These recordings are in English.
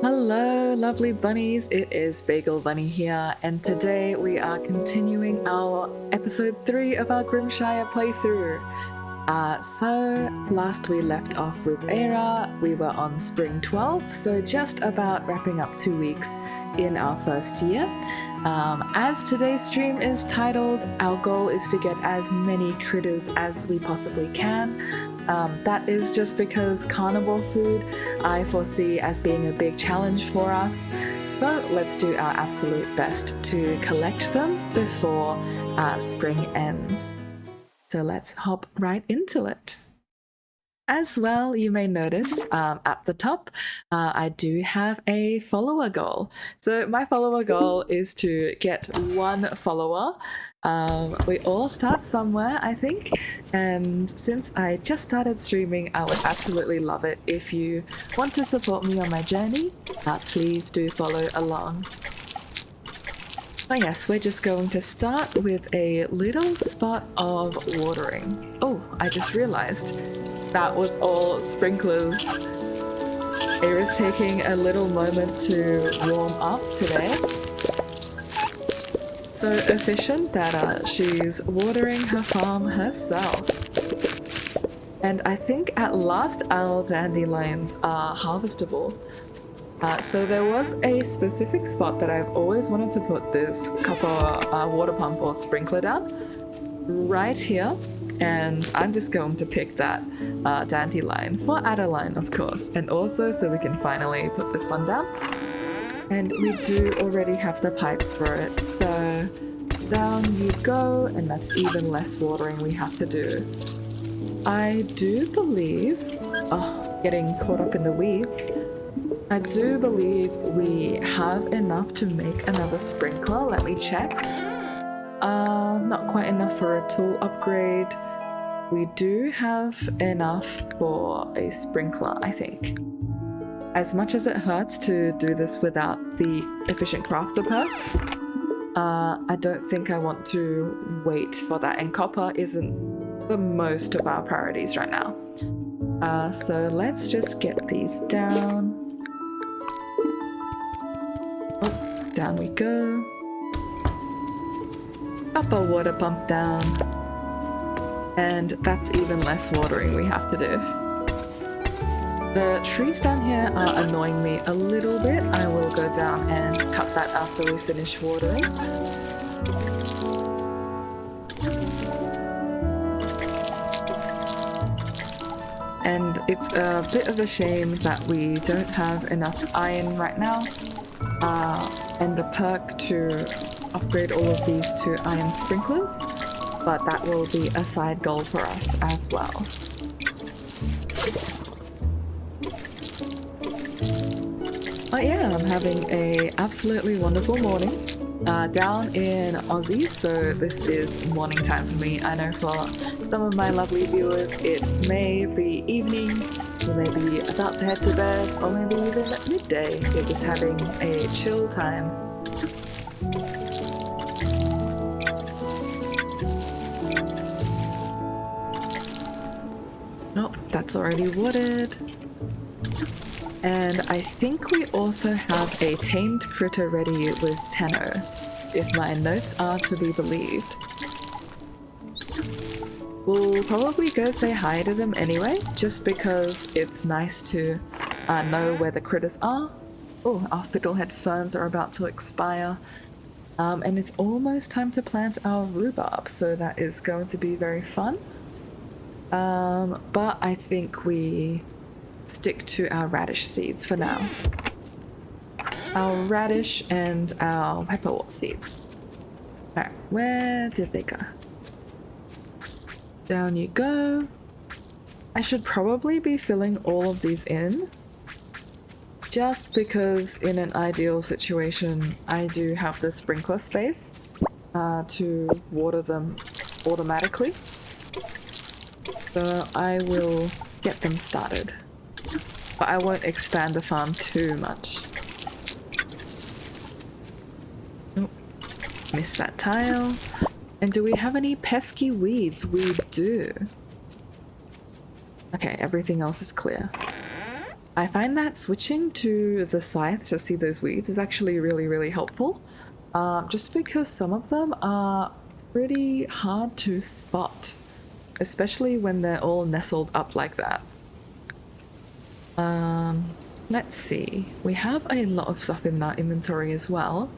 Hello, lovely bunnies. It is Bagel Bunny here, and today we are continuing our episode 3 of our Grimshire playthrough. So last we left off with Eira. We were on spring 12, so just about wrapping up 2 weeks in our first year. As today's stream is titled, our goal is to get as many critters as we possibly can. That is just because carnivore food I foresee as being a big challenge for us. So let's do our absolute best to collect them before spring ends. So let's hop right into it. As well, you may notice at the top, I do have a follower goal. So my follower goal is to get 1 follower. We all start somewhere, I think, and since I just started streaming, I would absolutely love it if you want to support me on my journey. Please do follow along. Oh yes, we're just going to start with a little spot of watering. Oh, I just realized that was all sprinklers. Eira's taking a little moment to warm up today. So efficient that she's watering her farm herself. And I think at last our dandelions are harvestable. So there was a specific spot that I've always wanted to put this copper water pump or sprinkler down. Right here. And I'm just going to pick that dandelion for Adeline, of course. And also so we can finally put this one down. And we do already have the pipes for it, so down you go, and that's even less watering we have to do. I do believe, getting caught up in the weeds, I do believe we have enough to make another sprinkler. Let me check. Not quite enough for a tool upgrade. We do have enough for a sprinkler, I think. As much as it hurts to do this without the efficient crafter perk, I don't think I want to wait for that, and copper isn't the most of our priorities right now. So let's just get these down. Oh, down we go. Up a water pump down. And that's even less watering we have to do. The trees down here are annoying me a little bit. I will go down and cut that after we finish watering. And it's a bit of a shame that we don't have enough iron right now, and the perk to upgrade all of these to iron sprinklers, but that will be a side goal for us as well. But yeah, I'm having a absolutely wonderful morning down in Aussie, so this is morning time for me. I know for some of my lovely viewers it may be evening, you may be about to head to bed, or maybe even at midday. You're just having a chill time. Oh, that's already watered. And I think we also have a tamed critter ready with Tenno, if my notes are to be believed. We'll probably go say hi to them anyway, just because it's nice to know where the critters are. Oh, our fiddlehead ferns are about to expire. And it's almost time to plant our rhubarb, so that is going to be very fun. But I think we stick to our radish seeds for now. Our radish and our pepperwort seeds. Alright, where did they go? Down you go. I should probably be filling all of these in, just because in an ideal situation I do have the sprinkler space to water them automatically. So I will get them started. But I won't expand the farm too much. Oh, missed that tile. And do we have any pesky weeds? We do. Okay, everything else is clear. I find that switching to the scythe to see those weeds is actually really helpful. Just because some of them are pretty hard to spot, especially when they're all nestled up like that. Let's see. We have a lot of stuff in our inventory as well.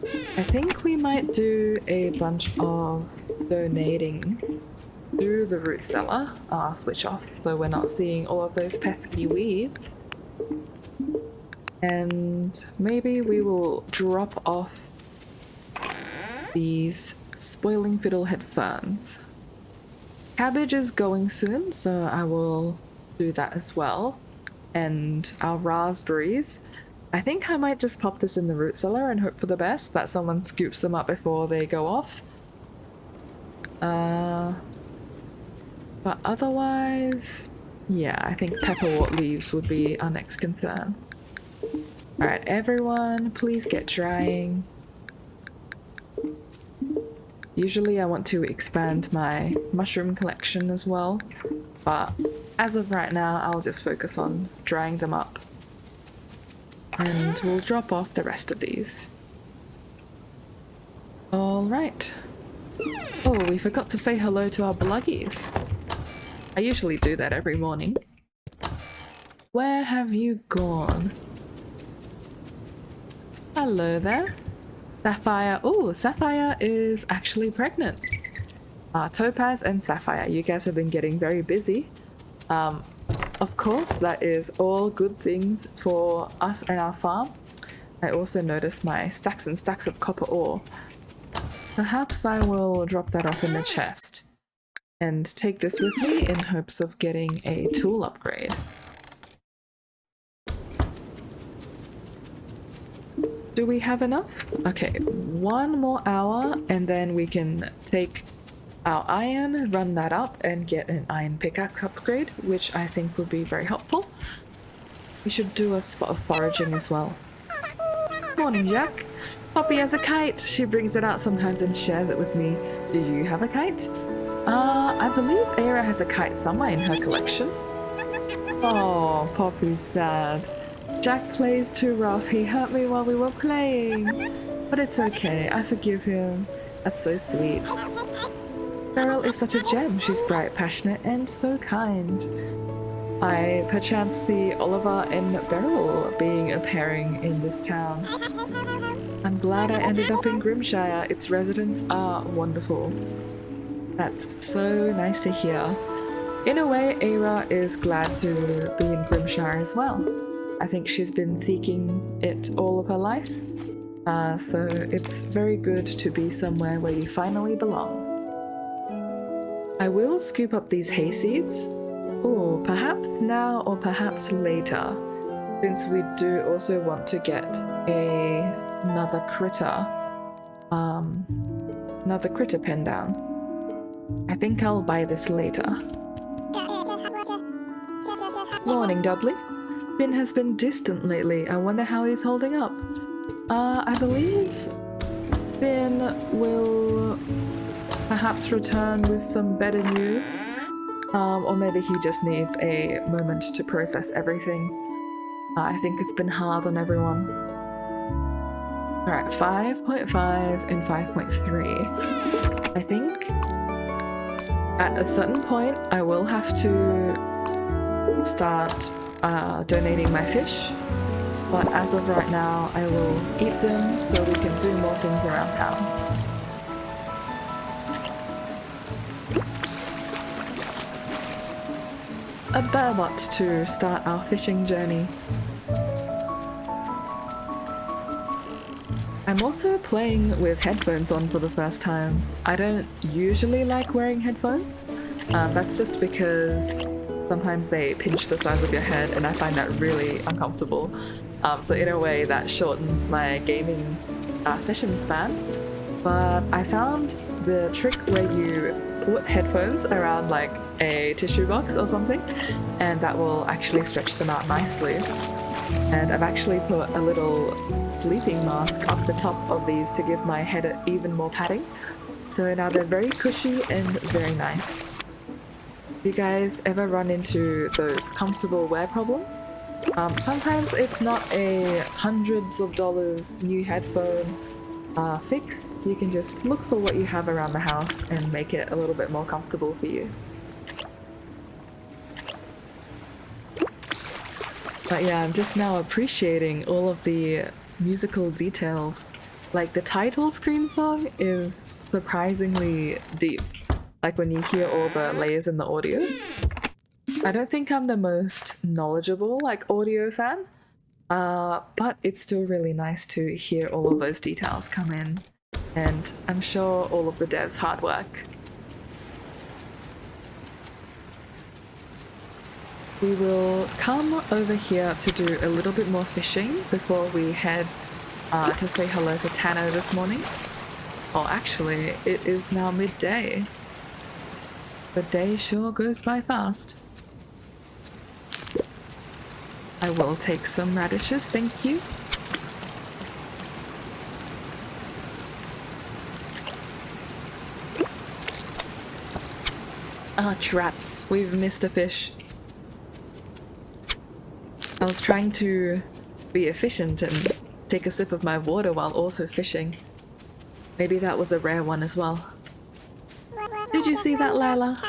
I think we might do a bunch of donating to the root cellar. Switch off so we're not seeing all of those pesky weeds. And maybe we will drop off these spoiling fiddlehead ferns. Cabbage is going soon, so I will do that as well. And our raspberries. I think I might just pop this in the root cellar and hope for the best, that someone scoops them up before they go off. But otherwise, yeah, I think pepperwort leaves would be our next concern. Alright, everyone, please get drying. Usually I want to expand my mushroom collection as well, but as of right now, I'll just focus on drying them up. And we'll drop off the rest of these. Alright. Oh, we forgot to say hello to our bluggies. I usually do that every morning. Where have you gone? Hello there. Sapphire. Oh, Sapphire is actually pregnant. Topaz and Sapphire, you guys have been getting very busy. Of course, that is all good things for us and our farm. I also noticed my stacks and stacks of copper ore. Perhaps I will drop that off in the chest and take this with me in hopes of getting a tool upgrade. Do we have enough? Okay, 1 more hour and then we can take our iron, run that up, and get an iron pickaxe upgrade, which I think would be very helpful. We should do a spot of foraging as well. Morning, Jack. Poppy has a kite. She brings it out sometimes and shares it with me. Do you have a kite? I believe Eira has a kite somewhere in her collection. Oh, Poppy's sad. Jack plays too rough. He hurt me while we were playing. But it's okay. I forgive him. That's so sweet. Beryl is such a gem. She's bright, passionate, and so kind. I perchance see Oliver and Beryl being a pairing in this town. I'm glad I ended up in Grimshire. Its residents are wonderful. That's so nice to hear. In a way, Eira is glad to be in Grimshire as well. I think she's been seeking it all of her life. So it's very good to be somewhere where you finally belong. I will scoop up these hay seeds. Oh, perhaps now or perhaps later, since we do also want to get another critter pen down. I think I'll buy this later. Morning, Dudley. Finn has been distant lately. I wonder how he's holding up. I believe Finn will perhaps return with some better news. Or maybe he just needs a moment to process everything. I think it's been hard on everyone. Alright, 5.5 and 5.3. I think at a certain point I will have to start donating my fish. But as of right now, I will eat them so we can do more things around town. A bearbot to start our fishing journey. I'm also playing with headphones on for the first time. I don't usually like wearing headphones. That's just because sometimes they pinch the size of your head and I find that really uncomfortable. So in a way that shortens my gaming session span. But I found the trick where you put headphones around like a tissue box or something, and that will actually stretch them out nicely. And I've actually put a little sleeping mask up the top of these to give my head even more padding. So now they're very cushy and very nice. You guys ever run into those comfortable wear problems? Sometimes it's not a hundreds of dollars new headphone fix. You can just look for what you have around the house and make it a little bit more comfortable for you. But yeah, I'm just now appreciating all of the musical details. Like the title screen song is surprisingly deep. Like when you hear all the layers in the audio. I don't think I'm the most knowledgeable like audio fan, but it's still really nice to hear all of those details come in, and I'm sure all of the devs' hard work. We will come over here to do a little bit more fishing before we head to say hello to Tano this morning. Oh, actually, it is now midday. The day sure goes by fast. I will take some radishes, thank you. Ah, drats, we've missed a fish. I was trying to be efficient and take a sip of my water while also fishing. Maybe that was a rare one as well. Did you see that, Lila?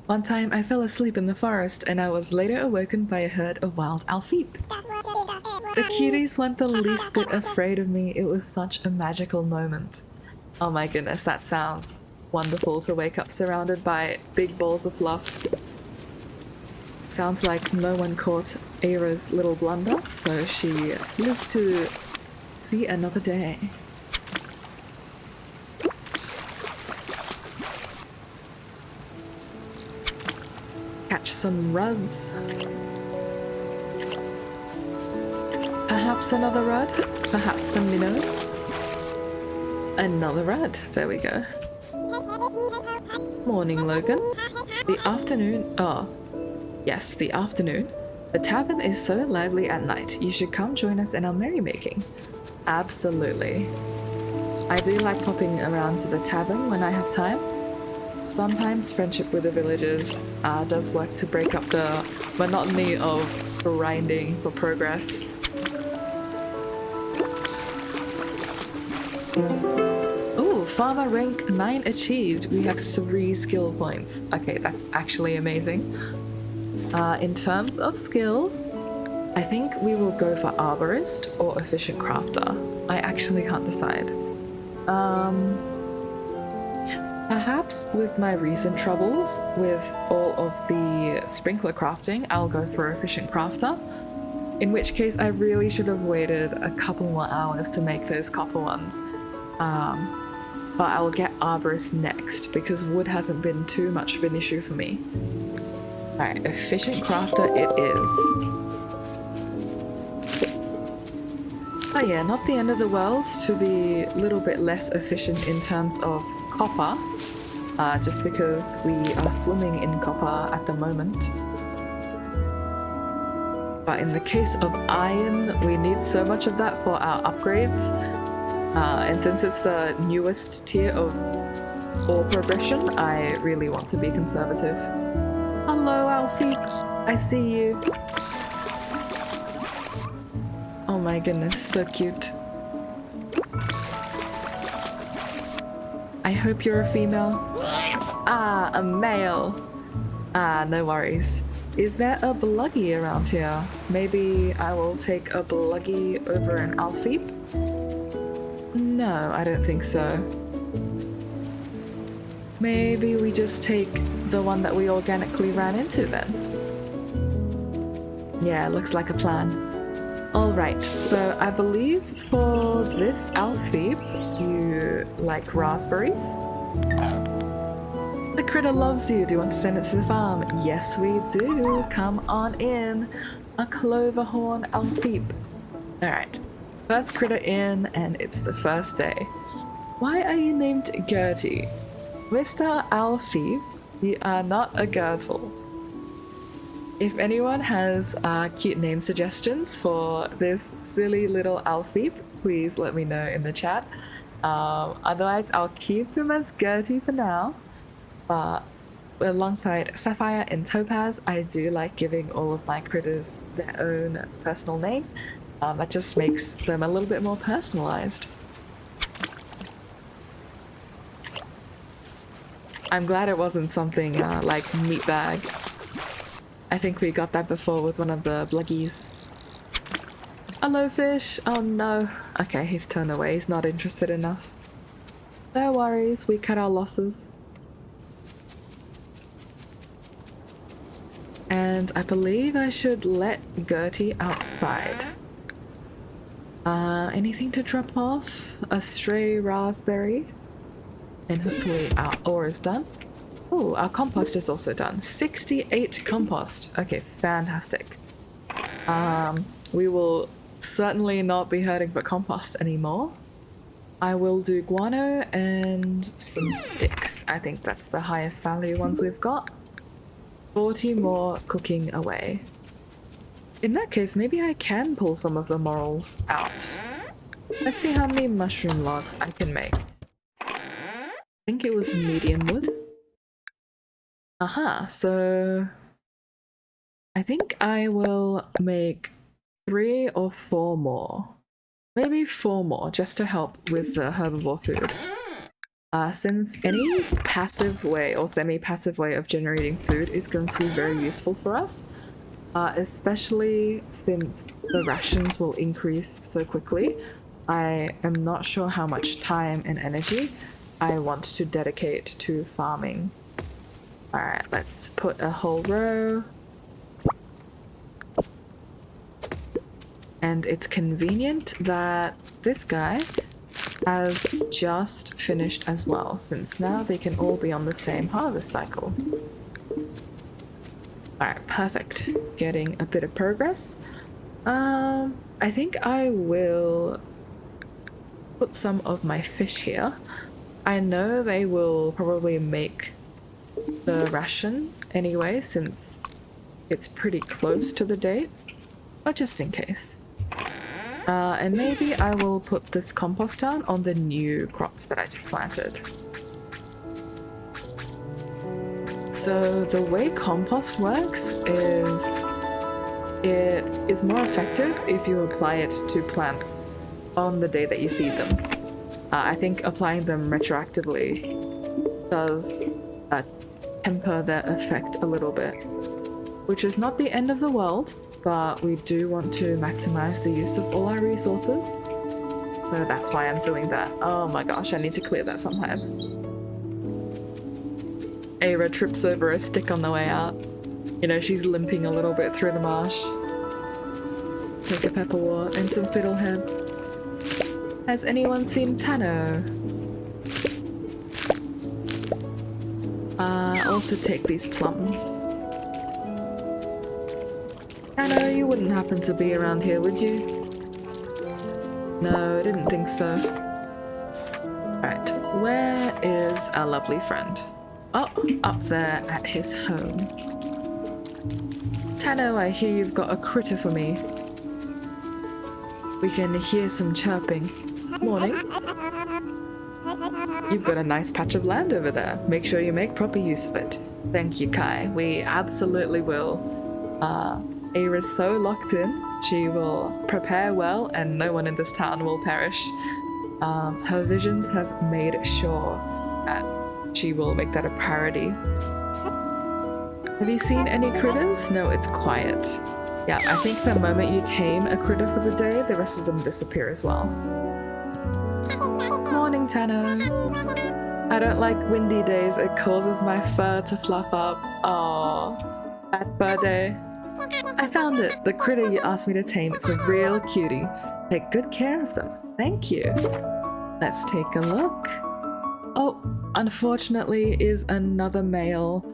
One time I fell asleep in the forest and I was later awoken by a herd of wild alfeep. The cuties weren't the least bit afraid of me. It was such a magical moment. Oh my goodness, that sounds wonderful to wake up surrounded by big balls of fluff. Sounds like no one caught Eira's little blunder, so she lives to see another day. Catch some ruds. Perhaps another rud? Perhaps a minnow? Another rud. There we go. Morning, Logan. The afternoon. Oh, yes, the afternoon. The tavern is so lively at night. You should come join us in our merrymaking. Absolutely. I do like popping around to the tavern when I have time. Sometimes friendship with the villagers does work to break up the monotony of grinding for progress. Ooh, farmer rank 9 achieved. We have 3 skill points. Okay, that's actually amazing. In terms of skills, I think we will go for arborist or efficient crafter. I actually can't decide. Perhaps with my recent troubles with all of the sprinkler crafting, I'll go for efficient crafter. In which case I really should have waited a couple more hours to make those copper ones. But I'll get arborist next because wood hasn't been too much of an issue for me. Alright, efficient crafter it is. Oh yeah, not the end of the world to be a little bit less efficient in terms of copper, just because we are swimming in copper at the moment. But in the case of iron, we need so much of that for our upgrades, and since it's the newest tier of ore progression, I really want to be conservative. Hello, Alfie. I see you. Oh my goodness, so cute. I hope you're a female. Ah, a male. Ah, no worries. Is there a bluggy around here? Maybe I will take a bluggy over an alfeep? No, I don't think so. Maybe we just take the one that we organically ran into then. Yeah, looks like a plan. Alright, so I believe for this alfeep, you like raspberries? The critter loves you. Do you want to send it to the farm? Yes, we do. Come on in. A cloverhorn alfeep. Alright, first critter in, and it's the first day. Why are you named Gertie? Mr. Alfeep, you are not a Gertle. If anyone has cute name suggestions for this silly little Alfeep, please let me know in the chat. Otherwise, I'll keep him as Gertie for now. But alongside Sapphire and Topaz, I do like giving all of my critters their own personal name. That just makes them a little bit more personalized. I'm glad it wasn't something like meatbag. I think we got that before with one of the bluggies. Hello, fish. Oh no. Okay, he's turned away. He's not interested in us. No worries, we cut our losses. And I believe I should let Gertie outside. Anything to drop off? A stray raspberry. And hopefully our ore is done. Oh, our compost is also done. 68 compost. Okay, fantastic. We will certainly not be hurting for compost anymore. I will do guano and some sticks. I think that's the highest value ones we've got. 40 more cooking away. In that case, maybe I can pull some of the morels out. Let's see how many mushroom logs I can make. I think it was medium wood. Aha, so I think I will make 3 or 4 more. Maybe 4 more, just to help with the herbivore food. Since any passive way or semi-passive way of generating food is going to be very useful for us, especially since the rations will increase so quickly. I am not sure how much time and energy I want to dedicate to farming. Alright, let's put a whole row. And it's convenient that this guy has just finished as well, since now they can all be on the same harvest cycle. Alright, perfect. Getting a bit of progress. I think I will put some of my fish here. I know they will probably make the ration anyway, since it's pretty close to the date, but just in case. And maybe I will put this compost down on the new crops that I just planted. So the way compost works is it is more effective if you apply it to plants on the day that you seed them. I think applying them retroactively does temper their effect a little bit, which is not the end of the world, but we do want to maximize the use of all our resources. So that's why I'm doing that. Oh my gosh, I need to clear that sometime. Eira trips over a stick on the way out. You know, she's limping a little bit through the marsh. Take a pepperwort and some fiddleheads. Has anyone seen Tano? Also take these plums. Tano, you wouldn't happen to be around here, would you? No, I didn't think so. Right, where is our lovely friend? Oh, up there at his home. Tano, I hear you've got a critter for me. We can hear some chirping. Morning. You've got a nice patch of land over there. Make sure you make proper use of it. Thank you, Kai. We absolutely will. Eira's so locked in. She will prepare well and no one in this town will perish. Her visions have made sure that she will make that a priority. Have you seen any critters? No, it's quiet. Yeah, I think the moment you tame a critter for the day, the rest of them disappear as well. Morning, Tano. I don't like windy days. It causes my fur to fluff up. Aww. Bad fur day. I found it. The critter you asked me to tame. It's a real cutie. Take good care of them. Thank you. Let's take a look. Oh, unfortunately is another male,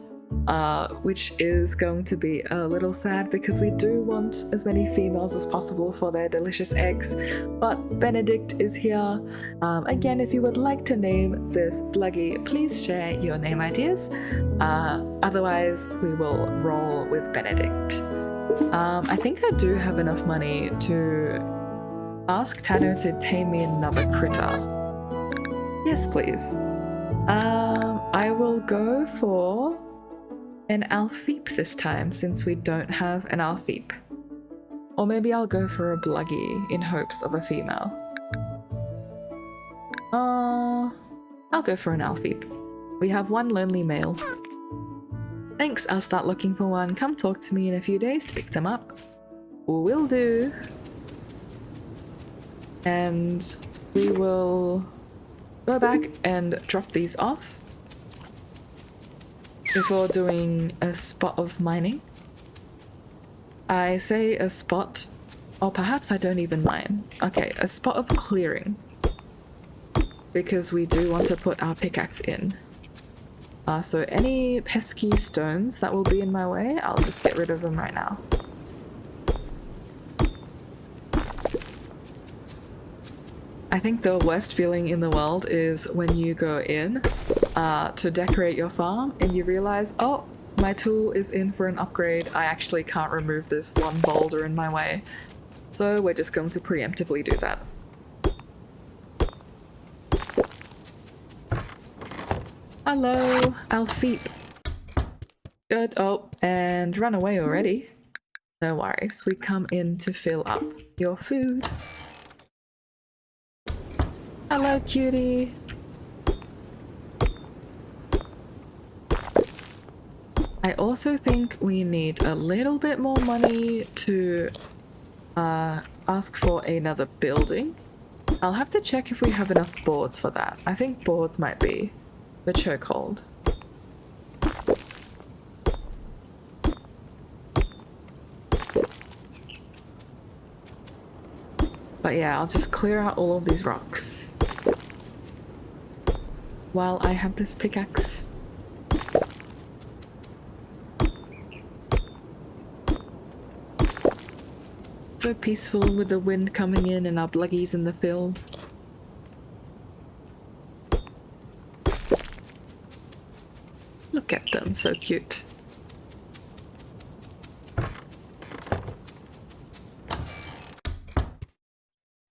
which is going to be a little sad because we do want as many females as possible for their delicious eggs. But Benedict is here. Again, if you would like to name this bluggy, please share your name ideas. Otherwise, we will roll with Benedict. I think I do have enough money to ask Tano to tame me another critter. Yes, please. I will go for an Alfeep this time, since we don't have an Alfeep. Or maybe I'll go for a Bluggy in hopes of a female. I'll go for an Alfeep. We have one lonely male. Thanks, I'll start looking for one. Come talk to me in a few days to pick them up. Will do. And we will go back and drop these off before doing a spot of mining. I say a spot, or perhaps I don't even mine. Okay, a spot of clearing. Because we do want to put our pickaxe in. So any pesky stones that will be in my way, I'll just get rid of them right now. I think the worst feeling in the world is when you go in to decorate your farm and you realize, oh, my tool is in for an upgrade. I actually can't remove this one boulder in my way. So we're just going to preemptively do that. Hello, Alfeep. Good. Oh, and run away already. No worries. We come in to fill up your food. Hello, cutie. I also think we need a little bit more money to ask for another building. I'll have to check if we have enough boards for that. I think boards might be the chokehold. But yeah, I'll just clear out all of these rocks while I have this pickaxe. So peaceful with the wind coming in and our bluggies in the field. Look at them, so cute.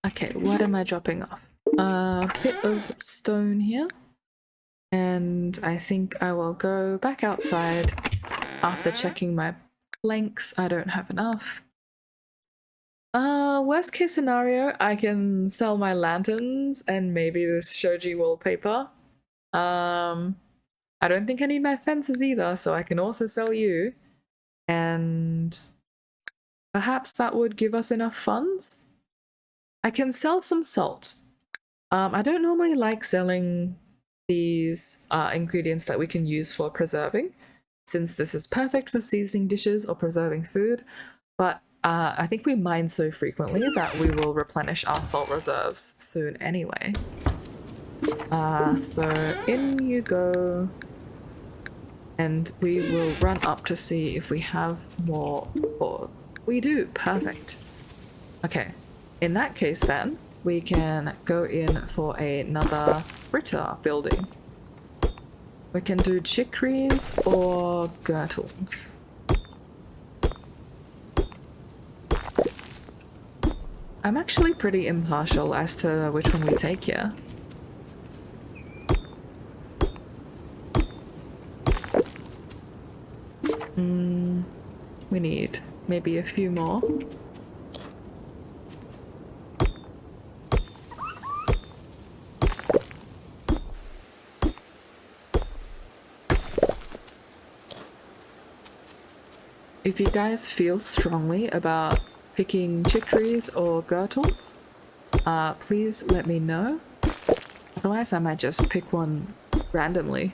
Okay, what am I dropping off? A bit of stone here. And I think I will go back outside after checking my planks. I don't have enough. Worst case scenario, I can sell my lanterns and maybe this shoji wallpaper. I don't think I need my fences either, so I can also sell you. And perhaps that would give us enough funds? I can sell some salt. I don't normally like selling these ingredients that we can use for preserving, since this is perfect for seasoning dishes or preserving food, but I think we mine so frequently that we will replenish our salt reserves soon anyway. So in you go. And we will run up to see if we have more boards. We do, perfect. Okay, in that case then, we can go in for another fritter building. We can do chicories or girdles. I'm actually pretty impartial as to which one we take here. We need maybe a few more. If you guys feel strongly about picking chicories or girdles, please let me know. Otherwise I might just pick one randomly,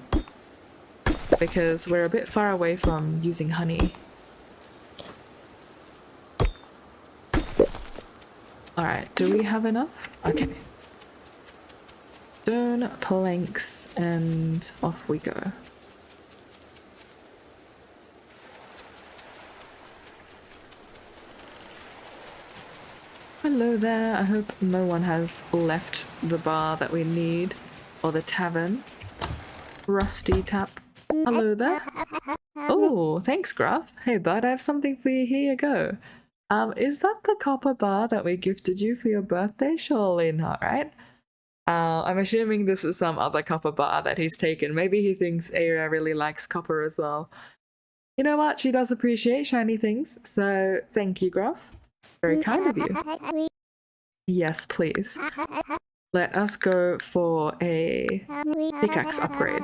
because we're a bit far away from using honey. Alright, do we have enough? Okay. Stone planks and off we go. Hello there, I hope no one has left the bar that we need, or the tavern. Rusty tap. Hello there. Oh, thanks Gruff. Hey bud, I have something for you, here you go. Is that the copper bar that we gifted you for your birthday? Surely not, right? I'm assuming this is some other copper bar that he's taken. Maybe he thinks Eira really likes copper as well. You know what? She does appreciate shiny things, so thank you, Gruff. Very kind of you. Yes, please. Let us go for a pickaxe upgrade.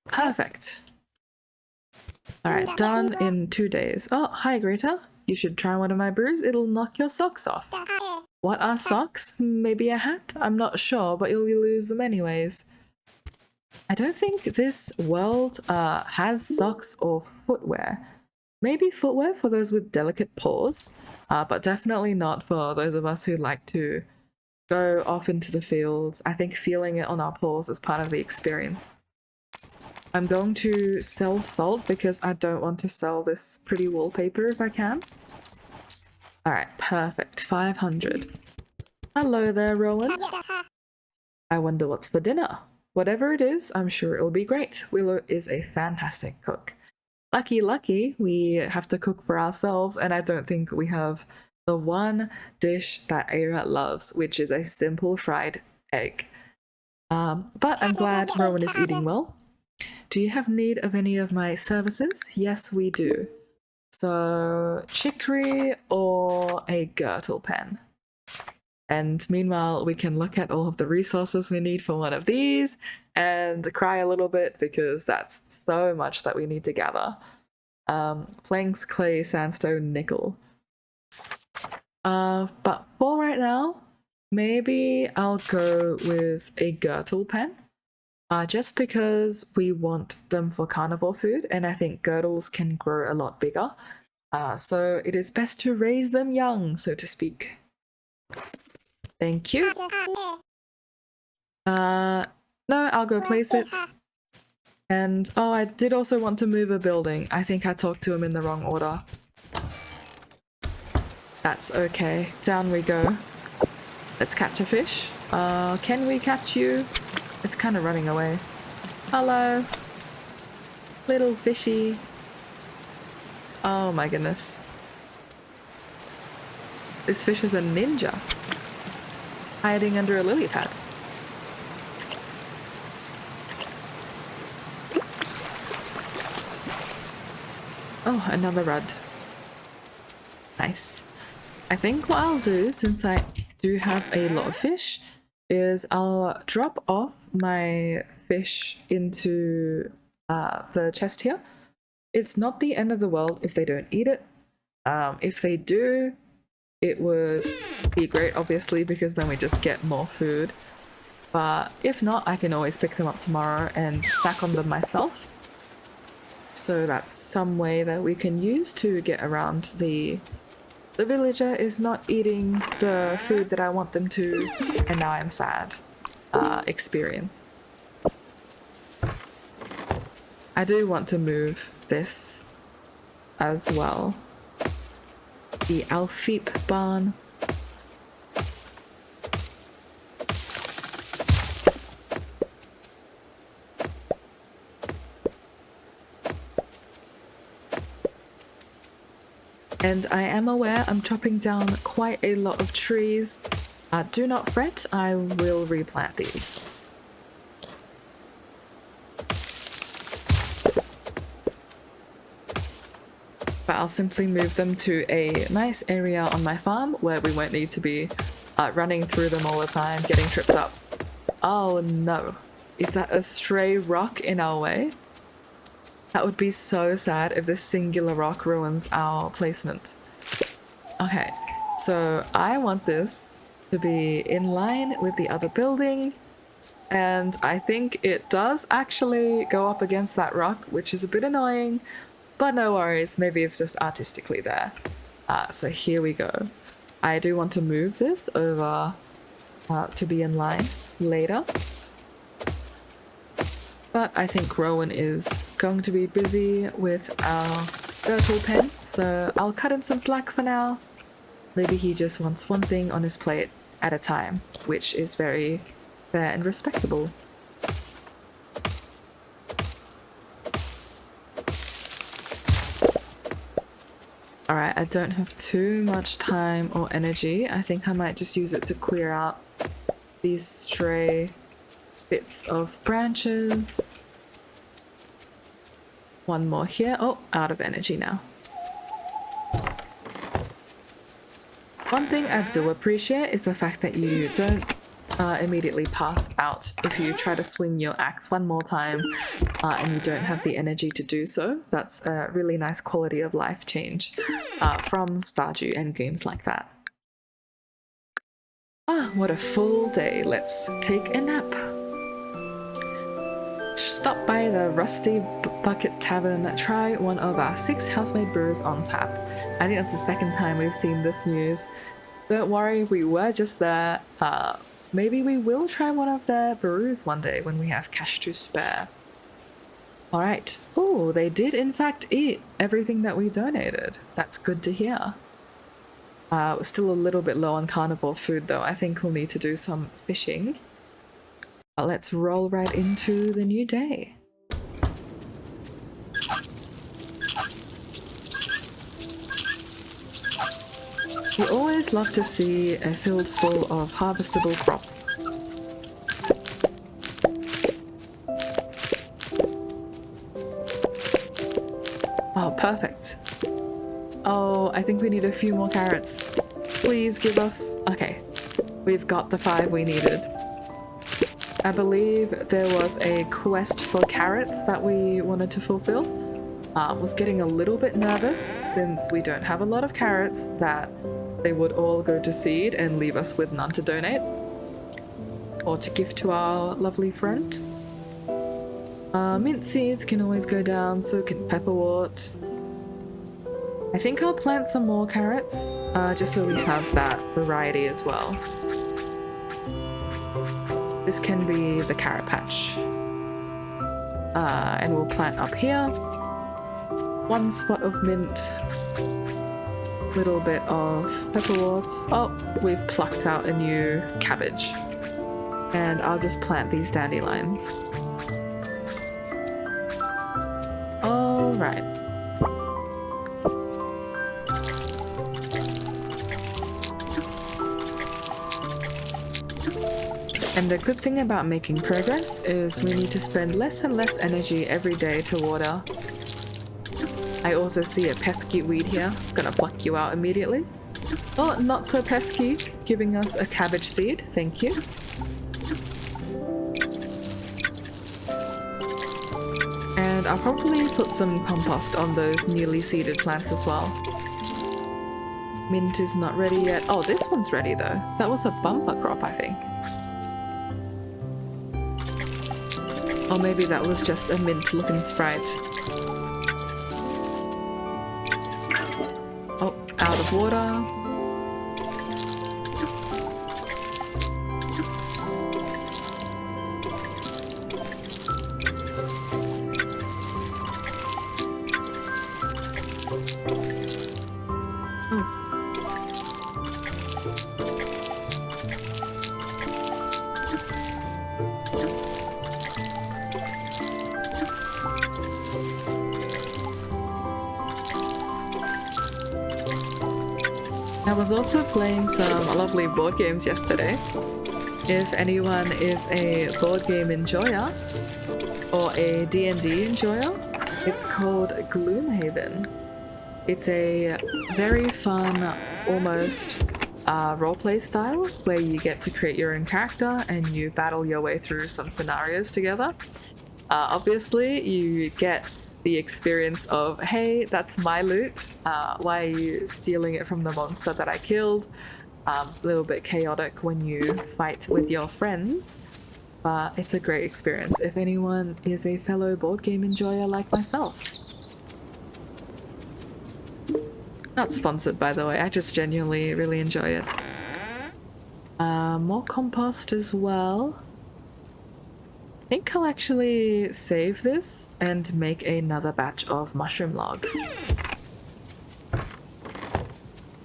Perfect. Alright, done in 2 days. Oh, hi Greta. You should try one of my brews. It'll knock your socks off. What are socks? Maybe a hat? I'm not sure, but you'll lose them anyways. I don't think this world has socks or footwear. Maybe footwear for those with delicate paws, but definitely not for those of us who like to go off into the fields. I think feeling it on our paws is part of the experience. I'm going to sell salt because I don't want to sell this pretty wallpaper if I can. Alright, perfect. 500. Hello there, Rowan. I wonder what's for dinner. Whatever it is, I'm sure it'll be great. Willow is a fantastic cook. Lucky, we have to cook for ourselves, and I don't think we have the one dish that Eira loves, which is a simple fried egg. But I'm glad Rowan is eating well. Do you have need of any of my services? Yes, we do. So, chicory or a girdle pen. And meanwhile, we can look at all of the resources we need for one of these and cry a little bit because that's so much that we need to gather. Planks, clay, sandstone, nickel. But for right now, maybe I'll go with a girdle pen. Just because we want them for carnivore food, and I think girdles can grow a lot bigger. So it is best to raise them young, so to speak. Thank you. No, I'll go place it. And, oh, I did also want to move a building. I think I talked to him in the wrong order. That's okay. Down we go. Let's catch a fish. Can we catch you? It's kind of running away. Hello. Little fishy. Oh my goodness. This fish is a ninja. Hiding under a lily pad. Oh, another rudd. Nice. I think what I'll do, since I do have a lot of fish, is I'll drop off my fish into the chest here. It's not the end of the world if they don't eat it. If they do, it would be great, obviously, because then we just get more food. But if not, I can always pick them up tomorrow and stack on them myself. So that's some way that we can use to get around the villager is not eating the food that I want them to, and now I'm sad. Experience. I do want to move this as well. The Alfeep barn. And I am aware I'm chopping down quite a lot of trees. Do not fret, I will replant these. But I'll simply move them to a nice area on my farm where we won't need to be running through them all the time, getting tripped up. Oh no. Is that a stray rock in our way? That would be so sad if this singular rock ruins our placement. Okay, so I want this to be in line with the other building, and I think it does actually go up against that rock, which is a bit annoying, but no worries, maybe it's just artistically there. So here we go. I do want to move this over to be in line later. But I think Rowan is going to be busy with our girdle pen, so I'll cut him some slack for now. Maybe he just wants one thing on his plate at a time, which is very fair and respectable. Alright, I don't have too much time or energy. I think I might just use it to clear out these stray bits of branches. One more here. Oh, out of energy now. One thing I do appreciate is the fact that you don't immediately pass out if you try to swing your axe one more time and you don't have the energy to do so. That's a really nice quality of life change from Stardew and games like that. Ah, what a full day. Let's take a nap. Stop by the Rusty Bucket Tavern. Try one of our 6 house-made brews on tap. I think that's the second time we've seen this news. Don't worry, we were just there. Maybe we will try one of their brews one day when we have cash to spare. Alright. Oh, they did in fact eat everything that we donated. That's good to hear. We're still a little bit low on carnivore food though. I think we'll need to do some fishing. But let's roll right into the new day. We always love to see a field full of harvestable crops. Oh, perfect. Oh, I think we need a few more carrots. Please give us... Okay, we've got the 5 we needed. I believe there was a quest for carrots that we wanted to fulfill. Was getting a little bit nervous since we don't have a lot of carrots that they would all go to seed and leave us with none to donate or to give to our lovely friend. Mint seeds can always go down, so can pepperwort. I think I'll plant some more carrots just so we have that variety as well. This can be the carrot patch. And we'll plant up here. 1 spot of mint. Little bit of pepperwort. Oh, we've plucked out a new cabbage. And I'll just plant these dandelions. Alright. And the good thing about making progress is we need to spend less and less energy every day to water. I also see a pesky weed here. Gonna pluck you out immediately. Oh, not so pesky, giving us a cabbage seed. Thank you. And I'll probably put some compost on those newly seeded plants as well. Mint is not ready yet. Oh, this one's ready though. That was a bumper crop, I think. Or maybe that was just a mint looking sprite. Oh, out of water. I was also playing some lovely board games yesterday. If anyone is a board game enjoyer or a D&D enjoyer, it's called Gloomhaven. It's a very fun, almost roleplay style where you get to create your own character and you battle your way through some scenarios together. Obviously, you get the experience of, hey, that's my loot. Why are you stealing it from the monster that I killed? A little bit chaotic when you fight with your friends, but it's a great experience if anyone is a fellow board game enjoyer like myself. Not sponsored, by the way, I just genuinely really enjoy it. More compost as well. I think I'll actually save this and make another batch of mushroom logs.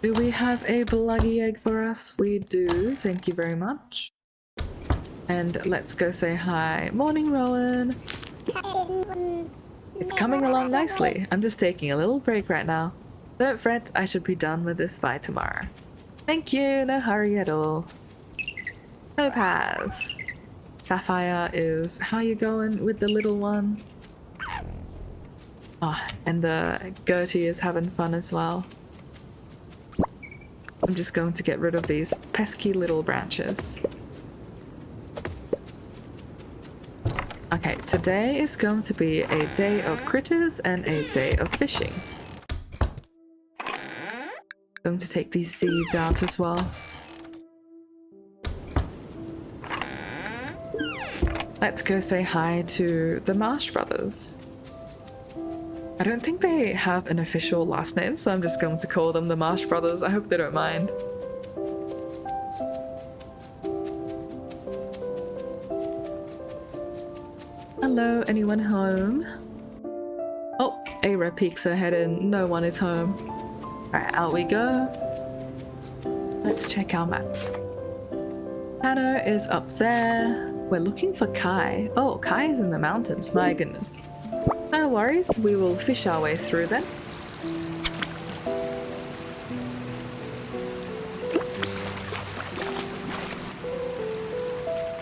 Do we have a bloody egg for us? We do, thank you very much. And let's go say hi. Morning, Rowan! It's coming along nicely. I'm just taking a little break right now. Don't fret, I should be done with this by tomorrow. Thank you, no hurry at all. Topaz. Sapphire is, how you going with the little one? Oh, and the Gertie is having fun as well. I'm just going to get rid of these pesky little branches. Okay, today is going to be a day of critters and a day of fishing. Going to take these seeds out as well. Let's go say hi to the Marsh Brothers. I don't think they have an official last name, so I'm just going to call them the Marsh Brothers. I hope they don't mind. Hello, anyone home? Oh, Eira peeks her head in. No one is home. Alright, out we go. Let's check our map. Hannah is up there. We're looking for Kai. Oh, Kai is in the mountains. My goodness. No worries, we will fish our way through them.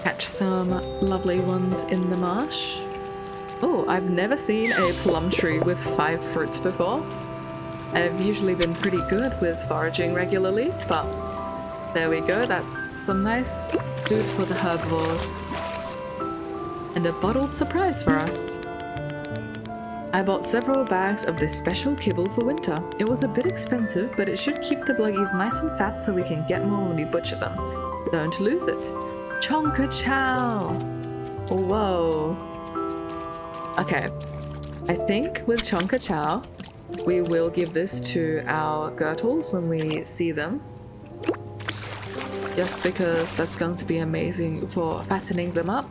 Catch some lovely ones in the marsh. Oh, I've never seen a plum tree with 5 fruits before. I've usually been pretty good with foraging regularly, but there we go, that's some nice food for the herbivores. And a bottled surprise for us. I bought several bags of this special kibble for winter. It was a bit expensive, but it should keep the bluggies nice and fat so we can get more when we butcher them. Don't lose it. Chonka chow! Whoa. Okay, I think with Chonka chow, we will give this to our Gurtles when we see them. Just because that's going to be amazing for fattening them up.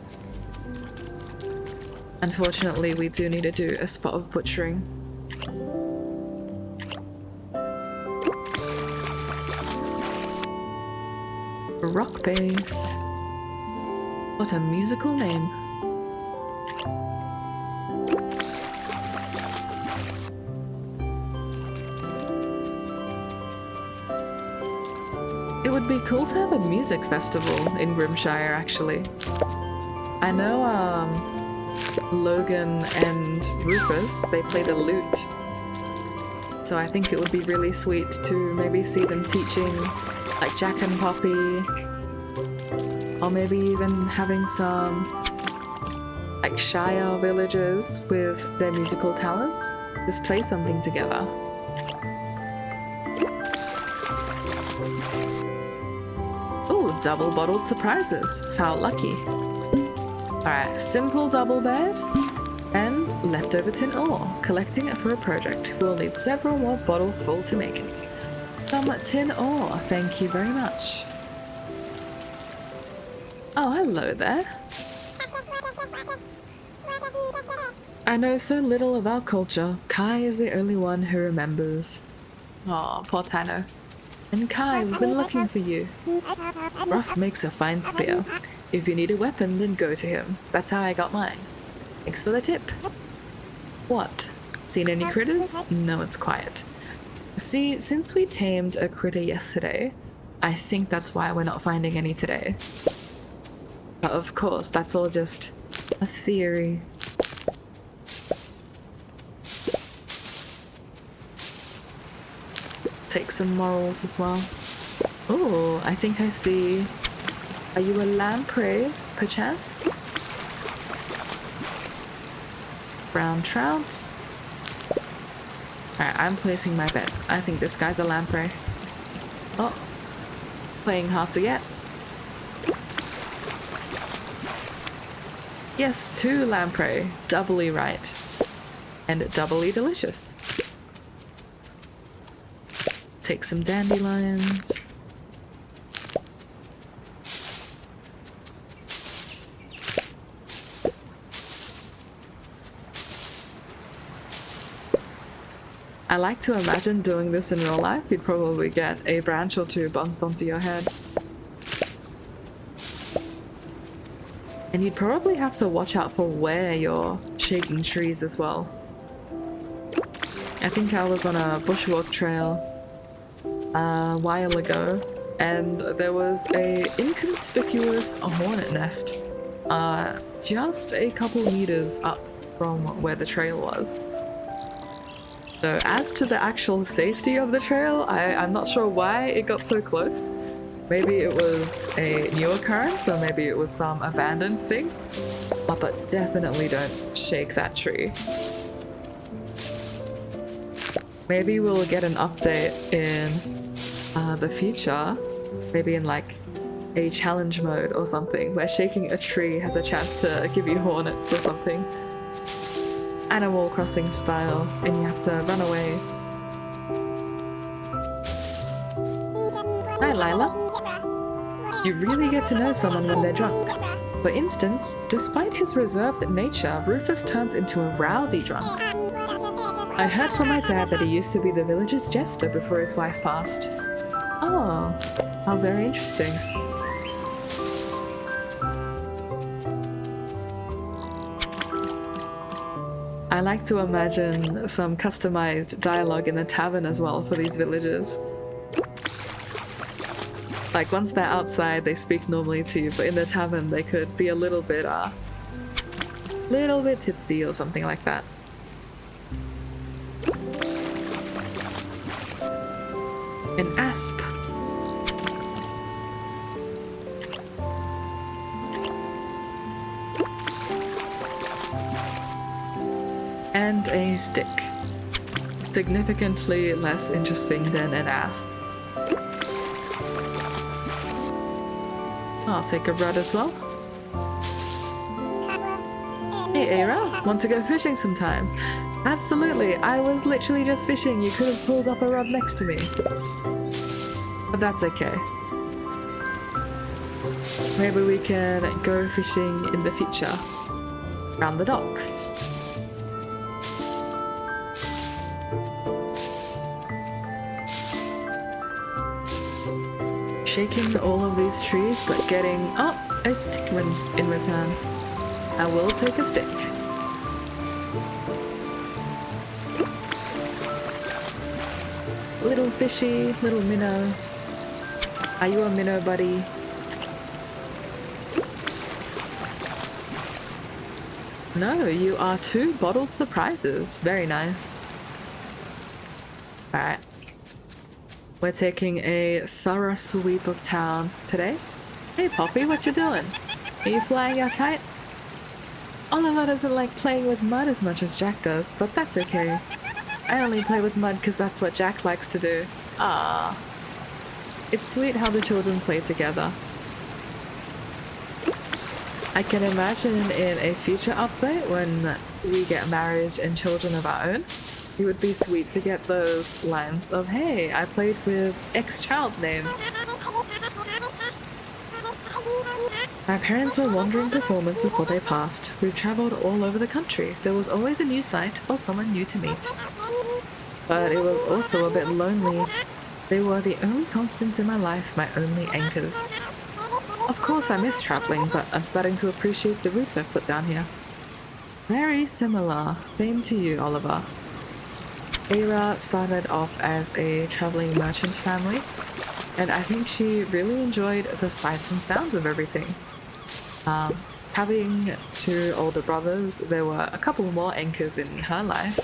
Unfortunately, we do need to do a spot of butchering. Rock base. What a musical name. It would be cool to have a music festival in Grimshire, actually. I know, Logan and Rufus, they play the lute. So I think it would be really sweet to maybe see them teaching like Jack and Poppy, or maybe even having some like Shire villagers with their musical talents just play something together. Oh, double bottled surprises. How lucky. Alright, simple double bed and leftover tin ore. Collecting it for a project. We'll need several more bottles full to make it. Some tin ore, thank you very much. Oh, hello there. I know so little of our culture. Kai is the only one who remembers. Aw, poor Tano. And Kai, we've been looking for you. Ruff makes a fine spear. If you need a weapon, then go to him. That's how I got mine. Thanks for the tip. What? Seen any critters? No, it's quiet. See, since we tamed a critter yesterday, I think that's why we're not finding any today. But of course, that's all just a theory. Take some morals as well. Oh, I think I see. Are you a lamprey, perchance? Brown trout. Alright, I'm placing my bet. I think this guy's a lamprey. Oh, playing hard to get. Yes, 2 lamprey. Doubly right. And doubly delicious. Take some dandelions. I like to imagine doing this in real life. You'd probably get a branch or 2 bumped onto your head. And you'd probably have to watch out for where you're shaking trees as well. I think I was on a bushwalk trail a while ago, and there was a inconspicuous hornet nest just a couple meters up from where the trail was. So as to the actual safety of the trail, I'm not sure why it got so close. Maybe it was a new occurrence, or maybe it was some abandoned thing. Oh, but definitely don't shake that tree. Maybe we'll get an update in the future, maybe in like a challenge mode or something, where shaking a tree has a chance to give you hornets or something. Animal Crossing style, and you have to run away. Hi, Lila. You really get to know someone when they're drunk. For instance, despite his reserved nature, Rufus turns into a rowdy drunk. I heard from my dad that he used to be the village's jester before his wife passed. Oh, how very interesting. I like to imagine some customized dialogue in the tavern as well for these villagers. Like once they're outside, they speak normally to you, but in the tavern they could be a little bit tipsy or something like that. An asp. And a stick. Significantly less interesting than an asp. I'll take a rod as well. Hey Eira, want to go fishing sometime? Absolutely, I was literally just fishing. You could have pulled up a rod next to me. But that's okay. Maybe we can go fishing in the future. Around the docks. Shaking all of these trees, but getting a stick in return. I will take a stick. Little fishy, little minnow. Are you a minnow, buddy? No, you are 2 bottled surprises. Very nice. Alright. We're taking a thorough sweep of town today. Hey Poppy, what you doing? Are you flying your kite? Oliver doesn't like playing with mud as much as Jack does, but that's okay. I only play with mud because that's what Jack likes to do. Ah, it's sweet how the children play together. I can imagine in a future update when we get married and children of our own, it would be sweet to get those lines of, hey, I played with X child's name. My parents were wandering performers before they passed. We've travelled all over the country. There was always a new sight or someone new to meet. But it was also a bit lonely. They were the only constants in my life, my only anchors. Of course I miss travelling, but I'm starting to appreciate the roots I've put down here. Very similar. Same to you, Oliver. Eira started off as a travelling merchant family, and I think she really enjoyed the sights and sounds of everything. Having 2 older brothers, there were a couple more anchors in her life,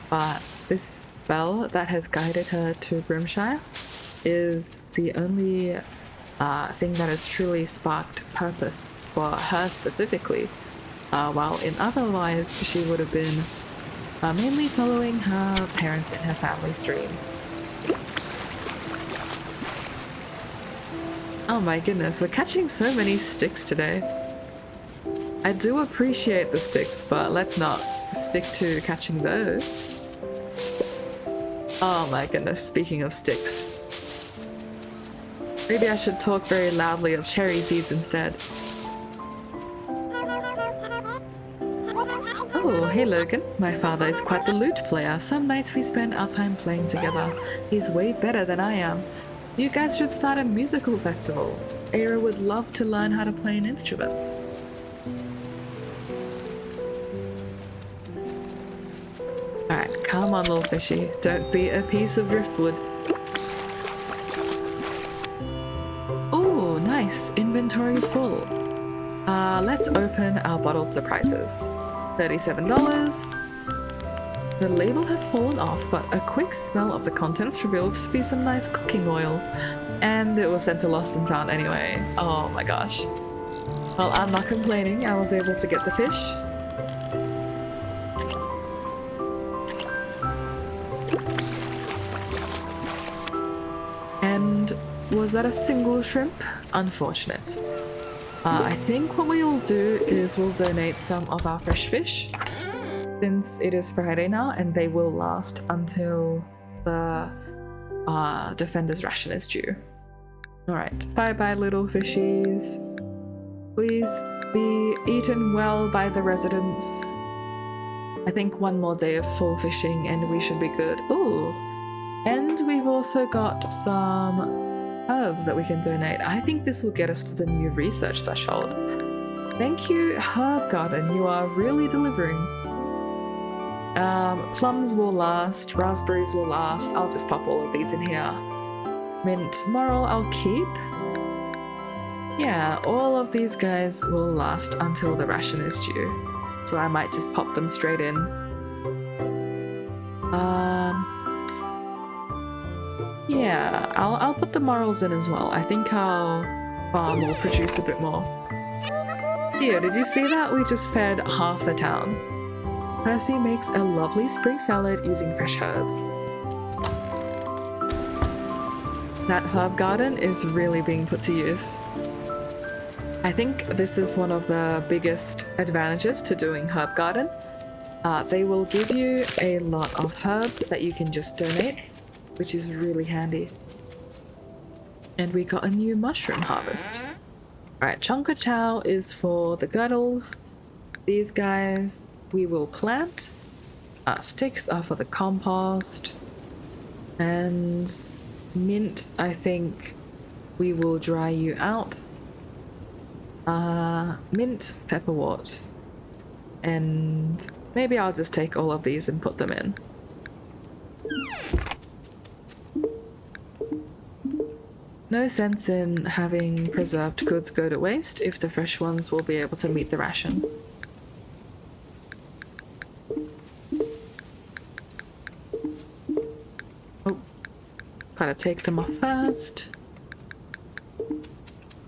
but this bell that has guided her to Grimshire is the only thing that has truly sparked purpose for her specifically, while in otherwise she would have been mainly following her parents and her family's dreams. Oh my goodness, we're catching so many sticks today. I do appreciate the sticks, but let's not stick to catching those. Oh my goodness, speaking of sticks. Maybe I should talk very loudly of cherry seeds instead. Oh, hey Logan. My father is quite the lute player. Some nights we spend our time playing together. He's way better than I am. You guys should start a musical festival. Eira would love to learn how to play an instrument. Alright, come on little fishy. Don't be a piece of driftwood. Oh, nice. Inventory full. Let's open our bottled surprises. $37. The label has fallen off, but a quick smell of the contents reveals to be some nice cooking oil. And it was sent to Lost and Found anyway. Oh my gosh. Well, I'm not complaining. I was able to get the fish. And was that a single shrimp? Unfortunate. I think what we will do is we'll donate some of our fresh fish, since it is Friday now, and they will last until the defender's ration is due. Alright, bye bye little fishies. Please be eaten well by the residents. I think one more day of full fishing and we should be good. Ooh, and we've also got some herbs that we can donate. I think this will get us to the new research threshold. Thank you, Herb Garden, you are really delivering. Plums will last, raspberries will last. I'll just pop all of these in here. Mint Moral I'll keep. Yeah, all of these guys will last until the ration is due. So I might just pop them straight in. Yeah, I'll put the morals in as well. I think our farm will produce a bit more. Here, did you see that? We just fed half the town. Percy makes a lovely spring salad using fresh herbs. That herb garden is really being put to use. I think this is one of the biggest advantages to doing herb garden. They will give you a lot of herbs that you can just donate, which is really handy. And we got a new mushroom harvest. Alright, Chonka Chow is for the girdles. These guys we will plant. Sticks are for the compost. And mint, I think we will dry you out. Mint, pepperwort. And maybe I'll just take all of these and put them in. No sense in having preserved goods go to waste if the fresh ones will be able to meet the ration. Oh, gotta take them off first.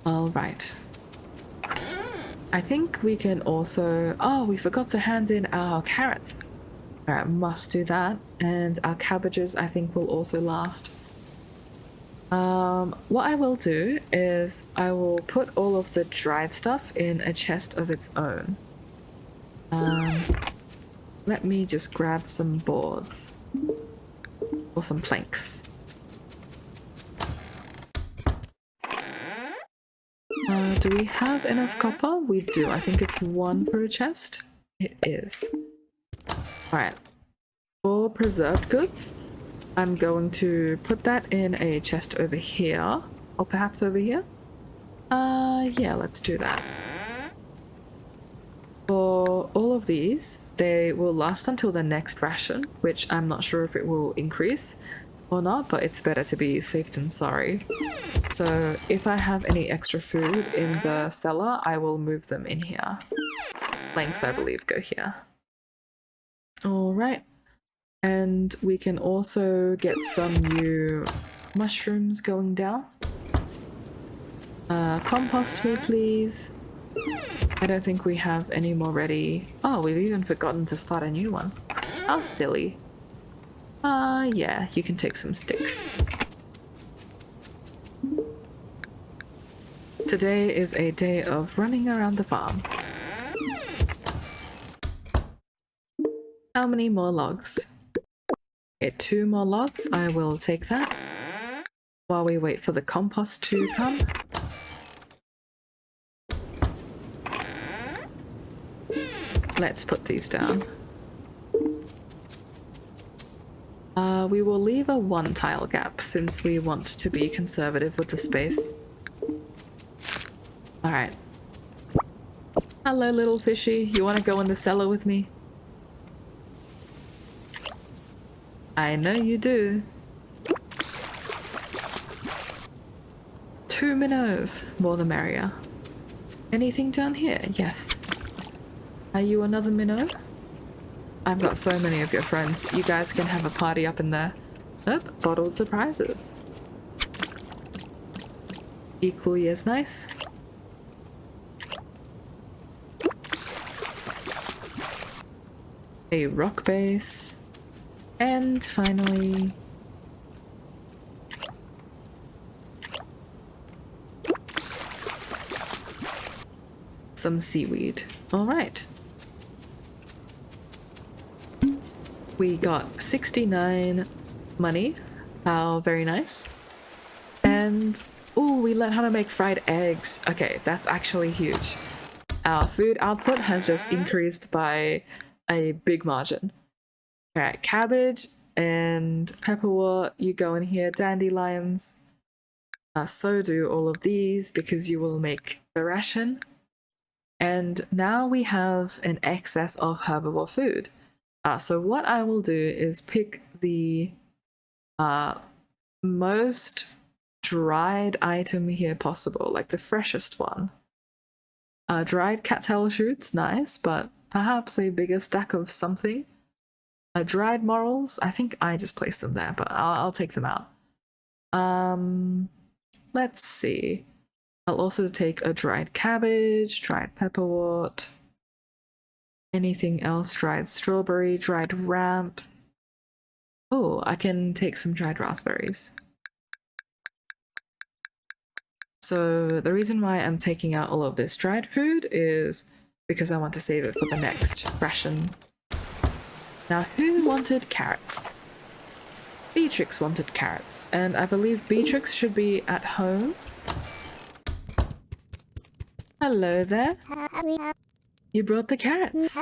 Alright. I think we can also... Oh, we forgot to hand in our carrots. Alright, must do that. And our cabbages I think will also last. What I will do is I will put all of the dried stuff in a chest of its own. Let me just grab some boards. Or some planks. Do we have enough copper? We do. I think it's 1 per chest. It is. Alright. For preserved goods, I'm going to put that in a chest over here. Or perhaps over here? Yeah, let's do that. For all of these, they will last until the next ration, which I'm not sure if it will increase or not, but it's better to be safe than sorry. So if I have any extra food in the cellar, I will move them in here. Planks, I believe, go here. Alright. And we can also get some new mushrooms going down. Compost me, please. I don't think we have any more ready. Oh, we've even forgotten to start a new one. How silly. Yeah, you can take some sticks. Today is a day of running around the farm. How many more logs? Okay, 2 more logs. I will take that while we wait for the compost to come. Let's put these down. We will leave a 1 tile gap since we want to be conservative with the space. Alright. Hello, little fishy. You want to go in the cellar with me? I know you do. 2 minnows. More the merrier. Anything down here? Yes. Are you another minnow? I've got so many of your friends. You guys can have a party up in there. Oh, bottled surprises. Equally as nice. A rock base. And finally... some seaweed. Alright. We got 69 money. How very nice. And, ooh, we learned how to make fried eggs. Okay, that's actually huge. Our food output has just increased by a big margin. Alright, cabbage and pepperwort, you go in here. Dandelions. So do all of these because you will make the ration. And now we have an excess of herbivore food. So what I will do is pick the most dried item here possible, like the freshest one. Dried cattail shoots, nice, but perhaps a bigger stack of something. Dried morels, I think I just placed them there, but I'll take them out. Let's see. I'll also take a dried cabbage, dried pepperwort, anything else, dried strawberry, dried ramp. Oh, I can take some dried raspberries. So the reason why I'm taking out all of this dried food is because I want to save it for the next ration. Now, who wanted carrots? Beatrix wanted carrots, and I believe Beatrix should be at home. Hello there. You brought the carrots.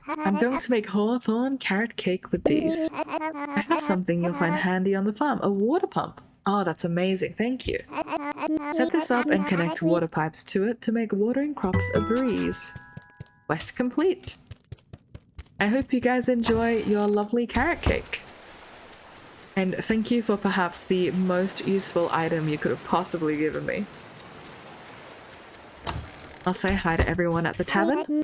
I'm going to make hawthorn carrot cake with these. I have something you'll find handy on the farm, a water pump. Oh, that's amazing, thank you. Set this up and connect water pipes to it to make watering crops a breeze. Quest complete. I hope you guys enjoy your lovely carrot cake. And thank you for perhaps the most useful item you could have possibly given me. I'll say hi to everyone at the tavern.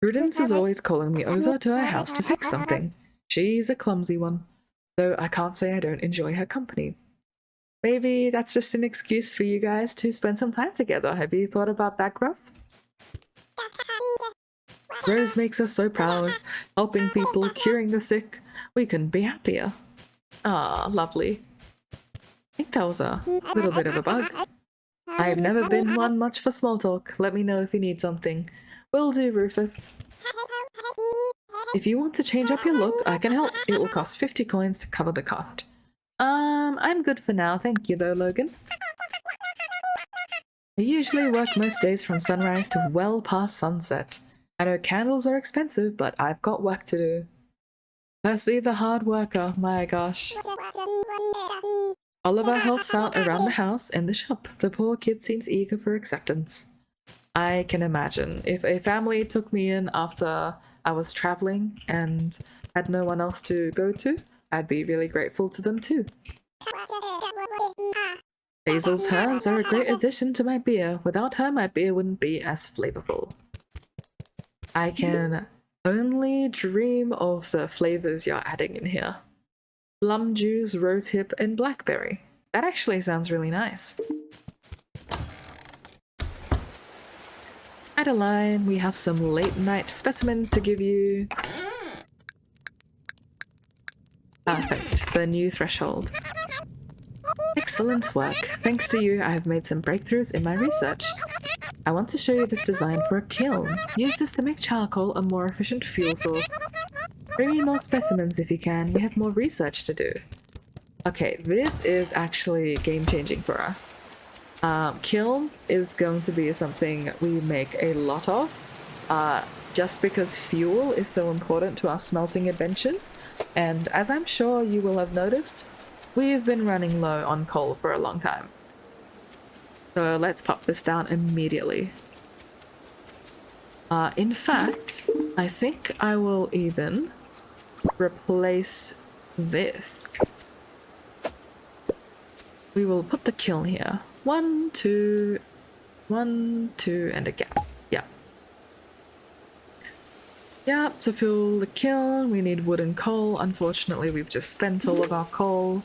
Prudence is always calling me over to her house to fix something. She's a clumsy one, though I can't say I don't enjoy her company. Maybe that's just an excuse for you guys to spend some time together. Have you thought about that, Gruff? Rose makes us so proud, helping people, curing the sick. We couldn't be happier. Ah, lovely. I think that was a little bit of a bug. I've never been one much for small talk. Let me know if you need something. Will do, Rufus. If you want to change up your look, I can help. It will cost 50 coins to cover the cost. I'm good for now, thank you though, Logan. I usually work most days from sunrise to well past sunset. I know candles are expensive, but I've got work to do. Percy the hard worker, my gosh. Oliver helps out around the house and the shop. The poor kid seems eager for acceptance. I can imagine. If a family took me in after I was traveling and had no one else to go to, I'd be really grateful to them too. Basil's herbs are a great addition to my beer. Without her, my beer wouldn't be as flavorful. I can only dream of the flavors you're adding in here. Plum juice, rosehip, and blackberry. That actually sounds really nice. Adeline, we have some late night specimens to give you. Perfect, the new threshold. Excellent work. Thanks to you, I have made some breakthroughs in my research. I want to show you this design for a kiln. Use this to make charcoal a more efficient fuel source. Bring me more specimens if you can. We have more research to do. Okay, this is actually game-changing for us. Kiln is going to be something we make a lot of, just because fuel is so important to our smelting adventures. And as I'm sure you will have noticed, we've been running low on coal for a long time. So let's pop this down immediately. In fact, I think I will even replace this. We will put the kiln here. 1, 2, 1, 2, and a gap. Yeah. Yeah, to fuel the kiln, we need wood and coal. Unfortunately, we've just spent all of our coal.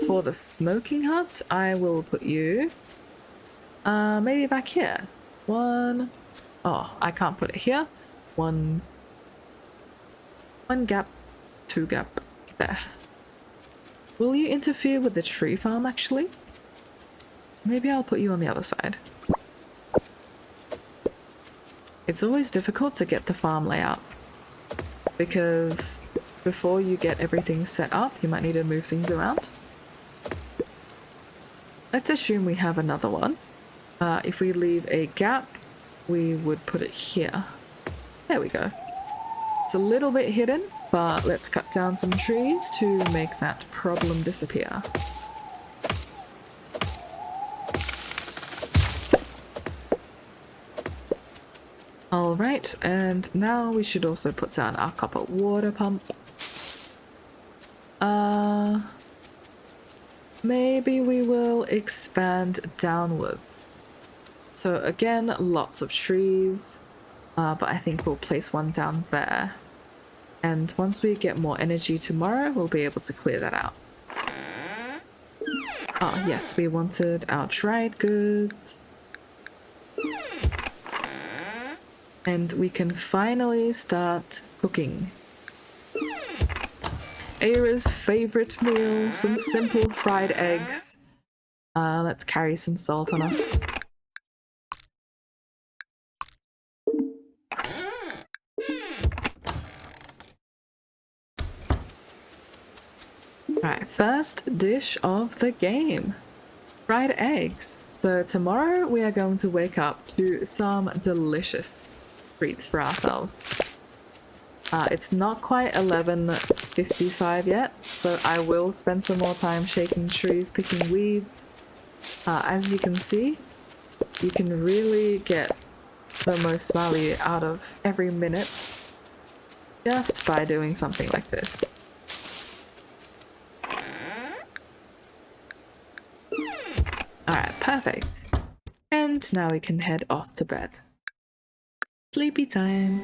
For the smoking hut, I will put you maybe back here. One. Oh, I can't put it here. One gap, two gap. There. Will you interfere with the tree farm, actually? Maybe I'll put you on the other side. It's always difficult to get the farm layout, because before you get everything set up, you might need to move things around. Let's assume we have another one. If we leave a gap, we would put it here. There we go. It's a little bit hidden, but let's cut down some trees to make that problem disappear. Alright, and now we should also put down our copper water pump. Maybe we will expand downwards. So again, lots of trees, but I think we'll place one down there. And once we get more energy tomorrow, we'll be able to clear that out. Oh yes, we wanted our dried goods. And we can finally start cooking. Eira's favorite meal, some simple fried eggs. Let's carry some salt on us. Alright, first dish of the game. Fried eggs. So tomorrow we are going to wake up to some delicious treats for ourselves. It's not quite 11:55 yet, so I will spend some more time shaking trees, picking weeds. As you can see, you can really get the most value out of every minute just by doing something like this. Alright, perfect. And now we can head off to bed. Sleepy time.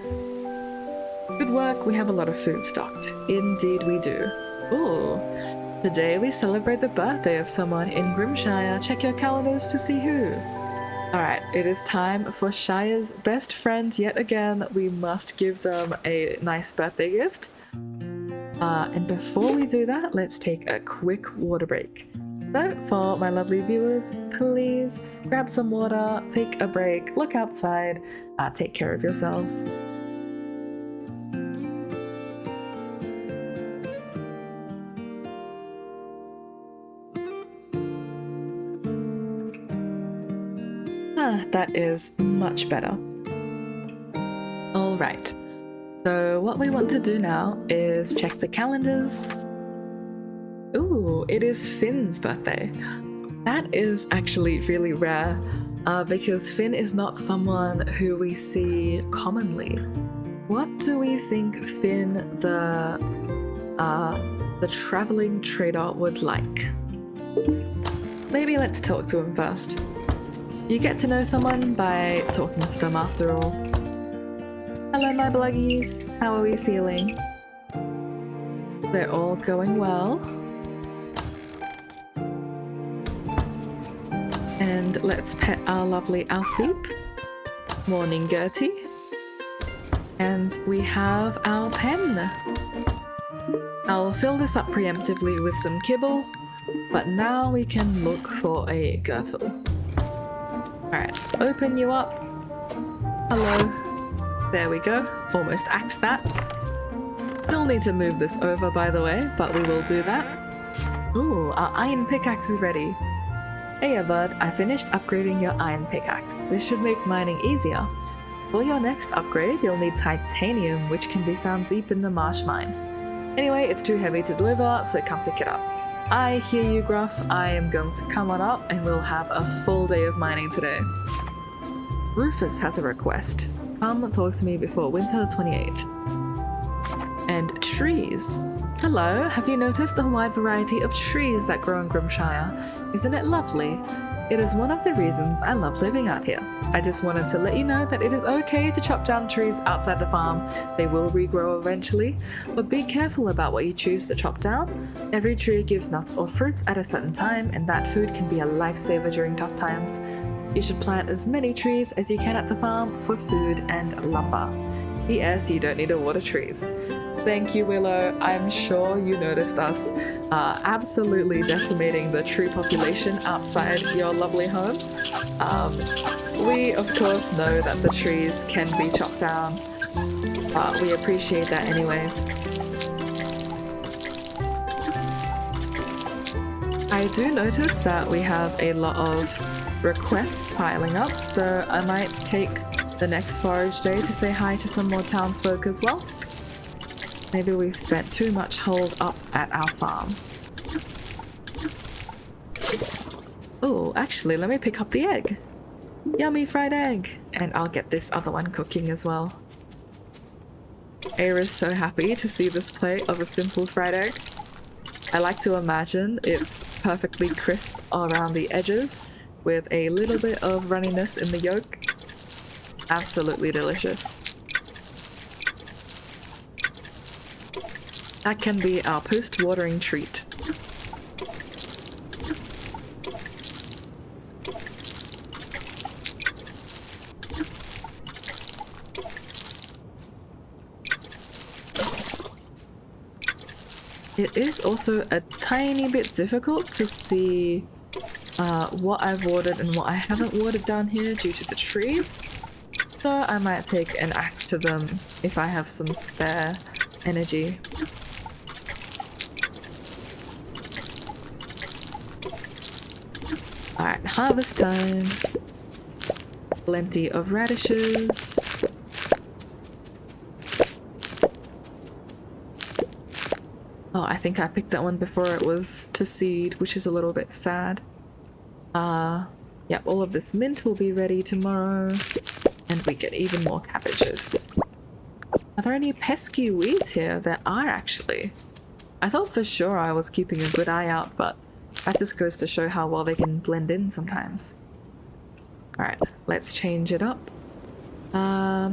Good work, we have a lot of food stocked. Indeed we do. Ooh. Today we celebrate the birthday of someone in Grimshire. Check your calendars to see who. Alright, it is time for Shire's best friend yet again. We must give them a nice birthday gift. And before we do that, let's take a quick water break. So, for my lovely viewers, please grab some water, take a break, look outside, take care of yourselves. That is much better. Alright, so what we want to do now is check the calendars. Ooh, it is Finn's birthday. That is actually really rare, because Finn is not someone who we see commonly. What do we think Finn, the traveling trader, would like? Maybe let's talk to him first. You get to know someone by talking to them after all. Hello my bluggies, how are we feeling? They're all going well. And let's pet our lovely Alfeep. Morning Gertie. And we have our pen. I'll fill this up preemptively with some kibble, but now we can look for a girdle. Alright, open you up. Hello. There we go. Almost axed that. Still need to move this over, by the way, but we will do that. Ooh, our iron pickaxe is ready. Hey bud, I finished upgrading your iron pickaxe. This should make mining easier. For your next upgrade, you'll need titanium, which can be found deep in the marsh mine. Anyway, it's too heavy to deliver, so come pick it up. I hear you, Gruff. I am going to come on up and we'll have a full day of mining today. Rufus has a request. Come talk to me before winter 28. And trees. Hello, have you noticed the wide variety of trees that grow in Grimshire? Isn't it lovely? It is one of the reasons I love living out here. I just wanted to let you know that it is okay to chop down trees outside the farm. They will regrow eventually, but be careful about what you choose to chop down. Every tree gives nuts or fruits at a certain time, and that food can be a lifesaver during tough times. You should plant as many trees as you can at the farm for food and lumber. P.S. You don't need to water trees. Thank you, Willow. I'm sure you noticed us absolutely decimating the tree population outside your lovely home. We, of course, know that the trees can be chopped down, but we appreciate that anyway. I do notice that we have a lot of requests piling up, so I might take the next forage day to say hi to some more townsfolk as well. Maybe we've spent too much hold up at our farm. Oh, actually, let me pick up the egg. Yummy fried egg! And I'll get this other one cooking as well. Eira's so happy to see this plate of a simple fried egg. I like to imagine it's perfectly crisp around the edges with a little bit of runniness in the yolk. Absolutely delicious. That can be our post-watering treat. It is also a tiny bit difficult to see what I've watered and what I haven't watered down here due to the trees. So I might take an axe to them if I have some spare energy. Alright, harvest time. Plenty of radishes. Oh, I think I picked that one before it was to seed, which is a little bit sad. Yep, all of this mint will be ready tomorrow. And we get even more cabbages. Are there any pesky weeds here? There are actually. I thought for sure I was keeping a good eye out, but that just goes to show how well they can blend in sometimes. Alright, let's change it up. I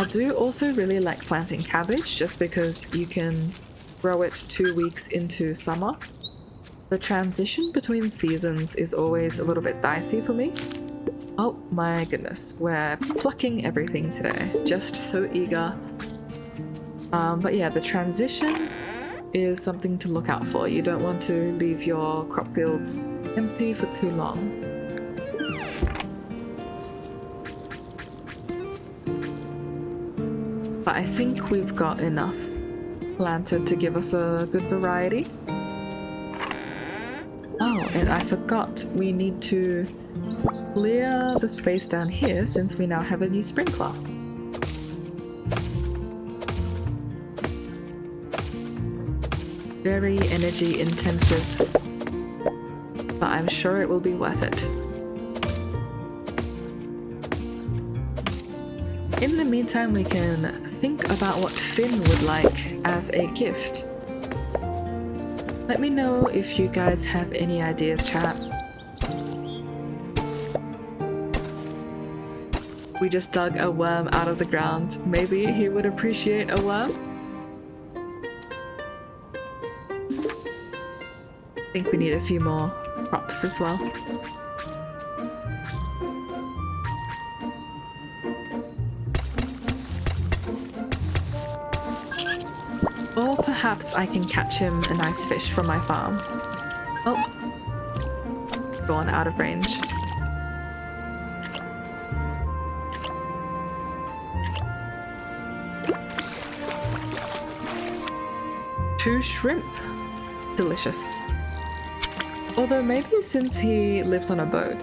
do also really like planting cabbage just because you can grow it 2 weeks into summer. The transition between seasons is always a little bit dicey for me. Oh my goodness, we're plucking everything today. Just so eager. But yeah, the transition is something to look out for. You don't want to leave your crop fields empty for too long. But I think we've got enough planted to give us a good variety. Oh, and I forgot we need to clear the space down here since we now have a new sprinkler. Very energy intensive, but I'm sure it will be worth it. In the meantime, we can think about what Finn would like as a gift. Let me know if you guys have any ideas, chat. We just dug a worm out of the ground. Maybe he would appreciate a worm? I think we need a few more crops as well. Or perhaps I can catch him a nice fish from my farm. Oh, gone out of range. Two shrimp. Delicious. Although maybe since he lives on a boat,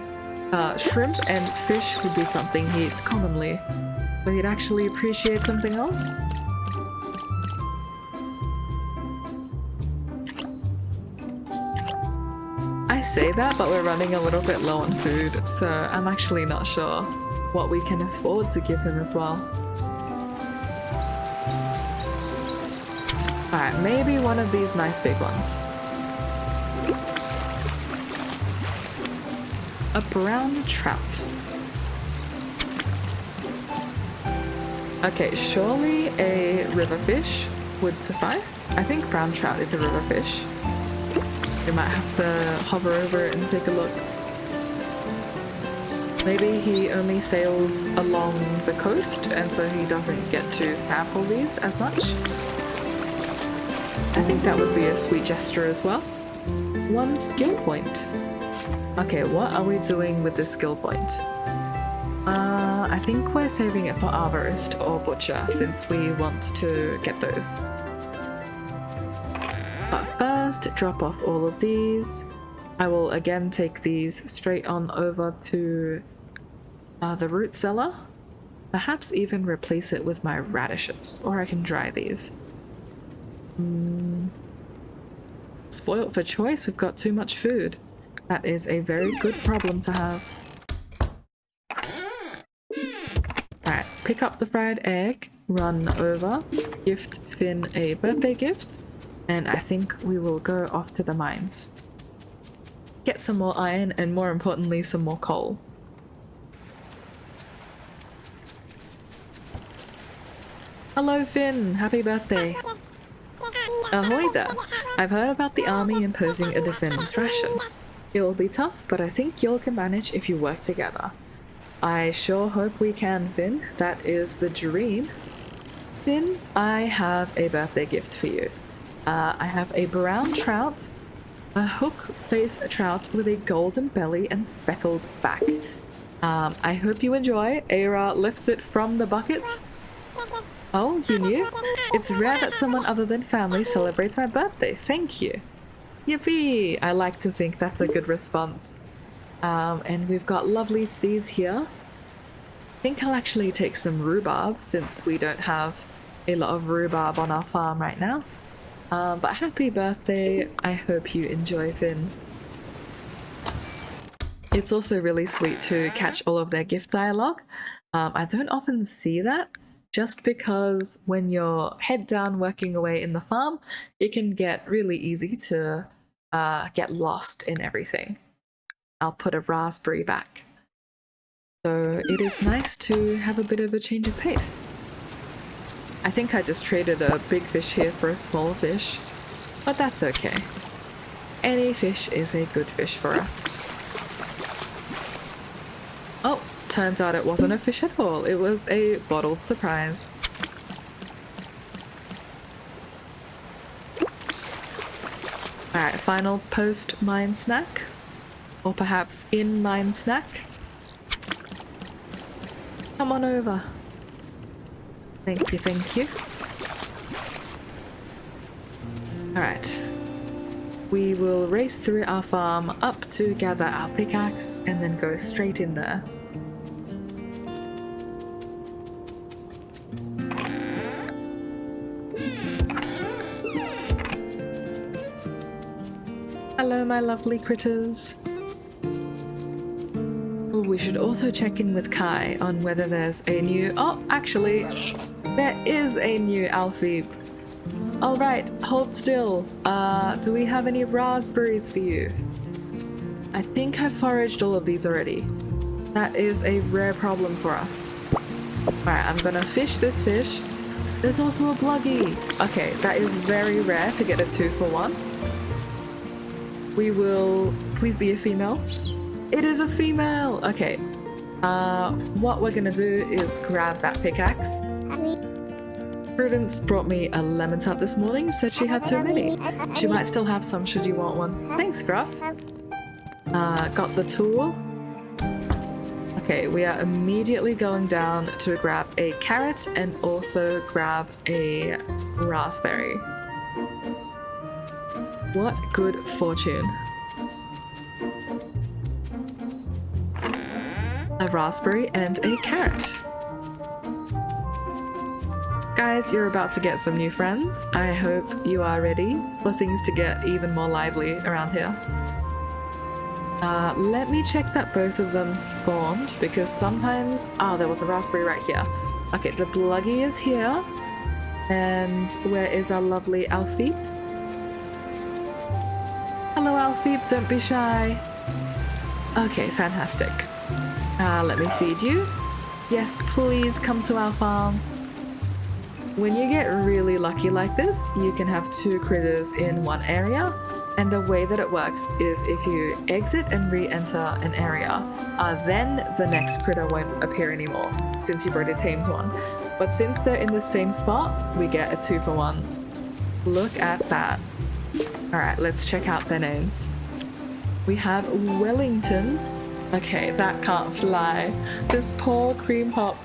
shrimp and fish would be something he eats commonly. So he'd actually appreciate something else? I say that, but we're running a little bit low on food, so I'm actually not sure what we can afford to give him as well. Alright, maybe one of these nice big ones. A brown trout. Okay, surely a river fish would suffice. I think brown trout is a river fish. We might have to hover over it and take a look. Maybe he only sails along the coast and so he doesn't get to sample these as much. I think that would be a sweet gesture as well. 1 skill point. Okay, what are we doing with this skill point? I think we're saving it for arborist or butcher since we want to get those. But first, drop off all of these. I will again take these straight on over to the root cellar. Perhaps even replace it with my radishes, or I can dry these. Spoilt for choice, we've got too much food. That is a very good problem to have. Alright, pick up the fried egg, run over, gift Finn a birthday gift, and I think we will go off to the mines. Get some more iron and more importantly some more coal. Hello Finn, happy birthday. Ahoy there. I've heard about the army imposing a defender's ration. It will be tough, but I think you all can manage if you work together. I sure hope we can, Finn. That is the dream. Finn, I have a birthday gift for you. I have a brown trout, a hook-faced trout with a golden belly and speckled back. I hope you enjoy. Eira lifts it from the bucket. Oh, you knew? It's rare that someone other than family celebrates my birthday. Thank you. Yippee! I like to think that's a good response. And we've got lovely seeds here. I think I'll actually take some rhubarb since we don't have a lot of rhubarb on our farm right now. But happy birthday. I hope you enjoy, Finn. It's also really sweet to catch all of their gift dialogue. I don't often see that. Just because when you're head down working away in the farm, it can get really easy to get lost in everything. I'll put a raspberry back. So it is nice to have a bit of a change of pace. I think I just traded a big fish here for a small fish, but that's okay. Any fish is a good fish for us. Oh! Turns out it wasn't a fish at all, it was a bottled surprise. Alright, final post-mine snack. Or perhaps in-mine snack. Come on over. Thank you, thank you. Alright. We will race through our farm up to gather our pickaxe and then go straight in there. Hello, my lovely critters. Oh, we should also check in with Kai on whether there's a new... Oh, actually, there is a new Alfie. Alright, hold still. Do we have any raspberries for you? I think I've foraged all of these already. That is a rare problem for us. Alright, I'm gonna fish this fish. There's also a bluggy. Okay, that is very rare to get a 2-for-1. We will... Please be a female. It is a female! Okay. What we're gonna do is grab that pickaxe. Prudence brought me a lemon tart this morning, said she had too many. She might still have some should you want one. Thanks, Gruff. Got the tool. Okay, we are immediately going down to grab a carrot and also grab a raspberry. What good fortune. A raspberry and a carrot. Guys, you're about to get some new friends. I hope you are ready for things to get even more lively around here. Let me check that both of them spawned because sometimes... Oh, there was a raspberry right here. Okay, the bluggy is here. And where is our lovely Alfie? Hello, Alfie. Don't be shy. Okay, fantastic. Let me feed you. Yes, please come to our farm. When you get really lucky like this, you can have 2 critters in one area, and the way that it works is if you exit and re-enter an area, then the next critter won't appear anymore, since you've already tamed one. But since they're in the same spot, we get a 2 for 1. Look at that. Alright, let's check out their names. We have Wellington. Okay, that can't fly. This poor cream pop.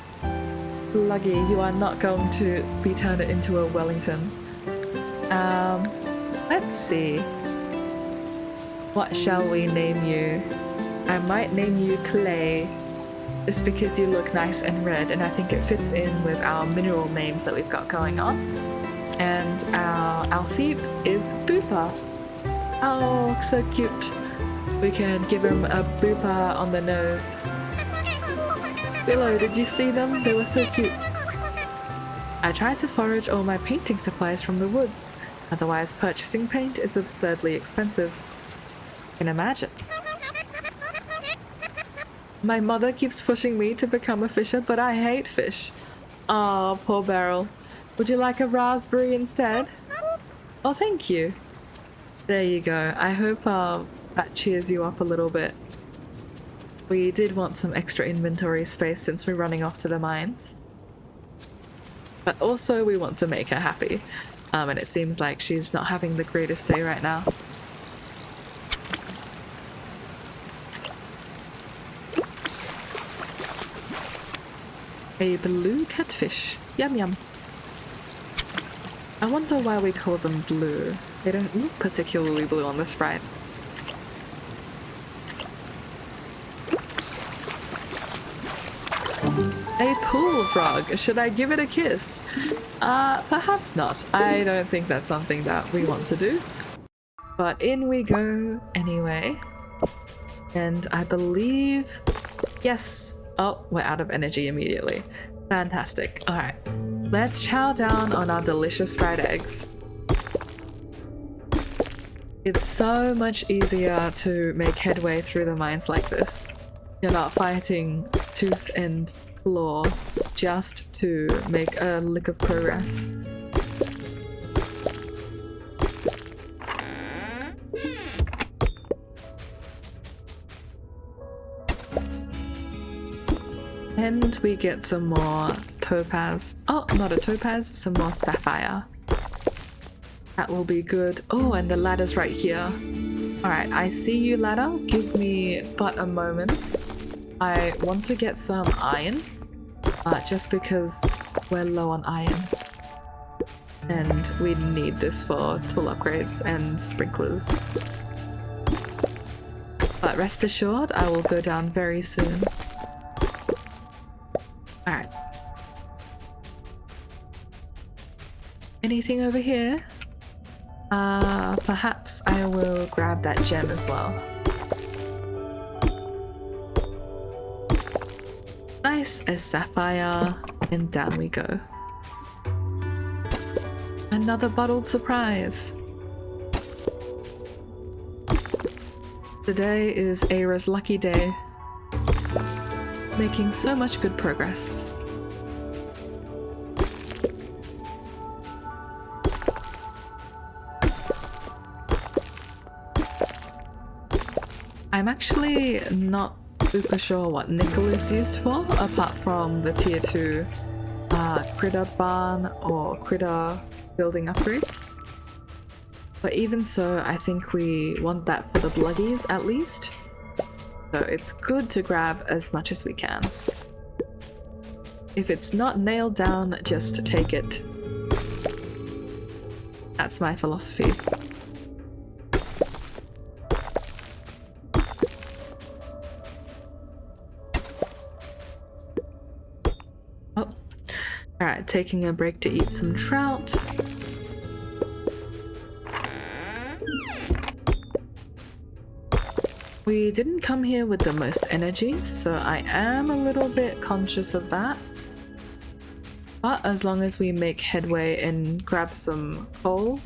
Luggy, you are not going to be turned into a Wellington. Let's see. What shall we name you? I might name you Clay, just because you look nice and red, and I think it fits in with our mineral names that we've got going on. And our Alfie is Booper. Oh, so cute. We can give him a booper on the nose. Willow, did you see them? They were so cute. I tried to forage all my painting supplies from the woods. Otherwise, purchasing paint is absurdly expensive. I can imagine. My mother keeps pushing me to become a fisher, but I hate fish. Oh, poor Beryl. Would you like a raspberry instead? Oh, thank you. There you go. I hope that cheers you up a little bit. We did want some extra inventory space since we're running off to the mines. But also we want to make her happy. And it seems like she's not having the greatest day right now. A blue catfish. Yum yum. I wonder why we call them blue. They don't look particularly blue on the sprite. A pool frog. Should I give it a kiss? Perhaps not. I don't think that's something that we want to do. But in we go anyway. And I believe... Yes. Oh, we're out of energy immediately. Fantastic. Alright. Let's chow down on our delicious fried eggs. It's so much easier to make headway through the mines like this. You're not fighting tooth and claw just to make a lick of progress. And we get some more topaz. Oh, not a topaz, some more sapphire. That will be good. Oh, and the ladder's right here. Alright, I see you, ladder. Give me but a moment. I want to get some iron, just because we're low on iron. And we need this for tool upgrades and sprinklers. But rest assured, I will go down very soon. Alright. Anything over here? Perhaps I will grab that gem as well. Nice, a sapphire, and down we go. Another bottled surprise. Today is Eira's lucky day. Making so much good progress. I'm actually not super sure what nickel is used for, apart from the tier 2 critter barn or critter building upgrades. But even so, I think we want that for the bluggies at least. So it's good to grab as much as we can. If it's not nailed down, just take it. That's my philosophy. Oh, alright, taking a break to eat some trout. We didn't come here with the most energy, so I am a little bit conscious of that. But as long as we make headway and grab some coal,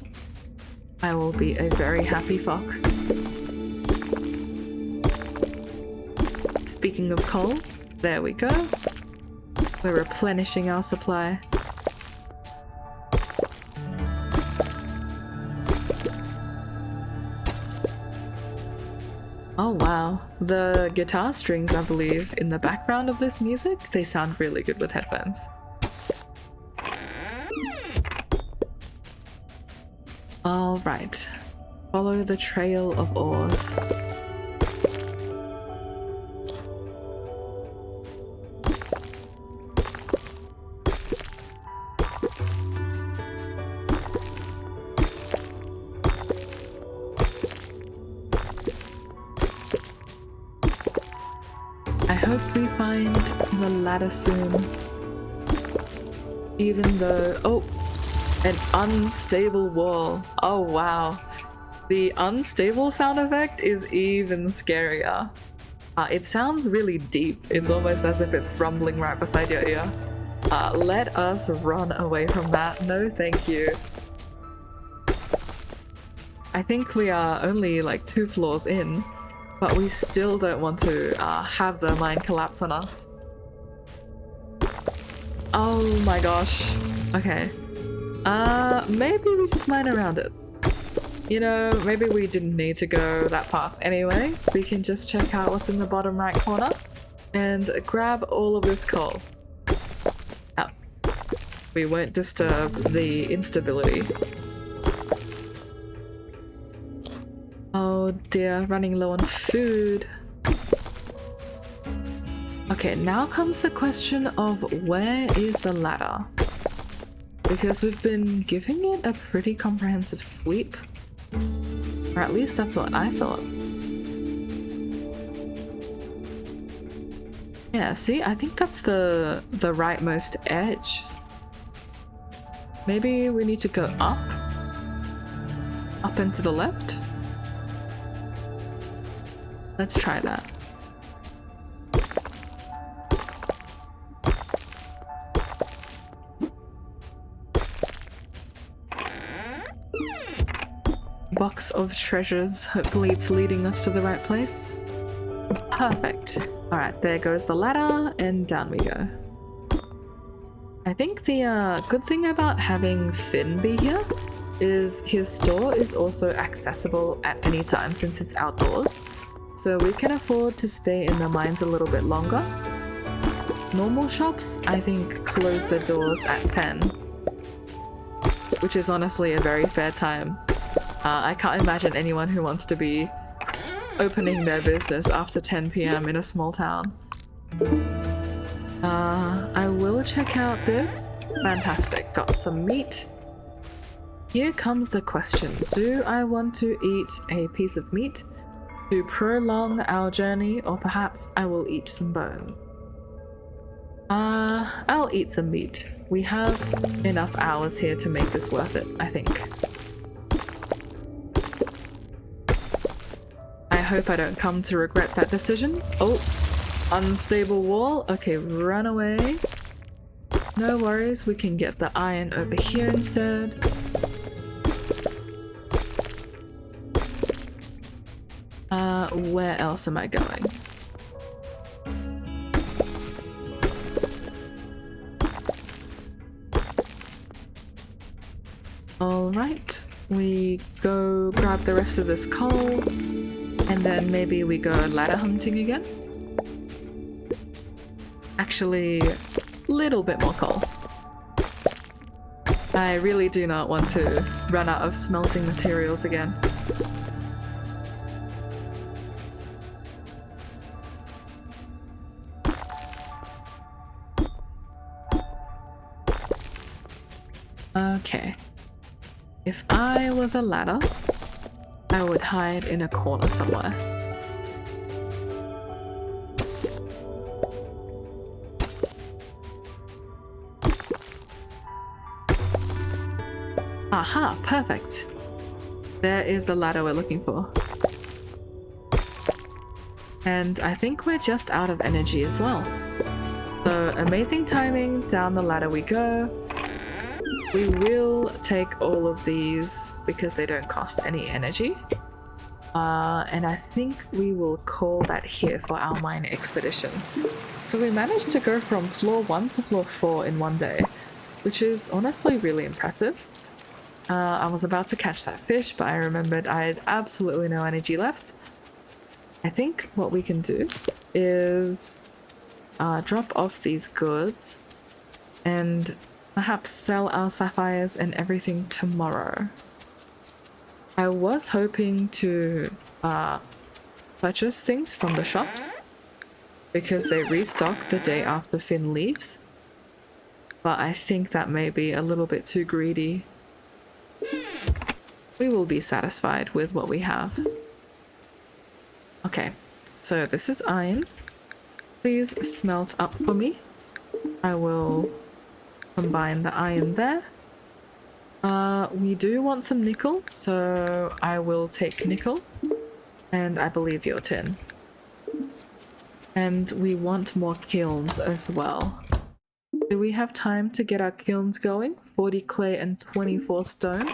I will be a very happy fox. Speaking of coal, there we go. We're replenishing our supply. Oh wow, the guitar strings, I believe, in the background of this music, they sound really good with headphones. Alright, follow the trail of ores. I hope we find the ladder soon. Even though... oh! An unstable wall. Oh wow. The unstable sound effect is even scarier. It sounds really deep. It's almost as if it's rumbling right beside your ear. Let us run away from that. No thank you. I think we are only like 2 floors in, but we still don't want to have the mine collapse on us. Oh my gosh. Okay. Maybe we just mine around it. You know, maybe we didn't need to go that path anyway. We can just check out what's in the bottom right corner and grab all of this coal. Oh. We won't disturb the instability. Oh dear, running low on food. Okay, now comes the question of where is the ladder? Because we've been giving it a pretty comprehensive sweep. Or at least that's what I thought. Yeah, see, I think that's the rightmost edge. Maybe we need to go up? Up and to the left? Let's try that. Box of treasures. Hopefully it's leading us to the right place. Perfect. Alright, there goes the ladder and down we go. I think the good thing about having Finn be here is his store is also accessible at any time since it's outdoors. So we can afford to stay in the mines a little bit longer. Normal shops, I think, close their doors at 10. Which is honestly a very fair time. I can't imagine anyone who wants to be opening their business after 10 PM in a small town. I will check out this. Fantastic, got some meat. Here comes the question. Do I want to eat a piece of meat to prolong our journey, or perhaps I will eat some bones? I'll eat the meat. We have enough hours here to make this worth it, I think. I hope I don't come to regret that decision. Oh, unstable wall. Okay, run away. No worries, we can get the iron over here instead. Where else am I going? Alright, we go grab the rest of this coal. And then maybe we go ladder hunting again. Actually, little bit more coal. I really do not want to run out of smelting materials again. Okay. If I was a ladder, I would hide in a corner somewhere. Aha, perfect. There is the ladder we're looking for. And I think we're just out of energy as well. So amazing timing, down the ladder we go. We will take all of these because they don't cost any energy. And I think we will call that here for our mine expedition. So we managed to go from floor 1 to floor 4 in one day, which is honestly really impressive. I was about to catch that fish, but I remembered I had absolutely no energy left. I think what we can do is drop off these goods and perhaps sell our sapphires and everything tomorrow. I was hoping to purchase things from the shops because they restock the day after Finn leaves, but I think that may be a little bit too greedy. We will be satisfied with what we have. Okay, so this is iron. Please smelt up for me. I will combine the iron there. We do want some nickel, so I will take nickel. And I believe your tin. And we want more kilns as well. Do we have time to get our kilns going? 40 clay and 24 stone.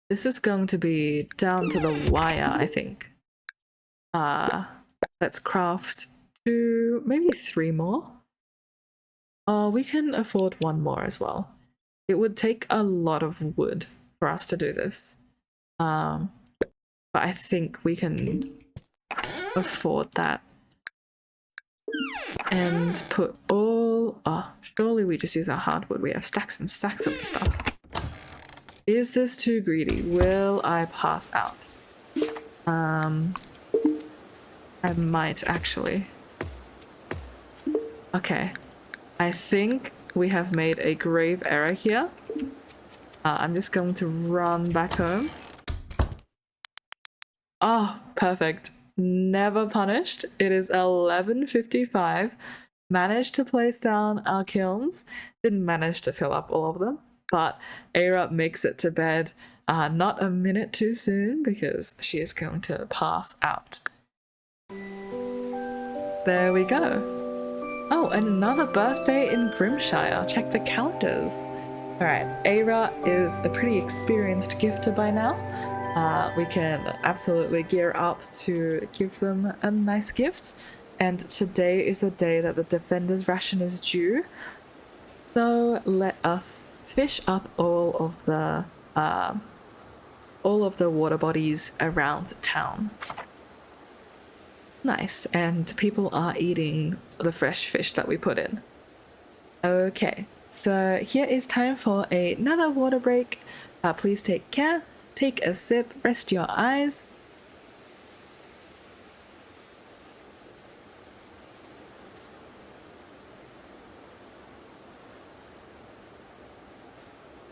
This is going to be down to the wire, I think. Let's craft 2, maybe 3 more. We can afford 1 more as well. It would take a lot of wood for us to do this. But I think we can afford that. And put all... surely we just use our hardwood. We have stacks and stacks of stuff. Is this too greedy? Will I pass out? I might actually. Okay. I think we have made a grave error here. I'm just going to run back home. Oh, perfect. Never punished. It is 11:55. Managed to place down our kilns. Didn't manage to fill up all of them, but Eira makes it to bed not a minute too soon because she is going to pass out. There we go. Oh, another birthday in Grimshire. Check the calendars. Alright, Eira is a pretty experienced gifter by now. We can absolutely gear up to give them a nice gift. And today is the day that the Defender's ration is due. So let us fish up all of the water bodies around the town. Nice, and people are eating the fresh fish that we put in. Okay, so here is time for another water break. Please take care, take a sip, rest your eyes.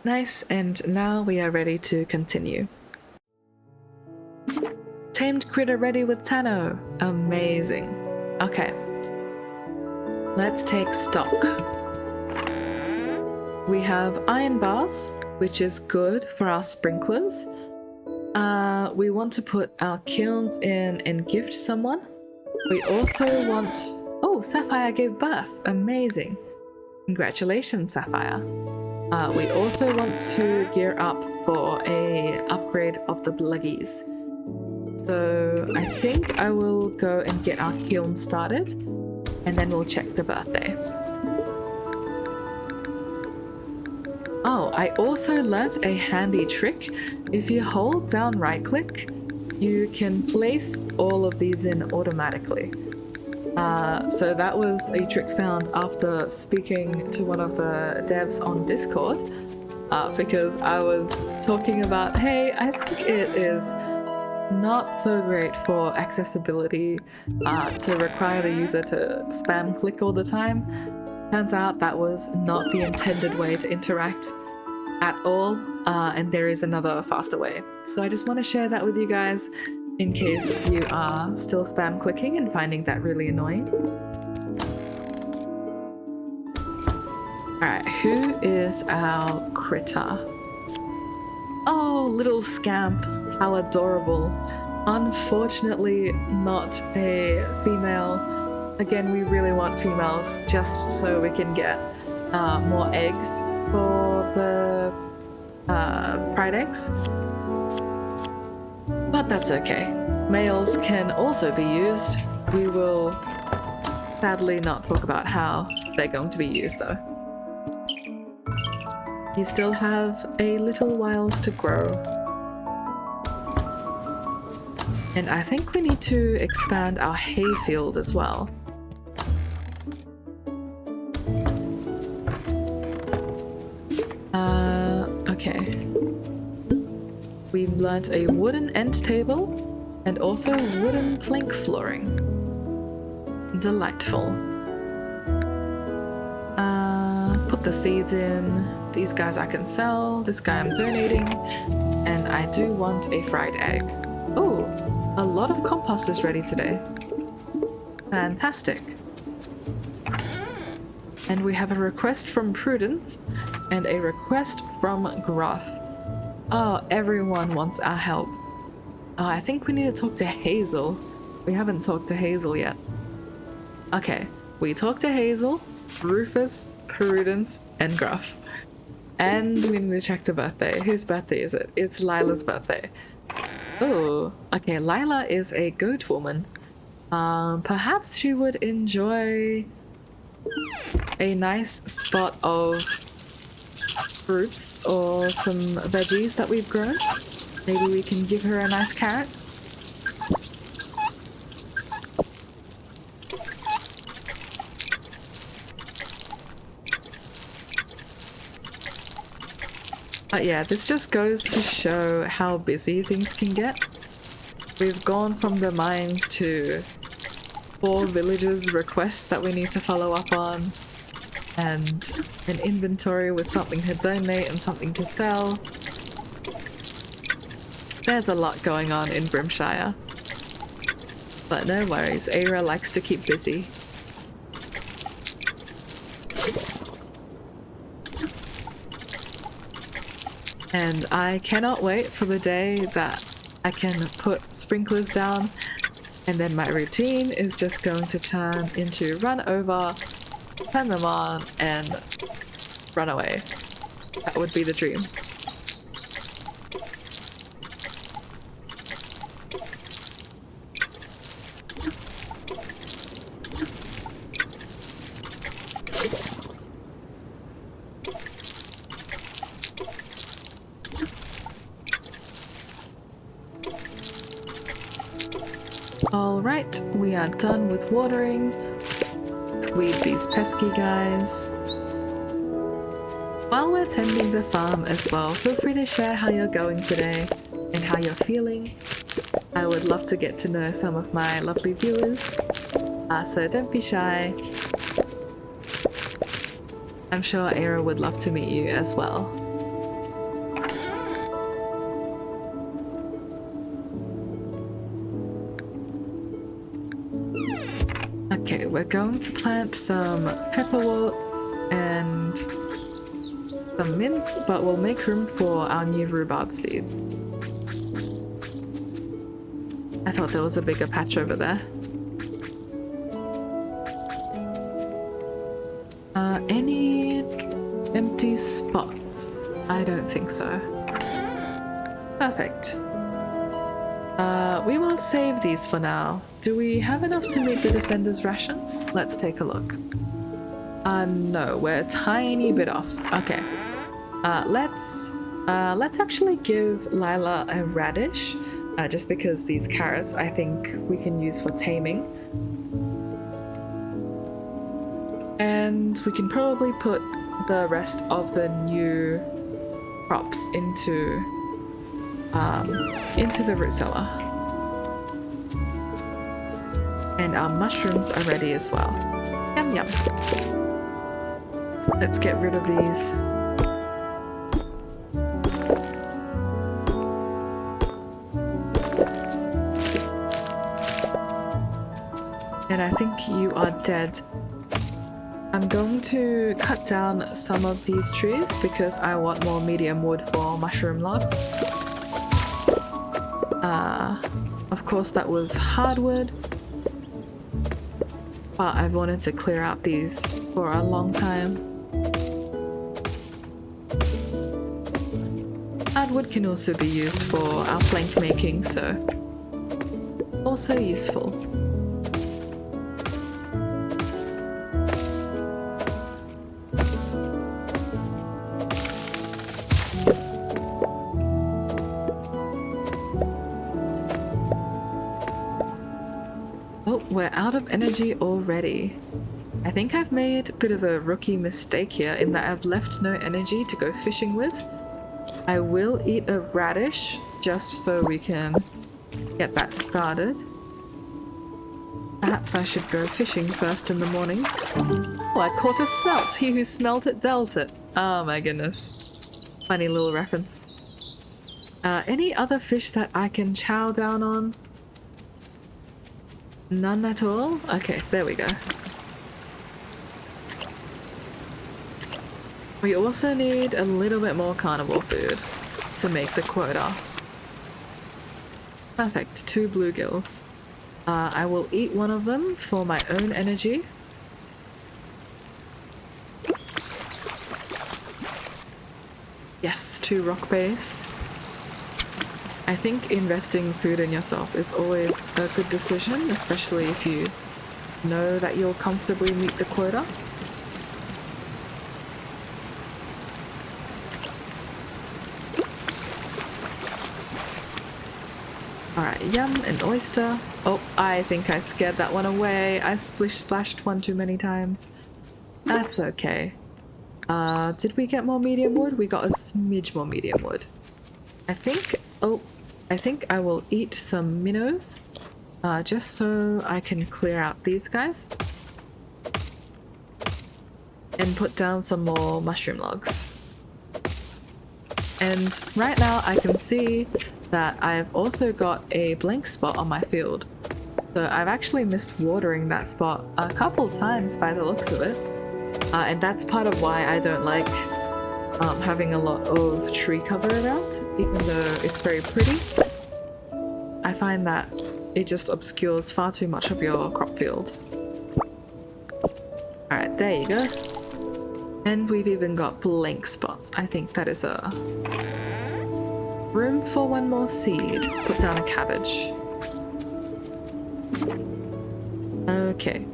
Nice, and now we are ready to continue. Tamed critter ready with Tano. Amazing. Okay. Let's take stock. We have iron bars, which is good for our sprinklers. We want to put our kilns in and gift someone. We also want... Oh, Sapphire gave birth. Amazing. Congratulations, Sapphire. We also want to gear up for a upgrade of the bluggies. So I think I will go and get our kiln started, and then we'll check the birthday. Oh, I also learnt a handy trick. If you hold down right click, you can place all of these in automatically. So that was a trick found after speaking to one of the devs on Discord, because I was talking about, hey, I think it is not so great for accessibility to require the user to spam click all the time. Turns out that was not the intended way to interact at all, and there is another faster way. So I just want to share that with you guys in case you are still spam clicking and finding that really annoying. Alright, who is our critter? Oh, little scamp. How adorable. Unfortunately, not a female. Again, we really want females just so we can get more eggs for the pride eggs. But that's okay. Males can also be used. We will sadly not talk about how they're going to be used though. You still have a little whiles to grow. And I think we need to expand our hay field as well. Okay. We've learnt a wooden end table and also wooden plank flooring. Delightful. Put the seeds in. These guys I can sell. This guy I'm donating. And I do want a fried egg. Ooh, a lot of compost is ready today. Fantastic. And we have a request from Prudence and a request from Gruff. Oh, everyone wants our help. Oh, I think we need to talk to Hazel. We haven't talked to Hazel yet. Okay, we talked to Hazel, Rufus, Prudence, and Gruff. And we need to check the birthday. Whose birthday is it? It's Lila's birthday. Oh, okay, Lila is a goat woman. Perhaps she would enjoy a nice spot of fruits or some veggies that we've grown. Maybe we can give her a nice carrot. But yeah, this just goes to show how busy things can get. We've gone from the mines to 4 villagers' requests that we need to follow up on, and an inventory with something to donate and something to sell. There's a lot going on in Grimshire. But no worries, Eira likes to keep busy. And I cannot wait for the day that I can put sprinklers down, and then my routine is just going to turn into run over, turn them on, and run away. That would be the dream. Alright, we are done with watering. Weed these pesky guys. While we're tending the farm as well, feel free to share how you're going today and how you're feeling. I would love to get to know some of my lovely viewers, so don't be shy. I'm sure Eira would love to meet you as well. Okay, we're going to plant some pepperworts and some mints, but we'll make room for our new rhubarb seeds. I thought there was a bigger patch over there. Any empty spots? I don't think so. Perfect. We will save these for now. Do we have enough to meet the defender's ration? Let's take a look. No, we're a tiny bit off. Okay. Let's actually give Lila a radish, just because these carrots I think we can use for taming. And we can probably put the rest of the new crops into the root cellar. And our mushrooms are ready as well. Yum yum. Let's get rid of these. And I think you are dead. I'm going to cut down some of these trees because I want more medium wood for mushroom logs. Of course that was hardwood, but I've wanted to clear out these for a long time. hardwood can also be used for our plank making, so also useful. Oh, we're out of energy already. I think I've made a bit of a rookie mistake here in that I've left no energy to go fishing with. I will eat a radish just so we can get that started. Perhaps I should go fishing first in the mornings. Oh, I caught a smelt. He who smelt it dealt it. Oh my goodness. Funny little reference. Any other fish that I can chow down on? None at all? Okay, there we go. We also need a little bit more carnivore food to make the quota. Perfect, 2 bluegills. I will eat one of them for my own energy. Yes, 2 rock base. I think investing food in yourself is always a good decision, especially if you know that you'll comfortably meet the quota. Alright, yum, an oyster. Oh, I think I scared that one away. I splish-splashed one too many times. That's okay. Did we get more medium wood? We got a smidge more medium wood. I think I will eat some minnows, just so I can clear out these guys. And put down some more mushroom logs. And right now I can see that I've also got a blank spot on my field. So I've actually missed watering that spot a couple times by the looks of it. And that's part of why I don't like having a lot of tree cover around, even though it's very pretty. I find that it just obscures far too much of your crop field. Alright, there you go. And we've even got blank spots. I think that is a room for one more seed. Put down a cabbage. Okay.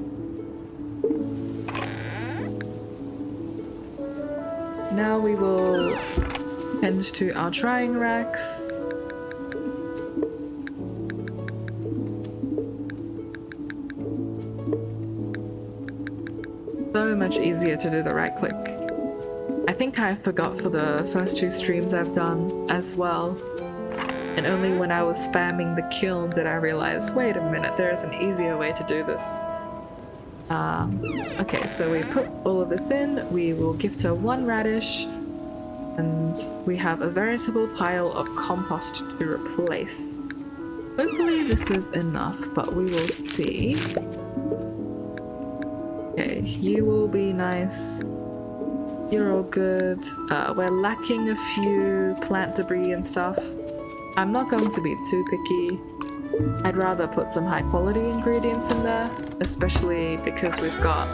Now we will tend to our drying racks. So much easier to do the right click. I think I forgot for the first 2 streams I've done as well. And only when I was spamming the kiln did I realize, wait a minute, there is an easier way to do this. Okay, so we put all of this in, we will gift her 1 radish, and we have a veritable pile of compost to replace. Hopefully this is enough, but we will see. Okay, you will be nice. You're all good. We're lacking a few plant debris and stuff. I'm not going to be too picky. I'd rather put some high quality ingredients in there, especially because we've got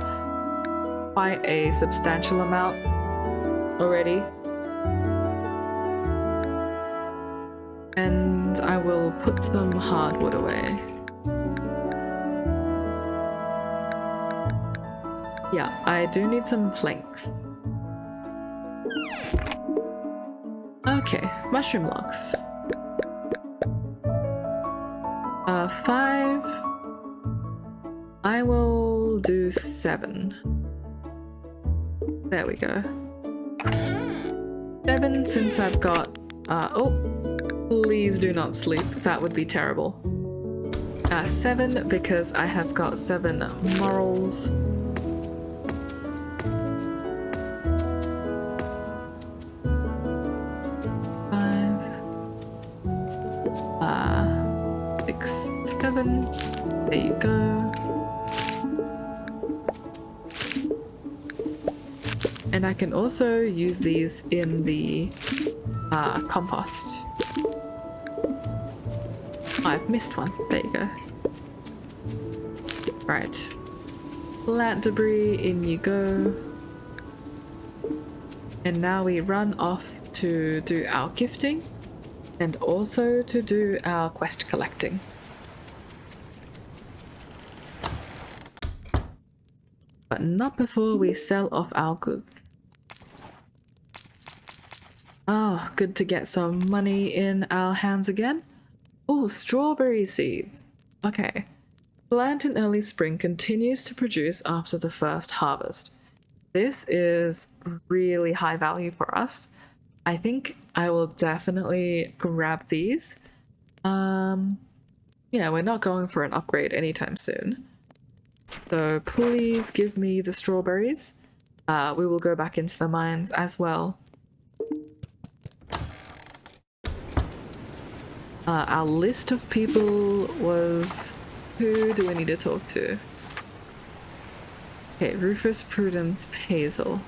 quite a substantial amount already. And I will put some hardwood away. Yeah, I do need some planks. Okay, mushroom logs. 5. I will do 7. There we go. 7 since I've got... oh, please do not sleep. That would be terrible. 7 because I have got 7 morals. There you go. And I can also use these in the compost. Oh, I've missed one. There you go. Right. Plant debris, in you go. And now we run off to do our gifting. and also to do our quest collecting. But not before we sell off our goods. Oh, good to get some money in our hands again. Oh, strawberry seeds. Okay. Plant in early spring continues to produce after the first harvest. This is really high value for us. I think I will definitely grab these. Yeah, we're not going for an upgrade anytime soon. So please give me the strawberries. We will go back into the mines as well. Our list of people was... Who do we need to talk to? Okay, Rufus, Prudence, Hazel.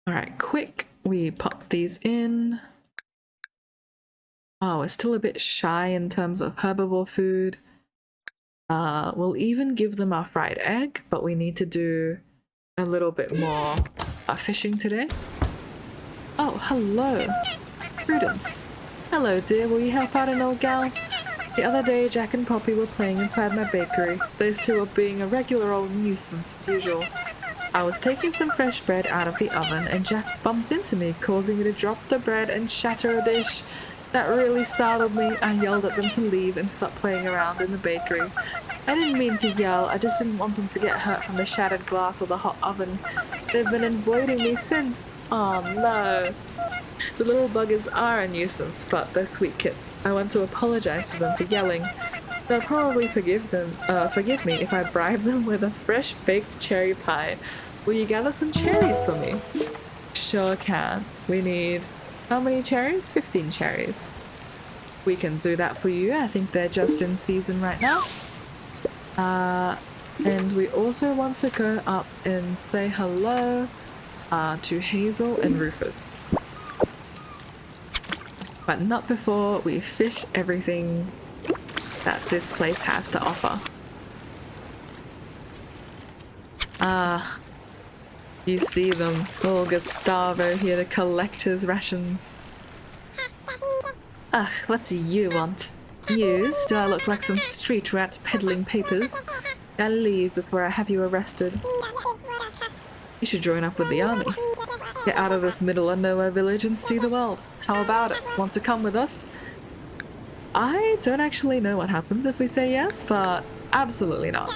Alright, quick. We pop these in. Oh, we're still a bit shy in terms of herbivore food. We'll even give them our fried egg, but we need to do a little bit more fishing today. Oh, hello. Prudence. Hello, dear. Will you help out an old gal? The other day, Jack and Poppy were playing inside my bakery. Those two were being a regular old nuisance as usual. I was taking some fresh bread out of the oven and Jack bumped into me, causing me to drop the bread and shatter a dish. That really startled me. I yelled at them to leave and stop playing around in the bakery. I didn't mean to yell, I just didn't want them to get hurt from the shattered glass or the hot oven. They've been avoiding me since. Oh no. The little buggers are a nuisance, but they're sweet kids. I want to apologize to them for yelling. They'll probably forgive me if I bribe them with a fresh baked cherry pie. Will you gather some cherries for me? Sure can. We need... How many cherries? 15 cherries. We can do that for you. I think they're just in season right now. And we also want to go up and say hello to Hazel and Rufus. But not before we fish everything that this place has to offer. You see them, little Gustavo here to collect his rations. Ugh, what do you want? News? Do I look like some street rat peddling papers? Gotta leave before I have you arrested. You should join up with the army. Get out of this middle of nowhere village and see the world. How about it? Want to come with us? I don't actually know what happens if we say yes, but absolutely not.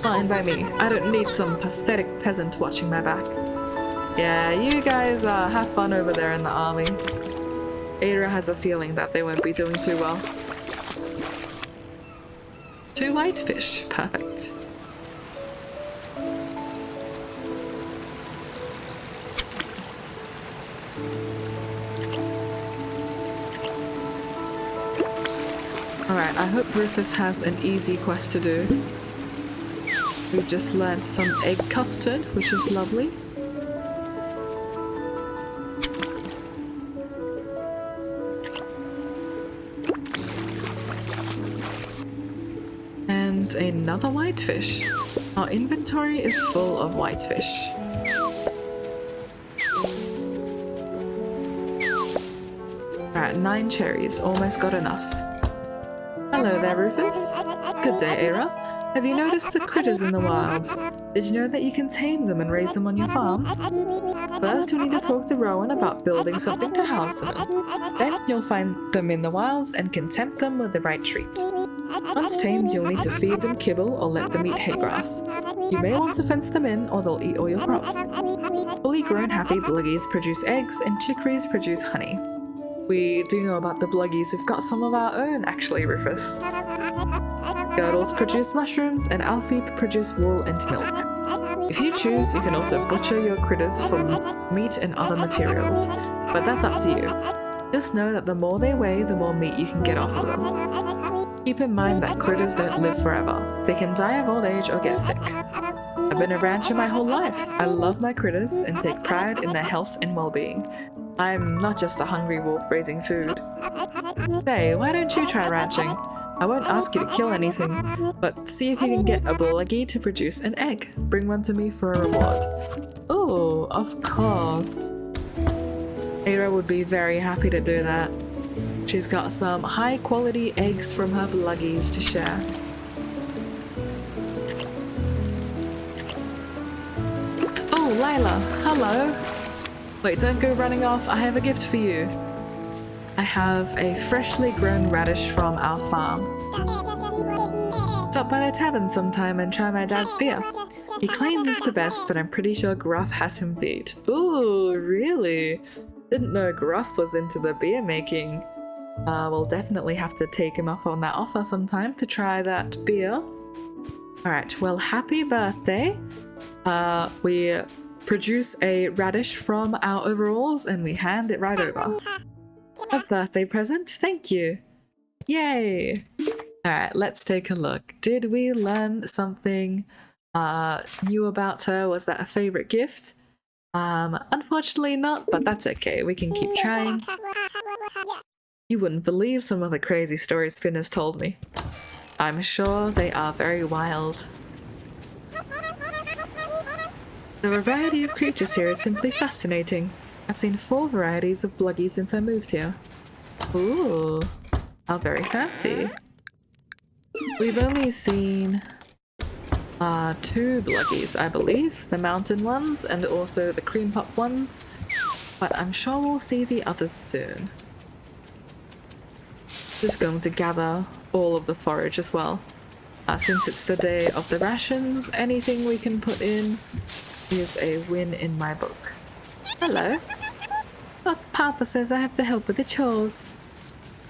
Fine by me. I don't need some pathetic peasant watching my back. Yeah, you guys have fun over there in the army. Eira has a feeling that they won't be doing too well. 2 whitefish. Perfect. Alright, I hope Rufus has an easy quest to do. We've just learned some egg custard, which is lovely. And another whitefish. Our inventory is full of whitefish. Alright, 9 cherries. Almost got enough. Hello there, Rufus. Good day, Eira. Have you noticed the critters in the wilds? Did you know that you can tame them and raise them on your farm? First, you'll need to talk to Rowan about building something to house them in. Then, you'll find them in the wilds and can tempt them with the right treat. Once tamed, you'll need to feed them kibble or let them eat hay grass. You may want to fence them in or they'll eat all your crops. Fully grown happy bluggies produce eggs and chicories produce honey. We do know about the bluggies. We've got some of our own, actually, Rufus. Girdles produce mushrooms, and Alfie produce wool and milk. If you choose, you can also butcher your critters for meat and other materials, but that's up to you. Just know that the more they weigh, the more meat you can get off of them. Keep in mind that critters don't live forever. They can die of old age or get sick. I've been a rancher my whole life. I love my critters and take pride in their health and well-being. I'm not just a hungry wolf raising food. Say, why don't you try ranching? I won't ask you to kill anything, but see if you can get a bluggy to produce an egg. Bring one to me for a reward. Oh, of course. Eira would be very happy to do that. She's got some high quality eggs from her bluggies to share. Oh, Lila, hello. Wait, don't go running off. I have a gift for you. I have a freshly grown radish from our farm. Stop by the tavern sometime and try my dad's beer. He claims it's the best, but I'm pretty sure Gruff has him beat. Ooh, really? Didn't know Gruff was into the beer making. We'll definitely have to take him up on that offer sometime to try that beer. Alright, well, happy birthday. We produce a radish from our overalls and we hand it right over. A birthday present? Thank you. Yay! Alright, let's take a look. Did we learn something new about her? Was that a favorite gift? Unfortunately not, but that's okay. We can keep trying. You wouldn't believe some of the crazy stories Finn has told me. I'm sure they are very wild. The variety of creatures here is simply fascinating. I've seen 4 varieties of bluggies since I moved here. Ooh, how very fancy. We've only seen 2 bluggies, I believe. The mountain ones and also the cream puff ones. But I'm sure we'll see the others soon. Just going to gather all of the forage as well. Since it's the day of the rations, anything we can put in is a win in my book. Hello. But Papa says I have to help with the chores.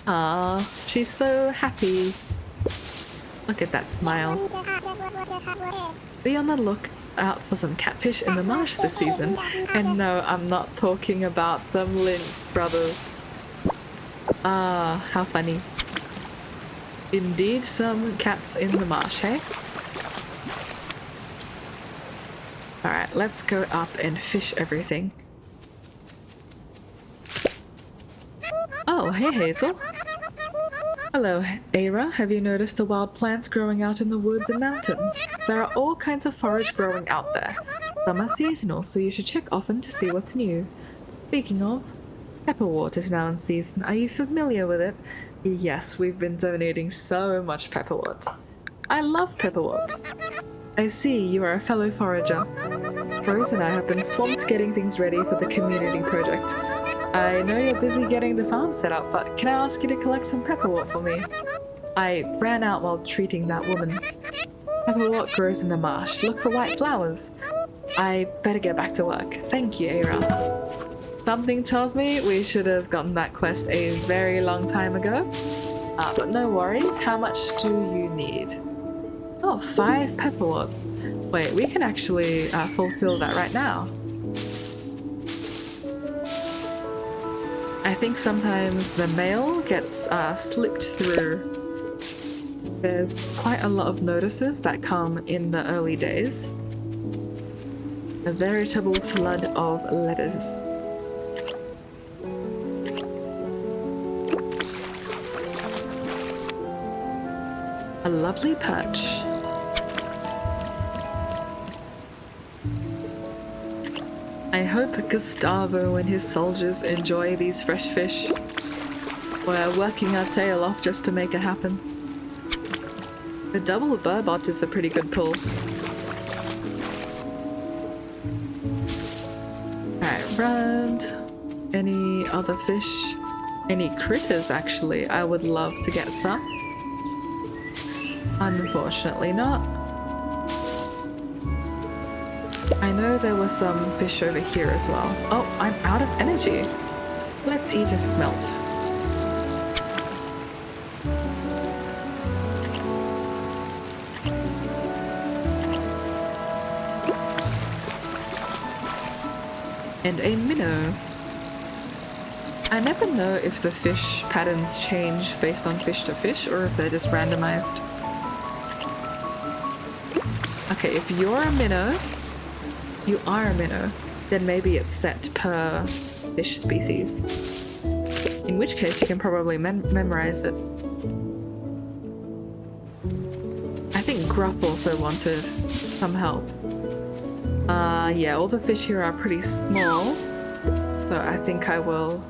Ah, she's so happy. Look at that smile. Be on the lookout for some catfish in the marsh this season. And no, I'm not talking about them Lynx brothers. Ah, how funny. Indeed, some cats in the marsh, hey? Alright, let's go up and fish everything. Oh, hey Hazel. Hello, Eira. Have you noticed the wild plants growing out in the woods and mountains? There are all kinds of forage growing out there. Some are seasonal, so you should check often to see what's new. Speaking of, pepperwort is now in season. Are you familiar with it? Yes, we've been donating so much pepperwort. I love pepperwort. I see you are a fellow forager. Rose and I have been swamped getting things ready for the community project. I know you're busy getting the farm set up, but can I ask you to collect some pepperwort for me? I ran out while treating that woman. Pepperwort grows in the marsh. Look for white flowers. I better get back to work. Thank you, Eira. Something tells me we should have gotten that quest a very long time ago. But no worries. How much do you need? Oh, 5 pepperworts. Wait, we can actually fulfill that right now. I think sometimes the mail gets slipped through. There's quite a lot of notices that come in the early days. A veritable flood of letters. A lovely perch. I hope Gustavo and his soldiers enjoy these fresh fish. We're working our tail off just to make it happen. The double burbot is a pretty good pull. Alright, Rand. Any other fish? Any critters, actually, I would love to get some. Unfortunately not. I know there were some fish over here as well. Oh, I'm out of energy. Let's eat a smelt. And a minnow. I never know if the fish patterns change based on fish to fish or if they're just randomized. Okay, if you're a minnow, you are a minnow, then maybe it's set per fish species. In which case you can probably memorize it. think Gruff also wanted some help. Yeah, all the fish here are pretty small, so I think I will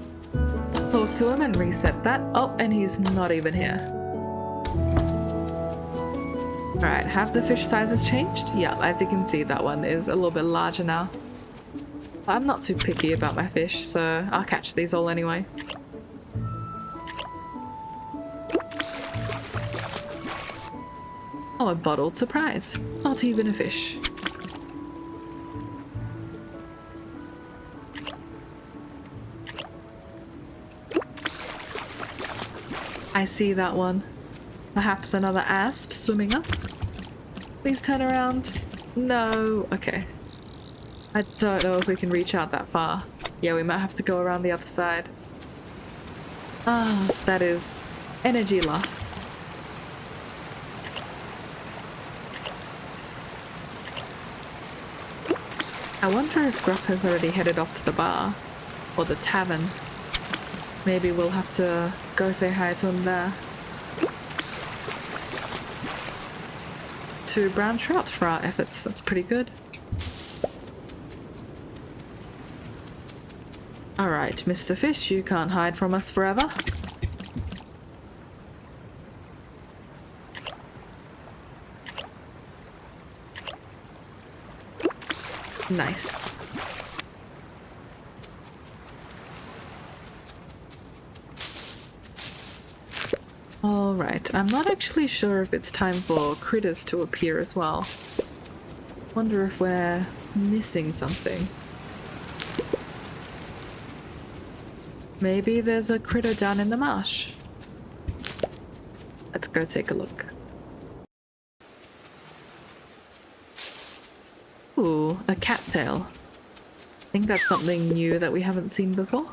talk to him and reset that. Oh, and he's not even here. Alright, have the fish sizes changed? Yeah, as you can see, that one is a little bit larger now. I'm not too picky about my fish, so I'll catch these all anyway. Oh, a bottled surprise. Not even a fish. I see that one. Perhaps another asp swimming up. Please turn around. No. Okay. I don't know if we can reach out that far. Yeah, we might have to go around the other side. Ah, that is energy loss. I wonder if Gruff has already headed off to the bar or the tavern. Maybe we'll have to go say hi to him there. 2 brown trout for our efforts. That's pretty good. Alright, Mr. Fish, you can't hide from us forever. Nice. Alright, I'm not actually sure if it's time for critters to appear as well. Wonder if we're missing something. Maybe there's a critter down in the marsh. Let's go take a look. Ooh, a cattail. I think that's something new that we haven't seen before.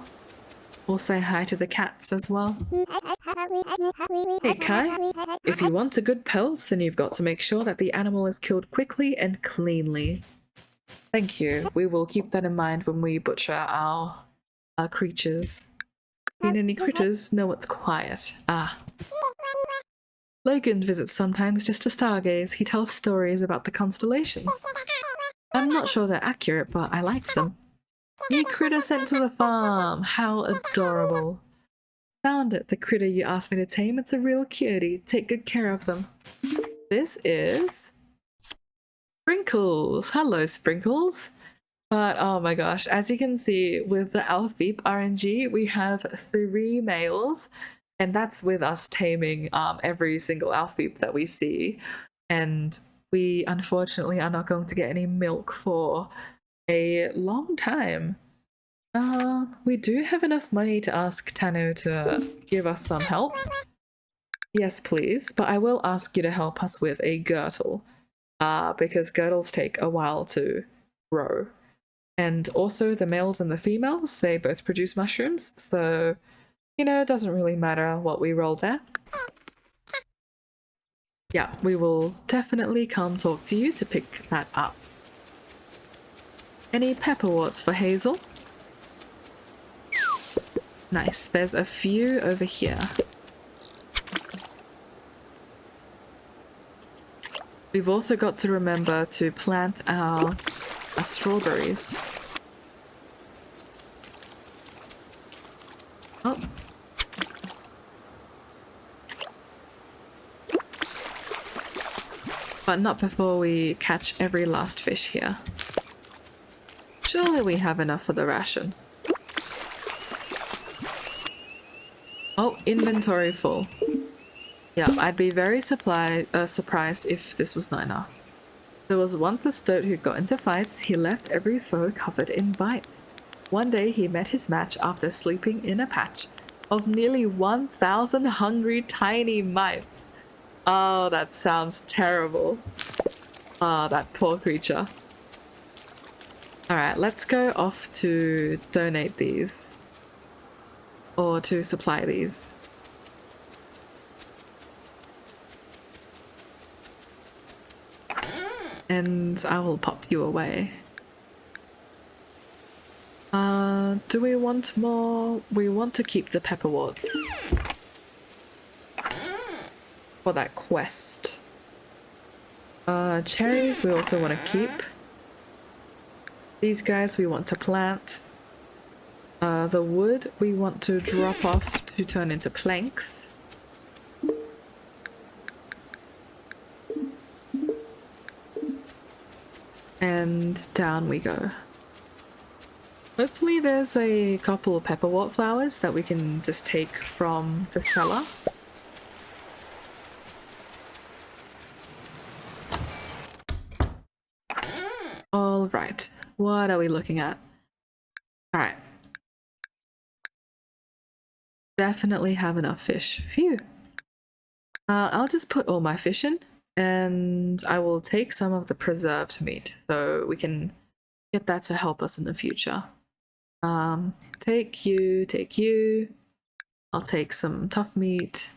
We'll say hi to the cats as well. Hey Kai, if you want a good pelt, then you've got to make sure that the animal is killed quickly and cleanly. Thank you. We will keep that in mind when we butcher our creatures. Seen any critters? No, it's quiet. Ah. Logan visits sometimes just to stargaze. He tells stories about the constellations. I'm not sure they're accurate, but I like them. New critter sent to the farm! How adorable. Found it, the critter you asked me to tame. It's a real cutie. Take good care of them. This is... Sprinkles! Hello, Sprinkles! But oh my gosh, as you can see with the Alpheep RNG, we have 3 males, and that's with us taming every single Alpheep that we see. And we unfortunately are not going to get any milk for a long time. We do have enough money to ask Tano to give us some help. Yes, please, but I will ask you to help us with a girdle, because girdles take a while to grow. And also the males and the females, they both produce mushrooms, so, you know, it doesn't really matter what we roll there. Yeah, we will definitely come talk to you to pick that up. Any pepperworts for Hazel? Nice, there's a few over here. We've also got to remember to plant our strawberries. Oh. But not before we catch every last fish here. Surely we have enough for the ration. Oh, inventory full. Yeah, I'd be very surprised if this was not enough. There was once a stoat who got into fights. He left every foe covered in bites. One day he met his match after sleeping in a patch of nearly 1,000 hungry tiny mites. Oh, that sounds terrible. Ah, that poor creature. Alright, let's go off to donate these. Or to supply these. And I will pop you away. Do we want more? We want to keep the pepperworts for that quest. Cherries we also want to keep. These guys we want to plant. The wood we want to drop off to turn into planks. And down we go. Hopefully there's a couple of pepperwort flowers that we can just take from the cellar. Alright, what are we looking at? Alright. Definitely have enough fish. Phew. I'll just put all my fish in, and I will take some of the preserved meat so we can get that to help us in the future. Take you. I'll take some tough meat.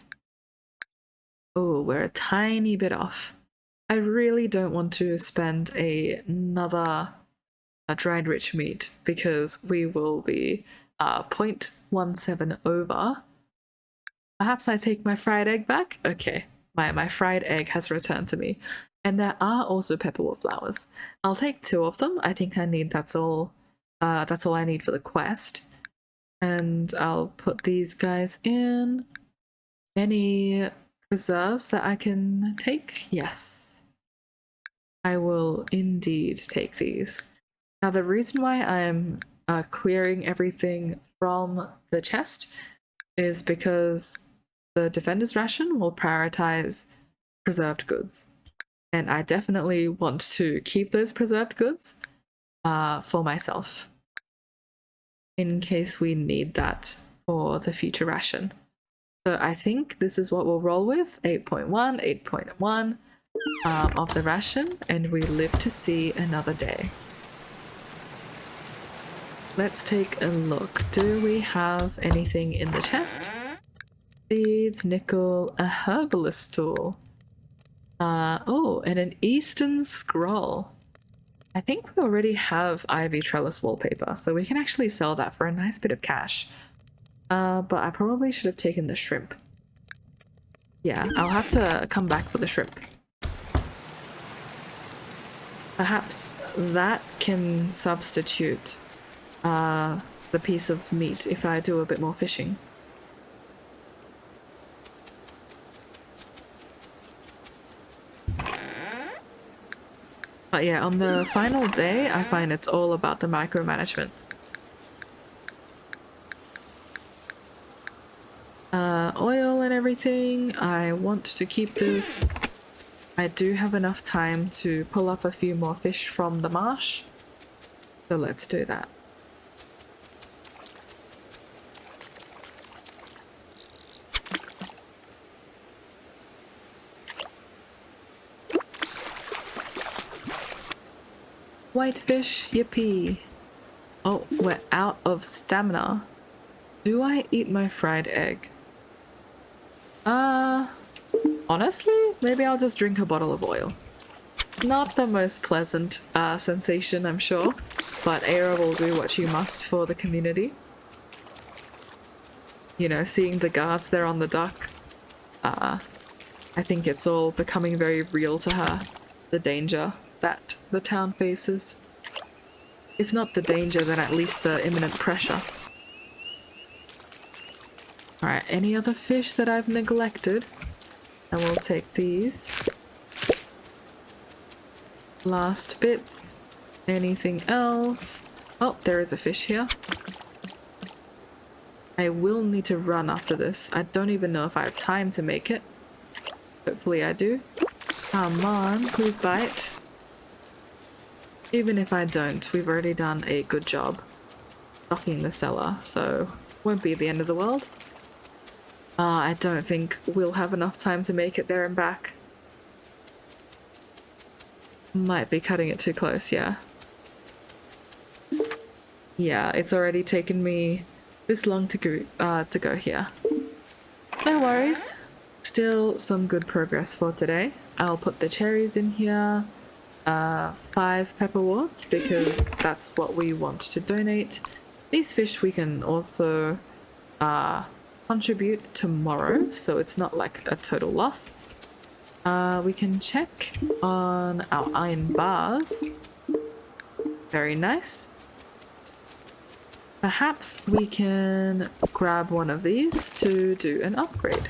Oh, we're a tiny bit off. I really don't want to spend another dried rich meat because we will be 0.17 over. Perhaps I take my fried egg back? Okay, my fried egg has returned to me. And there are also pepperwort flowers. I'll take 2 of them. I think I need that's all I need for the quest. And I'll put these guys in. Any preserves that I can take? Yes. I will indeed take these. Now the reason why I'm clearing everything from the chest is because the defender's ration will prioritize preserved goods. And I definitely want to keep those preserved goods for myself, in case we need that for the future ration. So I think this is what we'll roll with, 8.1 of the ration, and we live to see another day. Let's take a look. Do we have anything in the chest? Seeds, nickel, a herbalist tool. Oh, and an Eastern scroll. I think we already have ivy trellis wallpaper, so we can actually sell that for a nice bit of cash. But I probably should have taken the shrimp. Yeah, I'll have to come back for the shrimp. Perhaps that can substitute the piece of meat if I do a bit more fishing. But yeah, on the final day, I find it's all about the micromanagement. Oil and everything, I want to keep this. I do have enough time to pull up a few more fish from the marsh, so let's do that. Whitefish, yippee. Oh, we're out of stamina. Do I eat my fried egg? Honestly, maybe I'll just drink a bottle of oil. Not the most pleasant sensation, I'm sure, but Eira will do what she must for the community. You know, seeing the guards there on the dock, I think it's all becoming very real to her, the danger that the town faces. If not the danger, then at least the imminent pressure. Alright, any other fish that I've neglected? And we'll take these. Last bit. Anything else? Oh, there is a fish here. I will need to run after this. I don't even know if I have time to make it. Hopefully I do. Come on, please bite. Even if I don't, we've already done a good job stocking the cellar, so won't be the end of the world. I don't think we'll have enough time to make it there and back. Might be cutting it too close, yeah. Yeah, it's already taken me this long to go here. No worries. Still some good progress for today. I'll put the cherries in here. 5 pepperworts because that's what we want to donate. These fish we can also contribute tomorrow, so it's not like a total loss. We can check on our iron bars. Very nice. Perhaps we can grab one of these to do an upgrade.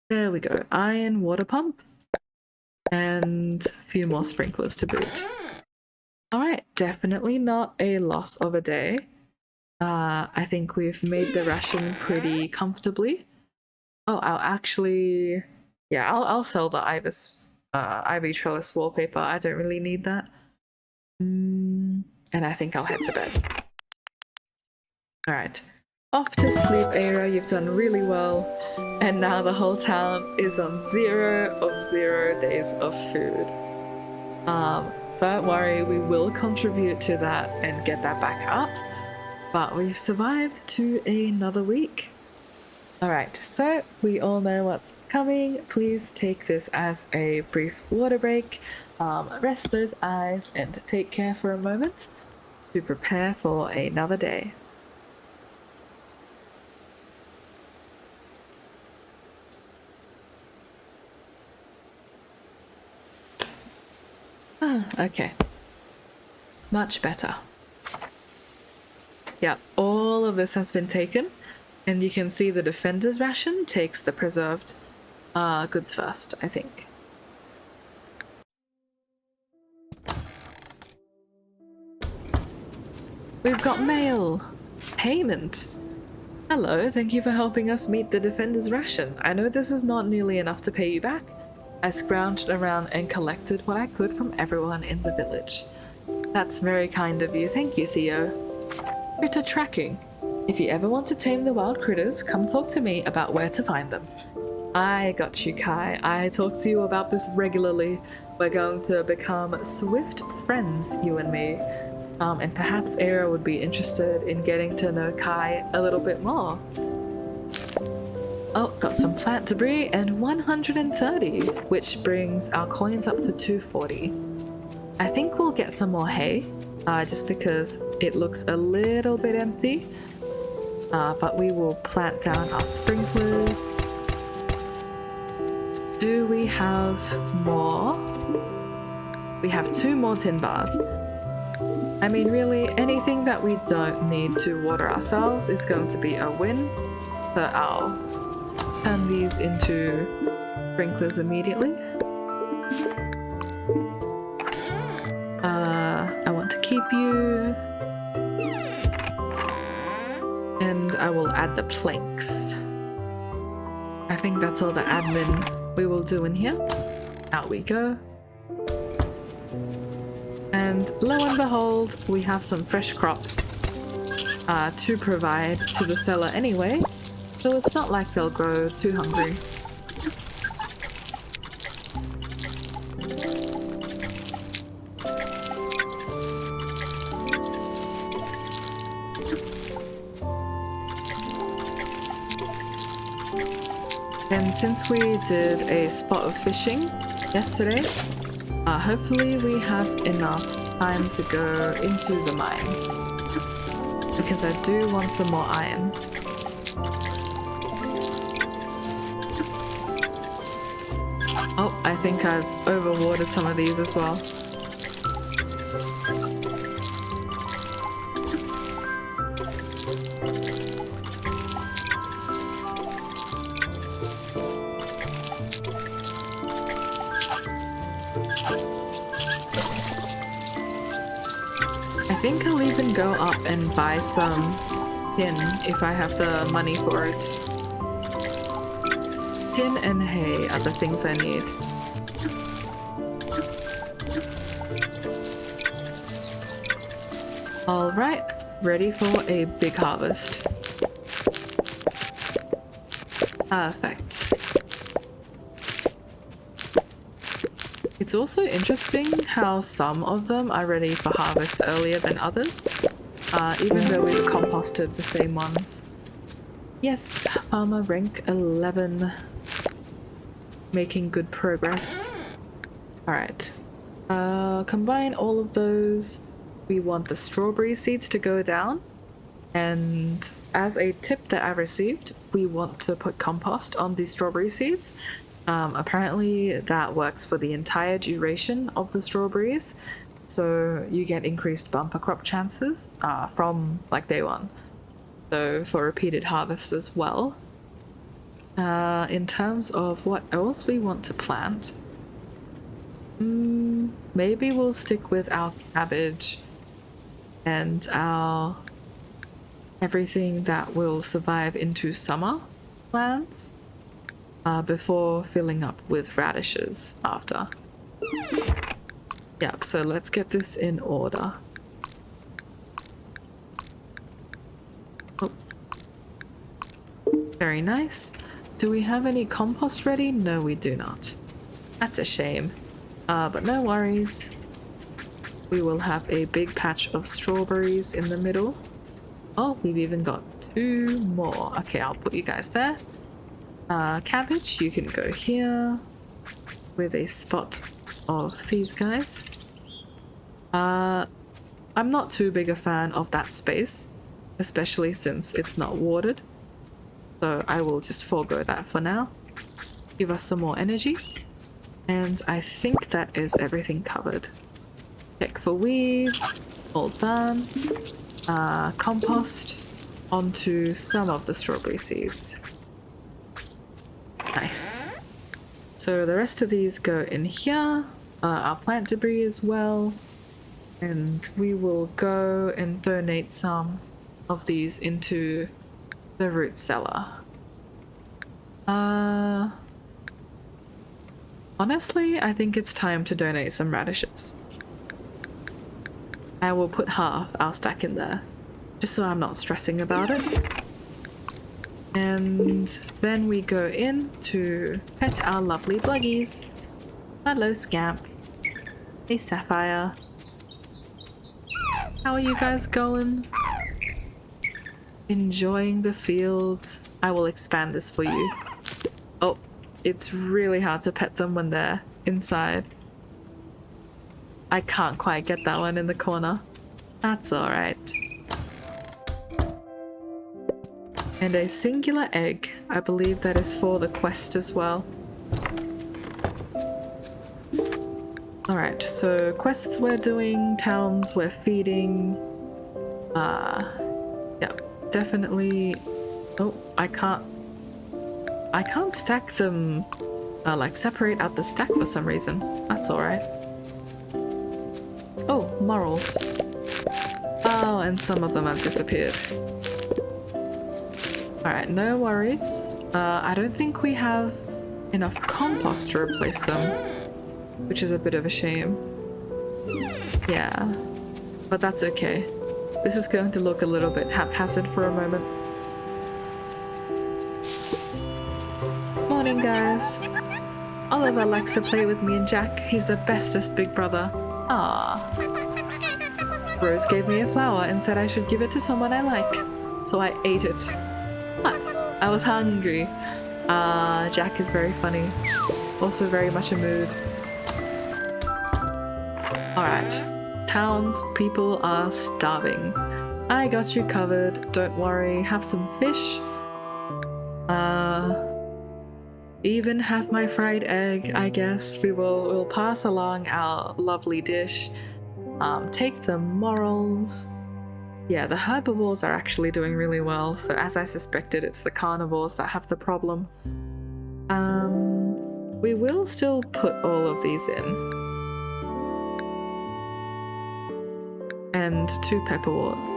There we go. Iron water pump. And a few more sprinklers to boot. Alright, definitely not a loss of a day. I think we've made the ration pretty comfortably. Oh, I'll actually... Yeah, I'll sell the ivy trellis wallpaper. I don't really need that. And I think I'll head to bed. Alright. Off to sleep, Eira. You've done really well. And now the whole town is on 0 of 0 days of food. Don't worry, we will contribute to that and get that back up. But we've survived to another week. Alright, so we all know what's coming. Please take this as a brief water break. Rest those eyes and take care for a moment to prepare for another day. Okay. Much better. Yeah, all of this has been taken, and you can see the defender's ration takes the preserved goods first, I think. We've got mail! Payment! Hello, thank you for helping us meet the defender's ration. I know this is not nearly enough to pay you back. I scrounged around and collected what I could from everyone in the village. That's very kind of you. Thank you, Theo. Critter tracking. If you ever want to tame the wild critters, come talk to me about where to find them. I got you, Kai. I talk to you about this regularly. We're going to become swift friends, you and me. And perhaps Eira would be interested in getting to know Kai a little bit more. Oh, got some plant debris and 130, which brings our coins up to 240. I think we'll get some more hay, just because it looks a little bit empty. But we will plant down our sprinklers. Do we have more? We have 2 more tin bars. I mean, really, anything that we don't need to water ourselves is going to be a win. So I'll turn these into sprinklers immediately. I want to keep you. And I will add the planks. I think that's all the admin we will do in here. Out we go. And lo and behold, we have some fresh crops to provide to the seller anyway, so it's not like they'll grow too hungry. And since we did a spot of fishing yesterday, hopefully we have enough time to go into the mines, because I do want some more iron. Oh, I think I've overwatered some of these as well. I think I'll even go up and buy some tin if I have the money for it. Tin and hay are the things I need. Alright, ready for a big harvest. Perfect. It's also interesting how some of them are ready for harvest earlier than others, even though we've composted the same ones. Yes, farmer rank 11. Making good progress. Alright. Combine all of those. We want the strawberry seeds to go down, and as a tip that I received, we want to put compost on the strawberry seeds. Apparently that works for the entire duration of the strawberries, so you get increased bumper crop chances from like day one. So for repeated harvests as well. In terms of what else we want to plant, maybe we'll stick with our cabbage and our everything that will survive into summer plants before filling up with radishes after. Yep, so let's get this in order. Oh. Very nice. Do we have any compost ready? No, we do not. That's a shame. But no worries. We will have a big patch of strawberries in the middle. Oh, we've even got 2 more. Okay, I'll put you guys there. Cabbage, you can go here with a spot of these guys. I'm not too big a fan of that space, especially since it's not watered. So I will just forego that for now. Give us some more energy. And I think that is everything covered. Check for weeds, all done. Compost onto some of the strawberry seeds. Nice. So the rest of these go in here. Our plant debris as well. And we will go and donate some of these into the root cellar. Honestly, I think it's time to donate some radishes. I will put half our stack in there, just so I'm not stressing about it. And then we go in to pet our lovely bluggies. Hello, Scamp. Hey, Sapphire. How are you guys going? Enjoying the fields? I will expand this for you. Oh, it's really hard to pet them when they're inside. I can't quite get that one in the corner. That's alright. And a singular egg. I believe that is for the quest as well. Alright, so quests we're doing, towns we're feeding. Yep, definitely. Oh, I can't stack them, like separate out the stack for some reason. That's alright. Oh, morals. Oh, and some of them have disappeared. Alright, no worries. I don't think we have enough compost to replace them, which is a bit of a shame. Yeah, but that's okay. This is going to look a little bit haphazard for a moment. Morning, guys. Oliver likes to play with me and Jack. He's the bestest big brother. Ah. Rose gave me a flower and said I should give it to someone I like. So I ate it. What? I was hungry. Jack is very funny. Also very much a mood. Alright. Townspeople are starving. I got you covered. Don't worry. Have some fish. Even have my fried egg, I guess. We'll pass along our lovely dish. Take the morels. Yeah, the herbivores are actually doing really well, so as I suspected, it's the carnivores that have the problem. We will still put all of these in. And 2 pepperworts.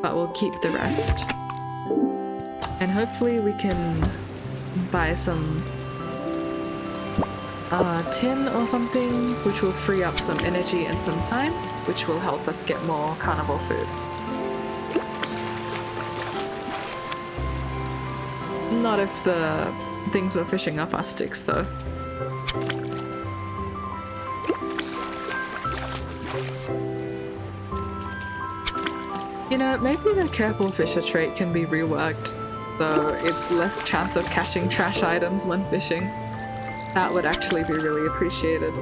But we'll keep the rest. And hopefully we can buy some tin or something, which will free up some energy and some time, which will help us get more carnivore food. Not if the things we're fishing up are sticks, though. You know, maybe the careful fisher trait can be reworked, so it's less chance of catching trash items when fishing. That would actually be really appreciated.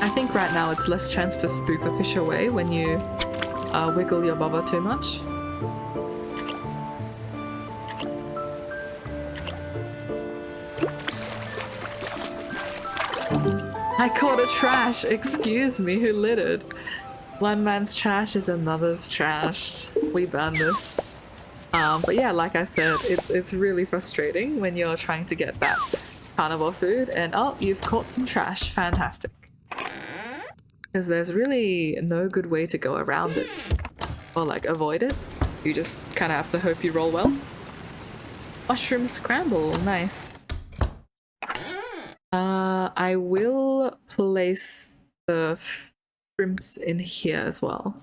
I think right now it's less chance to spook a fish away when you wiggle your bobber too much. I caught a trash! Excuse me, who littered? One man's trash is another's trash. We burn this. But yeah, like I said, it's really frustrating when you're trying to get that carnivore food and oh, you've caught some trash. Fantastic. Because there's really no good way to go around it or like avoid it. You just kind of have to hope you roll well. Mushroom scramble, nice. I will place the shrimps in here as well.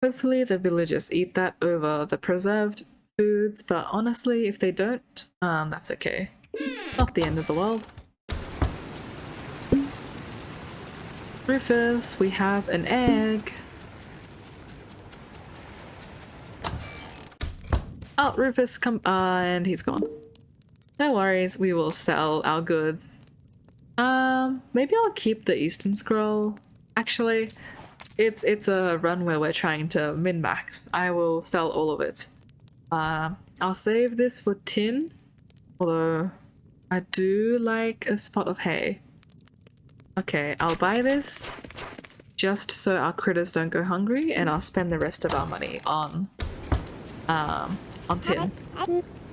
Hopefully the villagers eat that over the preserved foods, but honestly, if they don't, that's okay. Not the end of the world. Rufus, we have an egg. Oh, Rufus, come and he's gone. No worries, we will sell our goods. Maybe I'll keep the Eastern Scroll. Actually, it's a run where we're trying to min-max. I will sell all of it. I'll save this for tin, although I do like a spot of hay. Okay, I'll buy this just so our critters don't go hungry, and I'll spend the rest of our money on tin.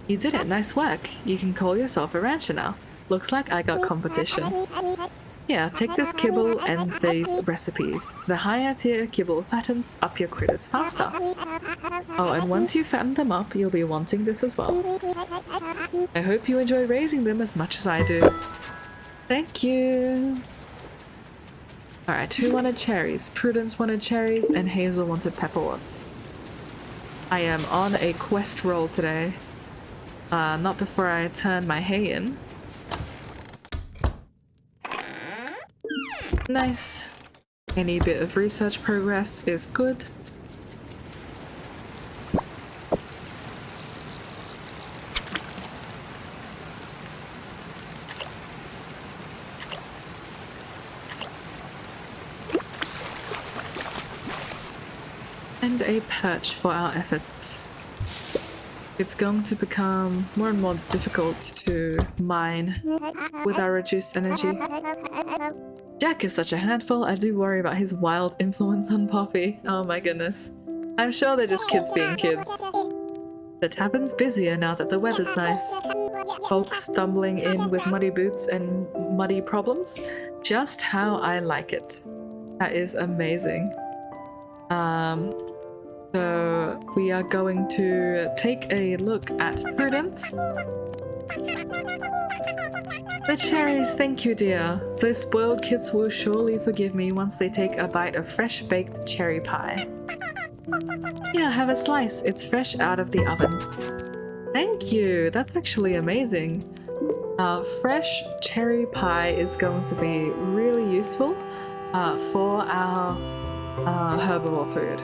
You did it, nice work. You can call yourself a rancher now. Looks like I got competition. Yeah, take this kibble and these recipes. The higher tier kibble fattens up your critters faster. Oh, and once you fatten them up, you'll be wanting this as well. I hope you enjoy raising them as much as I do. Thank you. Alright, who wanted cherries? Prudence wanted cherries and Hazel wanted pepperworts. I am on a quest roll today. Not before I turn my hay in. Nice. Any bit of research progress is good. And a perch for our efforts. It's going to become more and more difficult to mine with our reduced energy. Jack is such a handful, I do worry about his wild influence on Poppy. Oh my goodness. I'm sure they're just kids being kids. The tavern's busier now that the weather's nice. Folks stumbling in with muddy boots and muddy problems. Just how I like it. That is amazing. So we are going to take a look at Prudence. The cherries, thank you dear. Those spoiled kids will surely forgive me once they take a bite of fresh baked cherry pie. Yeah, have a slice. It's fresh out of the oven. Thank you, that's actually amazing. Fresh cherry pie is going to be really useful for our herbivore food.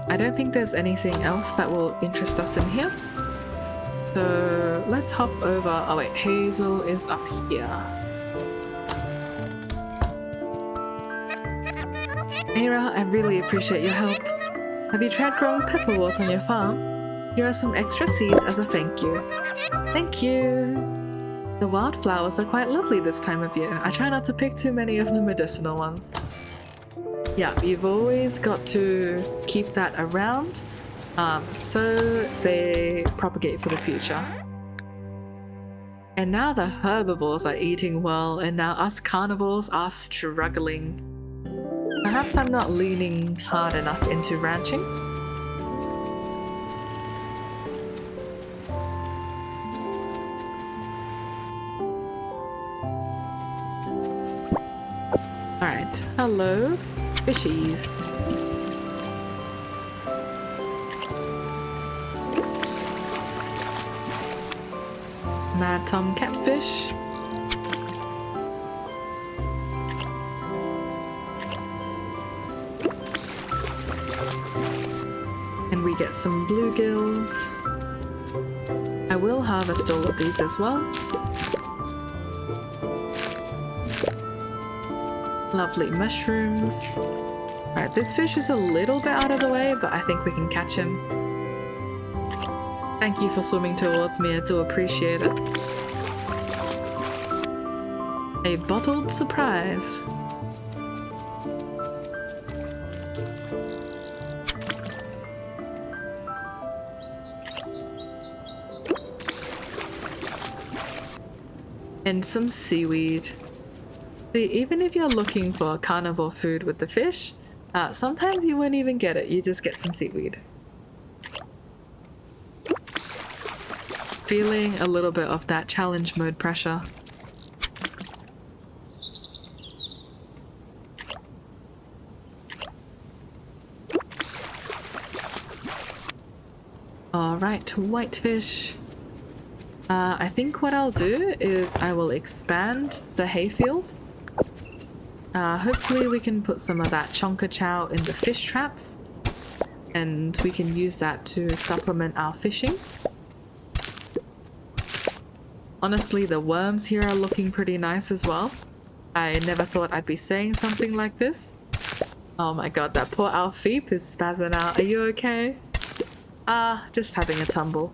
I don't think there's anything else that will interest us in here. So let's hop over. Oh wait, Hazel is up here. Eira, I really appreciate your help. Have you tried growing pepperwort on your farm? Here are some extra seeds as a thank you. Thank you! The wildflowers are quite lovely this time of year. I try not to pick too many of the medicinal ones. Yeah, you've always got to keep that around so they propagate for the future. And now the herbivores are eating well, and now us carnivores are struggling. Perhaps I'm not leaning hard enough into ranching. Alright, hello, fishies. Mad Tom catfish. And we get some bluegills. I will harvest all of these as well. Lovely mushrooms. Alright, this fish is a little bit out of the way, but I think we can catch him. Thank you for swimming towards me, I do appreciate it. A bottled surprise. And some seaweed. See, even if you're looking for carnivore food with the fish, sometimes you won't even get it, you just get some seaweed. Feeling a little bit of that challenge mode pressure. Alright, whitefish. I think what I'll do is I will expand the hayfield. Hopefully we can put some of that chonka chow in the fish traps, and we can use that to supplement our fishing. Honestly, the worms here are looking pretty nice as well. I never thought I'd be saying something like this. Oh my god, that poor Alfeep is spazzing out. Are you okay? Just having a tumble.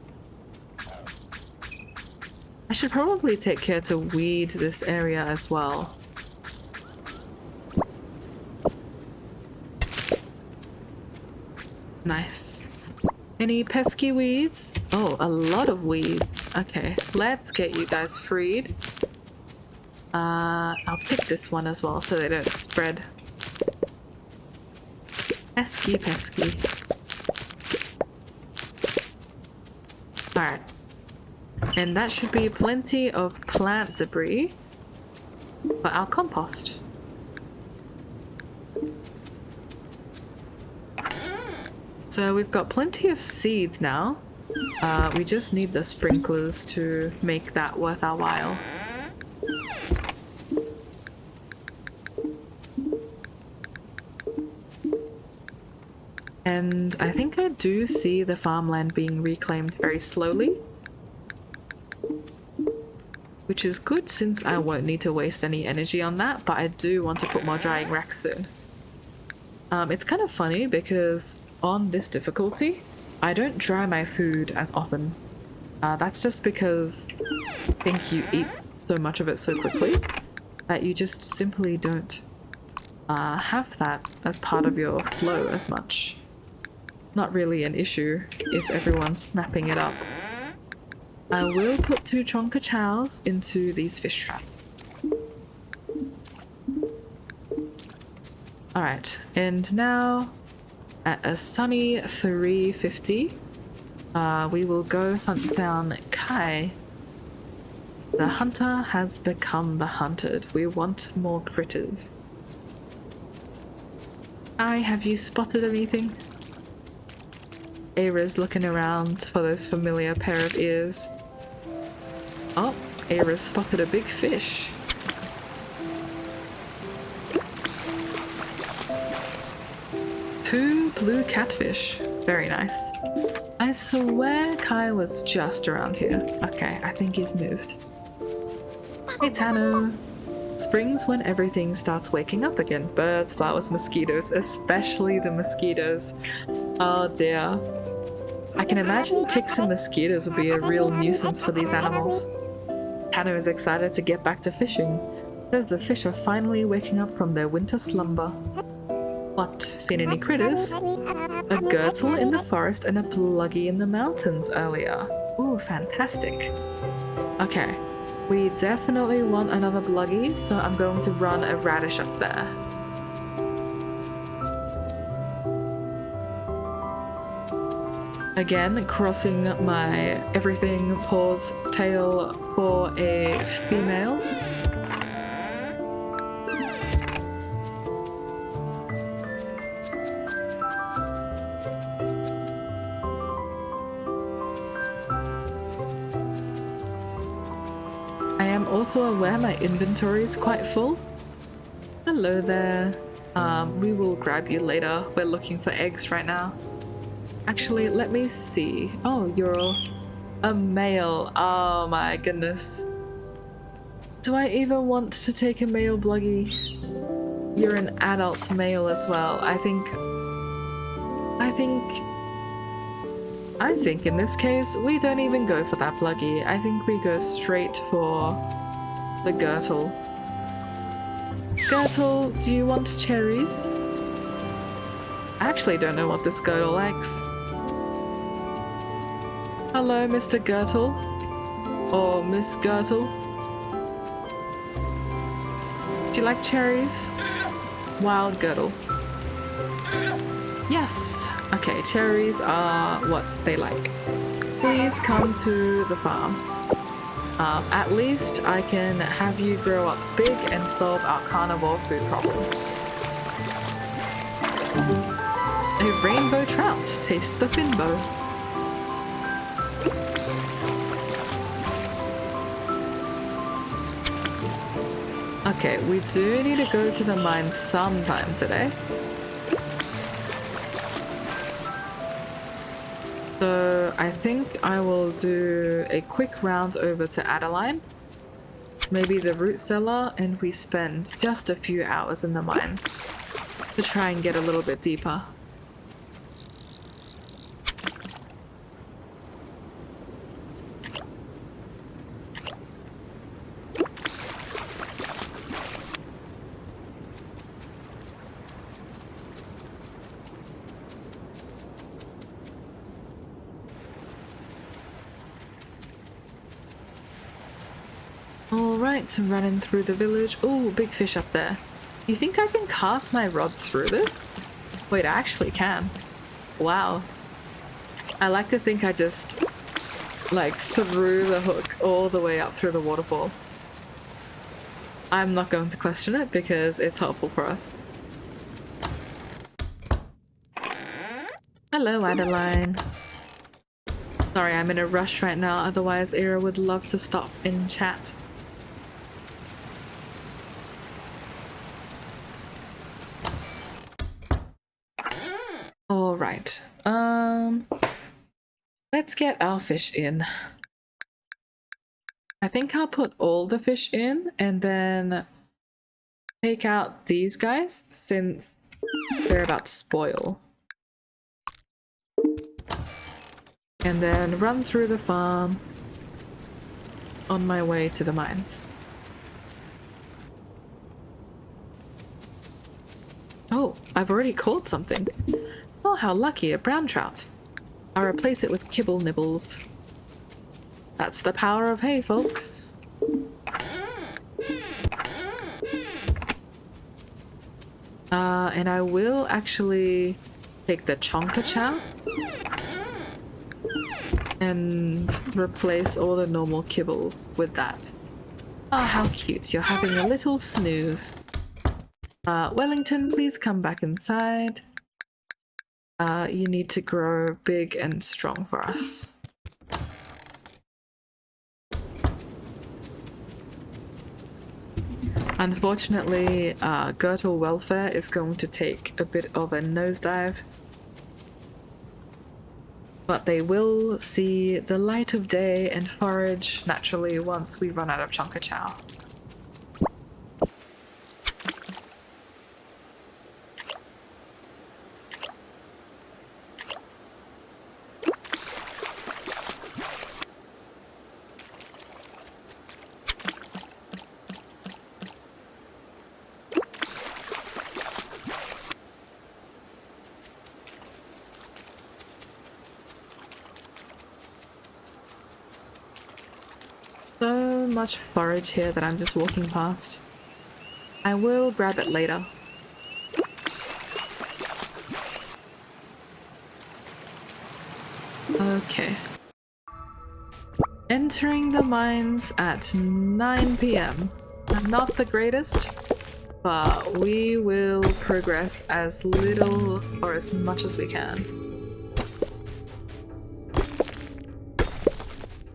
I should probably take care to weed this area as well. Nice. Any pesky weeds? Oh, a lot of weeds. Okay, let's get you guys freed. I'll pick this one as well so they don't spread. Pesky, pesky. Alright. And that should be plenty of plant debris for our compost. So we've got plenty of seeds now. We just need the sprinklers to make that worth our while. And I think I do see the farmland being reclaimed very slowly. Which is good since I won't need to waste any energy on that, but I do want to put more drying racks soon. It's kind of funny because on this difficulty, I don't dry my food as often. That's just because I think you eat so much of it so quickly that you just simply don't have that as part of your flow as much. Not really an issue if everyone's snapping it up. I will put 2 chonka chows into these fish traps. Alright, and now at a sunny 3:50, we will go hunt down Kai. The hunter has become the hunted. We want more critters. Kai, have you spotted anything? Eira's looking around for those familiar pair of ears. Oh, Eira spotted a big fish. Two blue catfish. Very nice. I swear Kai was just around here. Okay, I think he's moved. Hey Tano. Spring's when everything starts waking up again. Birds, flowers, mosquitoes, especially the mosquitoes. Oh dear. I can imagine ticks and mosquitoes would be a real nuisance for these animals. Tano is excited to get back to fishing. Says the fish are finally waking up from their winter slumber. What? Seen any critters? A girdle in the forest and a bluggy in the mountains earlier. Ooh, fantastic. Okay, we definitely want another bluggy, so I'm going to run a radish up there. Again, crossing my everything paws tail for a female. I am also aware my inventory is quite full. Hello there. We will grab you later. We're looking for eggs right now. Actually, let me see. Oh, you're a male. Oh my goodness. Do I even want to take a male bluggy? you're an adult male as well. I think in this case, we don't even go for that pluggy. I think we go straight for the Girdle. Girdle, do you want cherries? I actually don't know what this Girdle likes. Hello, Mr. Girdle. Or Miss Girdle. Do you like cherries? Wild Girdle. Yes! Okay, cherries are what they like. Please come to the farm. At least I can have you grow up big and solve our carnivore food problem. A rainbow trout. Taste the finbow. Okay, we do need to go to the mine sometime today. So I think I will do a quick round over to Adeline, maybe the root cellar, and we spend just a few hours in the mines to try and get a little bit deeper. Alright, running through the village. Oh, big fish up there. You think I can cast my rod through this? Wait, I actually can. Wow. I like to think I just, like, threw the hook all the way up through the waterfall. I'm not going to question it because it's helpful for us. Hello, Adeline. Sorry, I'm in a rush right now, otherwise Eira would love to stop and chat. Alright, let's get our fish in. I think I'll put all the fish in and then take out these guys since they're about to spoil. And then run through the farm on my way to the mines. Oh, I've already caught something. Oh, how lucky, a brown trout. I'll replace it with kibble nibbles. That's the power of hay, folks. And I will actually take the chonka chow and replace all the normal kibble with that. Oh, how cute. You're having a little snooze. Wellington, please come back inside. You need to grow big and strong for us. Unfortunately, Girdle welfare is going to take a bit of a nosedive. But they will see the light of day and forage naturally once we run out of chonka chow. So much forage here that I'm just walking past. I will grab it later. Okay. Entering the mines at 9 PM. Not the greatest, but we will progress as little or as much as we can.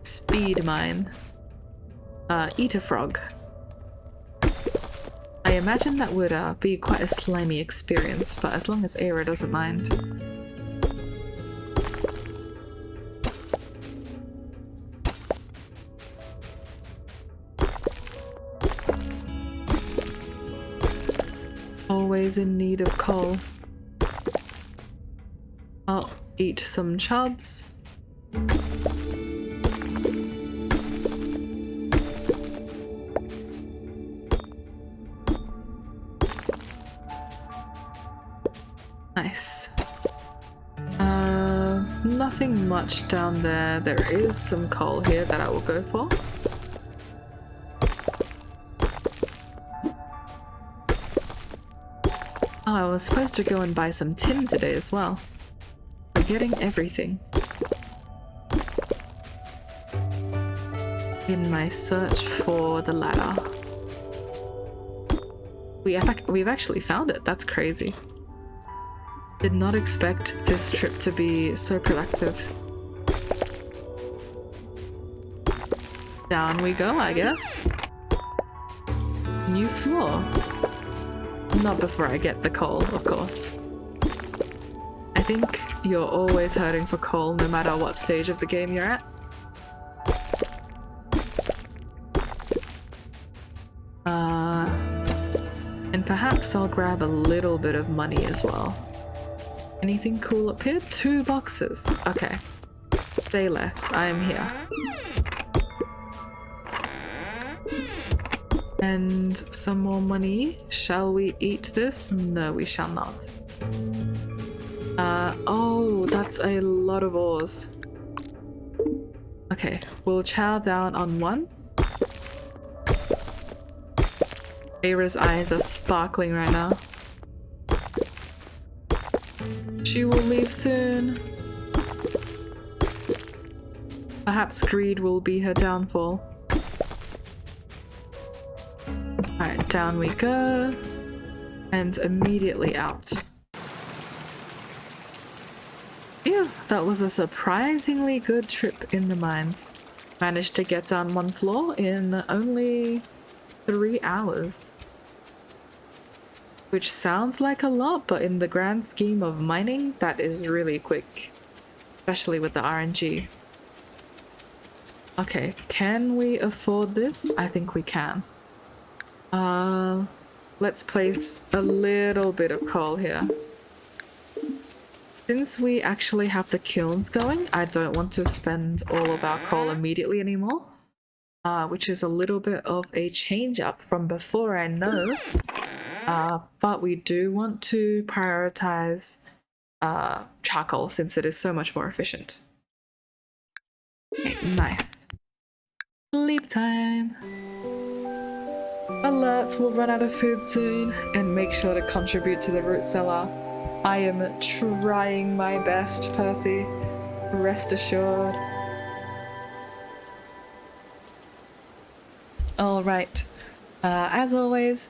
Speed mine. Eat a frog. I imagine that would be quite a slimy experience, but as long as Eira doesn't mind. always in need of coal. I'll eat some chubs. Nice. Nothing much down there. There is some coal here that I will go for. Oh, I was supposed to go and buy some tin today as well. Forgetting everything. In my search for the ladder. We've actually found it. That's crazy. Did not expect this trip to be so productive. Down we go, I guess. New floor. Not before I get the coal, of course. I think you're always hurting for coal no matter what stage of the game you're at. And perhaps I'll grab a little bit of money as well. Anything cool up here? 2 boxes. Okay. Say less. I am here. And some more money. Shall we eat this? No, we shall not. Oh, that's a lot of ores. Okay, we'll chow down on 1. Eira's eyes are sparkling right now. She will leave soon. Perhaps greed will be her downfall. Alright, down we go. And immediately out. Phew, that was a surprisingly good trip in the mines. Managed to get down 1 floor in only 3 hours. Which sounds like a lot, but in the grand scheme of mining, that is really quick. Especially with the RNG. Okay, can we afford this? I think we can. Let's place a little bit of coal here. Since we actually have the kilns going, I don't want to spend all of our coal immediately anymore. Which is a little bit of a change up from before, I know. But we do want to prioritize charcoal since it is so much more efficient. Okay, nice. Sleep time! Alerts will run out of food soon, and make sure to contribute to the root cellar. I am trying my best, Percy. Rest assured. Alright, as always,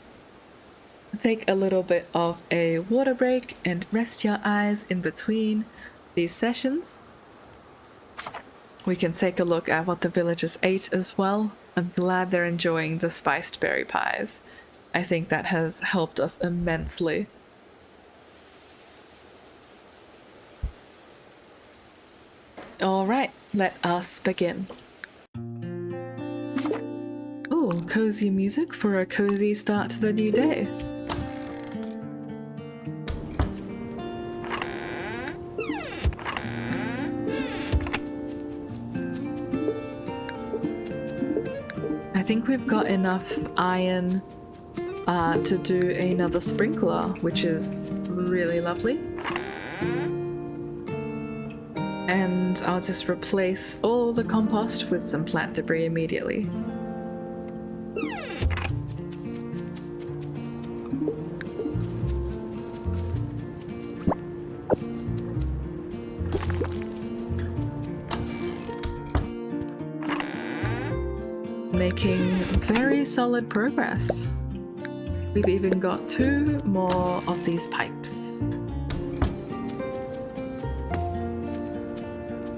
take a little bit of a water break and rest your eyes in between these sessions. We can take a look at what the villagers ate as well. I'm glad they're enjoying the spiced berry pies. I think that has helped us immensely. Alright, let us begin. Ooh, cozy music for a cozy start to the new day. I think we've got enough iron to do another sprinkler, which is really lovely. And I'll just replace all the compost with some plant debris immediately. Making very solid progress. We've even got 2 more of these pipes.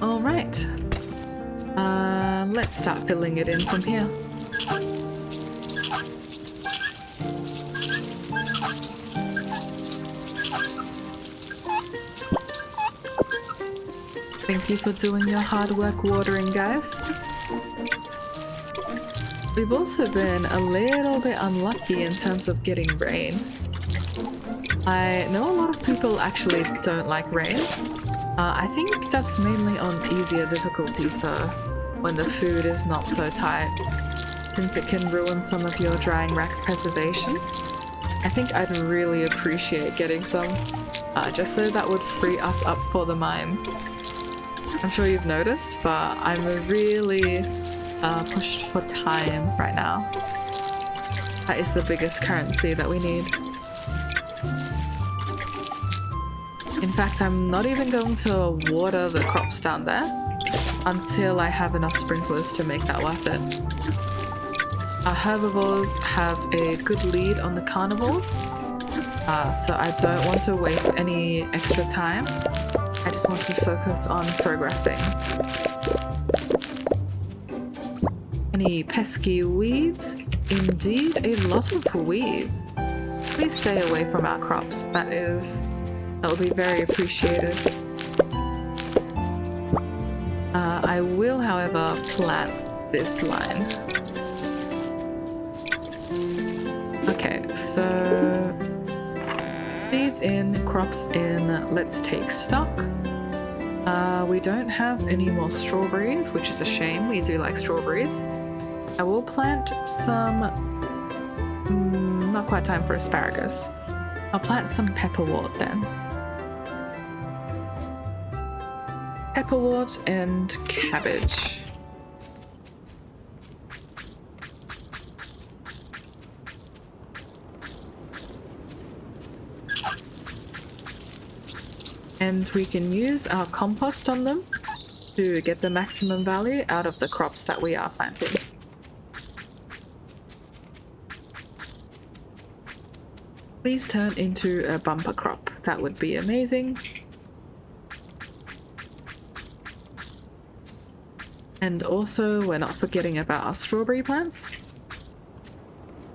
Alright. Let's start filling it in from here. Thank you for doing your hard work watering, guys. We've also been a little bit unlucky in terms of getting rain. I know a lot of people actually don't like rain. I think that's mainly on easier difficulties though, when the food is not so tight, since it can ruin some of your drying rack preservation. I think I'd really appreciate getting some, just so that would free us up for the mines. I'm sure you've noticed, but I'm really pushed for time right now. That is the biggest currency that we need. In fact, I'm not even going to water the crops down there until I have enough sprinklers to make that worth it. Our herbivores have a good lead on the carnivores, so I don't want to waste any extra time. I just want to focus on progressing. Any pesky weeds? Indeed, a lot of weeds. Please stay away from our crops. That will be very appreciated. I will, however, plant this line. Okay, so seeds in, crops in, let's take stock. We don't have any more strawberries, which is a shame. We do like strawberries. I will plant some, not quite time for asparagus. I'll plant some pepperwort then. Pepperwort and cabbage. And we can use our compost on them to get the maximum value out of the crops that we are planting. Please turn into a bumper crop. That would be amazing. And also, we're not forgetting about our strawberry plants.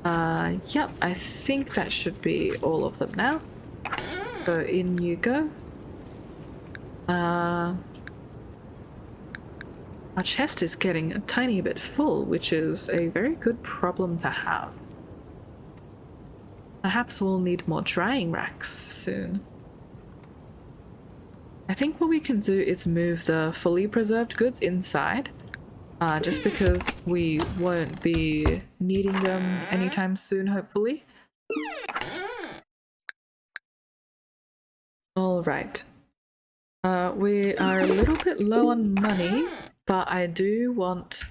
Yep, I think that should be all of them now. So in you go. Our chest is getting a tiny bit full, which is a very good problem to have. Perhaps we'll need more drying racks soon. I think what we can do is move the fully preserved goods inside, just because we won't be needing them anytime soon, hopefully. Alright. We are a little bit low on money, but I do want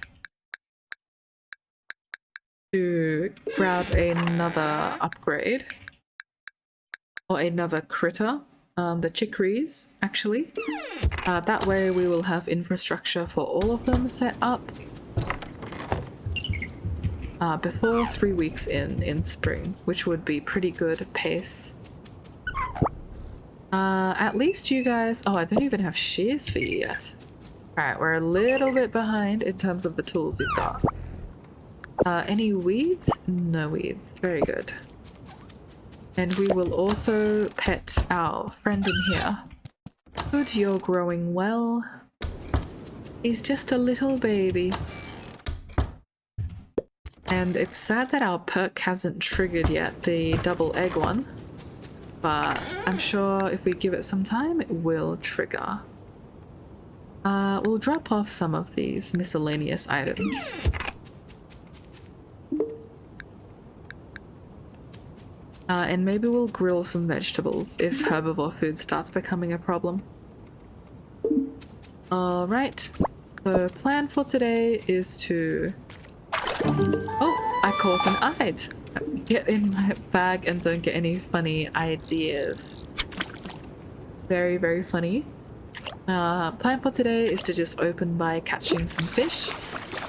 to grab another upgrade. Or another critter. The chicories, actually. That way we will have infrastructure for all of them set up before 3 weeks in spring, which would be pretty good pace. At least you guys... Oh, I don't even have shears for you yet. Alright, we're a little bit behind in terms of the tools we've got. Any weeds? No weeds. Very good. And we will also pet our friend in here. Good, you're growing well. He's just a little baby. And it's sad that our perk hasn't triggered yet, the double egg one. But I'm sure if we give it some time, it will trigger. We'll drop off some of these miscellaneous items. And maybe we'll grill some vegetables if herbivore food starts becoming a problem. Alright, so plan for today is to... Oh, I caught an eye! Get in my bag and don't get any funny ideas. Very, very funny. Plan for today is to just open by catching some fish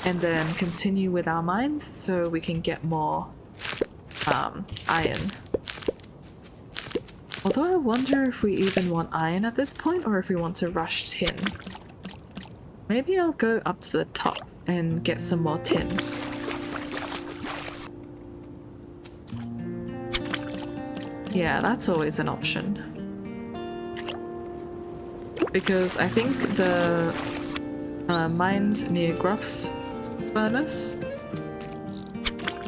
and then continue with our mines so we can get more iron. Although I wonder if we even want iron at this point or if we want to rush tin. Maybe I'll go up to the top and get some more tin. Yeah, that's always an option. Because I think the mines near Gruff's furnace,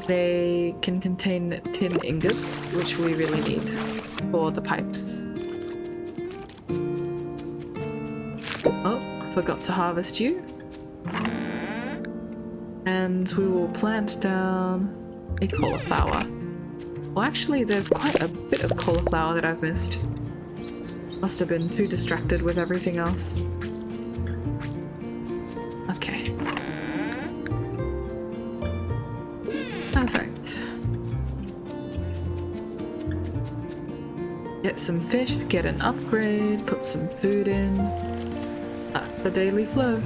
they can contain tin ingots, which we really need. for the pipes. Oh, I forgot to harvest you. And we will plant down a cauliflower. Well, actually, there's quite a bit of cauliflower that I've missed. Must have been too distracted with everything else. Okay. Perfect. Get some fish, get an upgrade, put some food in. That's the daily flow.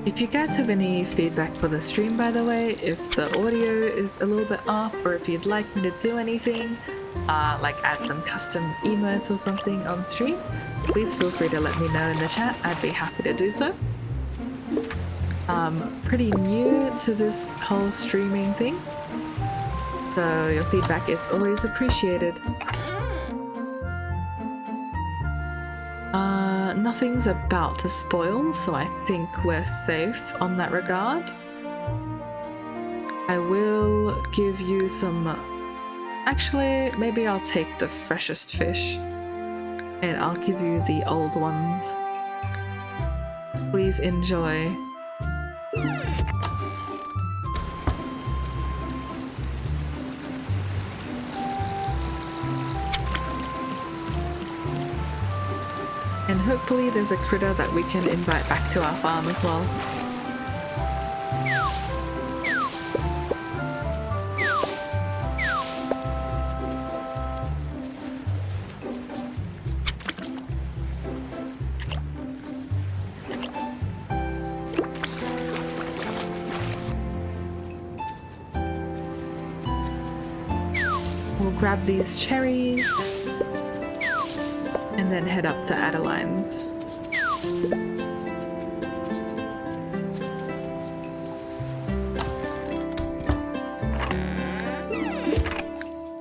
If you guys have any feedback for the stream, by the way, if the audio is a little bit off, or if you'd like me to do anything, like add some custom emotes or something on stream, please feel free to let me know in the chat. I'd be happy to do so. Pretty new to this whole streaming thing, so your feedback is always appreciated. Nothing's about to spoil, so I think we're safe on that regard. I will give you some... Actually, maybe I'll take the freshest fish and I'll give you the old ones. Please enjoy. And hopefully there's a critter that we can invite back to our farm as well. We'll grab these cherries and then head up to Adeline's.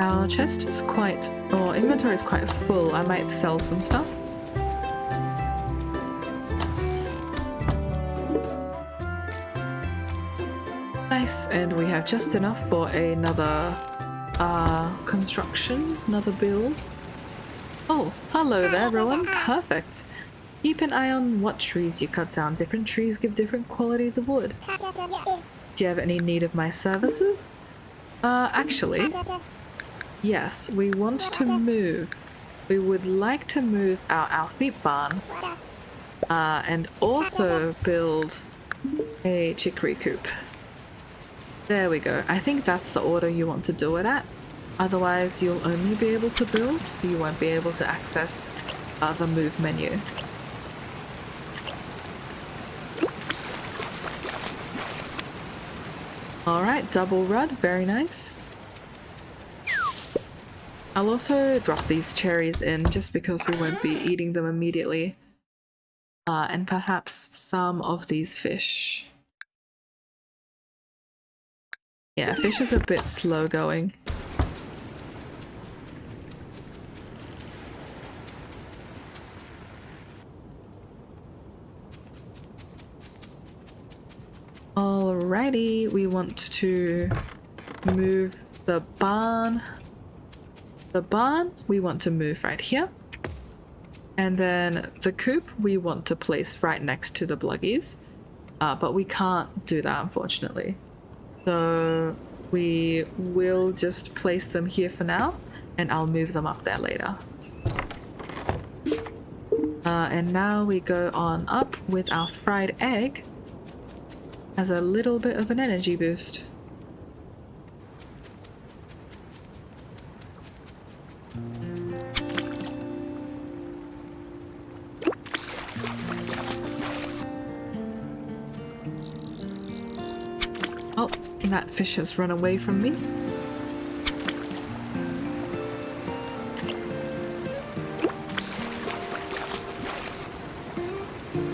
Our chest is quite, or inventory is quite full. I might sell some stuff. Nice, and we have just enough for another construction, another build. Oh, hello there, Rowan. Perfect. Keep an eye on what trees you cut down. Different trees give different qualities of wood. Do you have any need of my services? Actually, yes, we want to move. We would like to move our Alfeet barn, and also build a chicory coop. There we go. I think that's the order you want to do it at. Otherwise, you'll only be able to build. You won't be able to access the move menu. Alright, double rud. Very nice. I'll also drop these cherries in just because we won't be eating them immediately. And perhaps some of these fish. Yeah, fish is a bit slow going. Alrighty, we want to move the barn. The barn we want to move right here. And then the coop we want to place right next to the bluggies. But we can't do that, unfortunately. So we will just place them here for now, and I'll move them up there later. And now we go on up with our fried egg as a little bit of an energy boost. Oh, that fish has run away from me.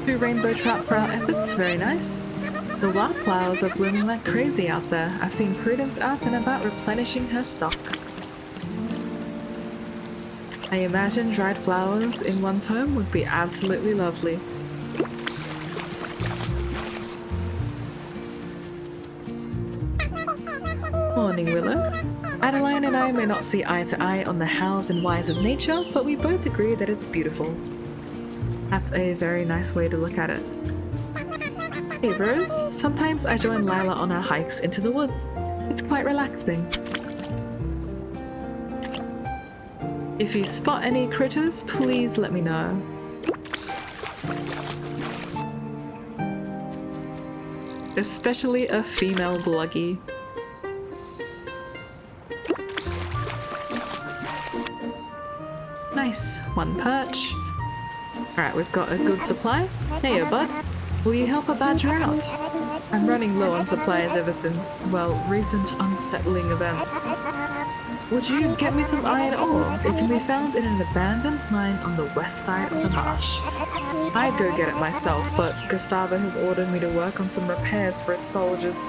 Two rainbow trout for our efforts, very nice. The wildflowers are blooming like crazy out there. I've seen Prudence out and about replenishing her stock. I imagine dried flowers in one's home would be absolutely lovely. Morning, Willow. Adeline and I may not see eye to eye on the hows and whys of nature, but we both agree that it's beautiful. That's a very nice way to look at it. Hey Rose, sometimes I join Lila on our hikes into the woods. It's quite relaxing. If you spot any critters, please let me know. Especially a female bluggy. Nice, one perch. Alright, we've got a good supply. Hey, bud. Will you help a badger out? I'm running low on supplies ever since, well, recent unsettling events. Would you get me some iron ore? It can be found in an abandoned mine on the west side of the marsh. I'd go get it myself, but Gustavo has ordered me to work on some repairs for his soldiers.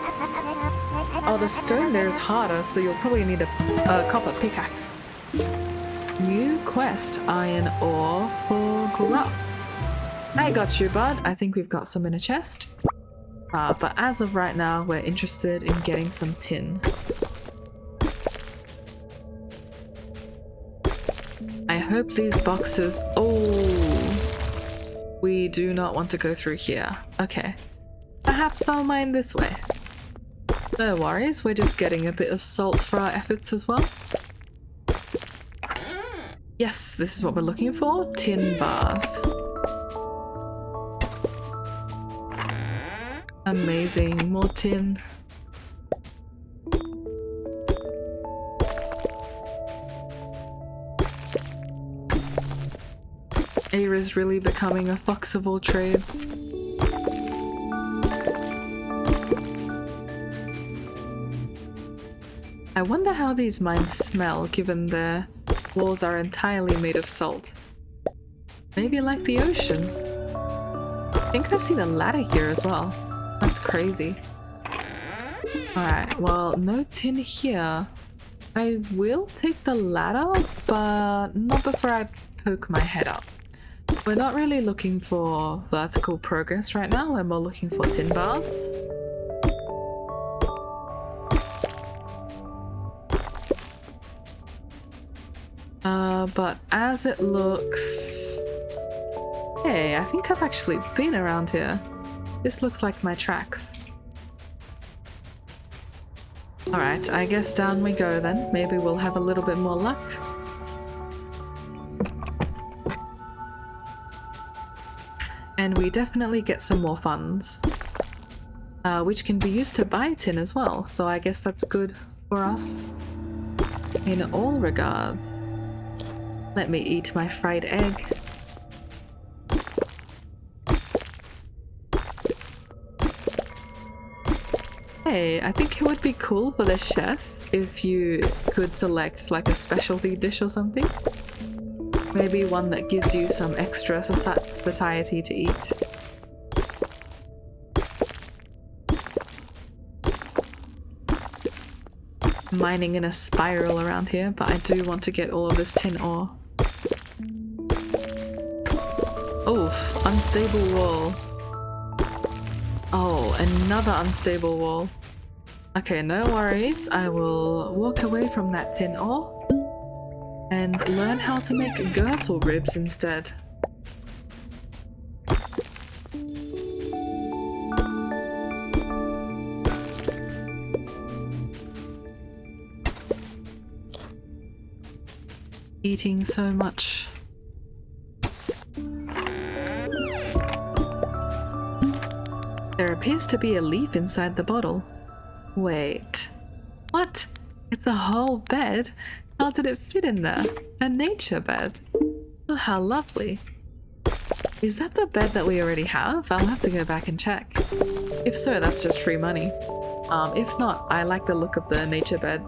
Oh, the stone there is harder, so you'll probably need a copper pickaxe. New quest, iron ore for Grupp. I got you, bud. I think we've got some in a chest. But as of right now, we're interested in getting some tin. I hope these boxes... Oh! We do not want to go through here. Okay. Perhaps I'll mine this way. No worries, we're just getting a bit of salt for our efforts as well. Yes, this is what we're looking for. Tin bars. Amazing, more tin. Eira's really becoming a fox of all trades. I wonder how these mines smell given their walls are entirely made of salt. Maybe like the ocean. I think I see the ladder here as well. That's crazy. Alright, well, no tin here. I will take the ladder, but not before I poke my head up. We're not really looking for vertical progress right now, we're more looking for tin bars. But as it looks... Hey, I think I've actually been around here. This looks like my tracks. Alright, I guess down we go then. Maybe we'll have a little bit more luck. And we definitely get some more funds. Which can be used to buy tin as well, so I guess that's good for us in all regards. Let me eat my fried egg. Hey, I think it would be cool for the chef if you could select like a specialty dish or something. Maybe one that gives you some extra satiety to eat. Mining in a spiral around here, but I do want to get all of this tin ore. Oof, unstable wall. Oh, another unstable wall. Okay, no worries. I will walk away from that tin ore and learn how to make girdle ribs instead. Eating so much. There appears to be a leaf inside the bottle. Wait. What? It's a whole bed? How did it fit in there? A nature bed? Oh, how lovely. Is that the bed that we already have? I'll have to go back and check. If so, that's just free money. If not, I like the look of the nature bed.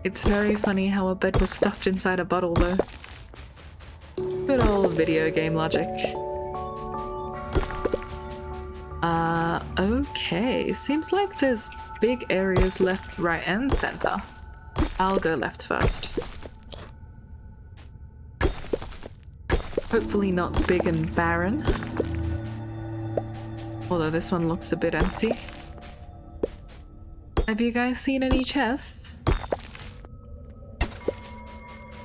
It's very funny how a bed was stuffed inside a bottle though. Good old video game logic. Okay. Seems like there's big areas left, right and center. I'll go left first. Hopefully not big and barren. Although this one looks a bit empty. Have you guys seen any chests?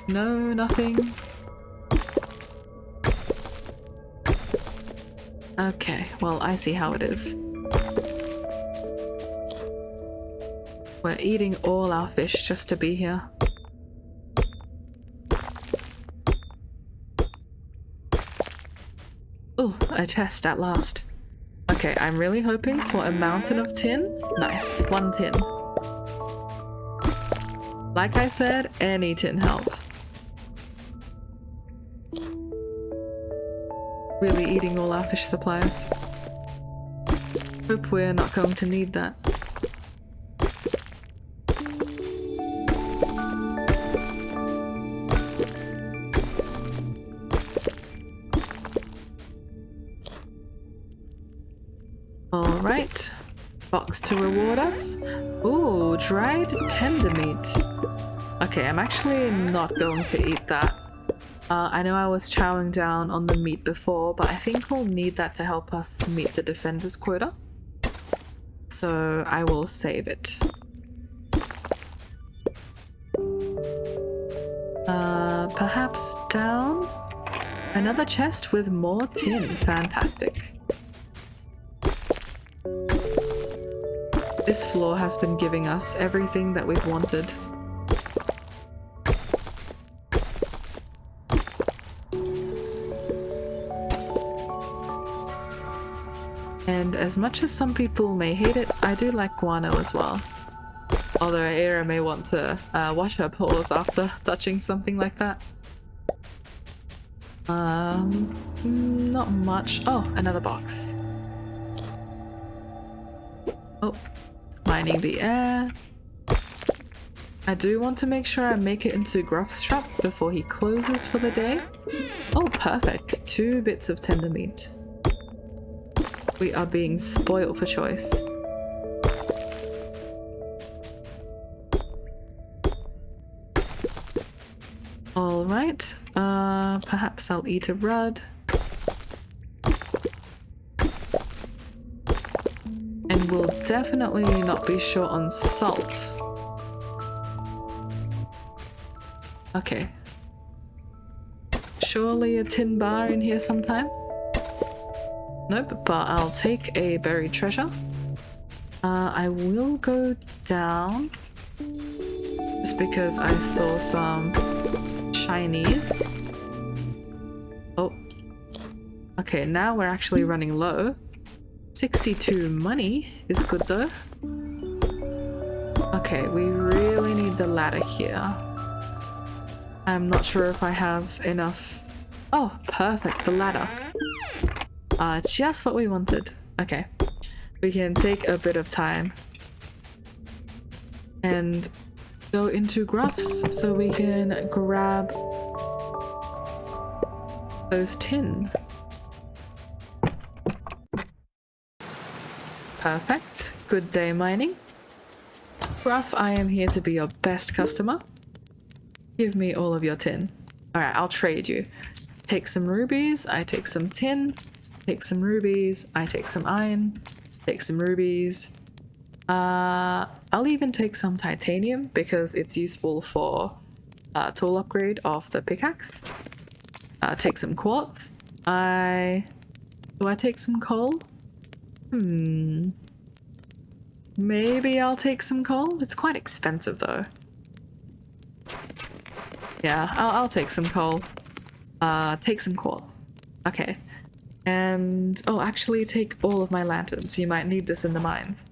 No, nothing. Okay, well, I see how it is. We're eating all our fish just to be here. Oh, a chest at last. Okay, I'm really hoping for a mountain of tin. Nice, 1 tin. Like I said, any tin helps. Really eating all our fish supplies. Hope we're not going to need that. Alright, box to reward us. Ooh, dried tender meat. Okay, I'm actually not going to eat that. I know I was chowing down on the meat before, but I think we'll need that to help us meet the defender's quota. So I will save it. Perhaps down? Another chest with more tin. Fantastic. This floor has been giving us everything that we've wanted. And as much as some people may hate it, I do like guano as well. Although Eira may want to wash her paws after touching something like that. Not much. Oh, another box. Oh, mining the air. I do want to make sure I make it into Gruff's shop before he closes for the day. Oh, perfect. 2 bits of tender meat. We are being spoiled for choice. Alright, perhaps I'll eat a rudd. And we'll definitely not be short on salt. Okay. Surely a tin bar in here sometime? Nope, but I'll take a buried treasure. I will go down just because I saw some shinies. Oh. Okay, now we're actually running low. 62 money is good though. Okay, we really need the ladder here. I'm not sure if I have enough. Oh, perfect, the ladder. Just what we wanted. Okay. We can take a bit of time and go into Gruff's so we can grab those tin. Perfect. Good day mining. Gruff, I am here to be your best customer. Give me all of your tin. Alright, I'll trade you. Take some rubies, I take some tin. Take some rubies, I take some iron. Take some rubies. I'll even take some titanium because it's useful for tool upgrade of the pickaxe. Take some quartz. Do I take some coal? Maybe I'll take some coal. It's quite expensive though. Yeah, I'll take some coal. Take some quartz. Okay. And, oh, actually take all of my lanterns. You might need this in the mines.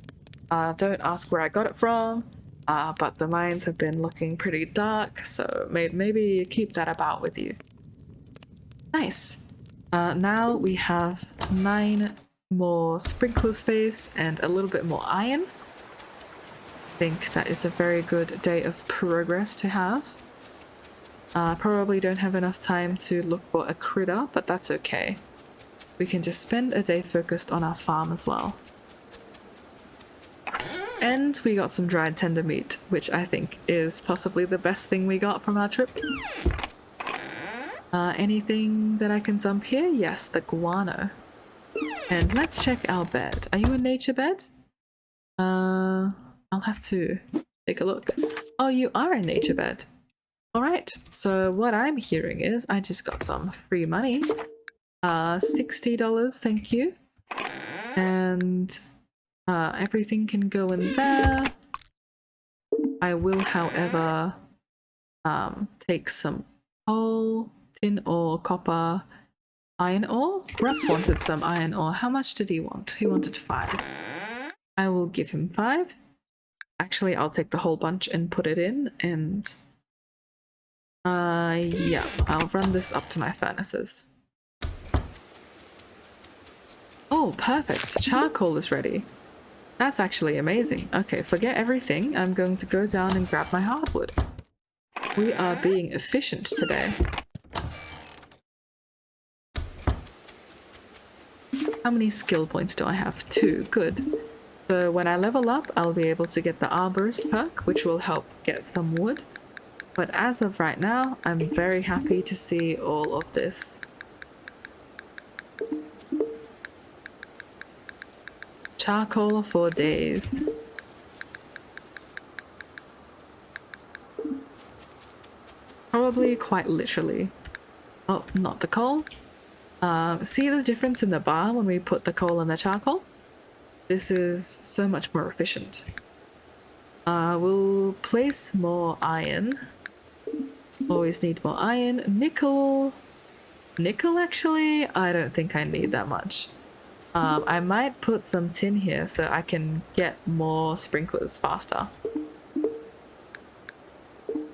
Don't ask where I got it from, but the mines have been looking pretty dark, so maybe keep that about with you. Nice. Now we have 9 more sprinkler space and a little bit more iron. I think that is a very good day of progress to have. Probably don't have enough time to look for a critter, but that's okay. We can just spend a day focused on our farm as well. And we got some dried tender meat, which I think is possibly the best thing we got from our trip. Anything that I can dump here? Yes, the guano. And let's check our bed. Are you a nature bed? I'll have to take a look. Oh, you are a nature bed. Alright, so what I'm hearing is I just got some free money. $60, thank you. And everything can go in there. I will, however, take some coal, tin ore, copper, iron ore. Gruff wanted some iron ore. How much did he want? He wanted 5. I will give him 5. Actually, I'll take the whole bunch and put it in, and yeah, I'll run this up to my furnaces. Oh, perfect. Charcoal is ready. That's actually amazing. Okay, forget everything. I'm going to go down and grab my hardwood. We are being efficient today. How many skill points do I have? 2. Good. So when I level up, I'll be able to get the arborist perk, which will help get some wood. But as of right now, I'm very happy to see all of this. Charcoal for days. Probably quite literally. Oh, not the coal. See the difference in the bar when we put the coal and the charcoal? This is so much more efficient. We'll place more iron. Always need more iron. Nickel. Nickel, actually? I don't think I need that much. I might put some tin here so I can get more sprinklers faster.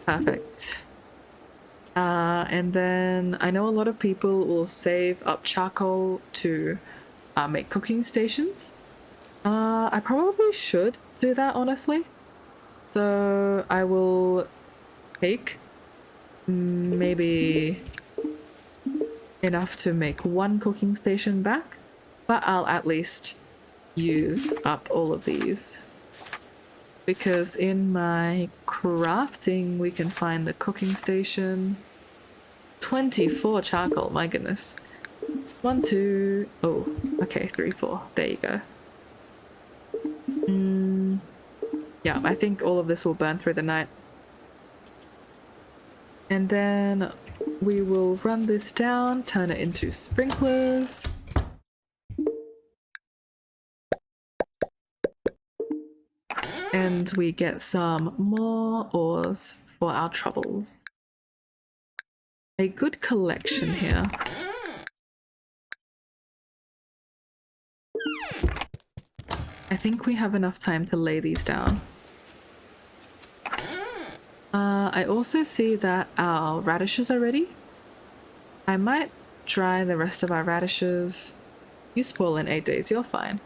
Perfect. And then I know a lot of people will save up charcoal to make cooking stations. I probably should do that, honestly. So I will take maybe enough to make 1 cooking station back, but I'll at least use up all of these. Because in my crafting we can find the cooking station. 24 charcoal, my goodness. 1, 2, oh, okay, 3, 4, there you go. Yeah, I think all of this will burn through the night. And then we will run this down, turn it into sprinklers. And we get some more ores for our troubles. A good collection here. I think we have enough time to lay these down. I also see that our radishes are ready. I might dry the rest of our radishes. You spoil in 8 days, you're fine.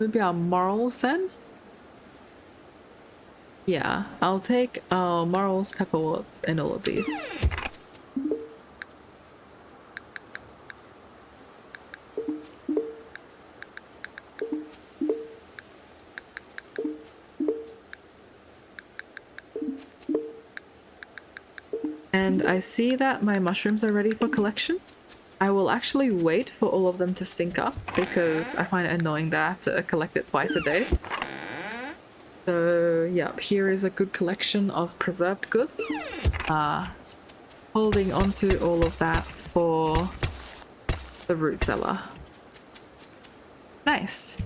Maybe our morels then? Yeah, I'll take our morels, pepperworts, and all of these. And I see that my mushrooms are ready for collection. I will actually wait for all of them to sync up because I find it annoying that I have to collect it twice a day. So yeah, here is a good collection of preserved goods. Holding onto all of that for the root cellar. Nice.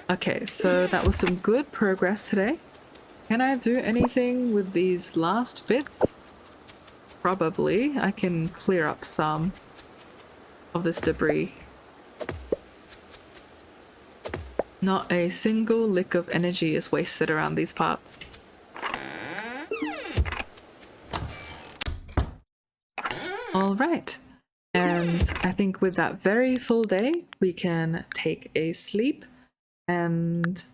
Okay, so that was some good progress today. Can I do anything with these last bits? Probably. I can clear up some of this debris. Not a single lick of energy is wasted around these parts. Alright, and I think with that very full day, we can take a sleep and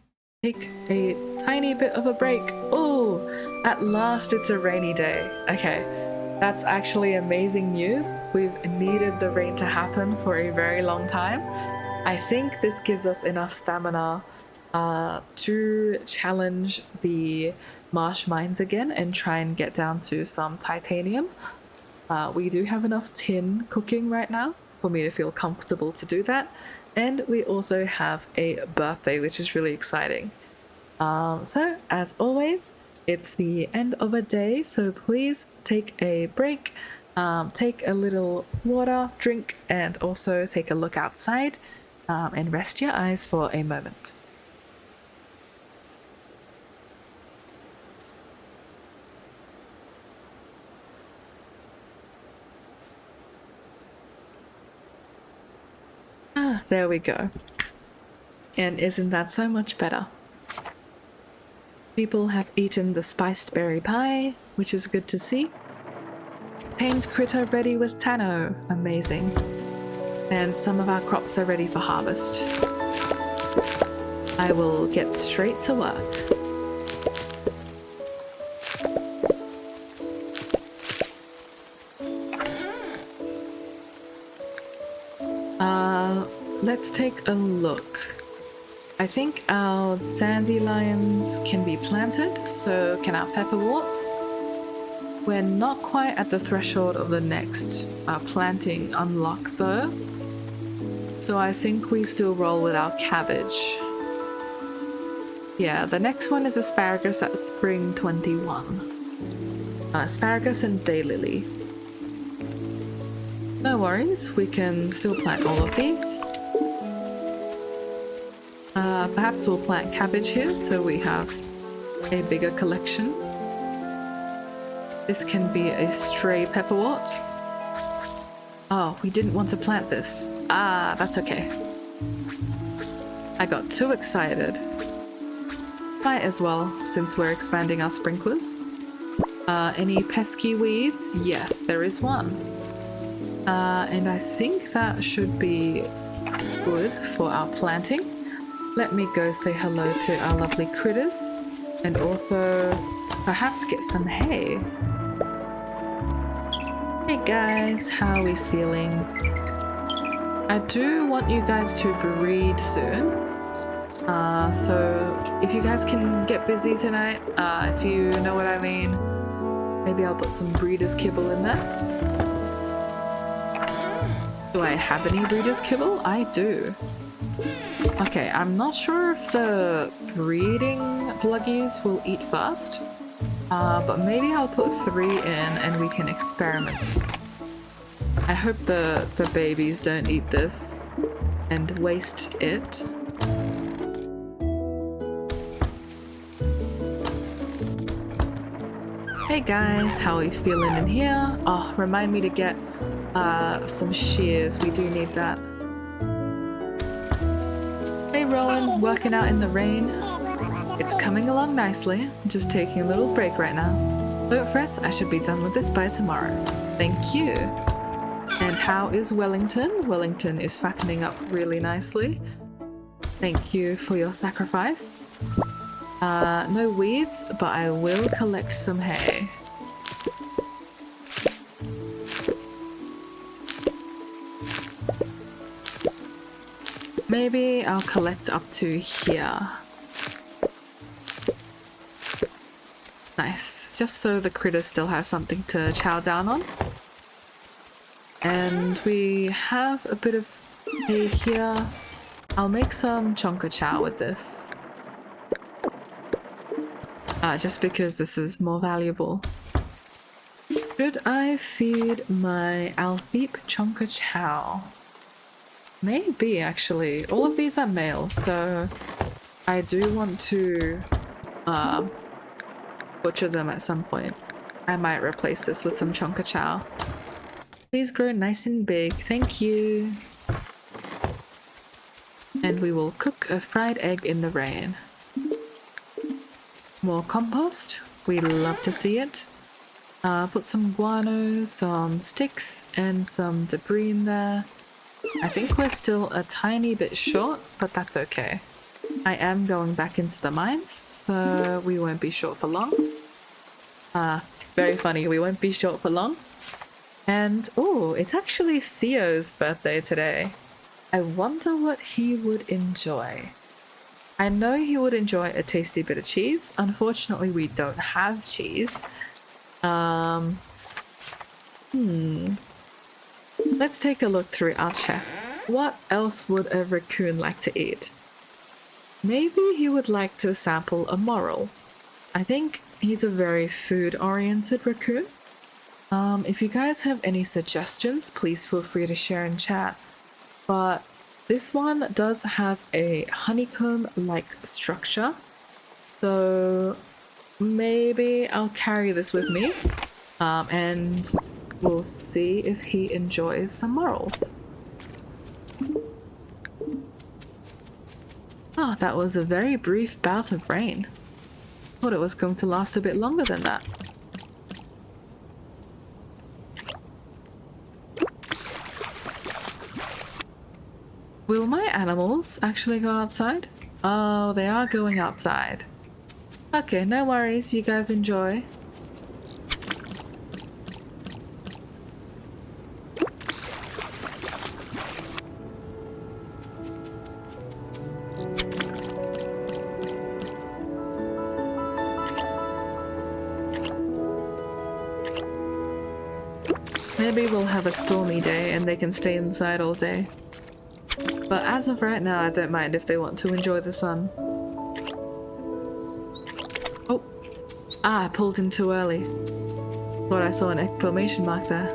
take a tiny bit of a break. Oh, at last it's a rainy day. Okay, that's actually amazing news. We've needed the rain to happen for a very long time. I think this gives us enough stamina to challenge the marsh mines again and try and get down to some titanium. We do have enough tin cooking right now for me to feel comfortable to do that. And we also have a birthday, which is really exciting. So, as always, it's the end of a day, so please take a break, take a little water, drink, and also take a look outside and rest your eyes for a moment. There we go. And isn't that so much better? People have eaten the spiced berry pie, which is good to see. Tamed critter ready with Tano, amazing. And some of our crops are ready for harvest. I will get straight to work. Let's take a look. I think our dandelions can be planted, so can our pepperworts. We're not quite at the threshold of the next planting unlock though, so I think we still roll with our cabbage. Yeah, the next one is asparagus at spring 21. Asparagus and daylily. No worries, we can still plant all of these. Perhaps we'll plant cabbage here so we have a bigger collection. This can be a stray pepperwort. Oh, we didn't want to plant this. Ah, that's okay. I got too excited. Might as well, since we're expanding our sprinklers. Any pesky weeds? Yes, there is one. And I think that should be good for our planting. Let me go say hello to our lovely critters and also perhaps get some hay. Hey guys, how are we feeling? I do want you guys to breed soon. So if you guys can get busy tonight, if you know what I mean, maybe I'll put some breeder's kibble in there. Do I have any breeder's kibble? I do. Okay, I'm not sure if the breeding pluggies will eat first, but maybe I'll put 3 in and we can experiment. I hope the babies don't eat this and waste it. Hey guys, how are we feeling in here? Oh, remind me to get some shears, we do need that. Hey Rowan, working out in the rain. It's coming along nicely, just taking a little break right now. Don't fret, I should be done with this by tomorrow. Thank you. And how is Wellington? Wellington is fattening up really nicely. Thank you for your sacrifice. No weeds, but I will collect some hay. Maybe I'll collect up to here. Nice. Just so the critters still have something to chow down on. And we have a bit of hay here. I'll make some chonka chow with this. Just because this is more valuable. Should I feed my Alfeep chonka chow? Maybe, actually. All of these are male, so I do want to butcher them at some point. I might replace this with some chonka chow. Please grow nice and big. Thank you. And we will cook a fried egg in the rain. More compost. We love to see it. Put some guano, some sticks, and some debris in there. I think we're still a tiny bit short, but that's okay. I am going back into the mines, so we won't be short for long. Very funny, we won't be short for long. And, oh, it's actually Theo's birthday today. I wonder what he would enjoy. I know he would enjoy a tasty bit of cheese. Unfortunately, we don't have cheese. Let's take a look through our chests. What else would a raccoon like to eat? Maybe he would like to sample a moral. I think he's a very food-oriented raccoon. If you guys have any suggestions, please feel free to share in chat. But this one does have a honeycomb-like structure, so maybe I'll carry this with me, and we'll see if he enjoys some morals. Ah, that was a very brief bout of rain. Thought it was going to last a bit longer than that. Will my animals actually go outside? Oh, they are going outside. Okay, no worries, you guys enjoy. Maybe we'll have a stormy day and they can stay inside all day. But as of right now, I don't mind if they want to enjoy the sun. Oh. Ah, I pulled in too early. Thought I saw an exclamation mark there.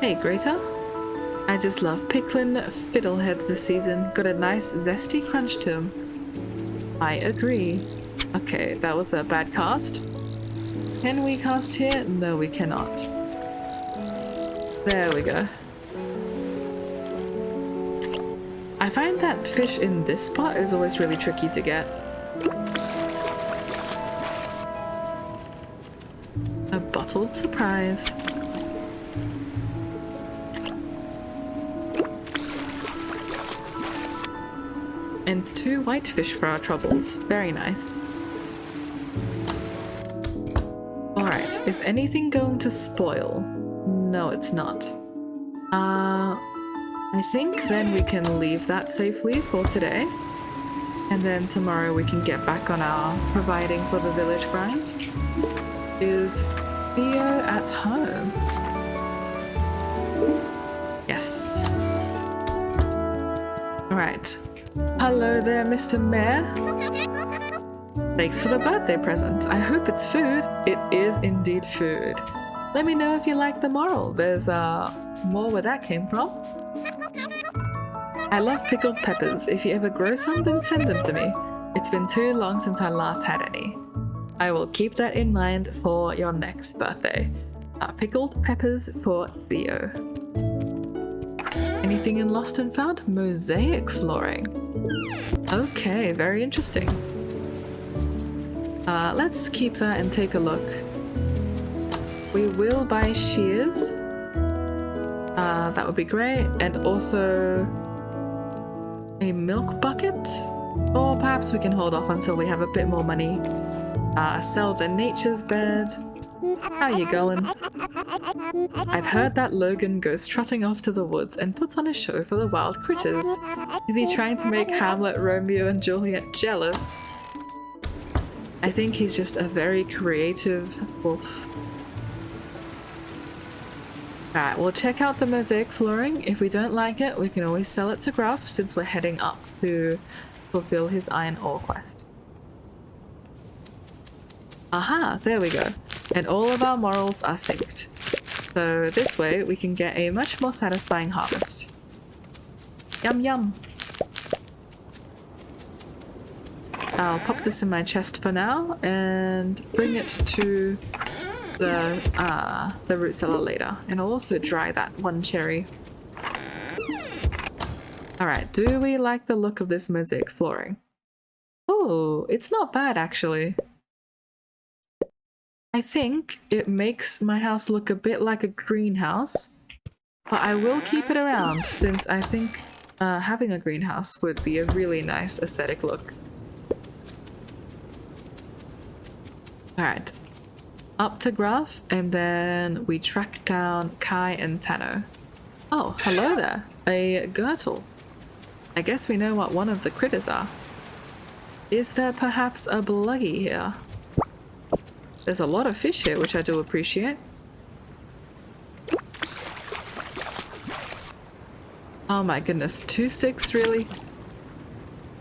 Hey, Greta. I just love pickling fiddleheads this season. Got a nice zesty crunch to them. I agree. Okay, that was a bad cast. Can we cast here? No, we cannot. There we go. I find that fish in this spot is always really tricky to get. A bottled surprise. And 2 whitefish for our troubles. Very nice. Alright, is anything going to spoil? No, it's not. I think then we can leave that safely for today. And then tomorrow we can get back on our providing for the village grind. Is Theo at home? Yes. Alright. Hello there, Mr. Mayor. Thanks for the birthday present. I hope it's food. It is indeed food. Let me know if you like the moral. There's more where that came from. I love pickled peppers. If you ever grow some, then send them to me. It's been too long since I last had any. I will keep that in mind for your next birthday. Pickled peppers for Theo. Anything in Lost and Found? Mosaic flooring. Okay, very interesting. Let's keep that and take a look. We will buy shears. That would be great. And also a milk bucket. Or perhaps we can hold off until we have a bit more money. Sell the nature's bed. How you going? I've heard that Logan goes trotting off to the woods and puts on a show for the wild critters. Is he trying to make Hamlet, Romeo and Juliet jealous? I think he's just a very creative wolf. Alright, we'll check out the mosaic flooring. If we don't like it, we can always sell it to Gruff since we're heading up to fulfill his iron ore quest. Aha, there we go. And all of our morals are synced. So this way we can get a much more satisfying harvest. Yum yum. I'll pop this in my chest for now and bring it to the root cellar later. And I'll also dry that one cherry. Alright, do we like the look of this mosaic flooring? Oh, it's not bad actually. I think it makes my house look a bit like a greenhouse, but I will keep it around since I think having a greenhouse would be a really nice aesthetic look. Alright, up to Gruff, and then we track down Kai and Tano. Oh, hello there. A Girdle. I guess we know what one of the critters are. Is there perhaps a Bluggy here? There's a lot of fish here, which I do appreciate. Oh my goodness, 2 sticks, really?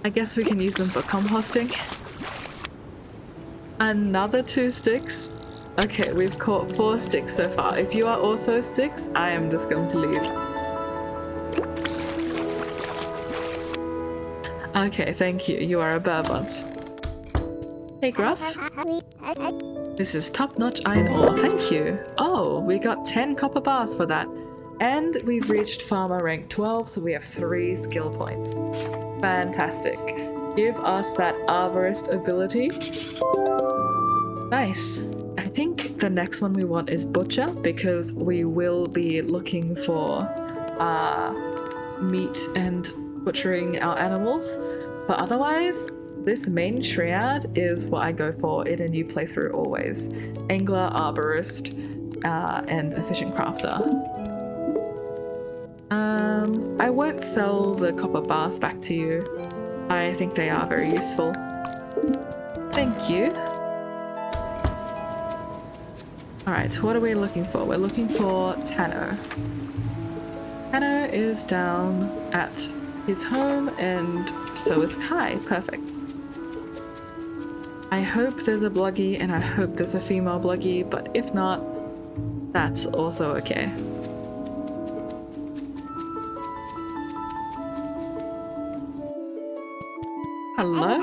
I guess we can use them for composting. Another 2 sticks? Okay, we've caught 4 sticks so far. If you are also sticks, I am just going to leave. Okay, thank you. You are a burbot. Hey, Gruff. This is top-notch iron ore. Thank you. Oh, we got 10 copper bars for that. And we've reached farmer rank 12, so we have 3 skill points. Fantastic. Give us that arborist ability. Nice. I think the next one we want is butcher, because we will be looking for meat and butchering our animals. But otherwise, this main triad is what I go for in a new playthrough always. Angler, arborist, and efficient crafter. I won't sell the copper bars back to you. I think they are very useful. Thank you. Alright, what are we looking for? We're looking for Tano. Tano is down at his home, and so is Kai. Perfect. I hope there's a Bluggy, and I hope there's a female Bluggy, but if not, that's also okay. Hello?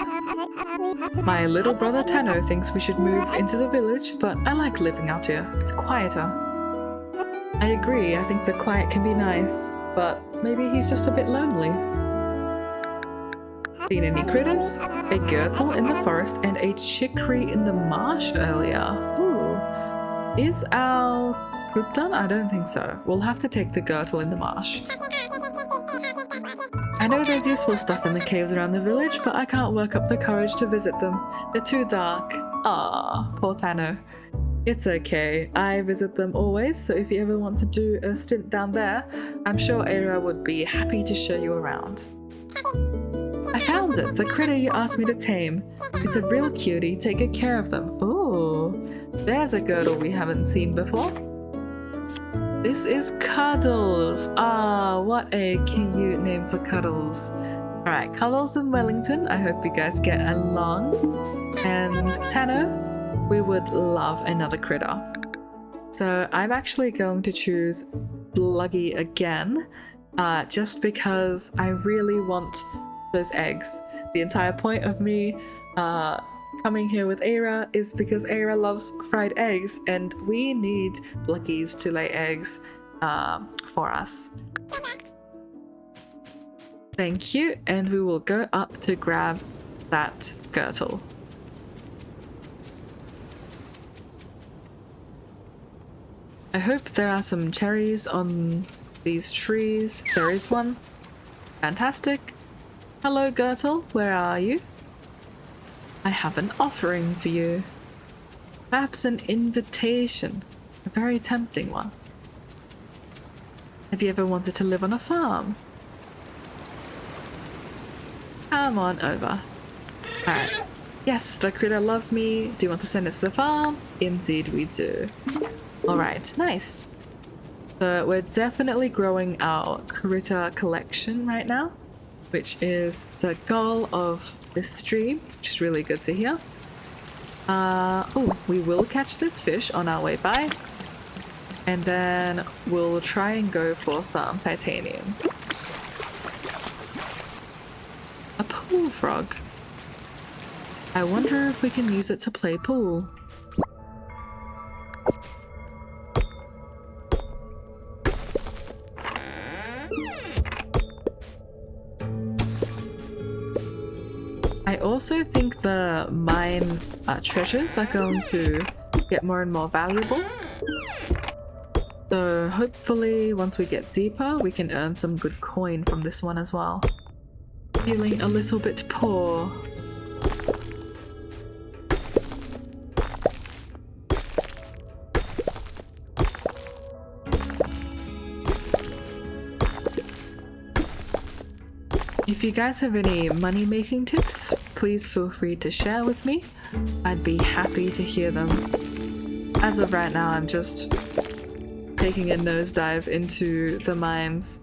My little brother Tano thinks we should move into the village, but I like living out here. It's quieter. I agree, I think the quiet can be nice, but maybe he's just a bit lonely. Seen any critters? A Girdle in the forest and a chicory in the marsh earlier. Ooh. Is our coop done? I don't think so. We'll have to take the Girdle in the marsh. I know there's useful stuff in the caves around the village, but I can't work up the courage to visit them. They're too dark. Ah, poor Tano. It's okay. I visit them always, so if you ever want to do a stint down there, I'm sure Eira would be happy to show you around. I found it, the critter you asked me to tame. It's a real cutie, take good care of them. Ooh, there's a Girdle we haven't seen before. This is Cuddles. Ah, what a cute name for Cuddles. Alright, Cuddles and Wellington, I hope you guys get along. And Tano, we would love another critter. So I'm actually going to choose Bluggy again, just because I really want those eggs. The entire point of me coming here with Eira is because Eira loves fried eggs, and we need Bluggies to lay eggs for us. Thank you, and we will go up to grab that Girdle. I hope there are some cherries on these trees. There is one. Fantastic. Hello, Girdle, where are you? I have an offering for you. Perhaps an invitation. A very tempting one. Have you ever wanted to live on a farm? Come on over. Alright. Yes, the critter loves me. Do you want to send it to the farm? Indeed we do. Alright, nice. So we're definitely growing our critter collection right now, which is the goal of this stream, which is really good to hear. Oh, we will catch this fish on our way by, and then we'll try and go for some titanium. A pool frog. I wonder if we can use it to play pool. I also think the mine treasures are going to get more and more valuable. So hopefully once we get deeper, we can earn some good coin from this one as well. Feeling a little bit poor. If you guys have any money making tips, please feel free to share with me. I'd be happy to hear them. As of right now, I'm just taking a nosedive into the mines.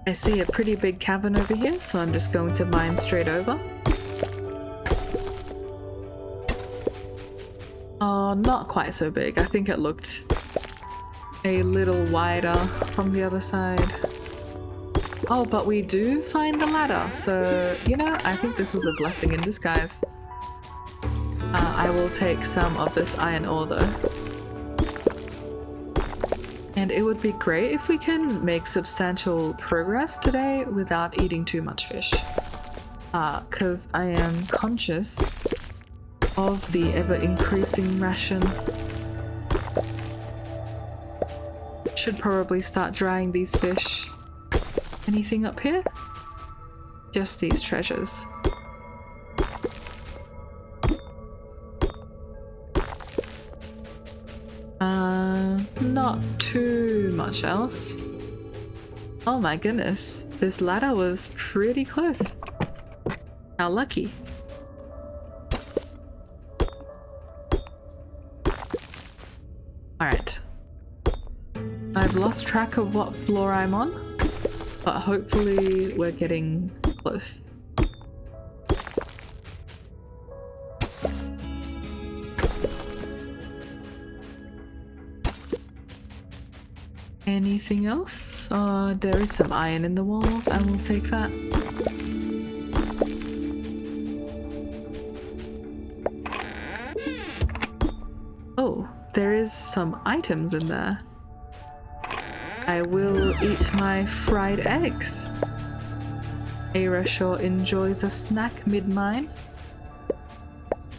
I see a pretty big cavern over here, so I'm just going to mine straight over. Oh, not quite so big. I think it looked a little wider from the other side. Oh, but we do find the ladder, so, you know, I think this was a blessing in disguise. I will take some of this iron ore though. And it would be great if we can make substantial progress today without eating too much fish. Because I am conscious of the ever-increasing ration. Should probably start drying these fish. Anything up here? Just these treasures. Not too much else. Oh my goodness, this ladder was pretty close. How lucky. Alright. I've lost track of what floor I'm on, but hopefully we're getting close. Anything else? There is some iron in the walls. I will take that. Oh, there is some items in there. I will eat my fried eggs. Eira sure enjoys a snack mid-mine.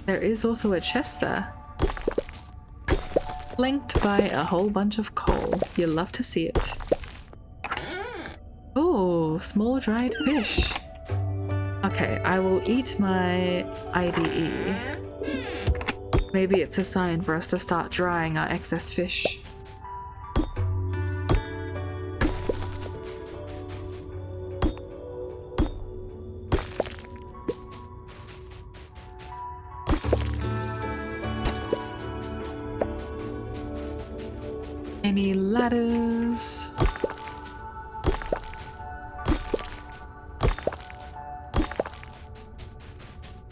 There is also a chest there. Flanked by a whole bunch of coal. You'll love to see it. Oh, small dried fish. Okay, I will eat my IDE. Maybe it's a sign for us to start drying our excess fish. Any ladders?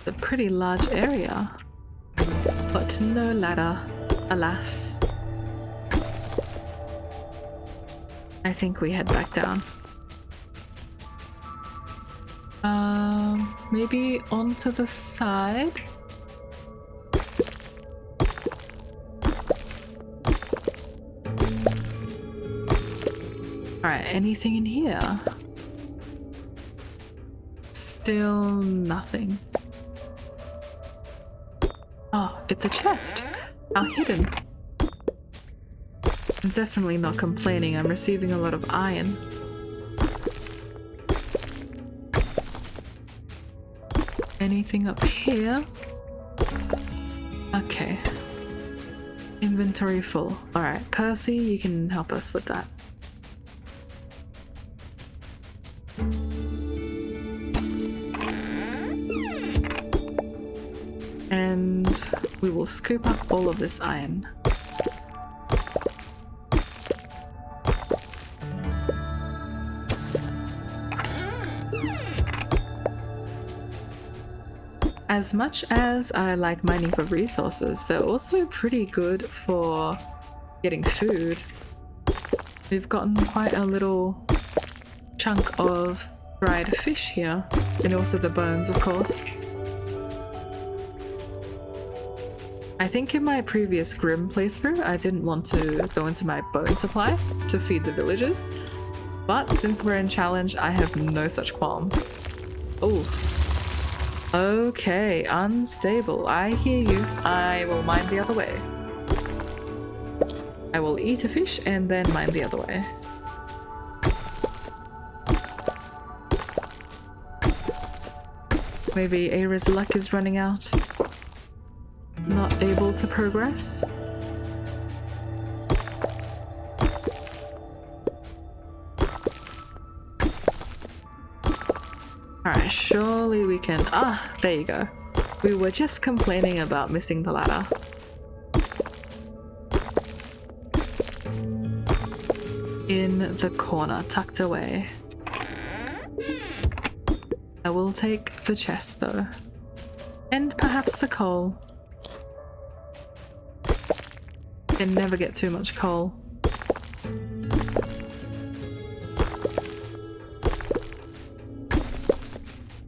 A pretty large area, but no ladder, alas. I think we head back down. Maybe onto the side? Alright, anything in here? Still nothing. Oh, it's a chest. How hidden. I'm definitely not complaining. I'm receiving a lot of iron. Anything up here? Okay. Inventory full. Alright, Percy, you can help us with that. And we will scoop up all of this iron. As much as I like mining for resources, they're also pretty good for getting food. We've gotten quite a little chunk of dried fish here, and also the bones, of course. I think in my previous Grim playthrough, I didn't want to go into my bone supply to feed the villagers, but since we're in challenge, I have no such qualms. Oof. Okay, unstable. I hear you. I will mind the other way. I will eat a fish and then mine the other way. Maybe Eira's luck is running out. Not able to progress. Alright, surely we can... Ah, there you go. We were just complaining about missing the ladder. In the corner, tucked away. I will take the chest though. And perhaps the coal. Can never get too much coal.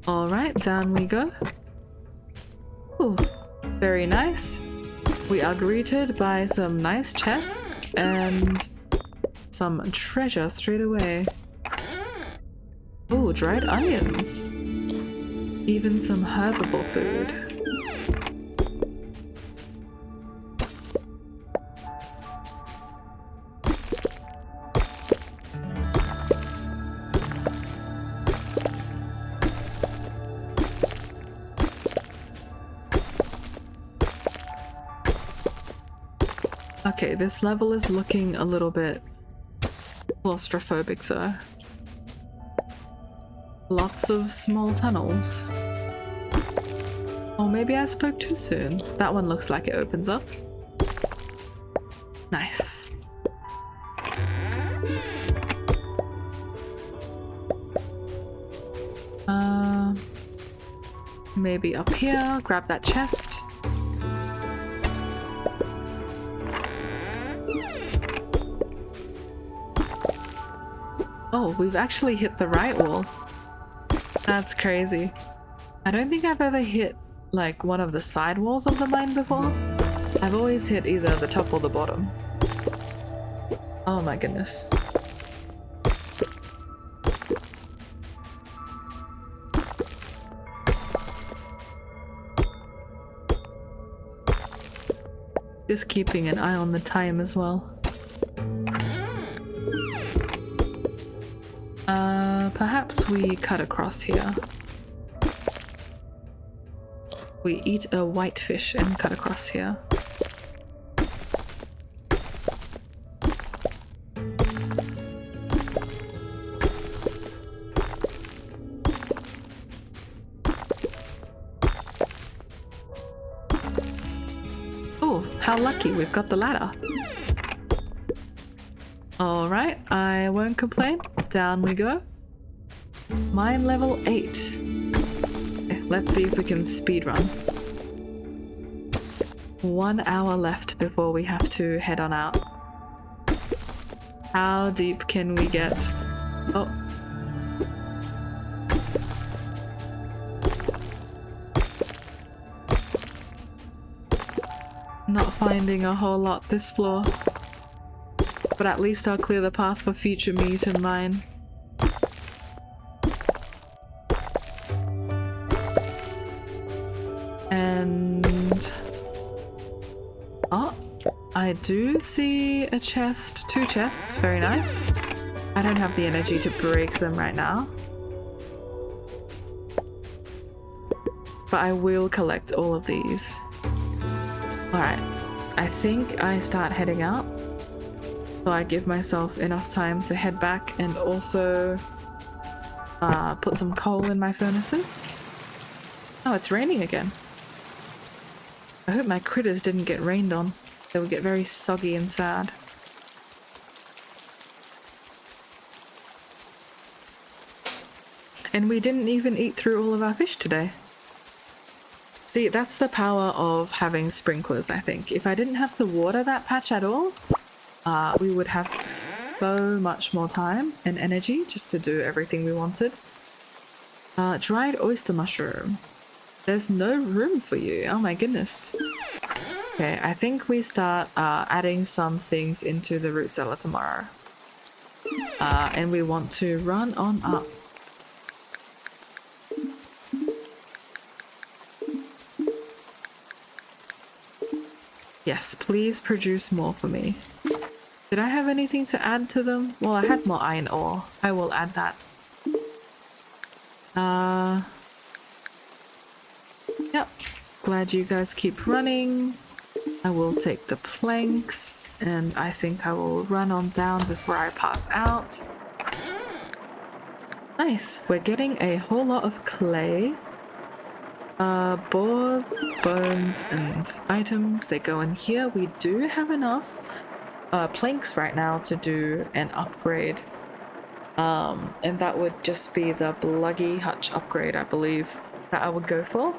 Alright, down we go. Ooh, very nice. We are greeted by some nice chests and some treasure straight away. Ooh, dried onions. Even some herbal food. Okay, this level is looking a little bit claustrophobic though. Lots of small tunnels. Or maybe I spoke too soon. That one looks like it opens up. Nice. Maybe up here, grab that chest. Oh, we've actually hit the right wall. That's crazy. I don't think I've ever hit like one of the side walls of the mine before. I've always hit either the top or the bottom. Oh my goodness. Just keeping an eye on the time as well. Perhaps we cut across here. We eat a white fish and cut across here. Oh, how lucky, we've got the ladder. Alright, I won't complain. Down we go. Mine level 8. Okay, let's see if we can speedrun. 1 hour left before we have to head on out. How deep can we get? Oh. Not finding a whole lot this floor. But at least I'll clear the path for future me to mine. And... oh, I do see a chest, 2 chests, very nice. I don't have the energy to break them right now. But I will collect all of these. Alright, I think I start heading out. So I give myself enough time to head back and also put some coal in my furnaces. Oh, it's raining again. I hope my critters didn't get rained on. They would get very soggy and sad. And we didn't even eat through all of our fish today. See, that's the power of having sprinklers, I think. If I didn't have to water that patch at all, we would have so much more time and energy just to do everything we wanted. Dried oyster mushroom. There's no room for you. Oh my goodness. Okay, I think we start adding some things into the root cellar tomorrow. And we want to run on up. Yes, please produce more for me. Did I have anything to add to them? Well, I had more iron ore. I will add that. Yep. Glad you guys keep running. I will take the planks, and I think I will run on down before I pass out. Nice. We're getting a whole lot of clay. Boards, bones, and items. They go in here. We do have enough planks right now to do an upgrade. And that would just be the Bluggy Hutch upgrade, I believe, that I would go for.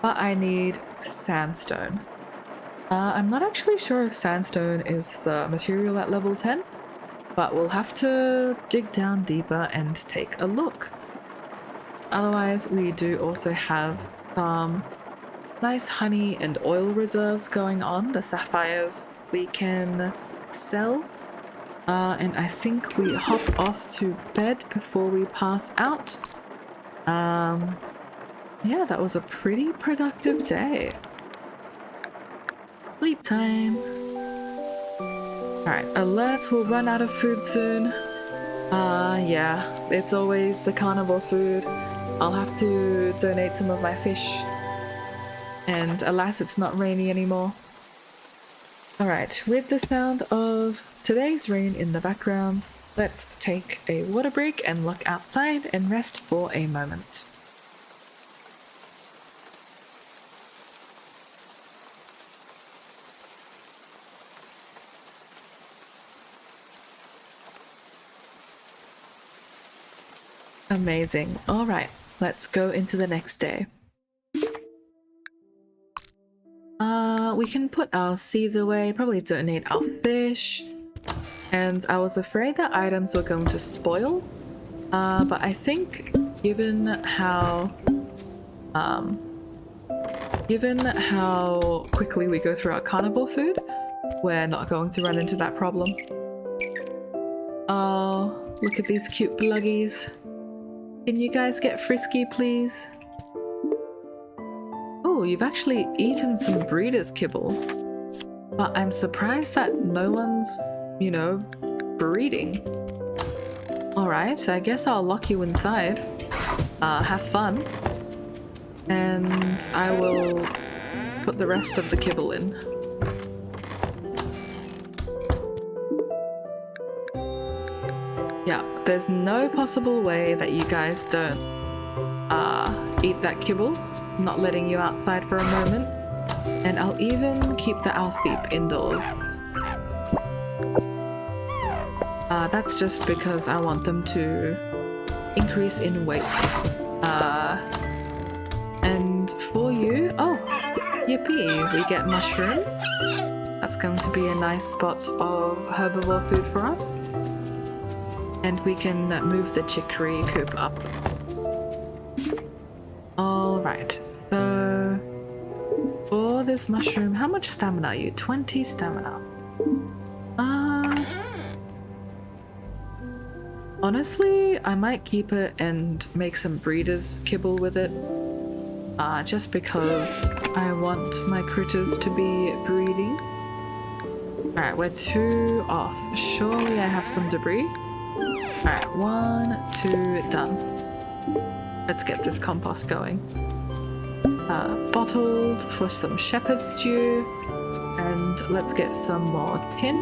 But I need sandstone. I'm not actually sure if sandstone is the material at level 10, but we'll have to dig down deeper and take a look. Otherwise, we do also have some nice honey and oil reserves going on. The sapphires we can sell. And I think we hop off to bed before we pass out. Yeah, that was a pretty productive day. Sleep time. Alright, alerts will run out of food soon. Yeah, it's always the carnivore food. I'll have to donate some of my fish. And alas, it's not rainy anymore. Alright, with the sound of today's rain in the background, let's take a water break and look outside and rest for a moment. Amazing. Alright, let's go into the next day. We can put our seeds away, probably donate our fish. And I was afraid that items were going to spoil. But I think given how quickly we go through our carnivore food, we're not going to run into that problem. Oh, look at these cute bluggies. Can you guys get frisky, please? Oh, you've actually eaten some breeder's kibble. But I'm surprised that no one's, you know, breeding. Alright, I guess I'll lock you inside. Have fun. And I will put the rest of the kibble in. Yeah, there's no possible way that you guys don't eat that kibble. I'm not letting you outside for a moment. And I'll even keep the Altheep indoors. That's just because I want them to increase in weight. And for you, oh, yippee, we get mushrooms. That's going to be a nice spot of herbivore food for us. And we can move the chicory coop up. Alright, so for this mushroom, how much stamina are you? 20 stamina. Honestly, I might keep it and make some breeder's kibble with it. Just because I want my critters to be breeding. Alright, we're 2 off. Surely I have some debris. Alright, 1, 2, done. Let's get this compost going. Bottled for some shepherd stew. And let's get some more tin.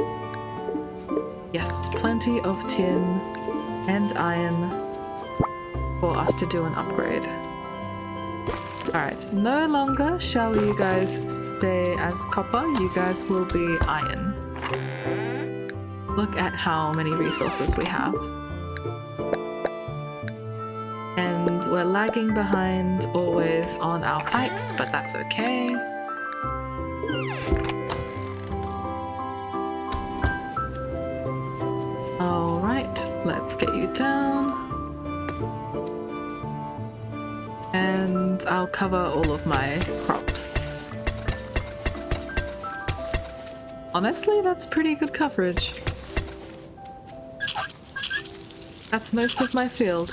Yes, plenty of tin and iron for us to do an upgrade. Alright, no longer shall you guys stay as copper, you guys will be iron. Look at how many resources we have. And we're lagging behind always on our pipes, but that's okay. Alright, let's get you down. And I'll cover all of my crops. Honestly, that's pretty good coverage. That's most of my field.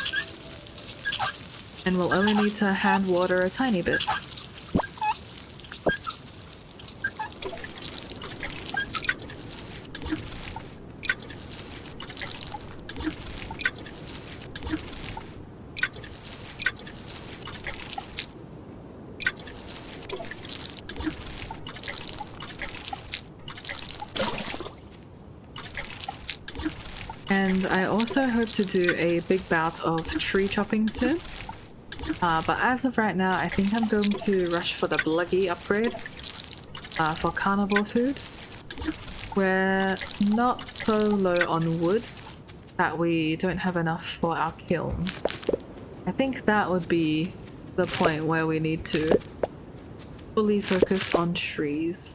And we'll only need to hand water a tiny bit. And I also hope to do a big bout of tree chopping soon. But as of right now, I think I'm going to rush for the Bluggy upgrade for carnivore food. We're not so low on wood that we don't have enough for our kilns. I think that would be the point where we need to fully focus on trees.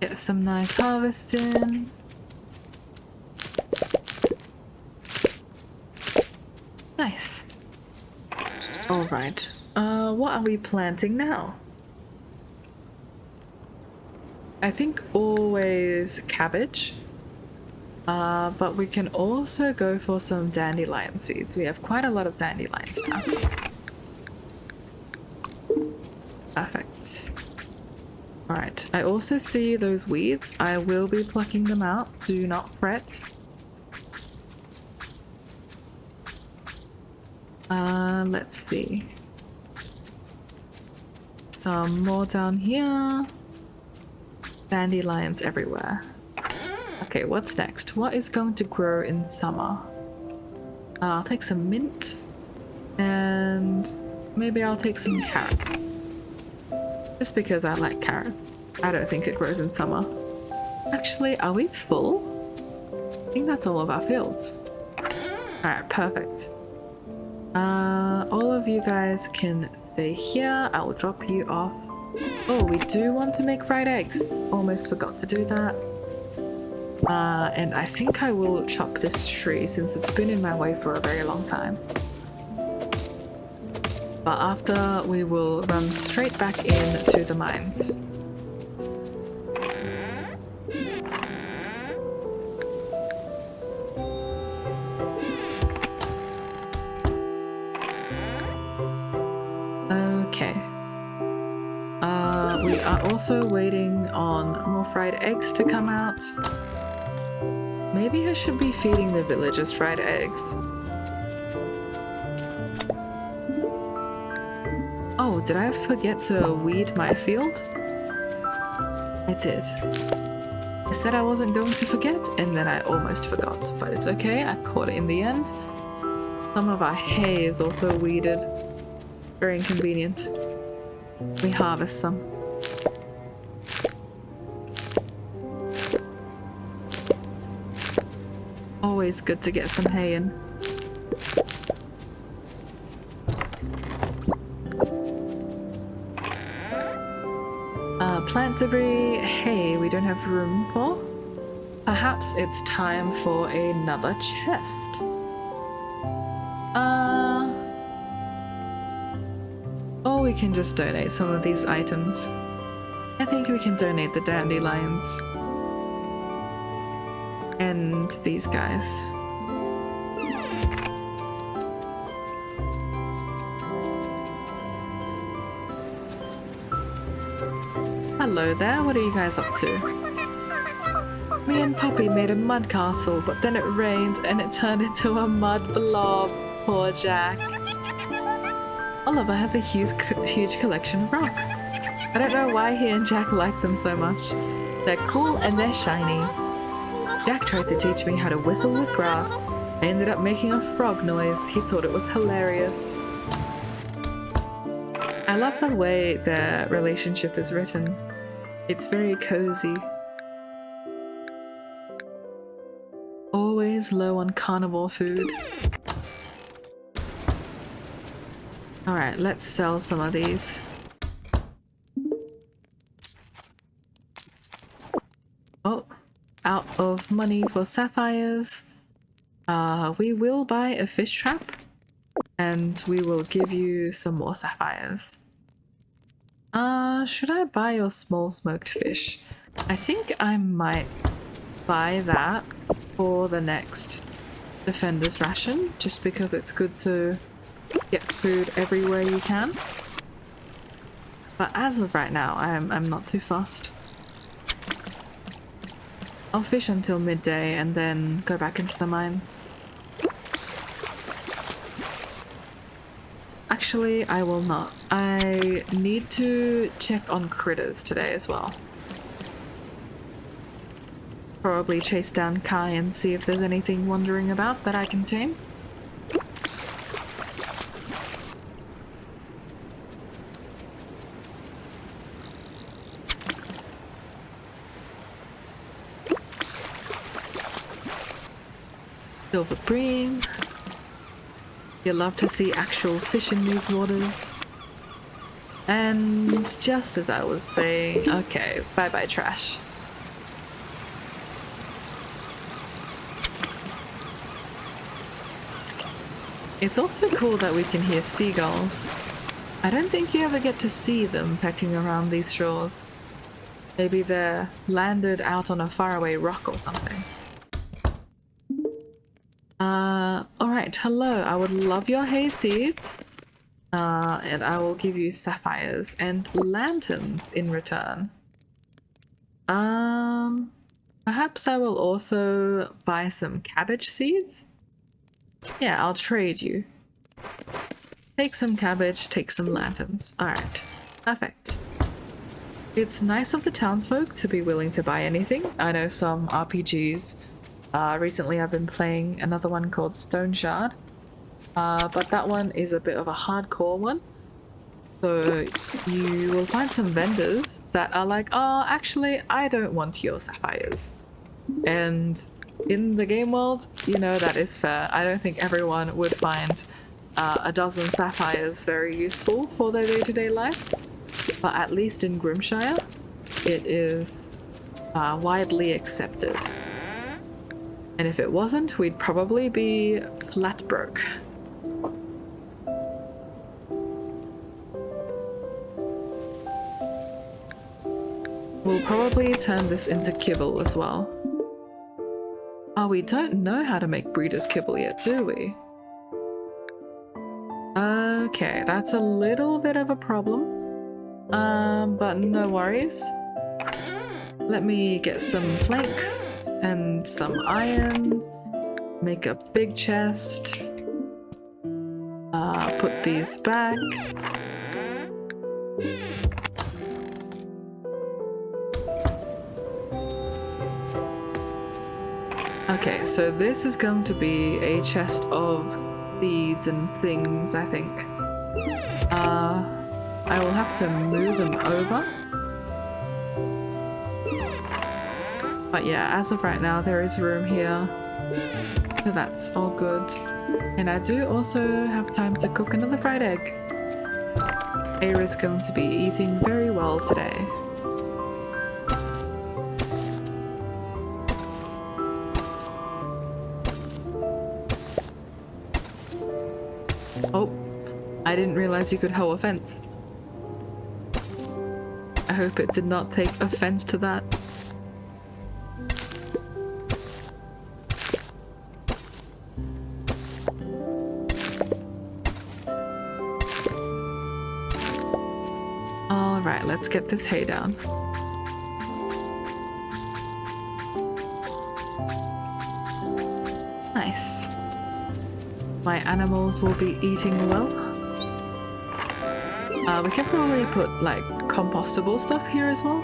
Get some nice harvest in. Nice. Alright. What are we planting now? I think always cabbage. But we can also go for some dandelion seeds. We have quite a lot of dandelions now. Perfect. Alright, I also see those weeds. I will be plucking them out. Do not fret. Let's see. Some more down here. Dandelions everywhere. Okay, what's next? What is going to grow in summer? I'll take some mint. And maybe I'll take some carrots. Just because I like carrots. I don't think it grows in summer. Actually, are we full? I think that's all of our fields. Alright, perfect. All of you guys can stay here. I'll drop you off. Oh, we do want to make fried eggs. Almost forgot to do that. And I think I will chop this tree since it's been in my way for a very long time. But after, we will run straight back into the mines. Okay. We are also waiting on more fried eggs to come out. Maybe I should be feeding the villagers fried eggs. Oh, did I forget to weed my field? I did. I said I wasn't going to forget, and then I almost forgot. But it's okay, I caught it in the end. Some of our hay is also weeded. Very inconvenient. We harvest some. Always good to get some hay in. Plant debris, hay we don't have room for. Perhaps it's time for another chest. Or we can just donate some of these items. I think we can donate the dandelions. And these guys. Hello there, what are you guys up to? Me and Puppy made a mud castle, but then it rained and it turned into a mud blob. Poor Jack. Oliver has a huge collection of rocks. I don't know why he and Jack like them so much. They're cool and they're shiny. Jack tried to teach me how to whistle with grass. I ended up making a frog noise. He thought it was hilarious. I love the way their relationship is written. It's very cozy. Always low on carnivore food. Alright, let's sell some of these. Oh, out of money for sapphires. We will buy a fish trap. And we will give you some more sapphires. Should I buy your small smoked fish? I think I might buy that for the next Defender's Ration, just because it's good to get food everywhere you can. But as of right now, I'm not too fussed. I'll fish until midday and then go back into the mines. Actually, I will not. I need to check on critters today as well. Probably chase down Kai and see if there's anything wandering about that I can tame. Silver bream. You love to see actual fish in these waters. And just as I was saying, okay, bye-bye trash. It's also cool that we can hear seagulls. I don't think you ever get to see them pecking around these shores. Maybe they're landed out on a faraway rock or something. Alright, hello, I would love your hay seeds. And I will give you sapphires and lanterns in return. Perhaps I will also buy some cabbage seeds? Yeah, I'll trade you. Take some cabbage, take some lanterns. Alright, perfect. It's nice of the townsfolk to be willing to buy anything. I know some RPGs. Recently I've been playing another one called Stone Shard. But that one is a bit of a hardcore one. So you will find some vendors that are like, oh, actually, I don't want your sapphires. And in the game world, you know, that is fair. I don't think everyone would find a dozen sapphires very useful for their day-to-day life. But at least in Grimshire, it is widely accepted. And if it wasn't, we'd probably be flat broke. We'll probably turn this into kibble as well. Oh, we don't know how to make breeder's kibble yet, do we? Okay, that's a little bit of a problem. But no worries. Let me get some planks and some iron. Make a big chest. Put these back. Okay, so this is going to be a chest of seeds and things, I think. I will have to move them over. But yeah, as of right now, there is room here. So that's all good. And I do also have time to cook another fried egg. Eira is going to be eating very well today. Oh, I didn't realize you could hoe a fence. I hope it did not take offense to that. Alright, let's get this hay down. Nice. My animals will be eating well. We can probably put like compostable stuff here as well.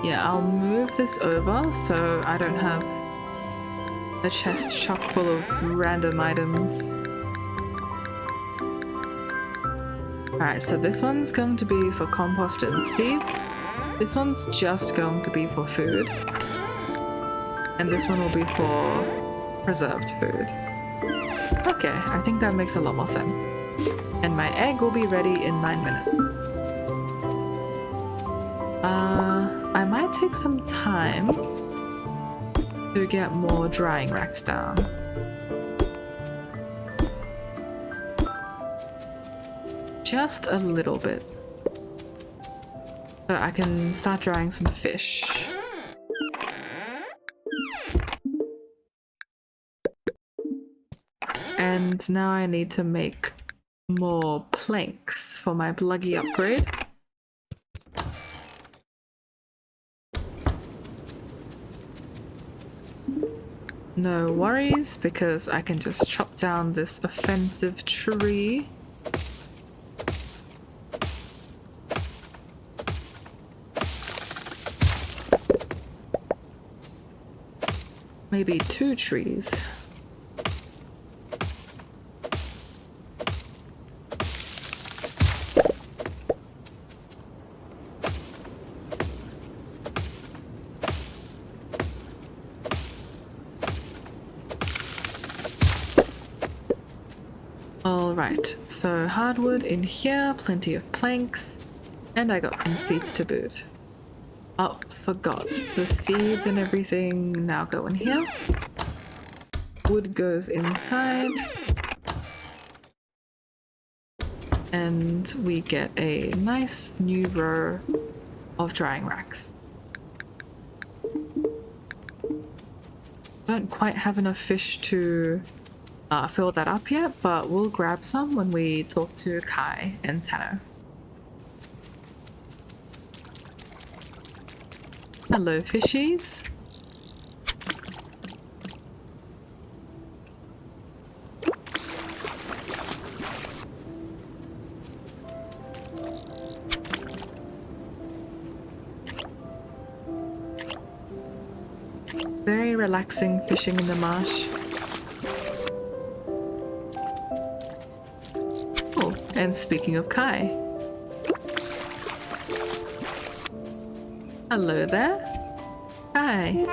Yeah, I'll move this over so I don't have a chest chock full of random items. Alright, so this one's going to be for compost and seeds. This one's just going to be for food. And this one will be for preserved food. Okay, I think that makes a lot more sense. And my egg will be ready in 9 minutes. I might take some time to get more drying racks down. Just a little bit. So I can start drying some fish. And now I need to make more planks for my bluggy upgrade. no worries, because I can just chop down this offensive tree. Maybe 2 trees. Alright, so hardwood in here, plenty of planks, and I got some seeds to boot. Oh, forgot. The seeds and everything now go in here. Wood goes inside. And we get a nice new row of drying racks. Don't quite have enough fish to fill that up yet, but we'll grab some when we talk to Kai and Tano. Hello, fishies. Very relaxing fishing in the marsh. Oh, and speaking of Kai. Hello there. Hi.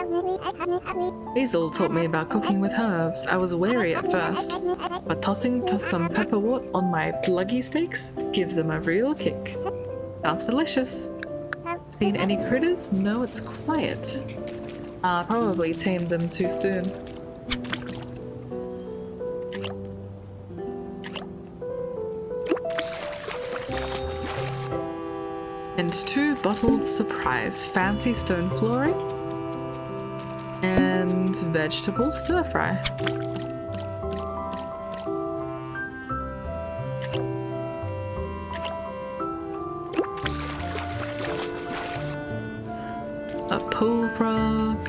Hazel taught me about cooking with herbs. I was wary at first, but tossing some pepperwort on my pluggy steaks gives them a real kick. Sounds delicious. Seen any critters? No, it's quiet. Probably tamed them too soon. And 2 bottled surprise fancy stone flooring and vegetable stir fry. A pool frog.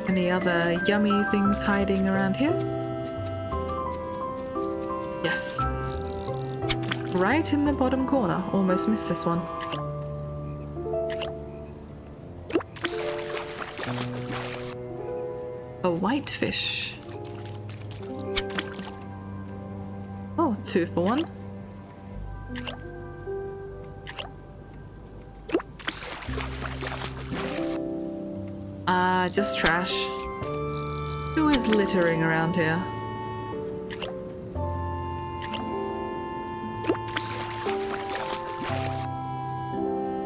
Any other yummy things hiding around here? Yes. Right in the bottom corner. Almost missed this one. A whitefish. Oh, 2 for 1. Just trash. Who is littering around here?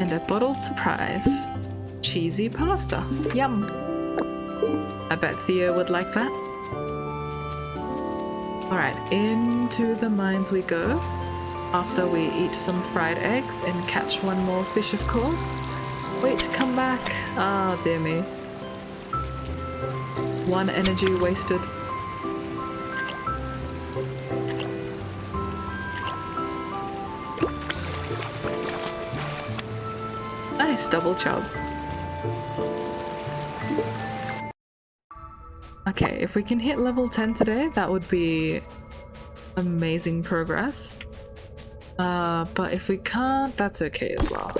And a bottled surprise. Cheesy pasta. Yum. I bet Theo would like that. Alright, into the mines we go. After we eat some fried eggs and catch one more fish, of course. Wait, come back. Ah, dear me. 1 energy wasted. Nice double chub. Okay, if we can hit level 10 today, that would be amazing progress. But if we can't, that's okay as well.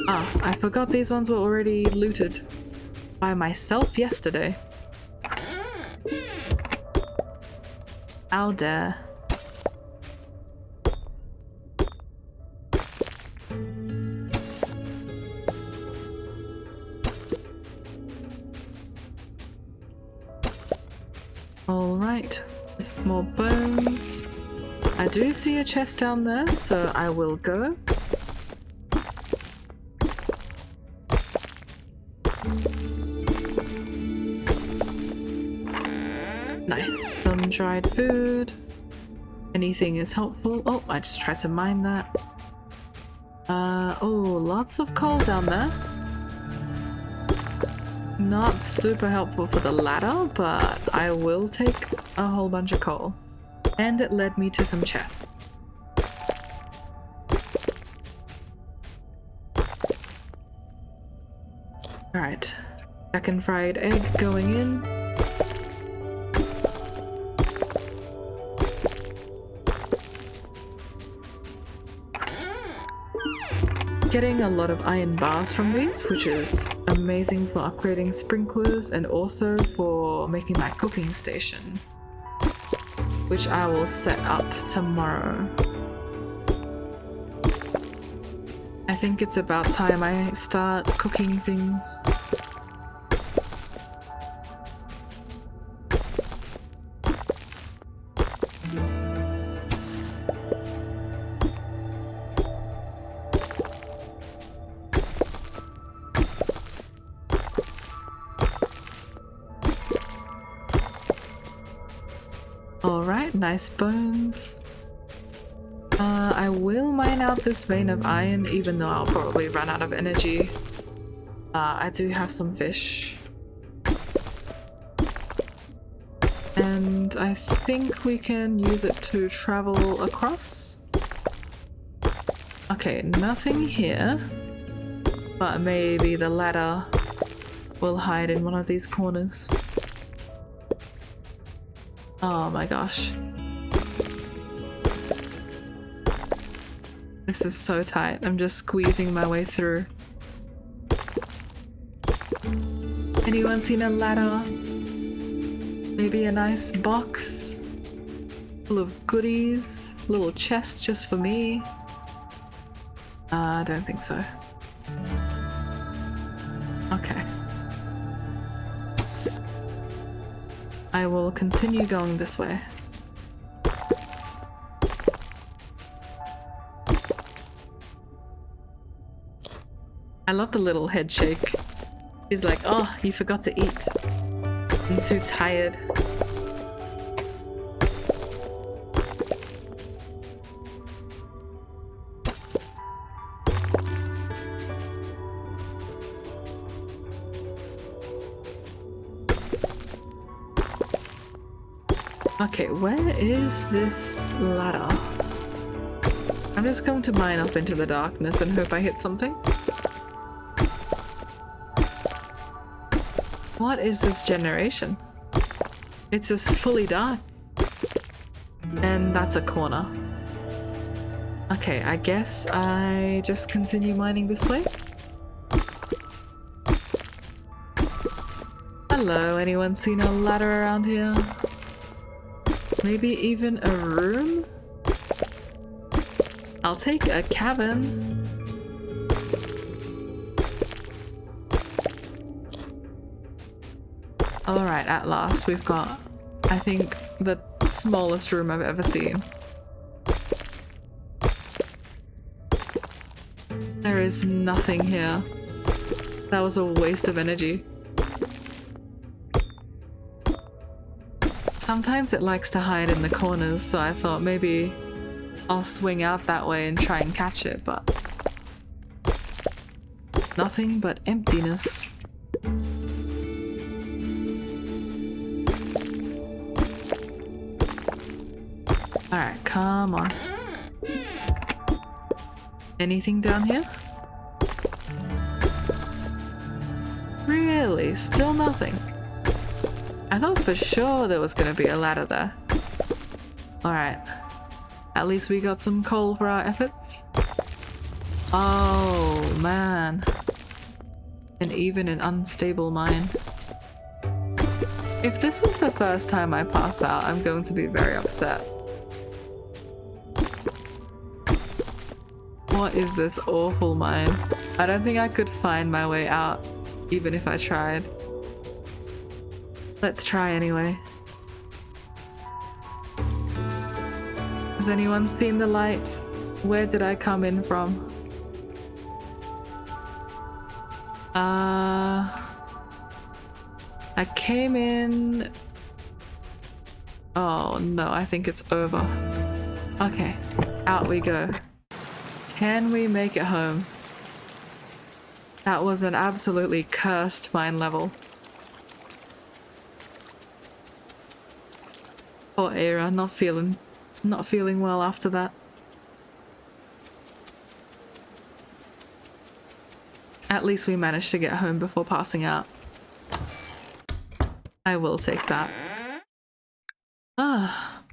Ah, I forgot these ones were already looted by myself yesterday. How dare. Alright, just more bones. I do see a chest down there, so I will go. Nice, some dried food. Anything is helpful. Oh, I just tried to mine that. Oh, lots of coal down there. Not super helpful for the ladder, but I will take a whole bunch of coal. And it led me to some chests. Alright. Second fried egg going in. Getting a lot of iron bars from these, which is amazing for upgrading sprinklers and also for making my cooking station, which I will set up tomorrow. I think it's about time I start cooking things. Alright, nice bones. I will mine out this vein of iron, even though I'll probably run out of energy. I do have some fish. And I think we can use it to travel across. Okay, nothing here. But maybe the ladder will hide in one of these corners. Oh my gosh. This is so tight. I'm just squeezing my way through. Anyone seen a ladder? Maybe a nice box full of goodies? Little chest just for me? I don't think so. Okay. I will continue going this way. I love the little head shake. He's like, oh, you forgot to eat. I'm too tired. Okay, where is this ladder? I'm just going to mine up into the darkness and hope I hit something. What is this generation? It's just fully dark. And that's a corner. Okay, I guess I just continue mining this way. Hello, anyone seen a ladder around here? Maybe even a room? I'll take a cabin. Alright, at last we've got, I think, the smallest room I've ever seen. There is nothing here. That was a waste of energy. Sometimes it likes to hide in the corners, so I thought maybe I'll swing out that way and try and catch it, but nothing but emptiness. Alright, come on. Anything down here? Really? Still nothing? I thought for sure there was gonna be a ladder there. Alright. At least we got some coal for our efforts. Oh, man. And even an unstable mine. If this is the first time I pass out, I'm going to be very upset. What is this awful mine? I don't think I could find my way out, even if I tried. Let's try anyway. Has anyone seen the light? Where did I come in from? I came in... Oh no, I think it's over. Okay, out we go. Can we make it home? That was an absolutely cursed mine level. Poor Eira, not feeling well after that. At least we managed to get home before passing out. I will take that. Ah.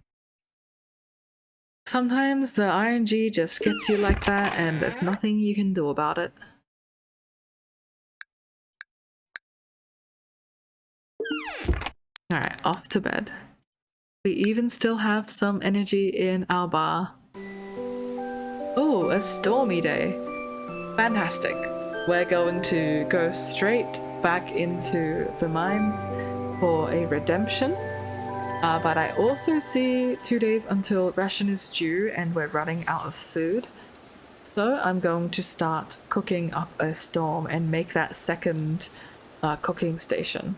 Sometimes the RNG just gets you like that and there's nothing you can do about it. Alright, off to bed. We even still have some energy in our bar. Oh, a stormy day. Fantastic. We're going to go straight back into the mines for a redemption. But I also see 2 days until ration is due and we're running out of food. So I'm going to start cooking up a storm and make that second cooking station.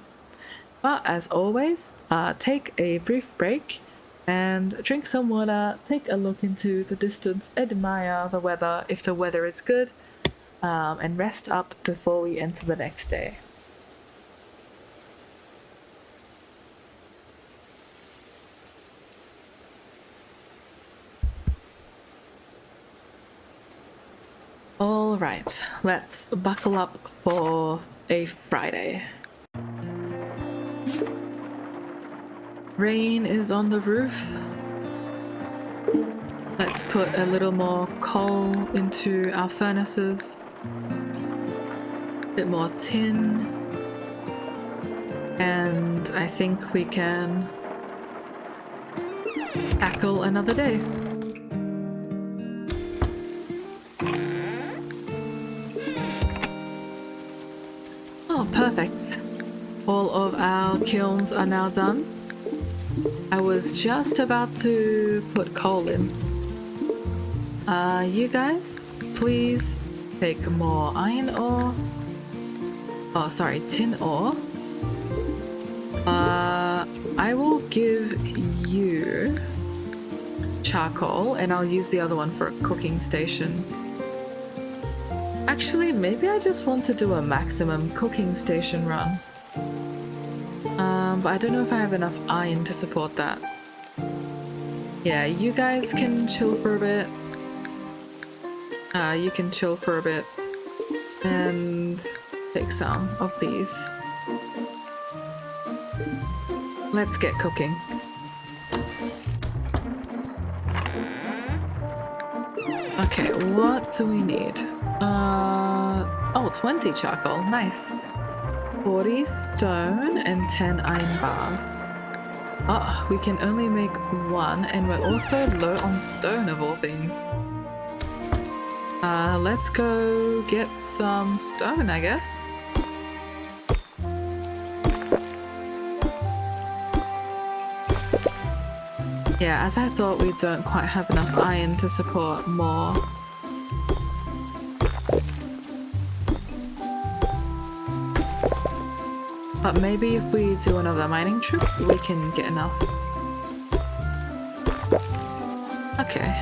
But as always, take a brief break and drink some water, take a look into the distance, admire the weather if the weather is good, and rest up before we enter the next day. Alright, let's buckle up for a Friday. Rain is on the roof. Let's put a little more coal into our furnaces. A bit more tin. And I think we can tackle another day. Oh, perfect. All of our kilns are now done. I was just about to put coal in. You guys, please take more iron ore. Oh, sorry, tin ore. I will give you charcoal and I'll use the other one for a cooking station. Actually, maybe I just want to do a maximum cooking station run. But I don't know if I have enough iron to support that. Yeah, you guys can chill for a bit. You can chill for a bit. And take some of these. Let's get cooking. Okay, what do we need? Oh, 20 charcoal, nice. 40 stone and 10 iron bars. Oh, we can only make one and we're also low on stone of all things. Let's go get some stone, I guess. Yeah, as I thought, we don't quite have enough iron to support more. But maybe if we do another mining trip, we can get enough. Okay.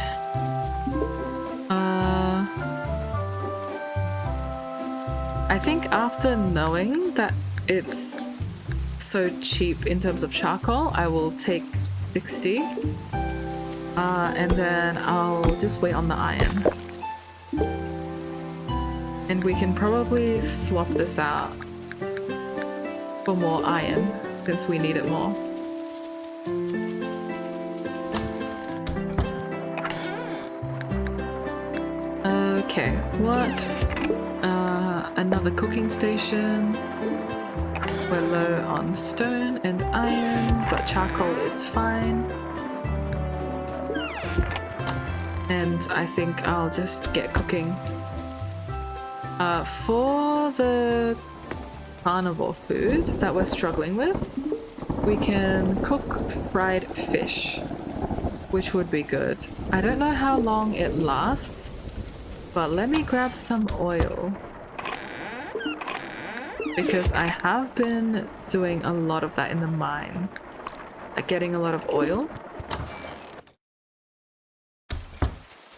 I think after knowing that it's so cheap in terms of charcoal, I will take 60. And then I'll just wait on the iron. And we can probably swap this out for more iron, since we need it more. Okay, what? Another cooking station. We're low on stone and iron, but charcoal is fine. And I think I'll just get cooking. For the carnivore food that we're struggling with, we can cook fried fish, which would be good. I don't know how long it lasts, but let me grab some oil, because I have been doing a lot of that in the mine, like getting a lot of oil.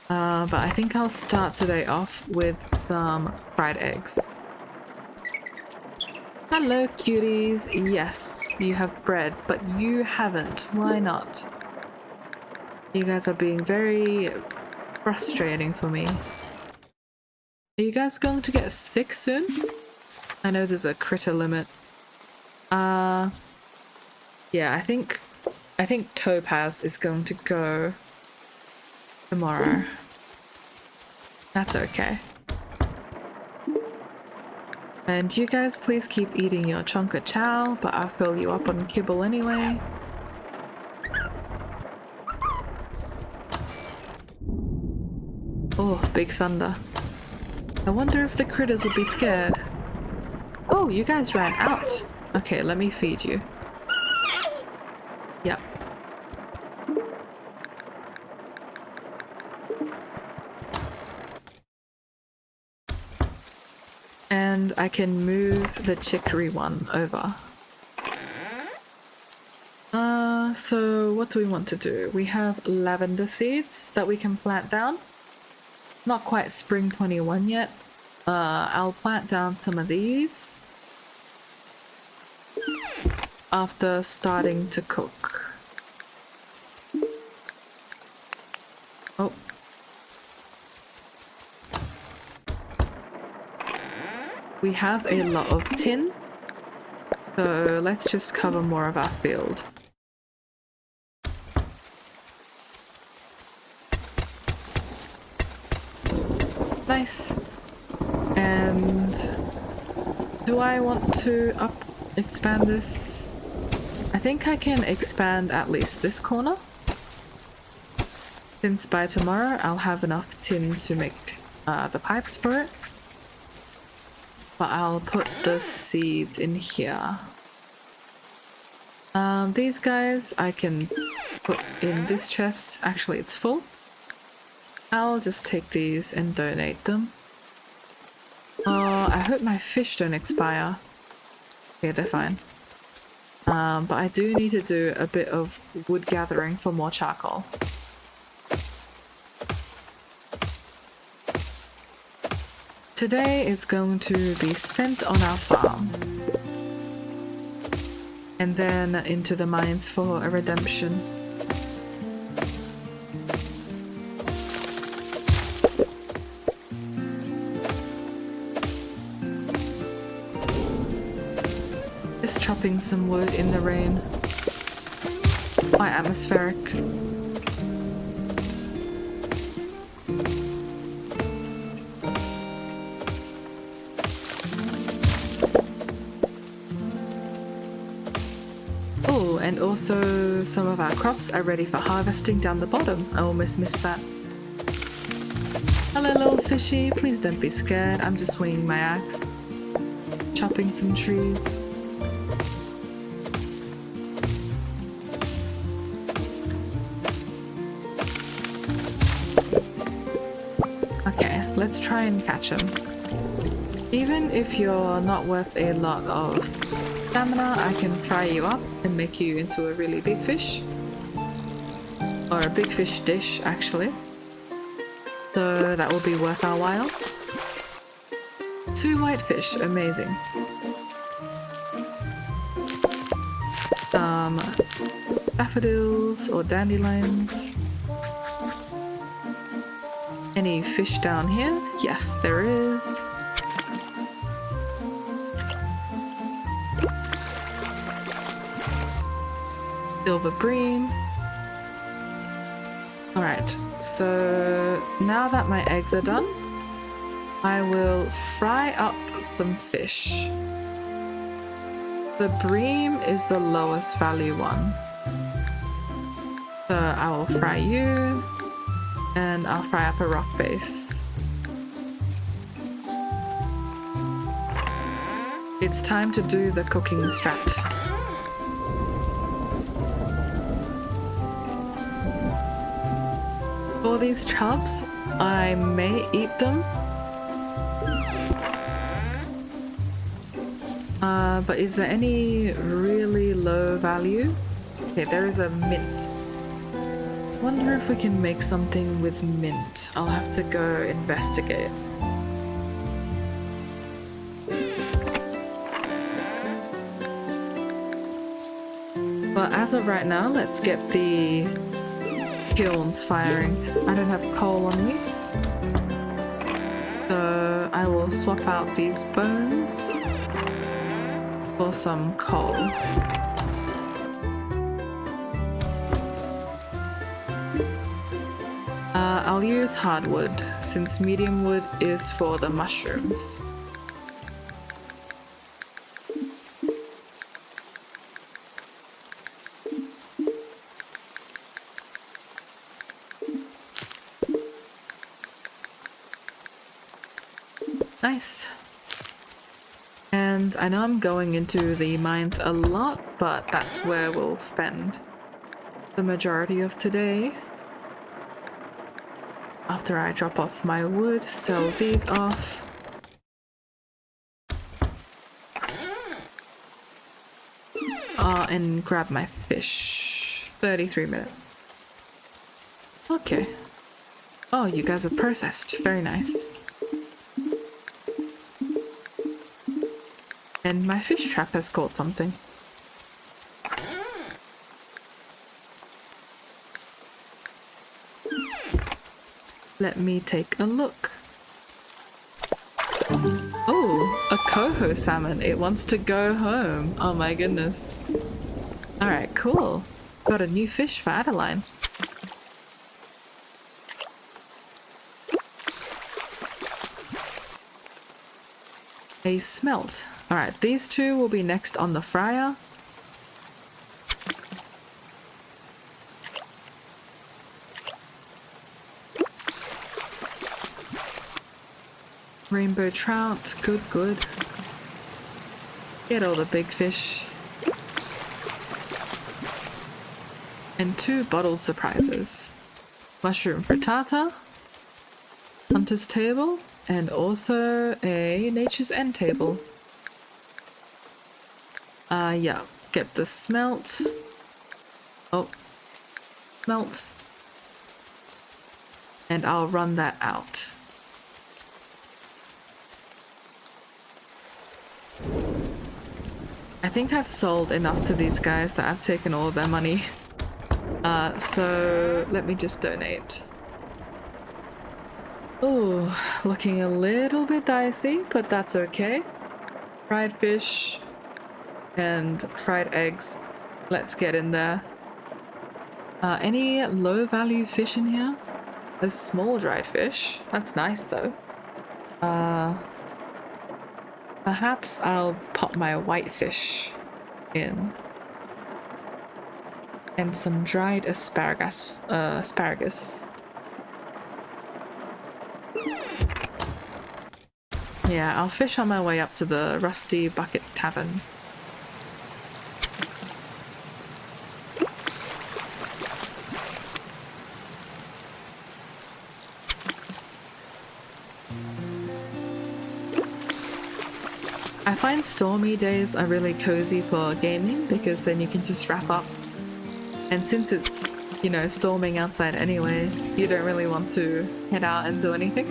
But I think I'll start today off with some fried eggs. Hello, cuties. Yes, you have bread, but you haven't. Why not? You guys are being very frustrating for me. Are you guys going to get sick soon? I know there's a critter limit. Yeah, I think Topaz is going to go tomorrow. That's okay. And you guys please keep eating your chonka chow, but I'll fill you up on kibble anyway. Oh, big thunder. I wonder if the critters would be scared. Oh, you guys ran out. Okay, let me feed you. Yep. And I can move the chicory one over. So what do we want to do? We have lavender seeds that we can plant down. Not quite spring 21 yet. I'll plant down some of these after starting to cook. Oh. We have a lot of tin, so let's just cover more of our field. Nice. And do I want to expand this? I think I can expand at least this corner, since by tomorrow I'll have enough tin to make the pipes for it. But I'll put the seeds in here. These guys I can put in this chest. Actually, it's full. I'll just take these and donate them. Oh, I hope my fish don't expire. Okay, they're fine. But I do need to do a bit of wood gathering for more charcoal. Today is going to be spent on our farm. And then into the mines for a redemption. Just chopping some wood in the rain. It's quite atmospheric. Oh, and also some of our crops are ready for harvesting down the bottom. I almost missed that. Hello little fishy, please don't be scared. I'm just swinging my axe. Chopping some trees. Okay, let's try and catch him. Even if you're not worth a lot of stamina, I can fry you up and make you into a really big fish. Or a big fish dish, actually. So that will be worth our while. 2 white fish, amazing. Daffodils or dandelions. Any fish down here? Yes, there is. Silver bream. Alright, so now that my eggs are done, I will fry up some fish. The bream is the lowest value one. So I will fry you, and I'll fry up a rock base. It's time to do the cooking strat. For these chubs, I may eat them. But is there any really low value? Okay, there is a mint. Wonder if we can make something with mint. I'll have to go investigate. But as of right now, let's get the kilns firing. I don't have coal on me. So I will swap out these bones for some coal. I'll use hardwood since medium wood is for the mushrooms. Nice. And I know I'm going into the mines a lot, but that's where we'll spend the majority of today. After I drop off my wood, sell these off. And grab my fish. 33 minutes. Okay. Oh, you guys are processed. Very nice. And my fish trap has caught something. Let me take a look. Oh, a coho salmon. It wants to go home. Oh my goodness. Alright, cool. Got a new fish for Adeline. A smelt. Alright, these two will be next on the fryer. Rainbow trout, good, good. Get all the big fish. And 2 bottled surprises. Mushroom frittata, hunter's table, and also a nature's end table. Yeah, get the smelt. Oh, smelt. And I'll run that out. I think I've sold enough to these guys that I've taken all of their money. So let me just donate. Oh, looking a little bit dicey, but that's okay. Fried fish and fried eggs. Let's get in there. Any low value fish in here? A small dried fish. That's nice though. Perhaps I'll pop my whitefish in. And some dried asparagus. Yeah, I'll fish on my way up to the Rusty Bucket Tavern. I find stormy days are really cozy for gaming because then you can just wrap up. And since it's, you know, storming outside anyway, you don't really want to head out and do anything.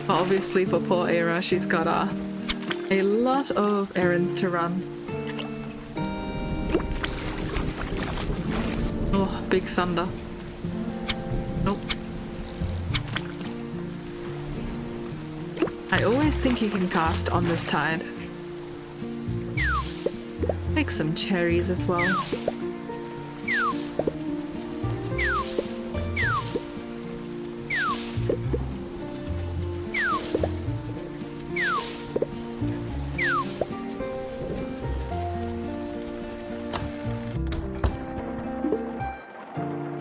But obviously for poor Eira, she's got a lot of errands to run. Oh, big thunder. Nope. I always think you can cast on this tide. Take some cherries as well.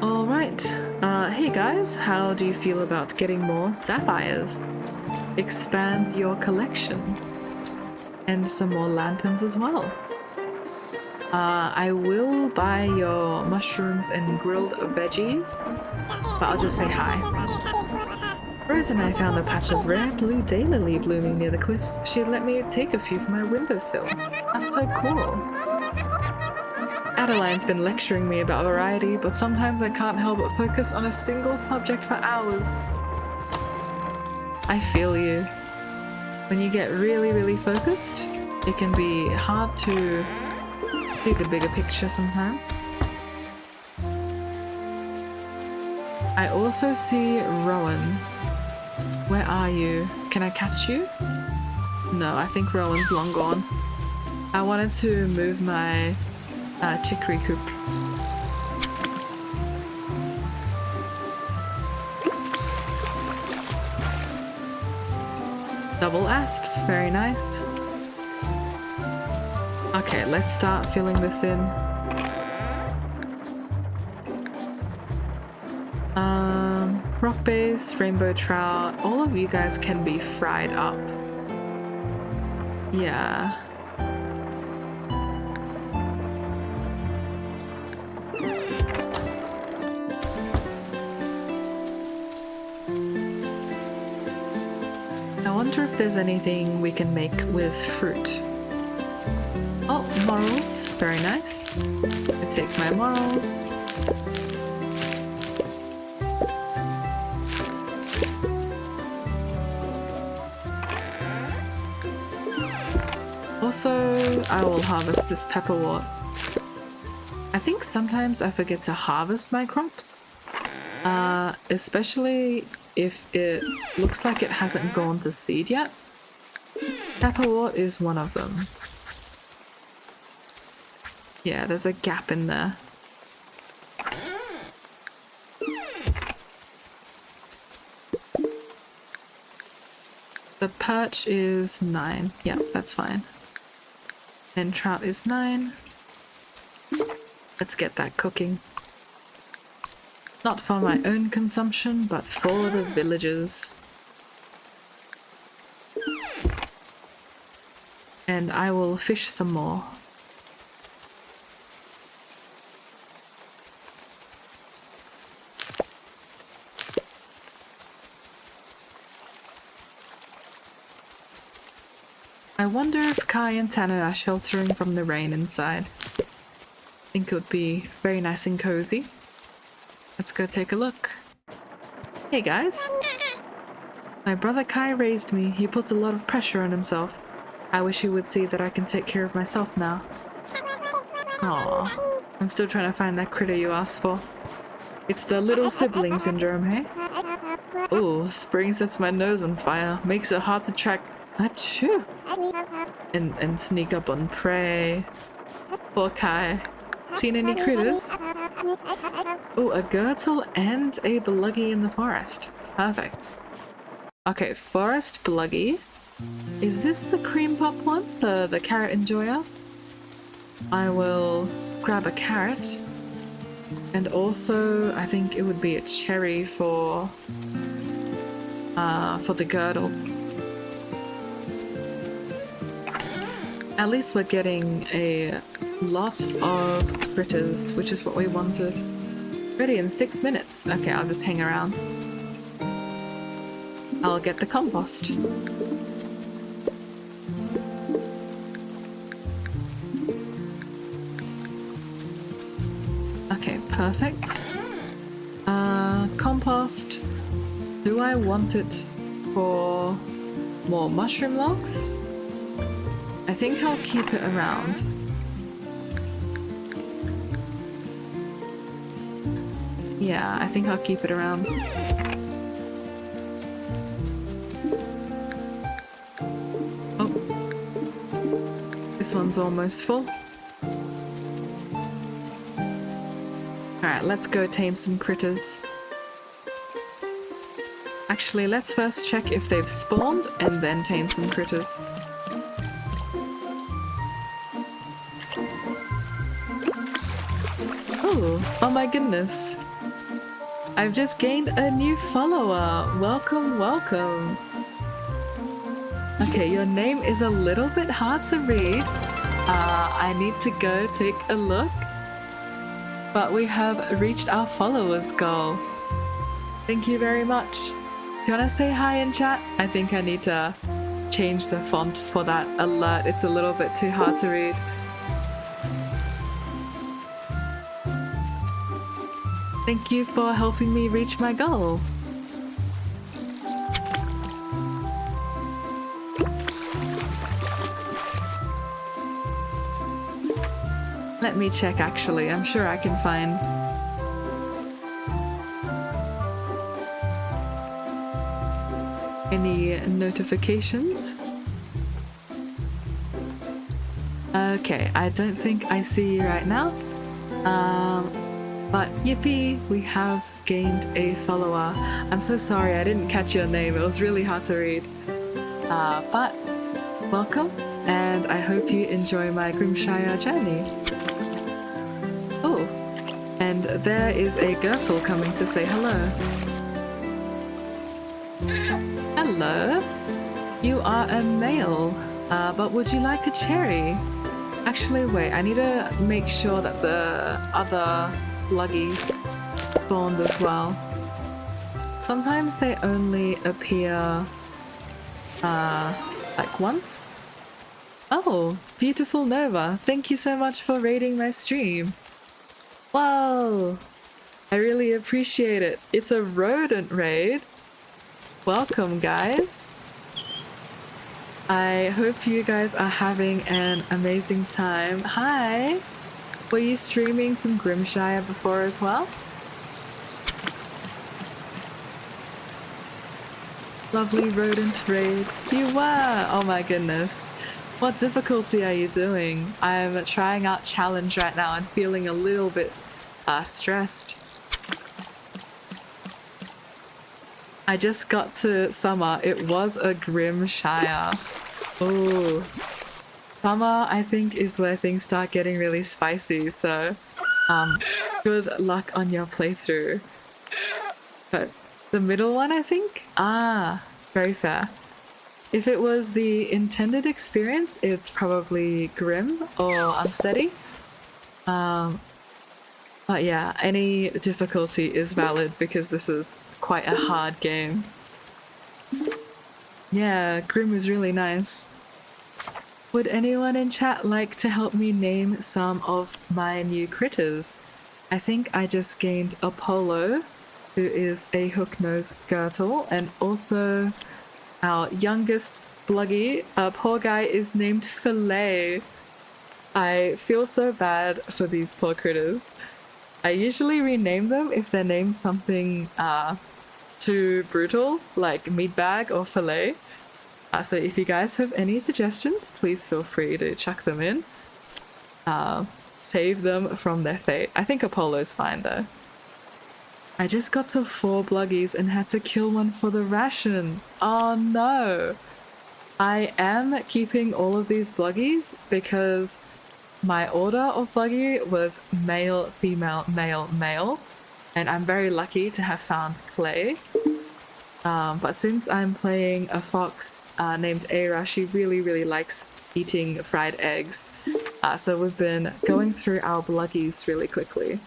Alright, hey guys, how do you feel about getting more sapphires? Expand your collection. And some more lanterns as well. I will buy your mushrooms and grilled veggies, but I'll just say hi. Rose and I found a patch of rare blue daylily blooming near the cliffs. She'd let me take a few from my windowsill. That's so cool. Adeline's been lecturing me about variety, but sometimes I can't help but focus on a single subject for hours. I feel you. When you get really focused, it can be hard to see the bigger picture sometimes. I also see Rowan. Where are you? Can I catch you? No, I think Rowan's long gone. I wanted to move my chicory coop. Double asps, very nice. Okay, let's start filling this in. Rock bass, rainbow trout, all of you guys can be fried up. Yeah. I wonder if there's anything we can make with fruit. Oh, morels, very nice. I take my morels. Also, I will harvest this pepperwort. I think sometimes I forget to harvest my crops, especially if it looks like it hasn't gone to seed yet. Pepperwort is one of them. Yeah, there's a gap in there. The perch is 9. Yeah, that's fine. And trout is 9. Let's get that cooking. Not for my own consumption, but for the villagers. And I will fish some more. I wonder if Kai and Tano are sheltering from the rain inside. I think it would be very nice and cozy. Let's go take a look. Hey guys! My brother Kai raised me. He puts a lot of pressure on himself. I wish he would see that I can take care of myself now. Aww. I'm still trying to find that critter you asked for. It's the little sibling syndrome, hey? Ooh, spring sets my nose on fire. Makes it hard to track. Achoo! And sneak up on prey. Poor Kai. Seen any critters? Oh, a girdle and a bluggy in the forest. Perfect. Okay, forest bluggy. Is this the cream pop one? The carrot enjoyer? I will grab a carrot. And also, I think it would be a cherry for the girdle. At least we're getting a lot of fritters, which is what we wanted. Ready in 6 minutes. Okay, I'll just hang around. I'll get the compost. Okay, perfect. Compost. Do I want it for more mushroom logs? I think I'll keep it around. Yeah, I think I'll keep it around. Oh. This one's almost full. Alright, let's go tame some critters. Actually, let's first check if they've spawned and then tame some critters. Oh my goodness. I've just gained a new follower. Welcome, welcome. Okay, your name is a little bit hard to read. I need to go take a look. But we have reached our followers goal. Thank you very much. Do you want to say hi in chat? I think I need to change the font for that alert. It's a little bit too hard to read. Thank you for helping me reach my goal. Let me check actually, I'm sure I can find. Any notifications? Okay, I don't think I see you right now. But yippee, we have gained a follower. I'm so sorry, I didn't catch your name. It was really hard to read. But welcome, and I hope you enjoy my Grimshire journey. Oh, and there is a Gertle coming to say hello. Hello. You are a male, but would you like a cherry? Actually, wait, I need to make sure that the other Bluggy spawned as well. Sometimes they only appear, like once. Oh, beautiful Nova. Thank you so much for raiding my stream. Whoa, I really appreciate it. It's a rodent raid. Welcome, guys. I hope you guys are having an amazing time. Hi! Were you streaming some Grimshire before as well? Lovely rodent raid. You were! Oh my goodness. What difficulty are you doing? I'm trying out challenge right now and feeling a little bit stressed. I just got to summer. It was a Grimshire. Oh, summer I think is where things start getting really spicy, so good luck on your playthrough. But the middle one, I think? Ah, very fair. If it was the intended experience, it's probably grim or unsteady. But yeah, any difficulty is valid because this is quite a hard game. Yeah, grim is really nice. Would anyone in chat like to help me name some of my new critters? I think I just gained Apollo, who is a hook-nosed Gertle, and also our youngest Bluggy, poor guy, is named Filet. I feel so bad for these poor critters. I usually rename them if they're named something too brutal, like meatbag or fillet. So if you guys have any suggestions, please feel free to chuck them in. Save them from their fate. I think Apollo's fine though. I just got to 4 Bluggies and had to kill one for the ration. Oh no! I am keeping all of these Bluggies because my order of Bluggy was male, female, male, male. And I'm very lucky to have found Clay. But since I'm playing a fox named Eira, she really likes eating fried eggs. So we've been going through our Bluggies really quickly.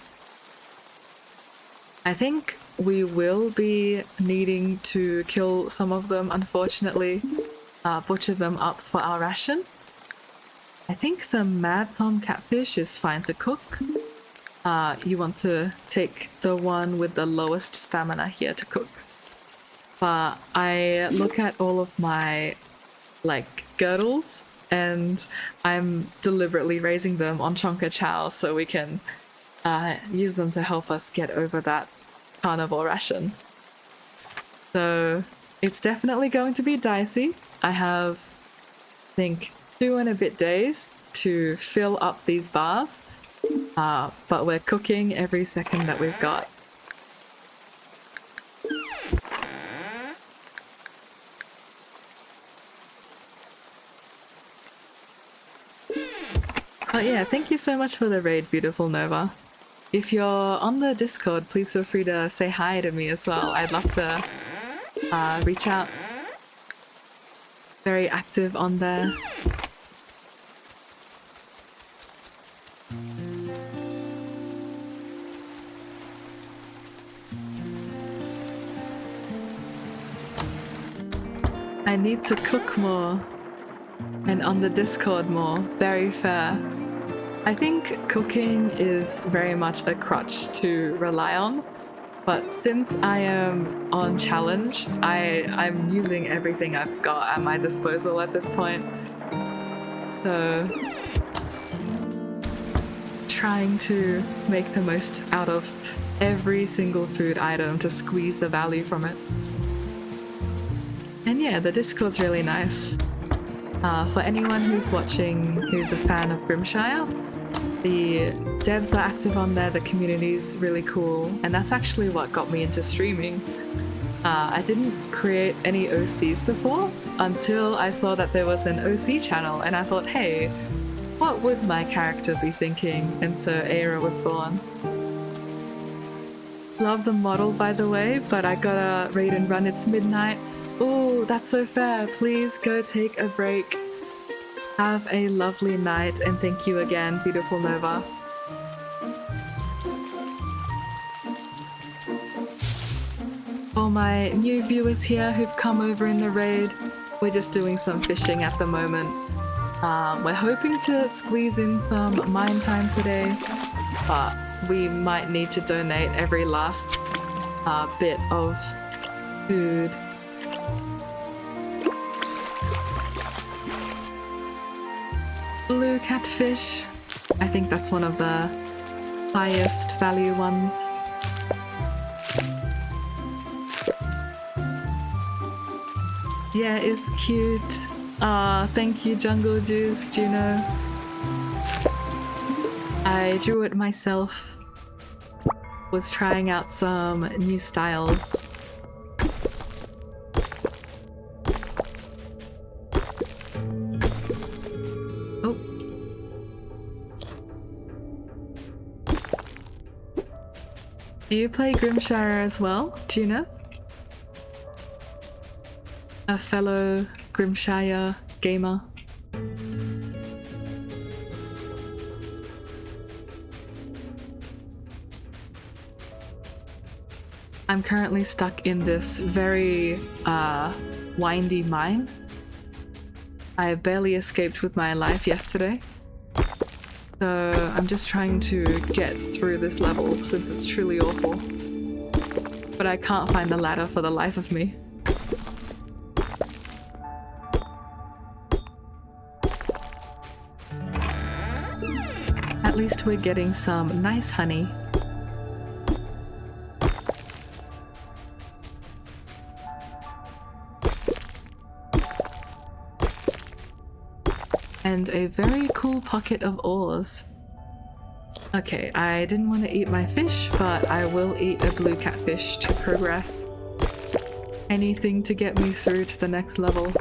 I think we will be needing to kill some of them, unfortunately. Butcher them up for our ration. I think the Mad Tom catfish is fine to cook. You want to take the one with the lowest stamina here to cook. But I look at all of my girdles and I'm deliberately raising them on Chonka Chow so we can use them to help us get over that carnivore ration. So it's definitely going to be dicey. I have, I think, 2 and a bit days to fill up these bars, but we're cooking every second that we've got. But yeah, thank you so much for the raid, beautiful Nova. If you're on the Discord, please feel free to say hi to me as well. I'd love to reach out. Very active on there. I need to cook more and on the Discord more. Very fair. I think cooking is very much a crutch to rely on, but since I am on challenge, I'm using everything I've got at my disposal at this point. So trying to make the most out of every single food item to squeeze the value from it. And yeah, the Discord's really nice. For anyone who's watching who's a fan of Grimshire, the devs are active on there, the community is really cool, and that's actually what got me into streaming. I didn't create any OCs before until I saw that there was an OC channel, and I thought, hey, what would my character be thinking? And so Eira was born. Love the model, by the way, but I gotta raid and run, it's midnight. Oh, that's so fair. Please go take a break. Have a lovely night, and thank you again, beautiful Nova. All my new viewers here who've come over in the raid, we're just doing some fishing at the moment. We're hoping to squeeze in some mine time today, but we might need to donate every last bit of food. Blue catfish. I think that's one of the highest value ones. Yeah, it's cute. Thank you, Jungle Juice, Juno. I drew it myself. Was trying out some new styles. Oh. Do you play Grimshire as well, Juno? A fellow Grimshire gamer. I'm currently stuck in this very windy mine. I barely escaped with my life yesterday. So I'm just trying to get through this level since it's truly awful. But I can't find the ladder for the life of me. At least we're getting some nice honey. And a very cool pocket of ores. Okay, I didn't want to eat my fish, but I will eat a blue catfish to progress. Anything to get me through to the next level.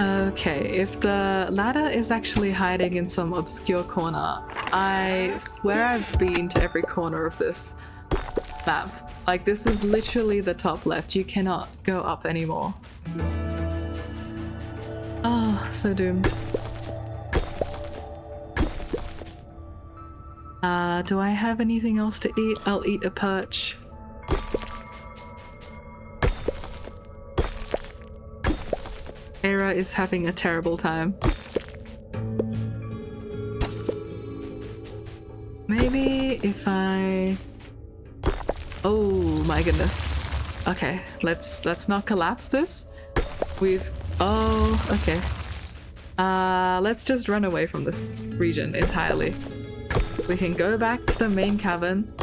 Okay, if the ladder is actually hiding in some obscure corner, I swear I've been to every corner of this map. Like, this is literally the top left. You cannot go up anymore. Oh, so doomed. Do I have anything else to eat? I'll eat a perch. Eira is having a terrible time. Maybe if I... Oh my goodness. Okay, let's not collapse this. Oh, okay. Let's just run away from this region entirely. We can go back to the main cavern,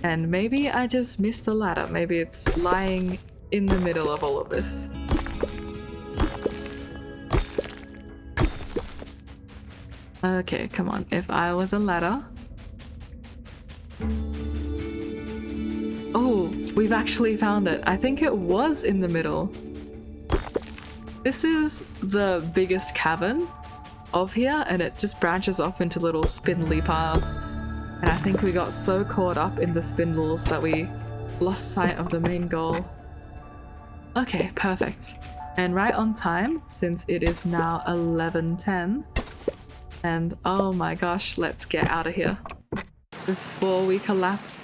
and maybe I just missed the ladder. Maybe it's lying in the middle of all of this. Okay, come on. If I was a ladder... Oh, we've actually found it. I think it was in the middle. This is the biggest cavern of here, and it just branches off into little spindly paths. And I think we got so caught up in the spindles that we lost sight of the main goal. Okay, perfect. And right on time, since it is now 11:10. And oh my gosh, let's get out of here before we collapse.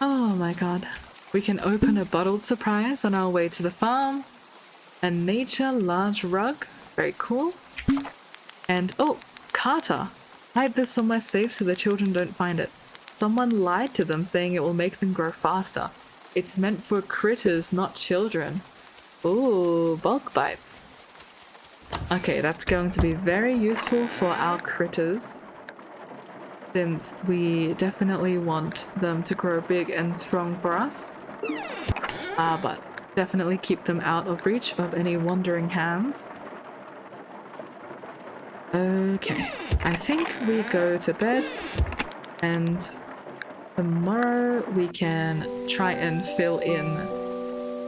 Oh my god. We can open a bottled surprise on our way to the farm. A nature large rug. Very cool. And oh, Carter. Hide this somewhere safe so the children don't find it. Someone lied to them saying it will make them grow faster. It's meant for critters, not children. Ooh, bulk bites. Okay, that's going to be very useful for our critters, since we definitely want them to grow big and strong for us. But definitely keep them out of reach of any wandering hands. Okay, I think we go to bed, and tomorrow we can try and fill in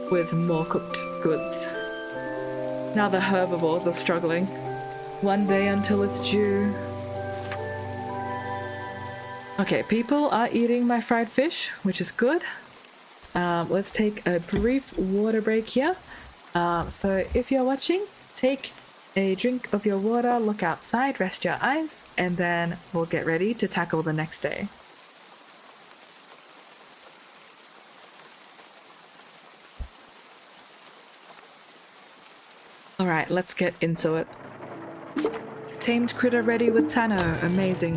with more cooked goods. Now the herbivores are struggling. One day until it's due. Okay, people are eating my fried fish, which is good. Let's take a brief water break here. So if you're watching, take a drink of your water, look outside, rest your eyes, and then we'll get ready to tackle the next day. Alright, let's get into it. Tamed critter ready with Tano, amazing.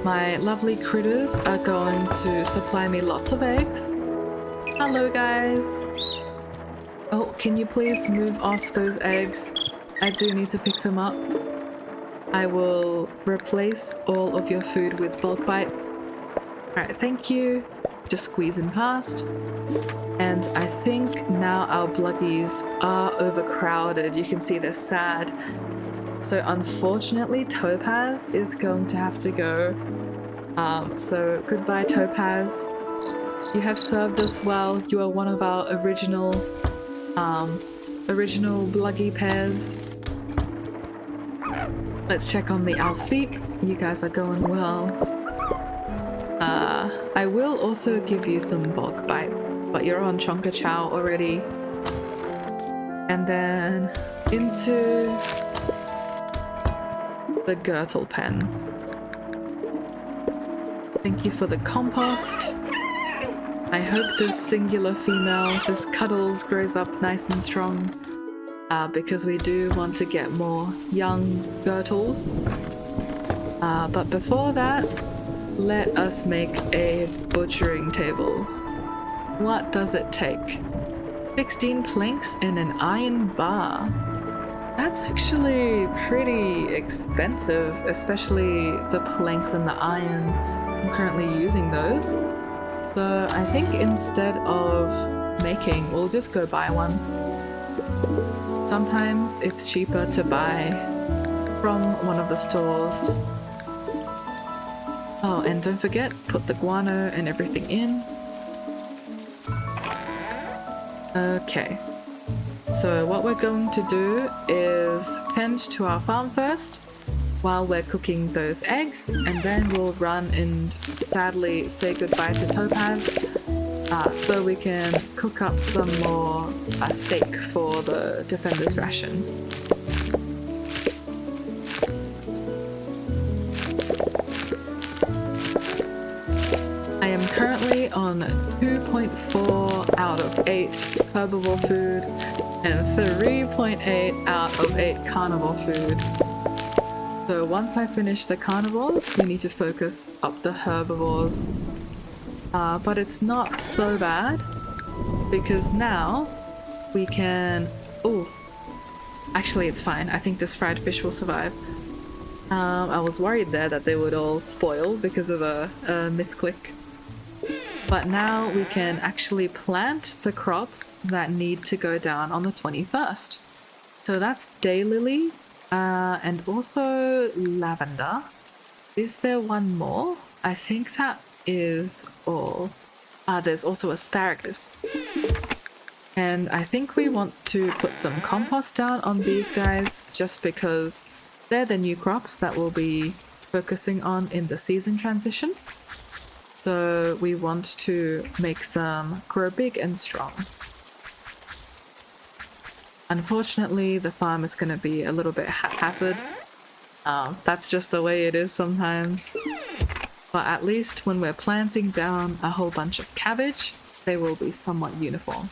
My lovely critters are going to supply me lots of eggs. Hello guys! Oh, can you please move off those eggs? I do need to pick them up. I will replace all of your food with bulk bites. Alright, thank you. Just squeezing past. And I think now our bluggies are overcrowded. You can see they're sad. So unfortunately, Topaz is going to have to go. So goodbye, Topaz. You have served us well. You are one of our original bluggy pairs. Let's check on the Alfeep. You guys are going well. I will also give you some bulk bites, but you're on Chonka Chow already. And then into the Girdle pen. Thank you for the compost. I hope this singular female, this Cuddles, grows up nice and strong, because we do want to get more young Girdles. But before that, let us make a butchering table. What does it take? 16 planks and an iron bar. That's actually pretty expensive, especially the planks and the iron. I'm currently using those. So I think instead of making, we'll just go buy one. Sometimes it's cheaper to buy from one of the stores. Oh, and don't forget, put the guano and everything in. Okay. So what we're going to do is tend to our farm first while we're cooking those eggs, and then we'll run and sadly say goodbye to Topaz, so we can cook up some more steak for the Defender's ration. I am currently on 2.4 out of 8 herbivore food and 3.8 out of 8 carnivore food. So once I finish the carnivores, we need to focus up the herbivores. But it's not so bad, because now we can... Oh, actually it's fine. I think this fried fish will survive. I was worried there that they would all spoil because of a misclick. But now we can actually plant the crops that need to go down on the 21st. So that's daylily, and also lavender. Is there one more? I think that is all. There's also asparagus. And I think we want to put some compost down on these guys just because they're the new crops that we'll be focusing on in the season transition. So we want to make them grow big and strong. Unfortunately, the farm is going to be a little bit haphazard. That's just the way it is sometimes. But at least when we're planting down a whole bunch of cabbage, they will be somewhat uniform.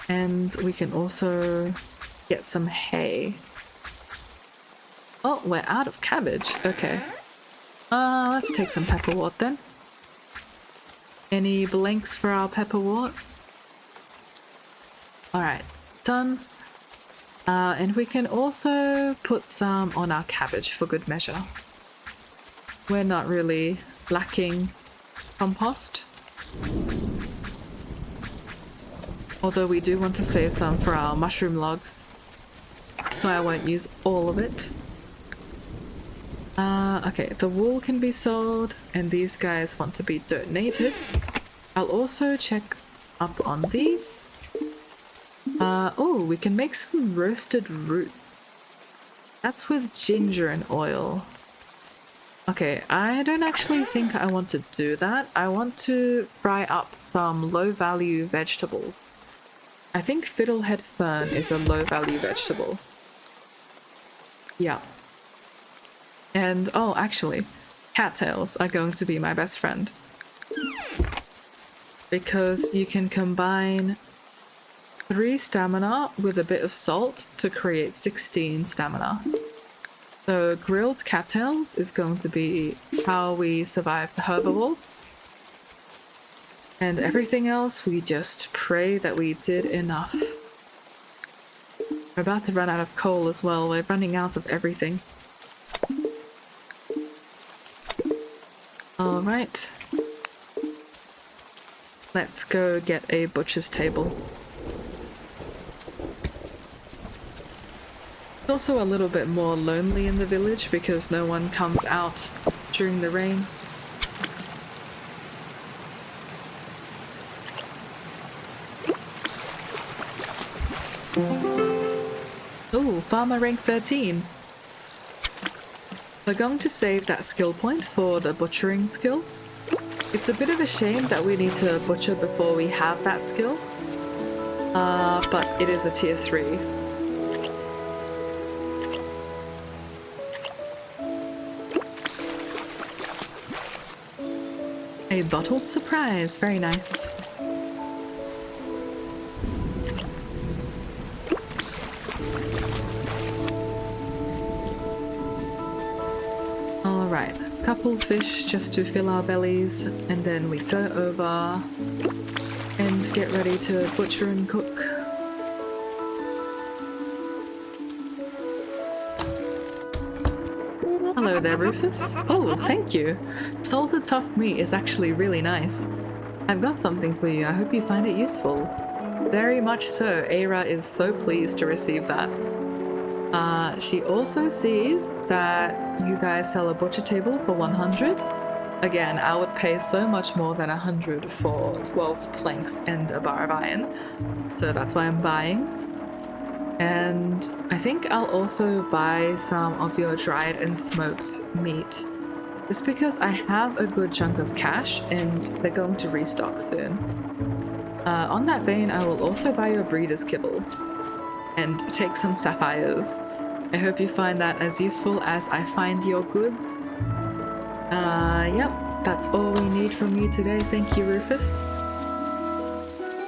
And we can also get some hay. Oh, we're out of cabbage. Okay. Let's take some pepperwort then. Any blanks for our pepperwort? Alright, done. And we can also put some on our cabbage for good measure. We're not really lacking compost. Although we do want to save some for our mushroom logs. So I won't use all of it. Okay, the wool can be sold and these guys want to be donated. I'll also check up on these. Oh, we can make some roasted roots. That's with ginger and oil. Okay, I don't actually think I want to do that. I want to fry up some low-value vegetables. I think fiddlehead fern is a low-value vegetable. Yeah. And, oh, actually, cattails are going to be my best friend. Because you can combine 3 stamina with a bit of salt to create 16 stamina. So grilled cattails is going to be how we survive the herbivores. And everything else, we just pray that we did enough. We're about to run out of coal as well. We're running out of everything. Alright. Let's go get a butcher's table. It's also a little bit more lonely in the village because no one comes out during the rain. Oh, farmer rank 13. We're going to save that skill point for the butchering skill. It's a bit of a shame that we need to butcher before we have that skill. But it is a tier 3. A bottled surprise, very nice. Alright, a couple fish just to fill our bellies, and then we go over and get ready to butcher and cook. Hello there, Rufus. Oh, thank you. Salted tough meat is actually really nice. I've got something for you. I hope you find it useful. Very much so. Eira is so pleased to receive that. She also sees that you guys sell a butcher table for 100. Again, I would pay so much more than 100 for 12 planks and a bar of iron. So that's why I'm buying. And I think I'll also buy some of your dried and smoked meat. Just because I have a good chunk of cash and they're going to restock soon. On that vein, I will also buy your breeder's kibble. And take some sapphires. I hope you find that as useful as I find your goods. Yep, that's all we need from you today. Thank you, Rufus.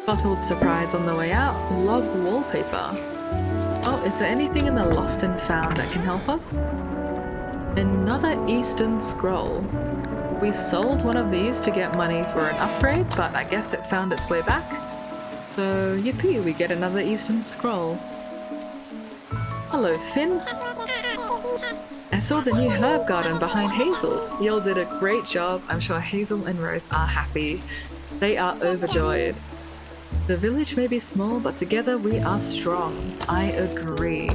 Bottled surprise on the way out. Log wallpaper. Oh, is there anything in the lost and found that can help us? Another Eastern scroll. We sold one of these to get money for an upgrade, but I guess it found its way back. So, yippee, we get another Eastern scroll. Hello, Finn. I saw the new herb garden behind Hazel's. Y'all did a great job. I'm sure Hazel and Rose are happy. They are overjoyed. The village may be small, but together we are strong. I agree.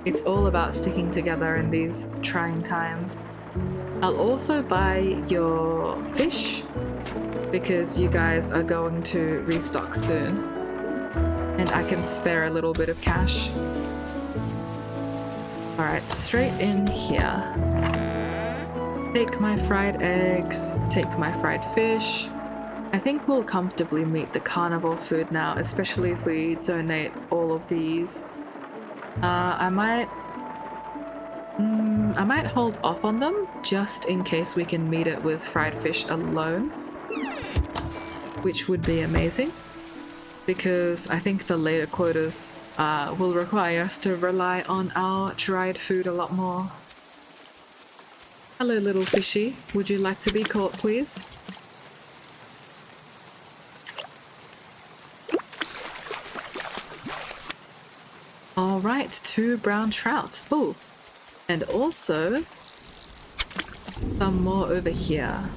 It's all about sticking together in these trying times. I'll also buy your fish, because you guys are going to restock soon. And I can spare a little bit of cash. Alright, straight in here. Take my fried eggs, take my fried fish. I think we'll comfortably meet the carnival food now, especially if we donate all of these. I might hold off on them, just in case we can meet it with fried fish alone. Which would be amazing. Because I think the later quotas will require us to rely on our dried food a lot more. Hello, little fishy. Would you like to be caught, please? Alright, 2 brown trout. Oh, and also some more over here.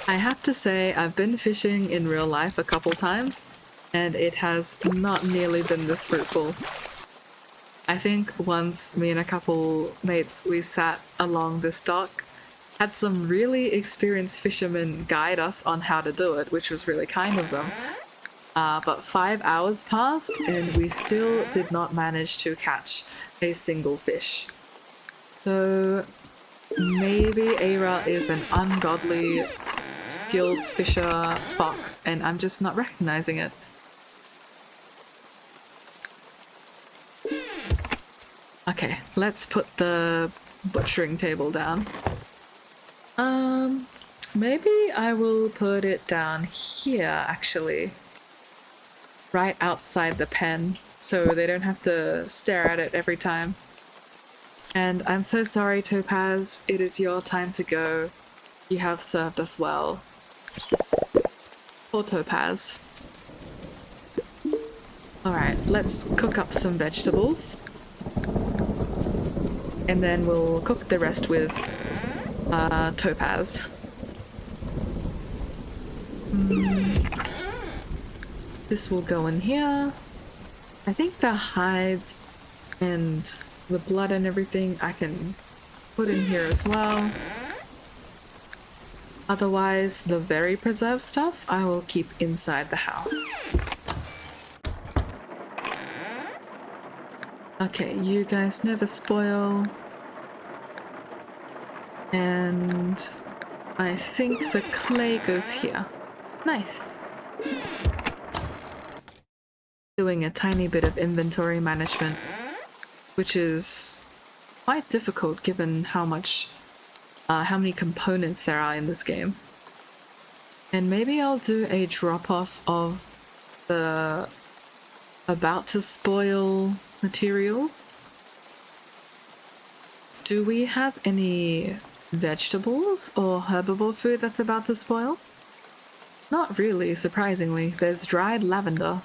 I have to say, I've been fishing in real life a couple times, and it has not nearly been this fruitful. I think once me and a couple mates, we sat along this dock, had some really experienced fishermen guide us on how to do it, which was really kind of them. But 5 hours passed and we still did not manage to catch a single fish. So maybe Eira is an ungodly skilled fisher fox and I'm just not recognizing it. Okay, let's put the butchering table down. Maybe I will put it down here, actually. Right outside the pen, so they don't have to stare at it every time. And I'm so sorry, Topaz, it is your time to go. You have served us well. Poor Topaz. Alright, let's cook up some vegetables. And then we'll cook the rest with Topaz. This will go in here. I think the hides and the blood and everything I can put in here as well. Otherwise, the very preserved stuff I will keep inside the house. Okay, you guys never spoil. And I think the clay goes here. Nice. Doing a tiny bit of inventory management, which is quite difficult given how many components there are in this game. And maybe I'll do a drop-off of the about to spoil materials. Do we have any vegetables or herbivore food that's about to spoil? Not really, surprisingly. There's dried lavender.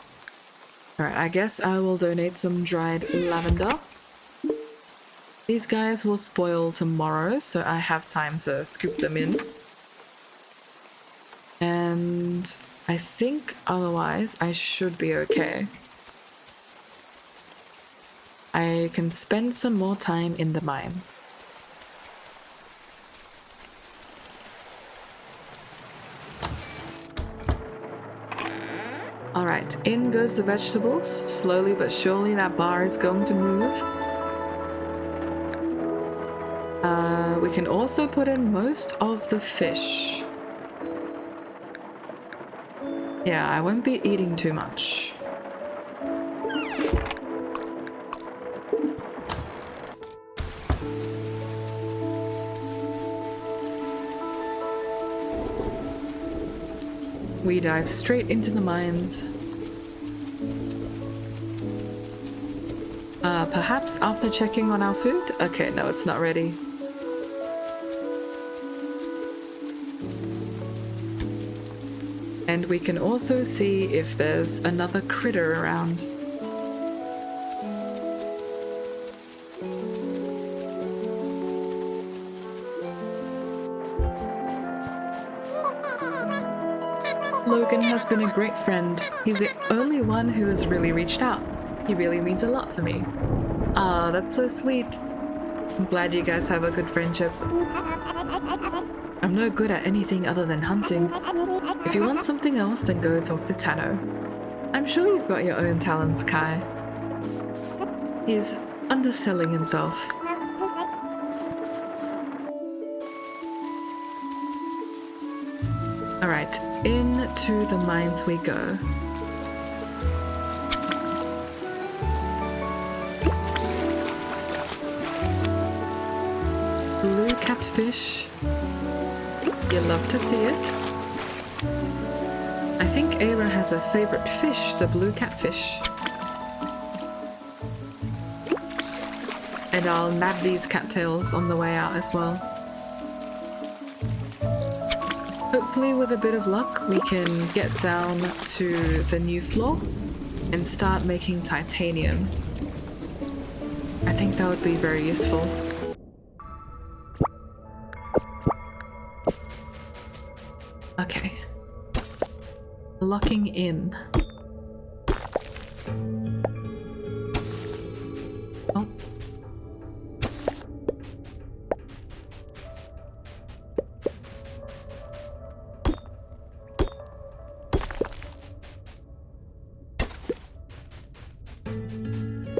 Alright, I guess I will donate some dried lavender. These guys will spoil tomorrow, so I have time to scoop them in. And I think otherwise I should be okay. I can spend some more time in the mine. Alright, in goes the vegetables. Slowly but surely that bar is going to move. We can also put in most of the fish. Yeah, I won't be eating too much. We dive straight into the mines. Perhaps after checking on our food? Okay, no, it's not ready. And we can also see if there's another critter around. Logan has been a great friend. He's the only one who has really reached out. He really means a lot to me. Ah, that's so sweet. I'm glad you guys have a good friendship. I'm no good at anything other than hunting. If you want something else, then go talk to Tano. I'm sure you've got your own talents, Kai. He's underselling himself. Alright, into the mines we go. Blue catfish. You love to see it. I think Eira has a favorite fish, the blue catfish. And I'll nab these cattails on the way out as well. Hopefully with a bit of luck we can get down to the new floor and start making titanium. I think that would be very useful. Okay. Locking in. Oh.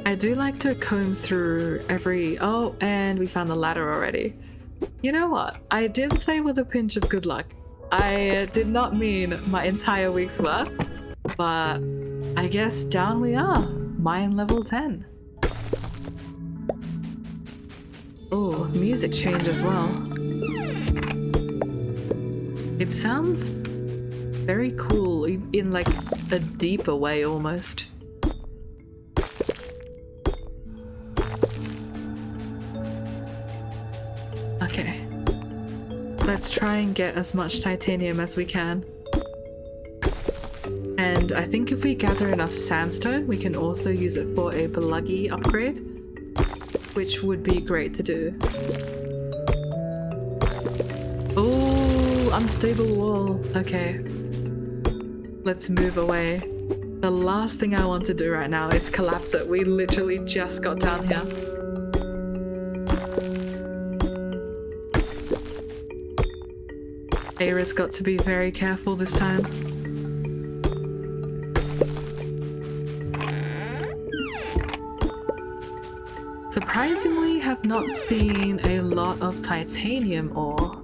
I do like to comb through every... Oh, and we found the ladder already. You know what? I did say with a pinch of good luck. I did not mean my entire week's worth, but I guess down we are. Mine level 10. Oh, music change as well. It sounds very cool in like a deeper way almost. Okay, let's try and get as much titanium as we can. And I think if we gather enough sandstone, we can also use it for a bluggy upgrade, which would be great to do. Oh, unstable wall. Okay, let's move away. The last thing I want to do right now is collapse it. We literally just got down here. Eira's got to be very careful this time. Surprisingly, have not seen a lot of titanium ore,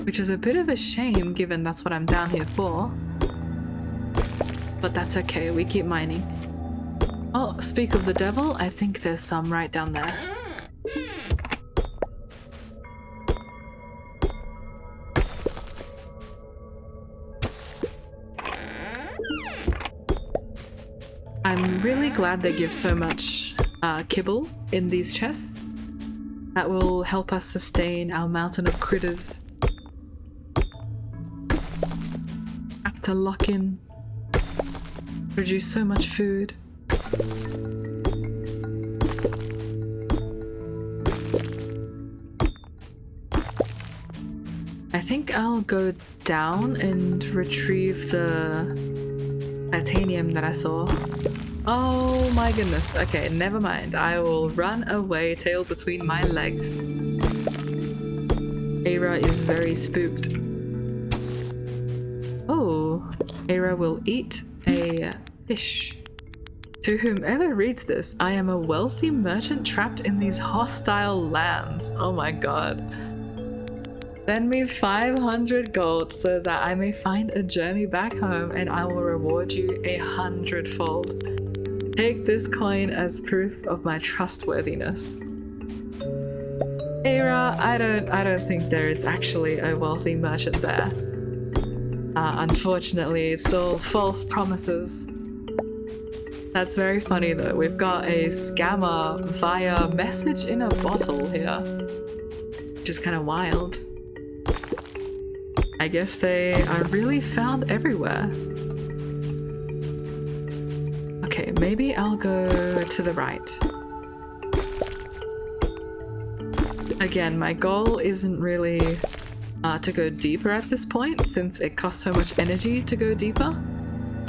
which is a bit of a shame given that's what I'm down here for. But that's okay, we keep mining. Oh, speak of the devil, I think there's some right down there. I'm really glad they give so much kibble in these chests. That will help us sustain our mountain of critters. Have to lock in. Produce so much food. I think I'll go down and retrieve the titanium that I saw. Oh my goodness. Okay, never mind. I will run away, tail between my legs. Eira is very spooked. Oh, Eira will eat a fish. To whomever reads this, I am a wealthy merchant trapped in these hostile lands. Oh my god. Send me 500 gold so that I may find a journey back home and I will reward you 100-fold. Take this coin as proof of my trustworthiness. Eira, I don't think there is actually a wealthy merchant there. Unfortunately, it's all false promises. That's very funny though. We've got a scammer via message in a bottle here, which is kind of wild. I guess they are really found everywhere. Okay, maybe I'll go to the right. Again, my goal isn't really to go deeper at this point, since it costs so much energy to go deeper.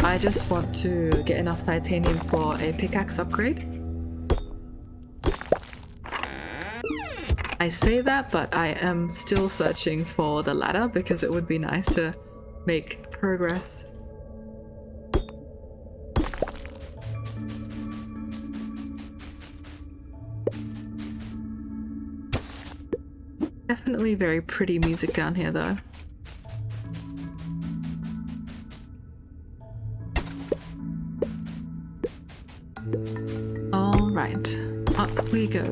I just want to get enough titanium for a pickaxe upgrade. I say that, but I am still searching for the ladder because it would be nice to make progress. Definitely very pretty music down here though. Alright, up we go.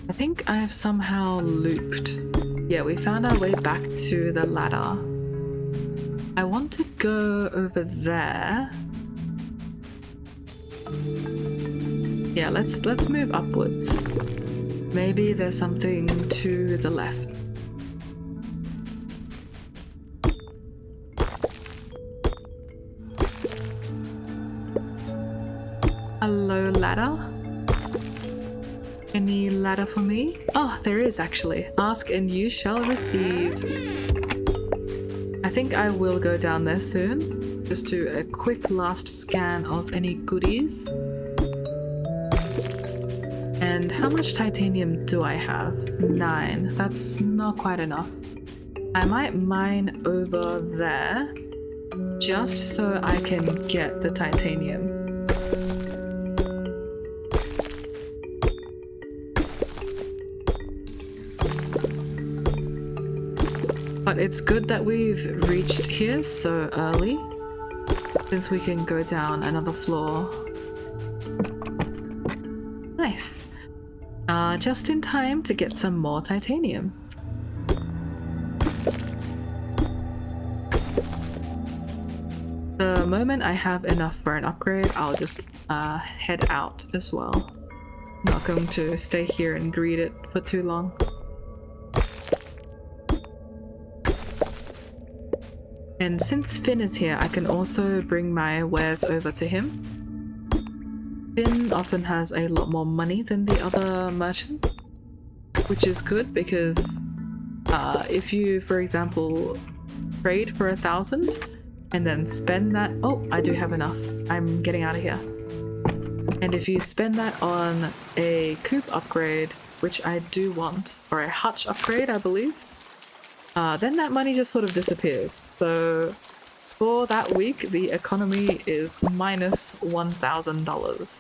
I think I've somehow looped. Yeah, we found our way back to the ladder. I want to go over there Yeah, let's move upwards. Maybe there's something to the left. Hello, ladder. Any ladder for me? Oh, there is actually. Ask and you shall receive. I think I will go down there soon. Just do a quick last scan of any goodies. And how much titanium do I have? 9. That's not quite enough. I might mine over there just so I can get the titanium. But it's good that we've reached here so early, since we can go down another floor. Nice. Just in time to get some more titanium. The moment I have enough for an upgrade, I'll just head out as well. Not going to stay here and greet it for too long. And since Finn is here, I can also bring my wares over to him. Finn often has a lot more money than the other merchants, which is good because if you, for example, trade for 1,000 and then spend that— oh, I do have enough. I'm getting out of here. And if you spend that on a coop upgrade, which I do want, or a hutch upgrade, I believe, then that money just sort of disappears. So for that week, the economy is minus $1,000.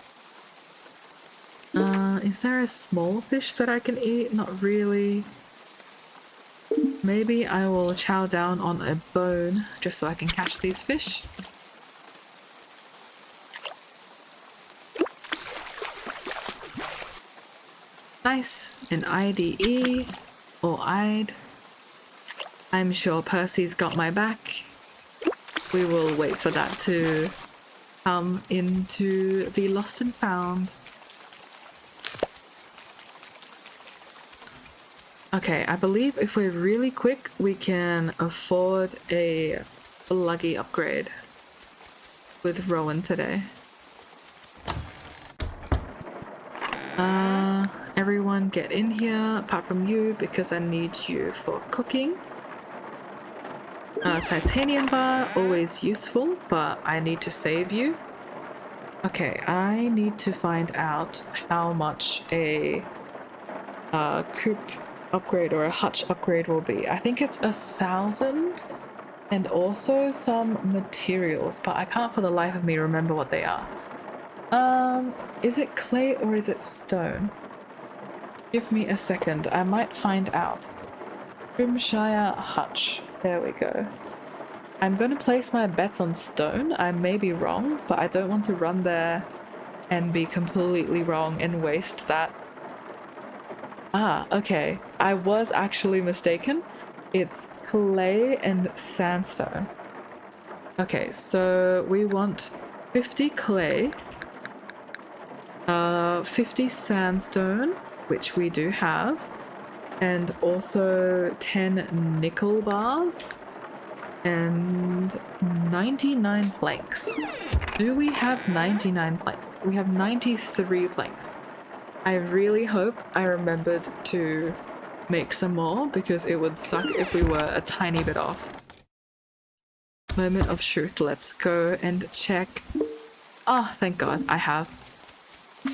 Is there a small fish that I can eat? Not really. Maybe I will chow down on a bone just so I can catch these fish. Nice. An IDE or IDE. I'm sure Percy's got my back. We will wait for that to come into the lost and found. Okay, I believe if we're really quick, we can afford a luggy upgrade with Rowan today. Everyone get in here, apart from you, because I need you for cooking. Titanium bar, always useful, but I need to save you. Okay, I need to find out how much a coop upgrade or a hutch upgrade will be. I think it's 1,000 and also some materials, but I can't for the life of me remember what they are. Is it clay or is it stone? Give me a second, I might find out. Grimshire hutch. There we go. I'm going to place my bets on stone. I may be wrong, but I don't want to run there and be completely wrong and waste that. Ah, okay. I was actually mistaken. It's clay and sandstone. Okay, so we want 50 clay, 50 sandstone, which we do have, and also 10 nickel bars and 99 planks. Do we have 99 planks? We have 93 planks. I really hope I remembered to make some more because it would suck if we were a tiny bit off. Moment of truth. Let's go and check. Oh, thank God, I have.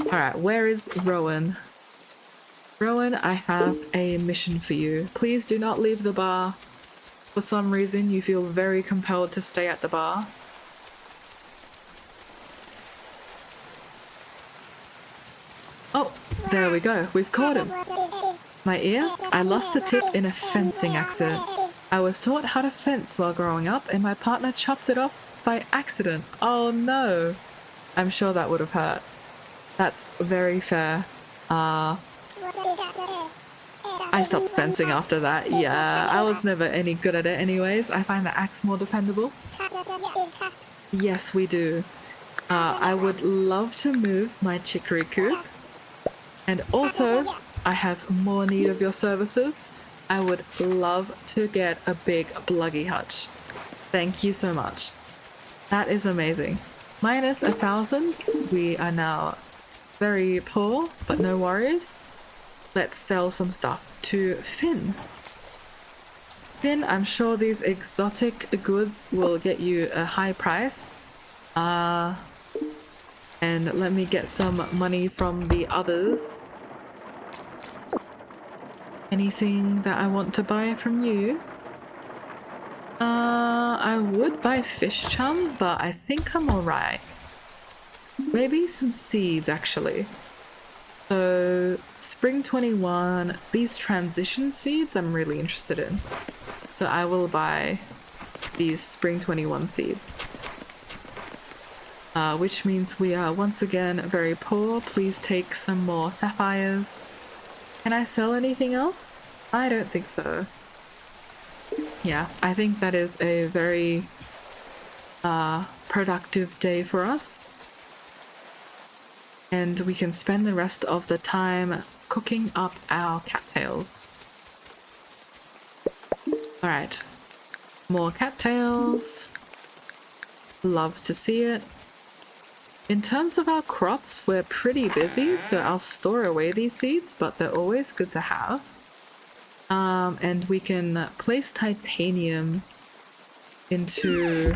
Alright, where is Rowan? Rowan, I have a mission for you. Please do not leave the bar. For some reason, you feel very compelled to stay at the bar. Oh, there we go. We've caught him. My ear? I lost the tip in a fencing accident. I was taught how to fence while growing up, and my partner chopped it off by accident. Oh no. I'm sure that would have hurt. That's very fair. I stopped fencing after that. Yeah, I was never any good at it anyways. I find the axe more dependable. Yes, we do. I would love to move my chicory coop. And also, I have more need of your services. I would love to get a big bluggy hutch. Thank you so much. That is amazing. Minus 1,000. We are now very poor, but no worries. Let's sell some stuff to Finn. Finn, I'm sure these exotic goods will get you a high price. And let me get some money from the others. Anything that I want to buy from you? I would buy fish chum, but I think I'm alright. Maybe some seeds, actually. So, Spring 21, these transition seeds I'm really interested in. So I will buy these Spring 21 seeds. Which means we are once again very poor. Please take some more sapphires. Can I sell anything else? I don't think so. Yeah, I think that is a very productive day for us. And we can spend the rest of the time cooking up our cattails. Alright, more cattails. Love to see it. In terms of our crops, we're pretty busy, so I'll store away these seeds, but they're always good to have. And we can place titanium into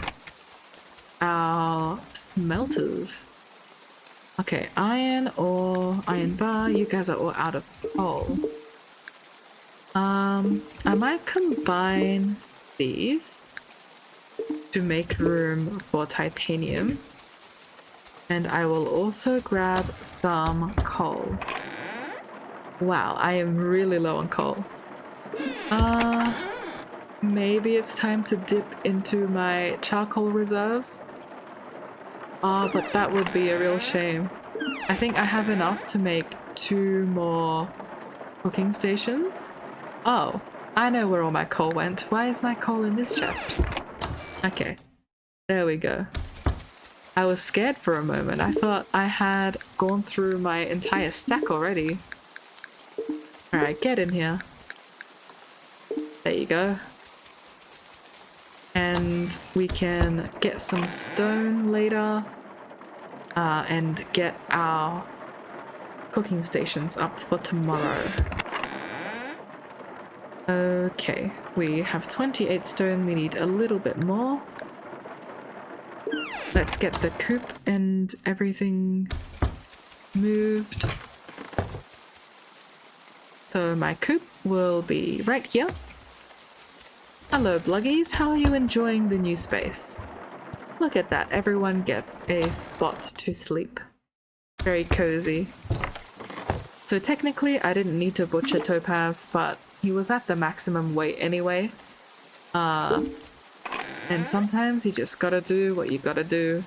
our smelters. Okay, iron ore, iron bar, you guys are all out of coal. I might combine these to make room for titanium. And I will also grab some coal. Wow, I am really low on coal. Maybe it's time to dip into my charcoal reserves. But that would be a real shame. I think I have enough to make 2 more cooking stations. Oh, I know where all my coal went. Why is my coal in this chest? Okay, there we go. I was scared for a moment. I thought I had gone through my entire stack already. Alright, get in here. There you go. And we can get some stone later. And get our cooking stations up for tomorrow. Okay, we have 28 stone. We need a little bit more. Let's get the coop and everything moved. So my coop will be right here. Hello bluggies, how are you enjoying the new space? Look at that, everyone gets a spot to sleep. Very cozy. So technically I didn't need to butcher Topaz, but he was at the maximum weight anyway. And sometimes you just gotta do what you gotta do.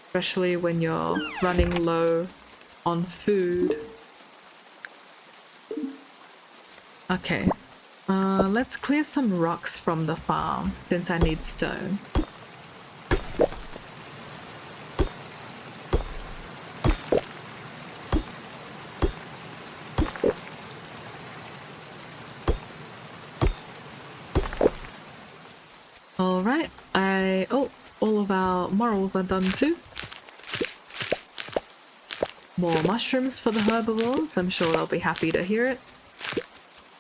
Especially when you're running low on food. Okay. Let's clear some rocks from the farm, since I need stone. Alright, all of our morels are done too. More mushrooms for the herbivores, I'm sure they'll be happy to hear it.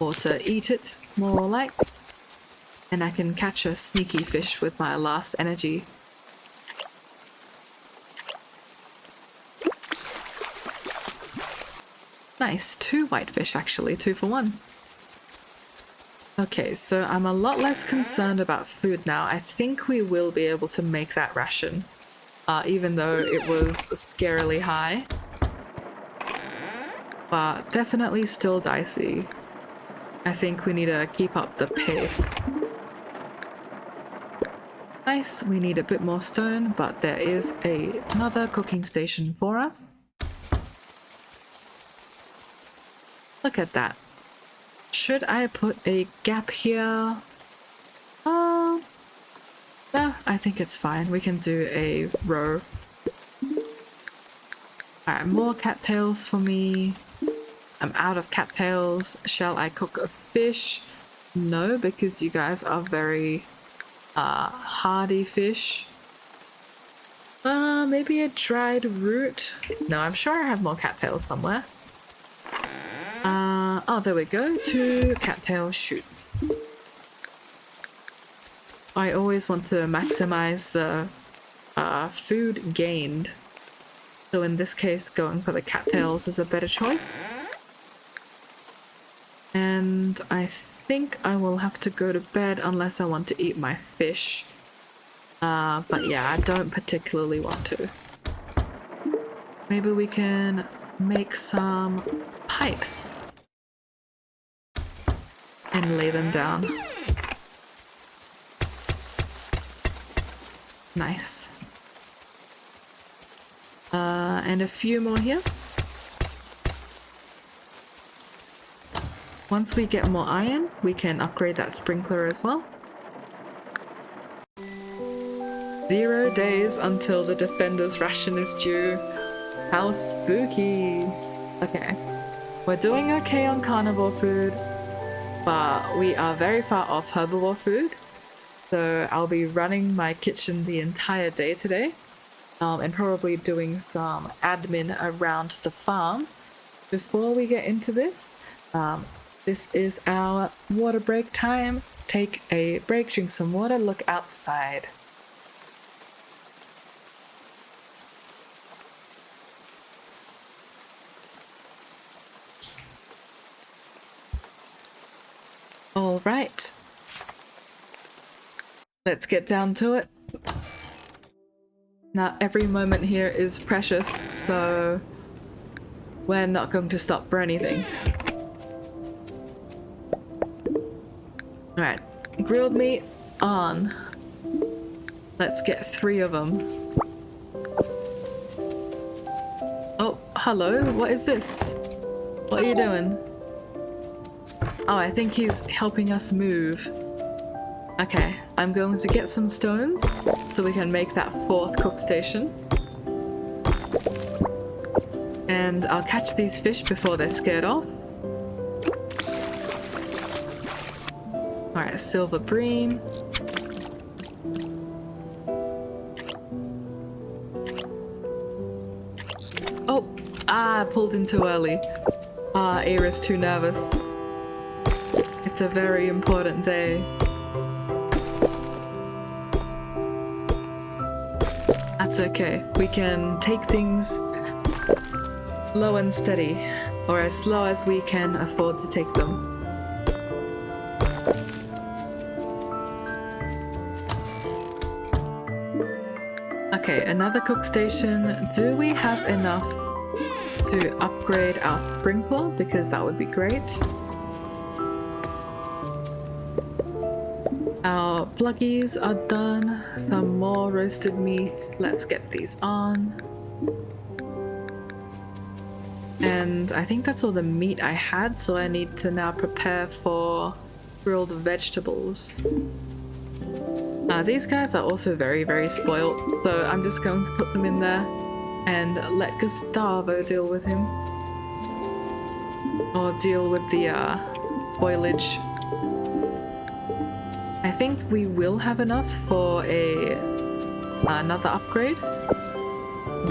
Or to eat it, more like. And I can catch a sneaky fish with my last energy. Nice, 2 whitefish actually, 2 for 1. Okay, so I'm a lot less concerned about food now. I think we will be able to make that ration, even though it was scarily high. But definitely still dicey. I think we need to keep up the pace. Nice, we need a bit more stone, but there is another cooking station for us. Look at that. Should I put a gap here? No, I think it's fine. We can do a row. Alright, more cattails for me. I'm out of cattails. Shall I cook a fish? No, because you guys are very hardy fish. Maybe a dried root? No, I'm sure I have more cattails somewhere. Oh, there we go. 2 cattail shoots. I always want to maximize the food gained. So in this case, going for the cattails is a better choice. And I think I will have to go to bed unless I want to eat my fish. But yeah, I don't particularly want to. Maybe we can make some pipes and lay them down. Nice. And a few more here. Once we get more iron, we can upgrade that sprinkler as well. 0 days until the defender's ration is due. How spooky. Okay. We're doing okay on carnivore food, but we are very far off herbivore food. So I'll be running my kitchen the entire day today, and probably doing some admin around the farm. Before we get into this, this is our water break time. Take a break, drink some water, look outside. All right. Let's get down to it. Now, every moment here is precious, so we're not going to stop for anything. Alright, grilled meat on. Let's get 3 of them. Oh, hello, what is this? What are you doing? Oh, I think he's helping us move. Okay, I'm going to get some stones so we can make that 4th cook station. And I'll catch these fish before they're scared off. Alright, silver bream. Oh! I pulled in too early. Eira's too nervous. It's a very important day. That's okay. We can take things slow and steady, or as slow as we can afford to take them. Okay, another cook station. Do we have enough to upgrade our sprinkler? Because that would be great. Our pluggies are done. Some more roasted meats. Let's get these on. And I think that's all the meat I had, so I need to now prepare for grilled vegetables. These guys are also very, very spoiled, so I'm just going to put them in there and let Gustavo deal with him. Or deal with the spoilage. I think we will have enough for another upgrade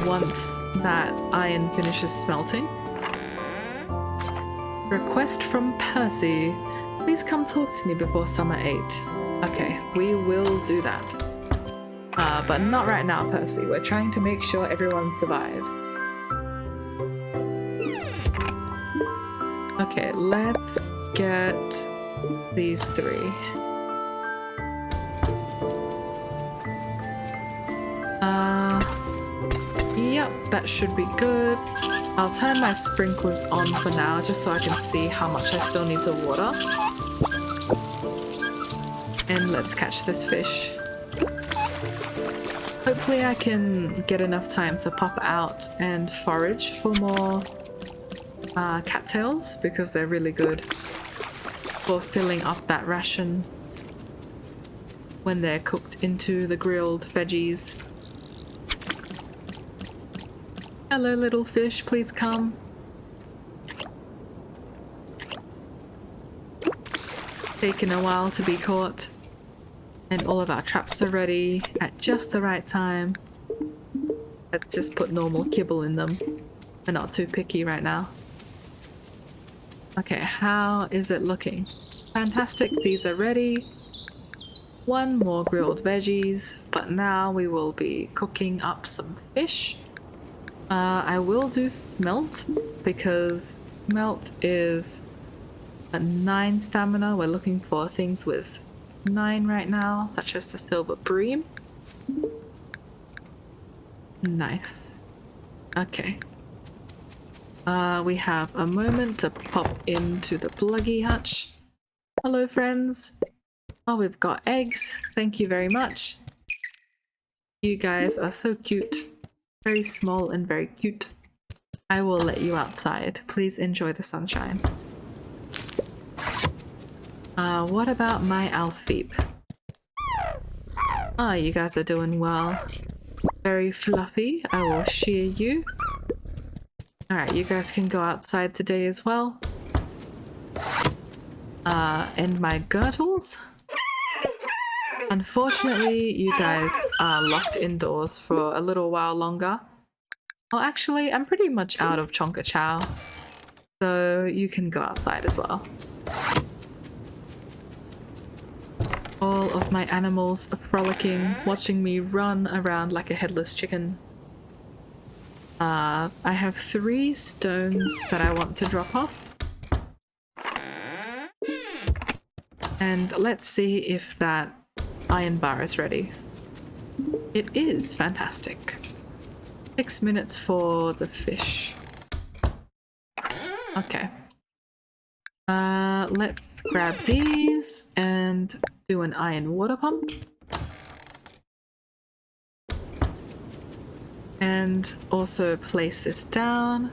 once that iron finishes smelting. Request from Percy. Please come talk to me before summer 8. Okay, we will do that. But not right now, Percy. We're trying to make sure everyone survives. Okay, let's get these 3. Yep, that should be good. I'll turn my sprinklers on for now, just so I can see how much I still need to water. And let's catch this fish. Hopefully I can get enough time to pop out and forage for more cattails, because they're really good for filling up that ration when they're cooked into the grilled veggies. Hello, little fish, please come. Taking a while to be caught. And all of our traps are ready at just the right time. Let's just put normal kibble in them. We're not too picky right now. Okay, how is it looking? Fantastic, these are ready. One more grilled veggies, but now we will be cooking up some fish. I will do smelt because smelt is a 9 stamina. We're looking for things with 9 right now, such as the silver bream. Nice. Okay. We have a moment to pop into the pluggy hutch. Hello, friends. Oh, we've got eggs. Thank you very much. You guys are so cute. Very small and very cute. I will let you outside. Please enjoy the sunshine. What about my Alfeep? Ah, you guys are doing well. Very fluffy. I will shear you. Alright, you guys can go outside today as well. And my girdles? Unfortunately, you guys are locked indoors for a little while longer. Well, actually, I'm pretty much out of Chonka Chow, so you can go outside as well. All of my animals are frolicking, watching me run around like a headless chicken. I have 3 stones that I want to drop off. And let's see if that iron bar is ready. It is. Fantastic. 6 minutes for the fish. Okay. Let's grab these and do an iron water pump. And also place this down.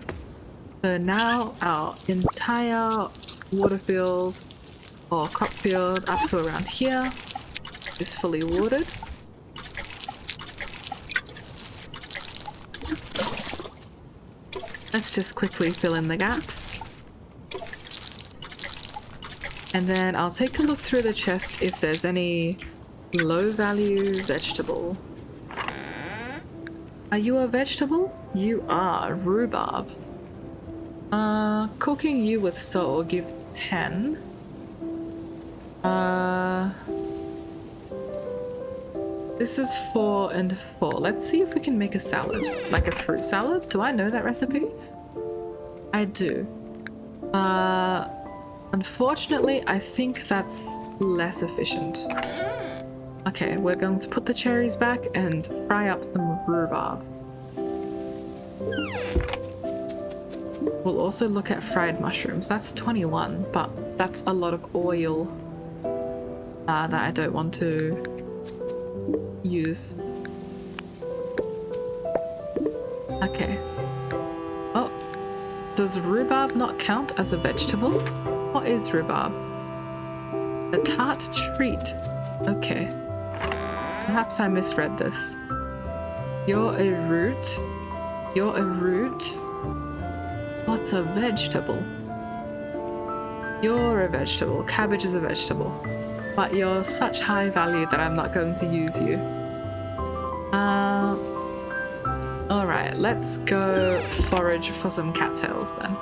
So now our entire water field or crop field up to around here is fully watered. Let's just quickly fill in the gaps. And then I'll take a look through the chest if there's any low value vegetable. Are you a vegetable? You are. Rhubarb. Cooking you with salt will give 10. This is 4 and 4. Let's see if we can make a salad. Like a fruit salad? Do I know that recipe? I do. Unfortunately, I think that's less efficient. Okay, we're going to put the cherries back and fry up some rhubarb. We'll also look at fried mushrooms. That's 21, but that's a lot of oil that I don't want to use. Okay. Oh, does rhubarb not count as a vegetable? What is rhubarb? A tart treat. Okay. Perhaps I misread this. You're a root. You're a root. What's a vegetable? You're a vegetable. Cabbage is a vegetable. But you're such high value that I'm not going to use you. Alright, let's go forage for some cattails then.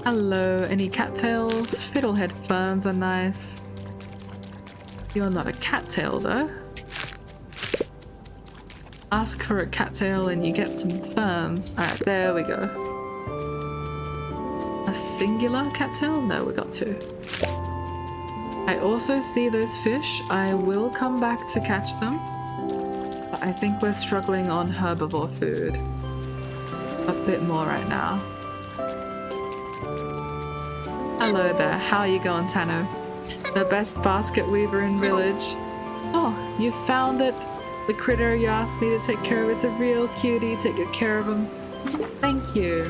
Hello, any cattails? Fiddlehead ferns are nice. You're not a cattail though. Ask for a cattail and you get some ferns. Alright, there we go. A singular cattail? No, we got 2. I also see those fish. I will come back to catch them. But I think we're struggling on herbivore food a bit more right now. Hello there, how are you going, Tano? The best basket weaver in village. Oh, you found it. The critter you asked me to take care of. It's a real cutie. Take good care of him. Thank you.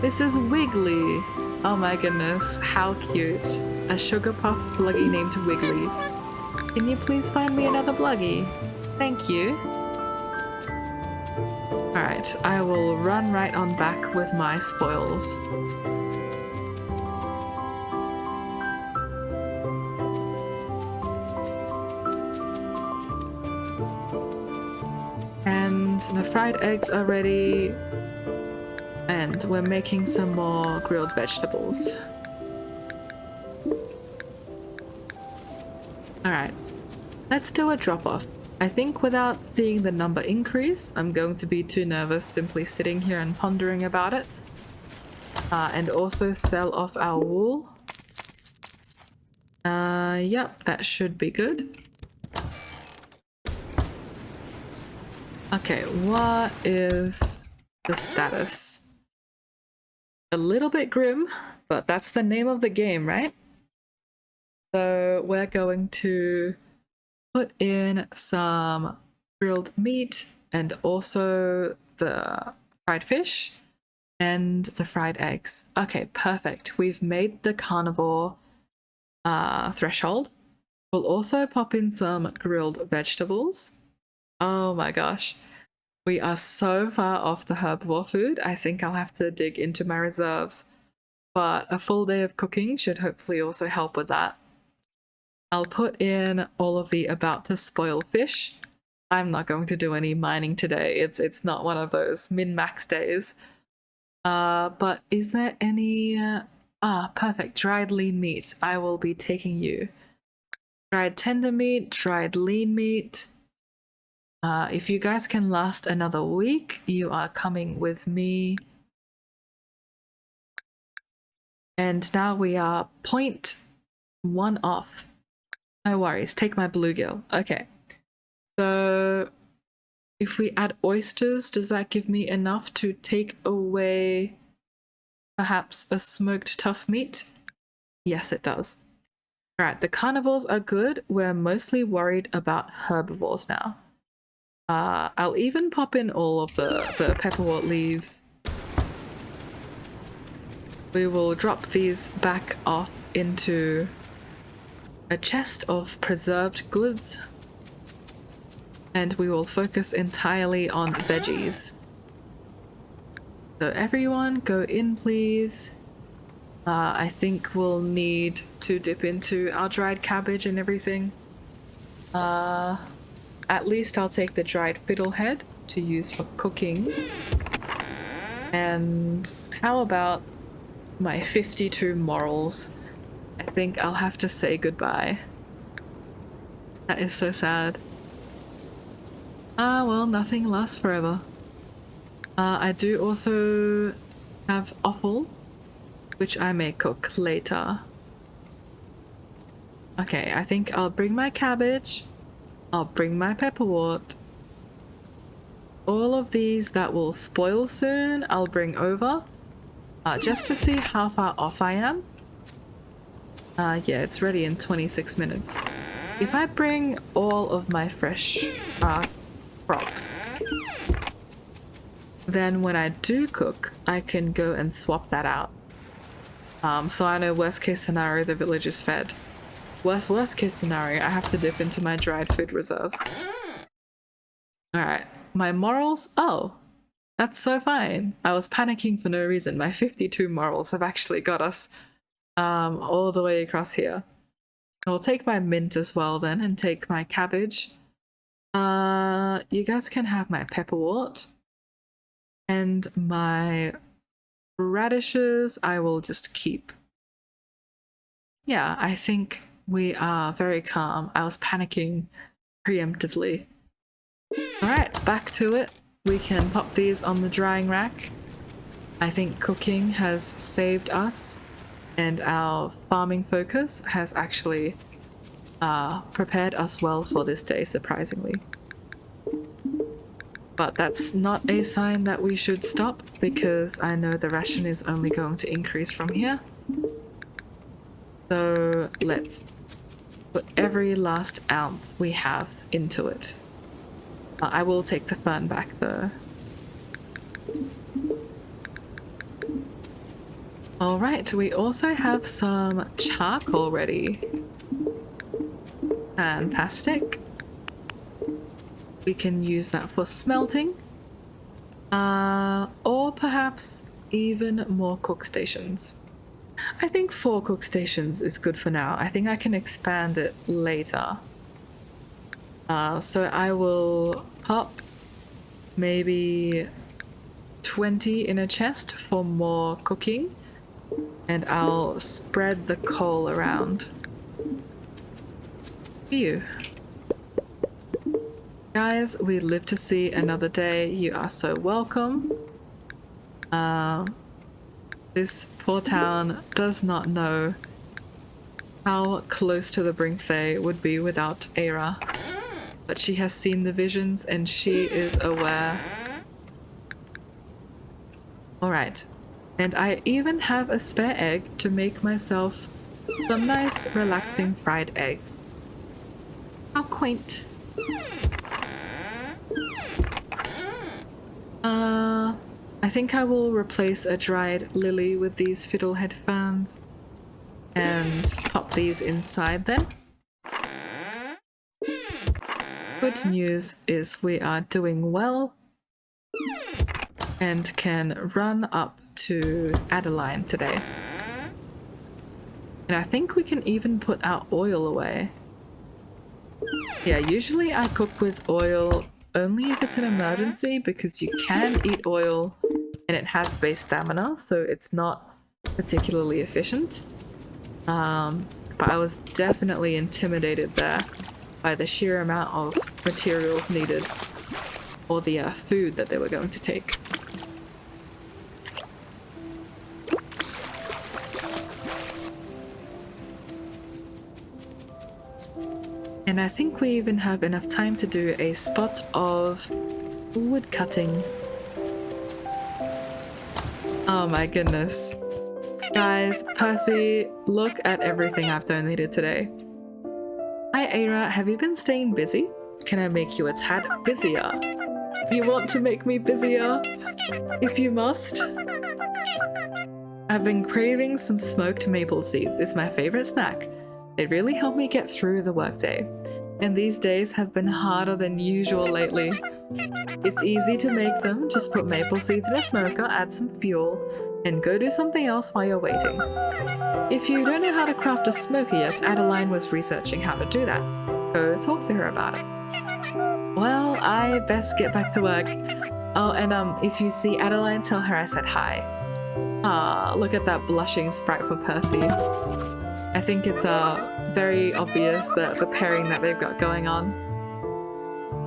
This is Wiggly. Oh my goodness, how cute. A sugar puff bluggy named Wiggly. Can you please find me another bluggy? Thank you. Alright, I will run right on back with my spoils. And the fried eggs are ready. And we're making some more grilled vegetables. Alright, let's do a drop-off. I think without seeing the number increase, I'm going to be too nervous simply sitting here and pondering about it. And also sell off our wool. Yep, that should be good. Okay, what is the status? A little bit grim, but that's the name of the game, right? So we're going to put in some grilled meat and also the fried fish and the fried eggs. Okay, perfect. We've made the carnivore threshold. We'll also pop in some grilled vegetables. Oh my gosh. We are so far off the herbivore food. I think I'll have to dig into my reserves. But a full day of cooking should hopefully also help with that. I'll put in all of the about to spoil fish. I'm not going to do any mining today. It's not one of those min-max days. But is there any... perfect. Dried lean meat. I will be taking you. Dried tender meat, dried lean meat. If you guys can last another week, you are coming with me. And now we are 0.1 off. No worries, take my bluegill. Okay. So if we add oysters, does that give me enough to take away perhaps a smoked tough meat? Yes, it does. Alright, the carnivores are good. We're mostly worried about herbivores now. I'll even pop in all of the pepperwort leaves. We will drop these back off into a chest of preserved goods. And we will focus entirely on veggies. So everyone go in please. I think we'll need to dip into our dried cabbage and everything. At least I'll take the dried fiddlehead to use for cooking. And how about my 52 morals? I think I'll have to say goodbye. That is so sad. Well, nothing lasts forever. I do also have offal, which I may cook later. Okay, I think I'll bring my cabbage. I'll bring my pepperwort. All of these that will spoil soon, I'll bring over. Just to see how far off I am. Yeah, it's ready in 26 minutes. If I bring all of my fresh crops, then when I do cook, I can go and swap that out. So I know worst case scenario, the village is fed. Worst case scenario, I have to dip into my dried food reserves. Alright, my morals? Oh, that's so fine. I was panicking for no reason. My 52 morals have actually got us all the way across here. I'll take my mint as well then and take my cabbage. You guys can have my pepperwort. And my radishes I will just keep. Yeah, I think we are very calm. I was panicking preemptively. Alright, back to it. We can pop these on the drying rack. I think cooking has saved us, and our farming focus has actually prepared us well for this day, surprisingly. But that's not a sign that we should stop, because I know the ration is only going to increase from here. So let's put every last ounce we have into it. I will take the fern back though. Alright, we also have some charcoal ready. Fantastic. We can use that for smelting. Or perhaps even more cook stations. I think 4 cook stations is good for now. I think I can expand it later. So I will pop maybe 20 in a chest for more cooking, and I'll spread the coal around. Phew. Guys, we live to see another day. You are so welcome. This poor town does not know how close to the brink they would be without Eira. But she has seen the visions and she is aware. Alright. And I even have a spare egg to make myself some nice relaxing fried eggs. How quaint. I think I will replace a dried lily with these fiddlehead ferns and pop these inside then. Good news is we are doing well and can run up to Adeline today. And I think we can even put our oil away. Yeah, usually I cook with oil only if it's an emergency, because you can eat oil and it has base stamina, so it's not particularly efficient. But I was definitely intimidated there by the sheer amount of materials needed for the food that they were going to take. And I think we even have enough time to do a spot of wood cutting. Oh my goodness. Guys, Percy, look at everything I've donated today. Hi Eira, have you been staying busy? Can I make you a tad busier? You want to make me busier? If you must. I've been craving some smoked maple seeds. It's my favorite snack. They really help me get through the workday. And these days have been harder than usual lately. It's easy to make them. Just put maple seeds in a smoker, add some fuel, and go do something else while you're waiting. If you don't know how to craft a smoker yet, Adeline was researching how to do that. Go talk to her about it. Well, I best get back to work. Oh, and if you see Adeline, tell her I said hi. Ah, look at that blushing sprite for Percy. I think it's very obvious the pairing that they've got going on.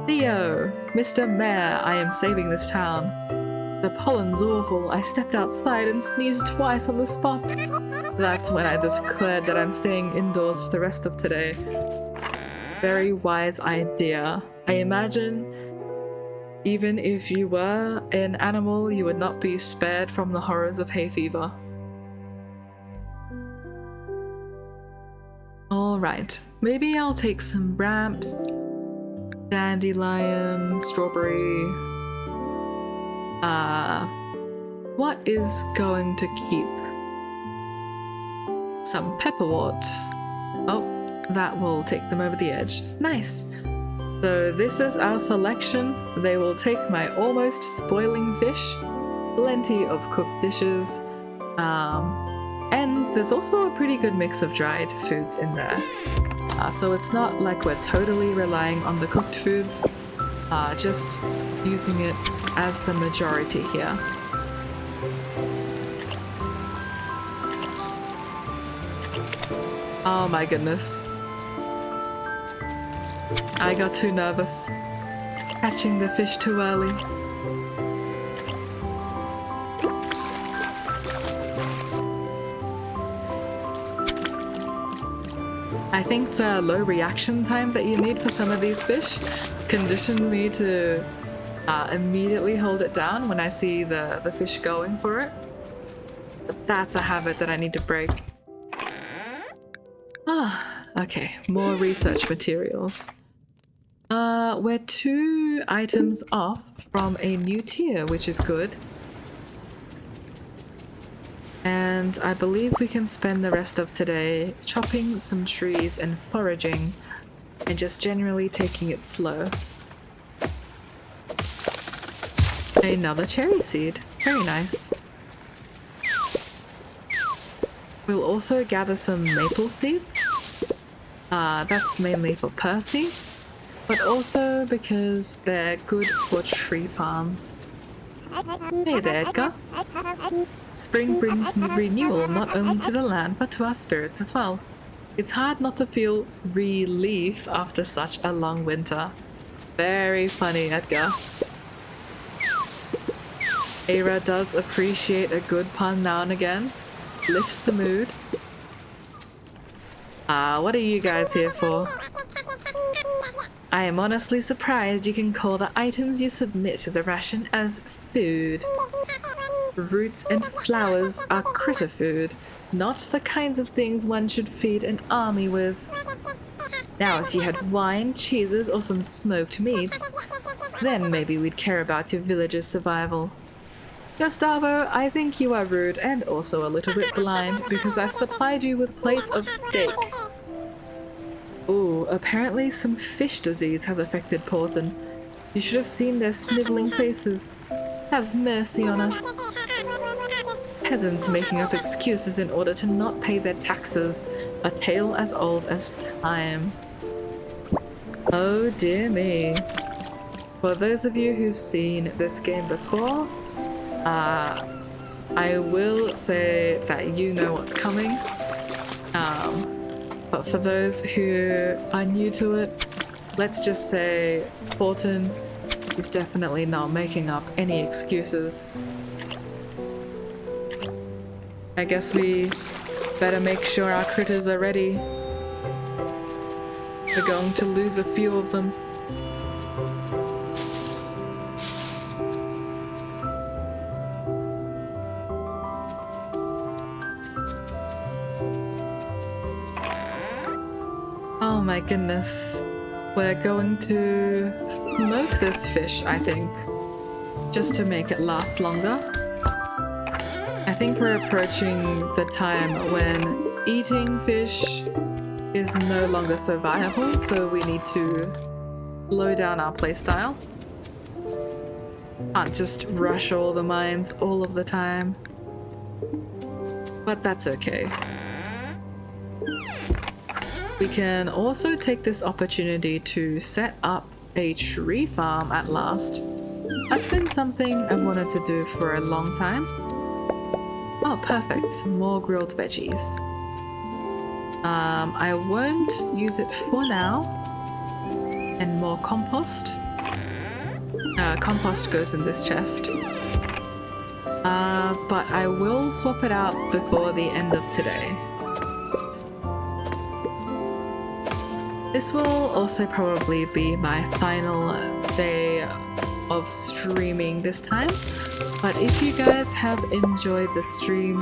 Theo, Mr. Mayor, I am saving this town. The pollen's awful. I stepped outside and sneezed twice on the spot. That's when I declared that I'm staying indoors for the rest of today. Very wise idea. I imagine even if you were an animal, you would not be spared from the horrors of hay fever. Alright, maybe I'll take some ramps, dandelion, strawberry. What is going to keep? Some pepperwort. Oh, that will take them over the edge. Nice. So this is our selection. They will take my almost spoiling fish, plenty of cooked dishes, and there's also a pretty good mix of dried foods in there. So it's not like we're totally relying on the cooked foods, just using it as the majority here. Oh my goodness. I got too nervous. Catching the fish too early. I think the low reaction time that you need for some of these fish conditioned me to immediately hold it down when I see the fish going for it. But that's a habit that I need to break. Okay, more research materials. We're 2 items off from a new tier, which is good. And I believe we can spend the rest of today chopping some trees and foraging and just generally taking it slow. Another cherry seed. Very nice. We'll also gather some maple seeds. That's mainly for Percy, but also because they're good for tree farms. Hey there, Edgar. Spring brings renewal not only to the land, but to our spirits as well. It's hard not to feel relief after such a long winter. Very funny, Edgar. Eira does appreciate a good pun now and again. Lifts the mood. What are you guys here for? I am honestly surprised you can call the items you submit to the ration as food. Roots and flowers are critter food, not the kinds of things one should feed an army with. Now if you had wine, cheeses, or some smoked meats, then maybe we'd care about your village's survival. Gustavo, I think you are rude and also a little bit blind because I've supplied you with plates of steak. Ooh, apparently some fish disease has affected Porton. You should have seen their sniveling faces. Have mercy on us. Peasants making up excuses in order to not pay their taxes. A tale as old as time. Oh dear me. For those of you who've seen this game before, I will say that you know what's coming. But for those who are new to it, let's just say Porton is definitely not making up any excuses. I guess we better make sure our critters are ready. We're going to lose a few of them. Oh my goodness. We're going to smoke this fish, I think, just to make it last longer. I think we're approaching the time when eating fish is no longer so viable, so we need to slow down our playstyle. Can't just rush all the mines all of the time. But that's okay. We can also take this opportunity to set up a tree farm at last. That's been something I've wanted to do for a long time. Oh, perfect. More grilled veggies. I won't use it for now. And more compost. Compost goes in this chest. But I will swap it out before the end of today. This will also probably be my final day of streaming this time, but if you guys have enjoyed the stream,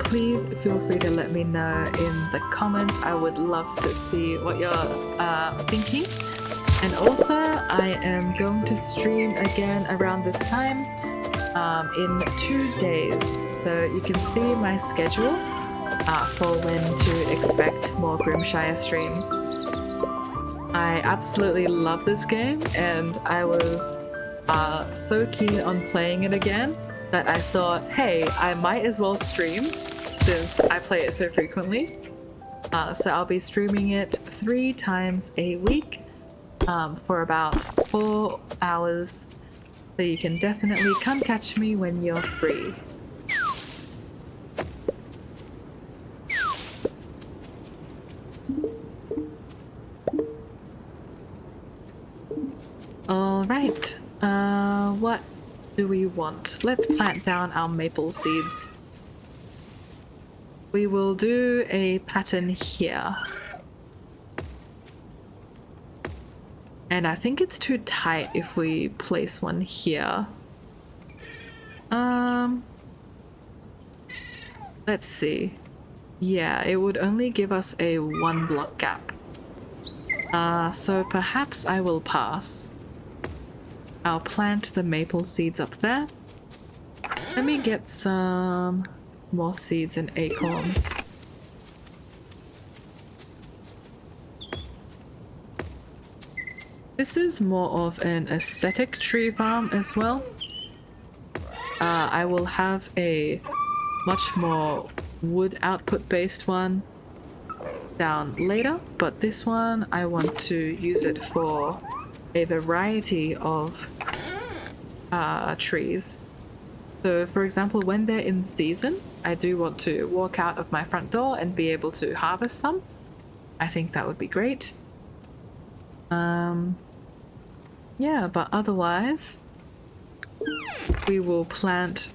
please feel free to let me know in the comments. I would love to see what you're thinking. And also, I am going to stream again around this time in 2 days, so you can see my schedule for when to expect more Grimshire streams. I absolutely love this game, and I was so keen on playing it again that I thought, hey, I might as well stream since I play it so frequently. So I'll be streaming it 3 times a week for about 4 hours. So you can definitely come catch me when you're free. Alright, what do we want? Let's plant down our maple seeds. We will do a pattern here. And I think it's too tight if we place one here. Let's see. Yeah, it would only give us a 1 block gap. So perhaps I will pass. I'll plant the maple seeds up there. Let me get some more seeds and acorns. This is more of an aesthetic tree farm as well. I will have a much more wood output based one down later, but this one I want to use it for a variety of trees. So for example, when they're in season, I do want to walk out of my front door and be able to harvest some. I think that would be great. Yeah, but otherwise we will plant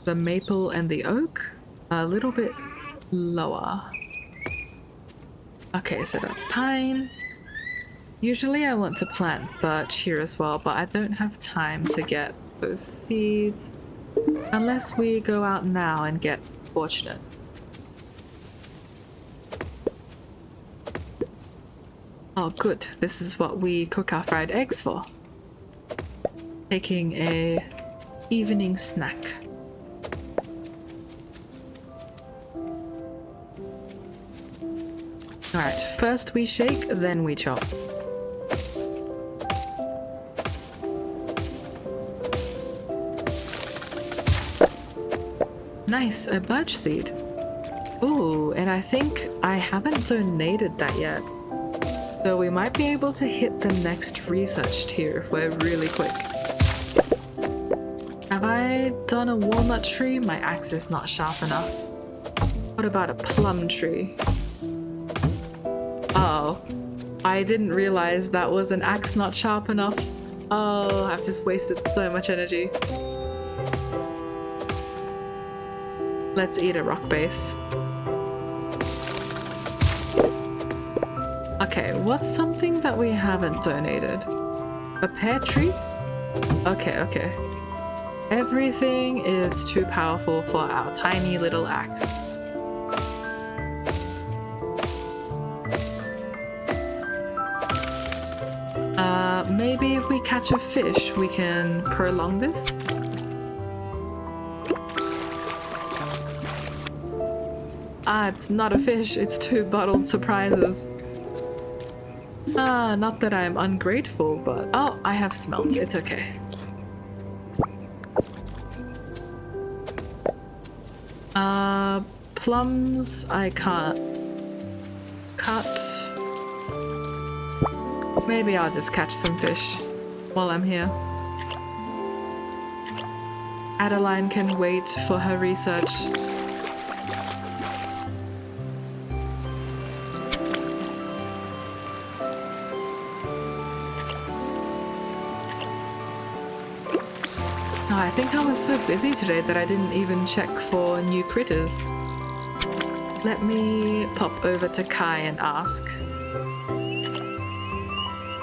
the maple and the oak a little bit lower. Okay, so that's pine. Usually I want to plant birch here as well, but I don't have time to get those seeds unless we go out now and get fortunate. Oh good, this is what we cook our fried eggs for. Taking a evening snack. Alright, first we shake, then we chop. Nice, a birch seed. Ooh, and I think I haven't donated that yet. So we might be able to hit the next research tier if we're really quick. Have I done a walnut tree? My axe is not sharp enough. What about a plum tree? Oh, I didn't realize that was an axe not sharp enough. Oh, I've just wasted so much energy. Let's eat a rock base. Okay, what's something that we haven't donated? A pear tree? Okay, okay. Everything is too powerful for our tiny little axe. Maybe if we catch a fish, we can prolong this? Ah, it's not a fish, it's 2 bottled surprises. Ah, not that I'm ungrateful, but... Oh, I have smelt, it's okay. Plums I can't cut. Maybe I'll just catch some fish while I'm here. Adeline can wait for her research. Oh, I think I was so busy today that I didn't even check for new critters. Let me pop over to Kai and ask.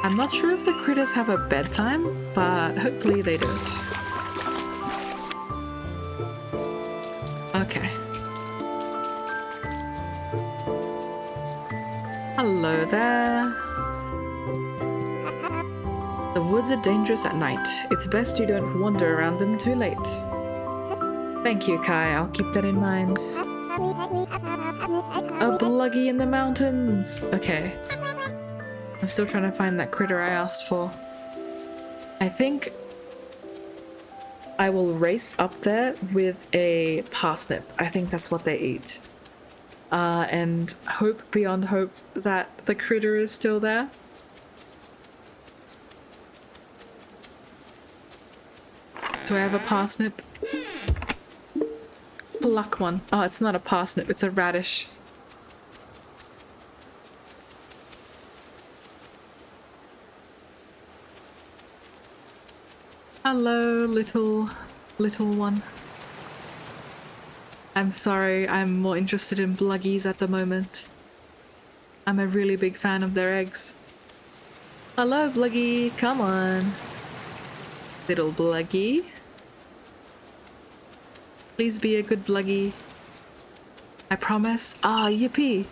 I'm not sure if the critters have a bedtime, but hopefully they don't. Okay. Hello there. The woods are dangerous at night. It's best you don't wander around them too late. Thank you, Kai. I'll keep that in mind. A bluggy in the mountains! Okay. I'm still trying to find that critter I asked for. I think I will race up there with a parsnip. I think that's what they eat. And hope beyond hope that the critter is still there. Do I have a parsnip? Pluck one. Oh, it's not a parsnip, it's a radish. Hello, little one. I'm sorry, I'm more interested in bluggies at the moment. I'm a really big fan of their eggs. Hello, bluggy, come on. Little bluggy. Please be a good bluggy. I promise. Ah, yippee.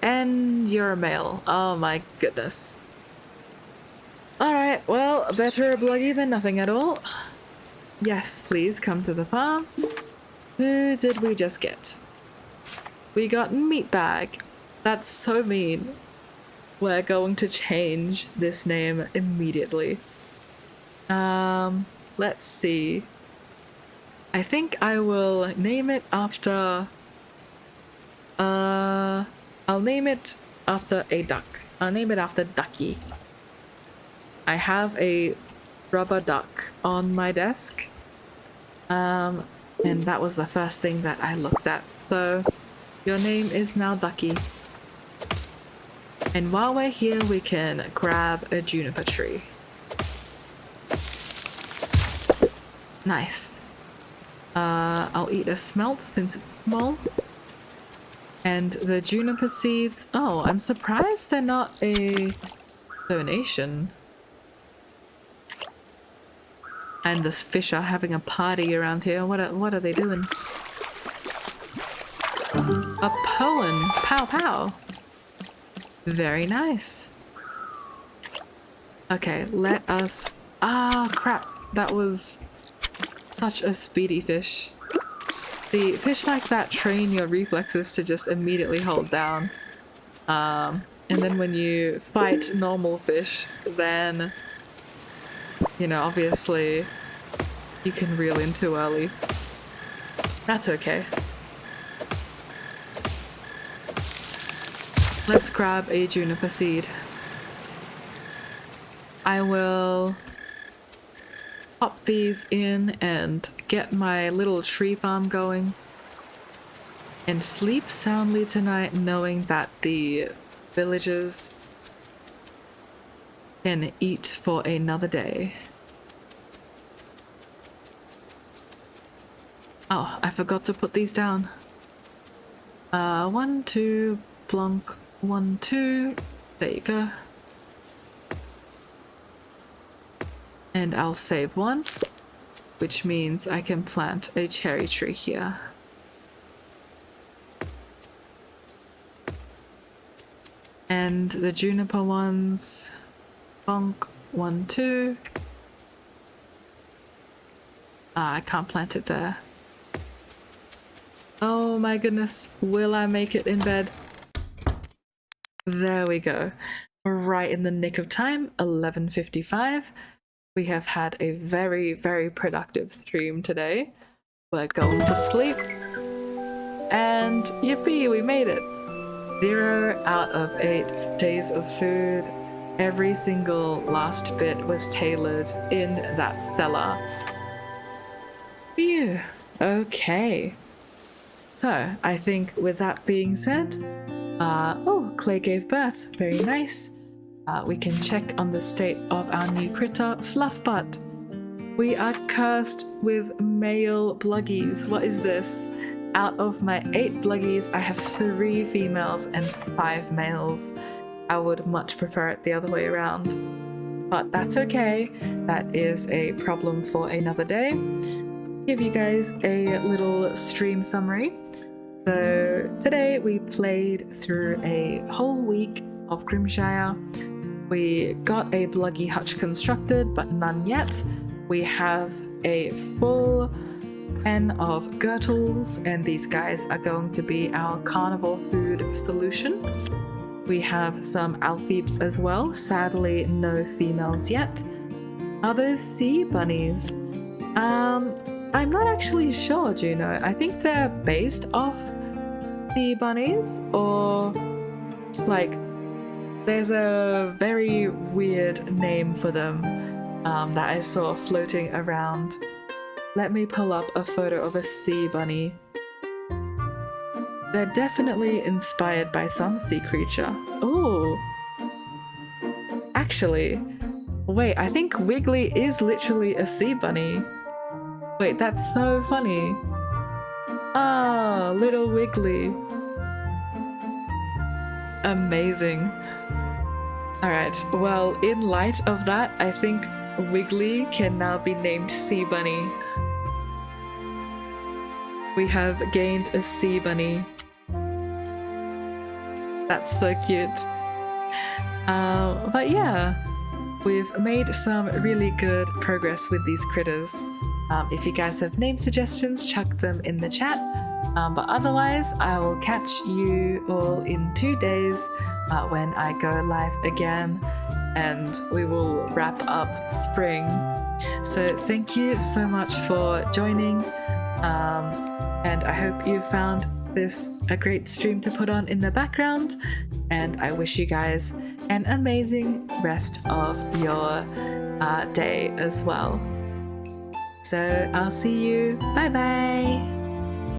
And you're a male. Oh my goodness. Alright, well, better a bluggy than nothing at all. Yes, please come to the farm. Who did we just get? We got meat bag. That's so mean. we're going to change this name immediately. Let's see. I think I will name it after... I'll name it after a duck. I'll name it after Ducky. I have a rubber duck on my desk. And that was the first thing that I looked at. So, your name is now Ducky. And while we're here, we can grab a juniper tree. Nice. I'll eat a smelt since it's small. And the juniper seeds... Oh, I'm surprised they're not a donation. And the fish are having a party around here. What are they doing? A poem. Pow pow. Very nice. Okay, let us... Ah, crap. That was such a speedy fish. The fish like that train your reflexes to just immediately hold down. And then when you fight normal fish, then, you know, obviously you can reel in too early. That's okay. Let's grab a juniper seed. I will pop these in and get my little tree farm going. And sleep soundly tonight knowing that the villagers can eat for another day. Oh, I forgot to put these down. 1, 2, plonk, 1, 2. There you go. And I'll save one, which means I can plant a cherry tree here. And the juniper ones, bonk, 1, 2. I can't plant it there. Oh my goodness, will I make it in bed? There we go. Right in the nick of time, 11:55. We have had a very, very productive stream today. We're going to sleep. And yippee, we made it. 0 out of 8 days of food. Every single last bit was tailored in that cellar. Phew. Okay. So, I think with that being said, oh, Clay gave birth. Very nice. We can check on the state of our new critter, Fluffbutt. We are cursed with male bluggies. What is this? Out of my 8 bluggies, I have 3 females and 5 males. I would much prefer it the other way around. But that's okay. That is a problem for another day. Give you guys a little stream summary. So today we played through a whole week of Grimshire. We got a bluggy hutch constructed, but none yet. We have a full pen of girdles, and these guys are going to be our carnivore food solution. We have some alpheeps as well. Sadly, no females yet. Are those sea bunnies? I'm not actually sure, Juno. I think they're based off sea bunnies, or like there's a very weird name for them that I saw floating around. Let me pull up a photo of a sea bunny. They're definitely inspired by some sea creature. Oh, actually, wait, I think Wiggly is literally a sea bunny. Wait, that's so funny. Ah, little Wiggly. Amazing. Alright, well, in light of that, I think Wiggly can now be named Sea Bunny. We have gained a sea bunny. That's so cute. But yeah, we've made some really good progress with these critters. If you guys have name suggestions, chuck them in the chat. But otherwise, I will catch you all in 2 days when I go live again, and we will wrap up spring. So thank you so much for joining, and I hope you found this a great stream to put on in the background, and I wish you guys an amazing rest of your day as well. So I'll see you. Bye bye.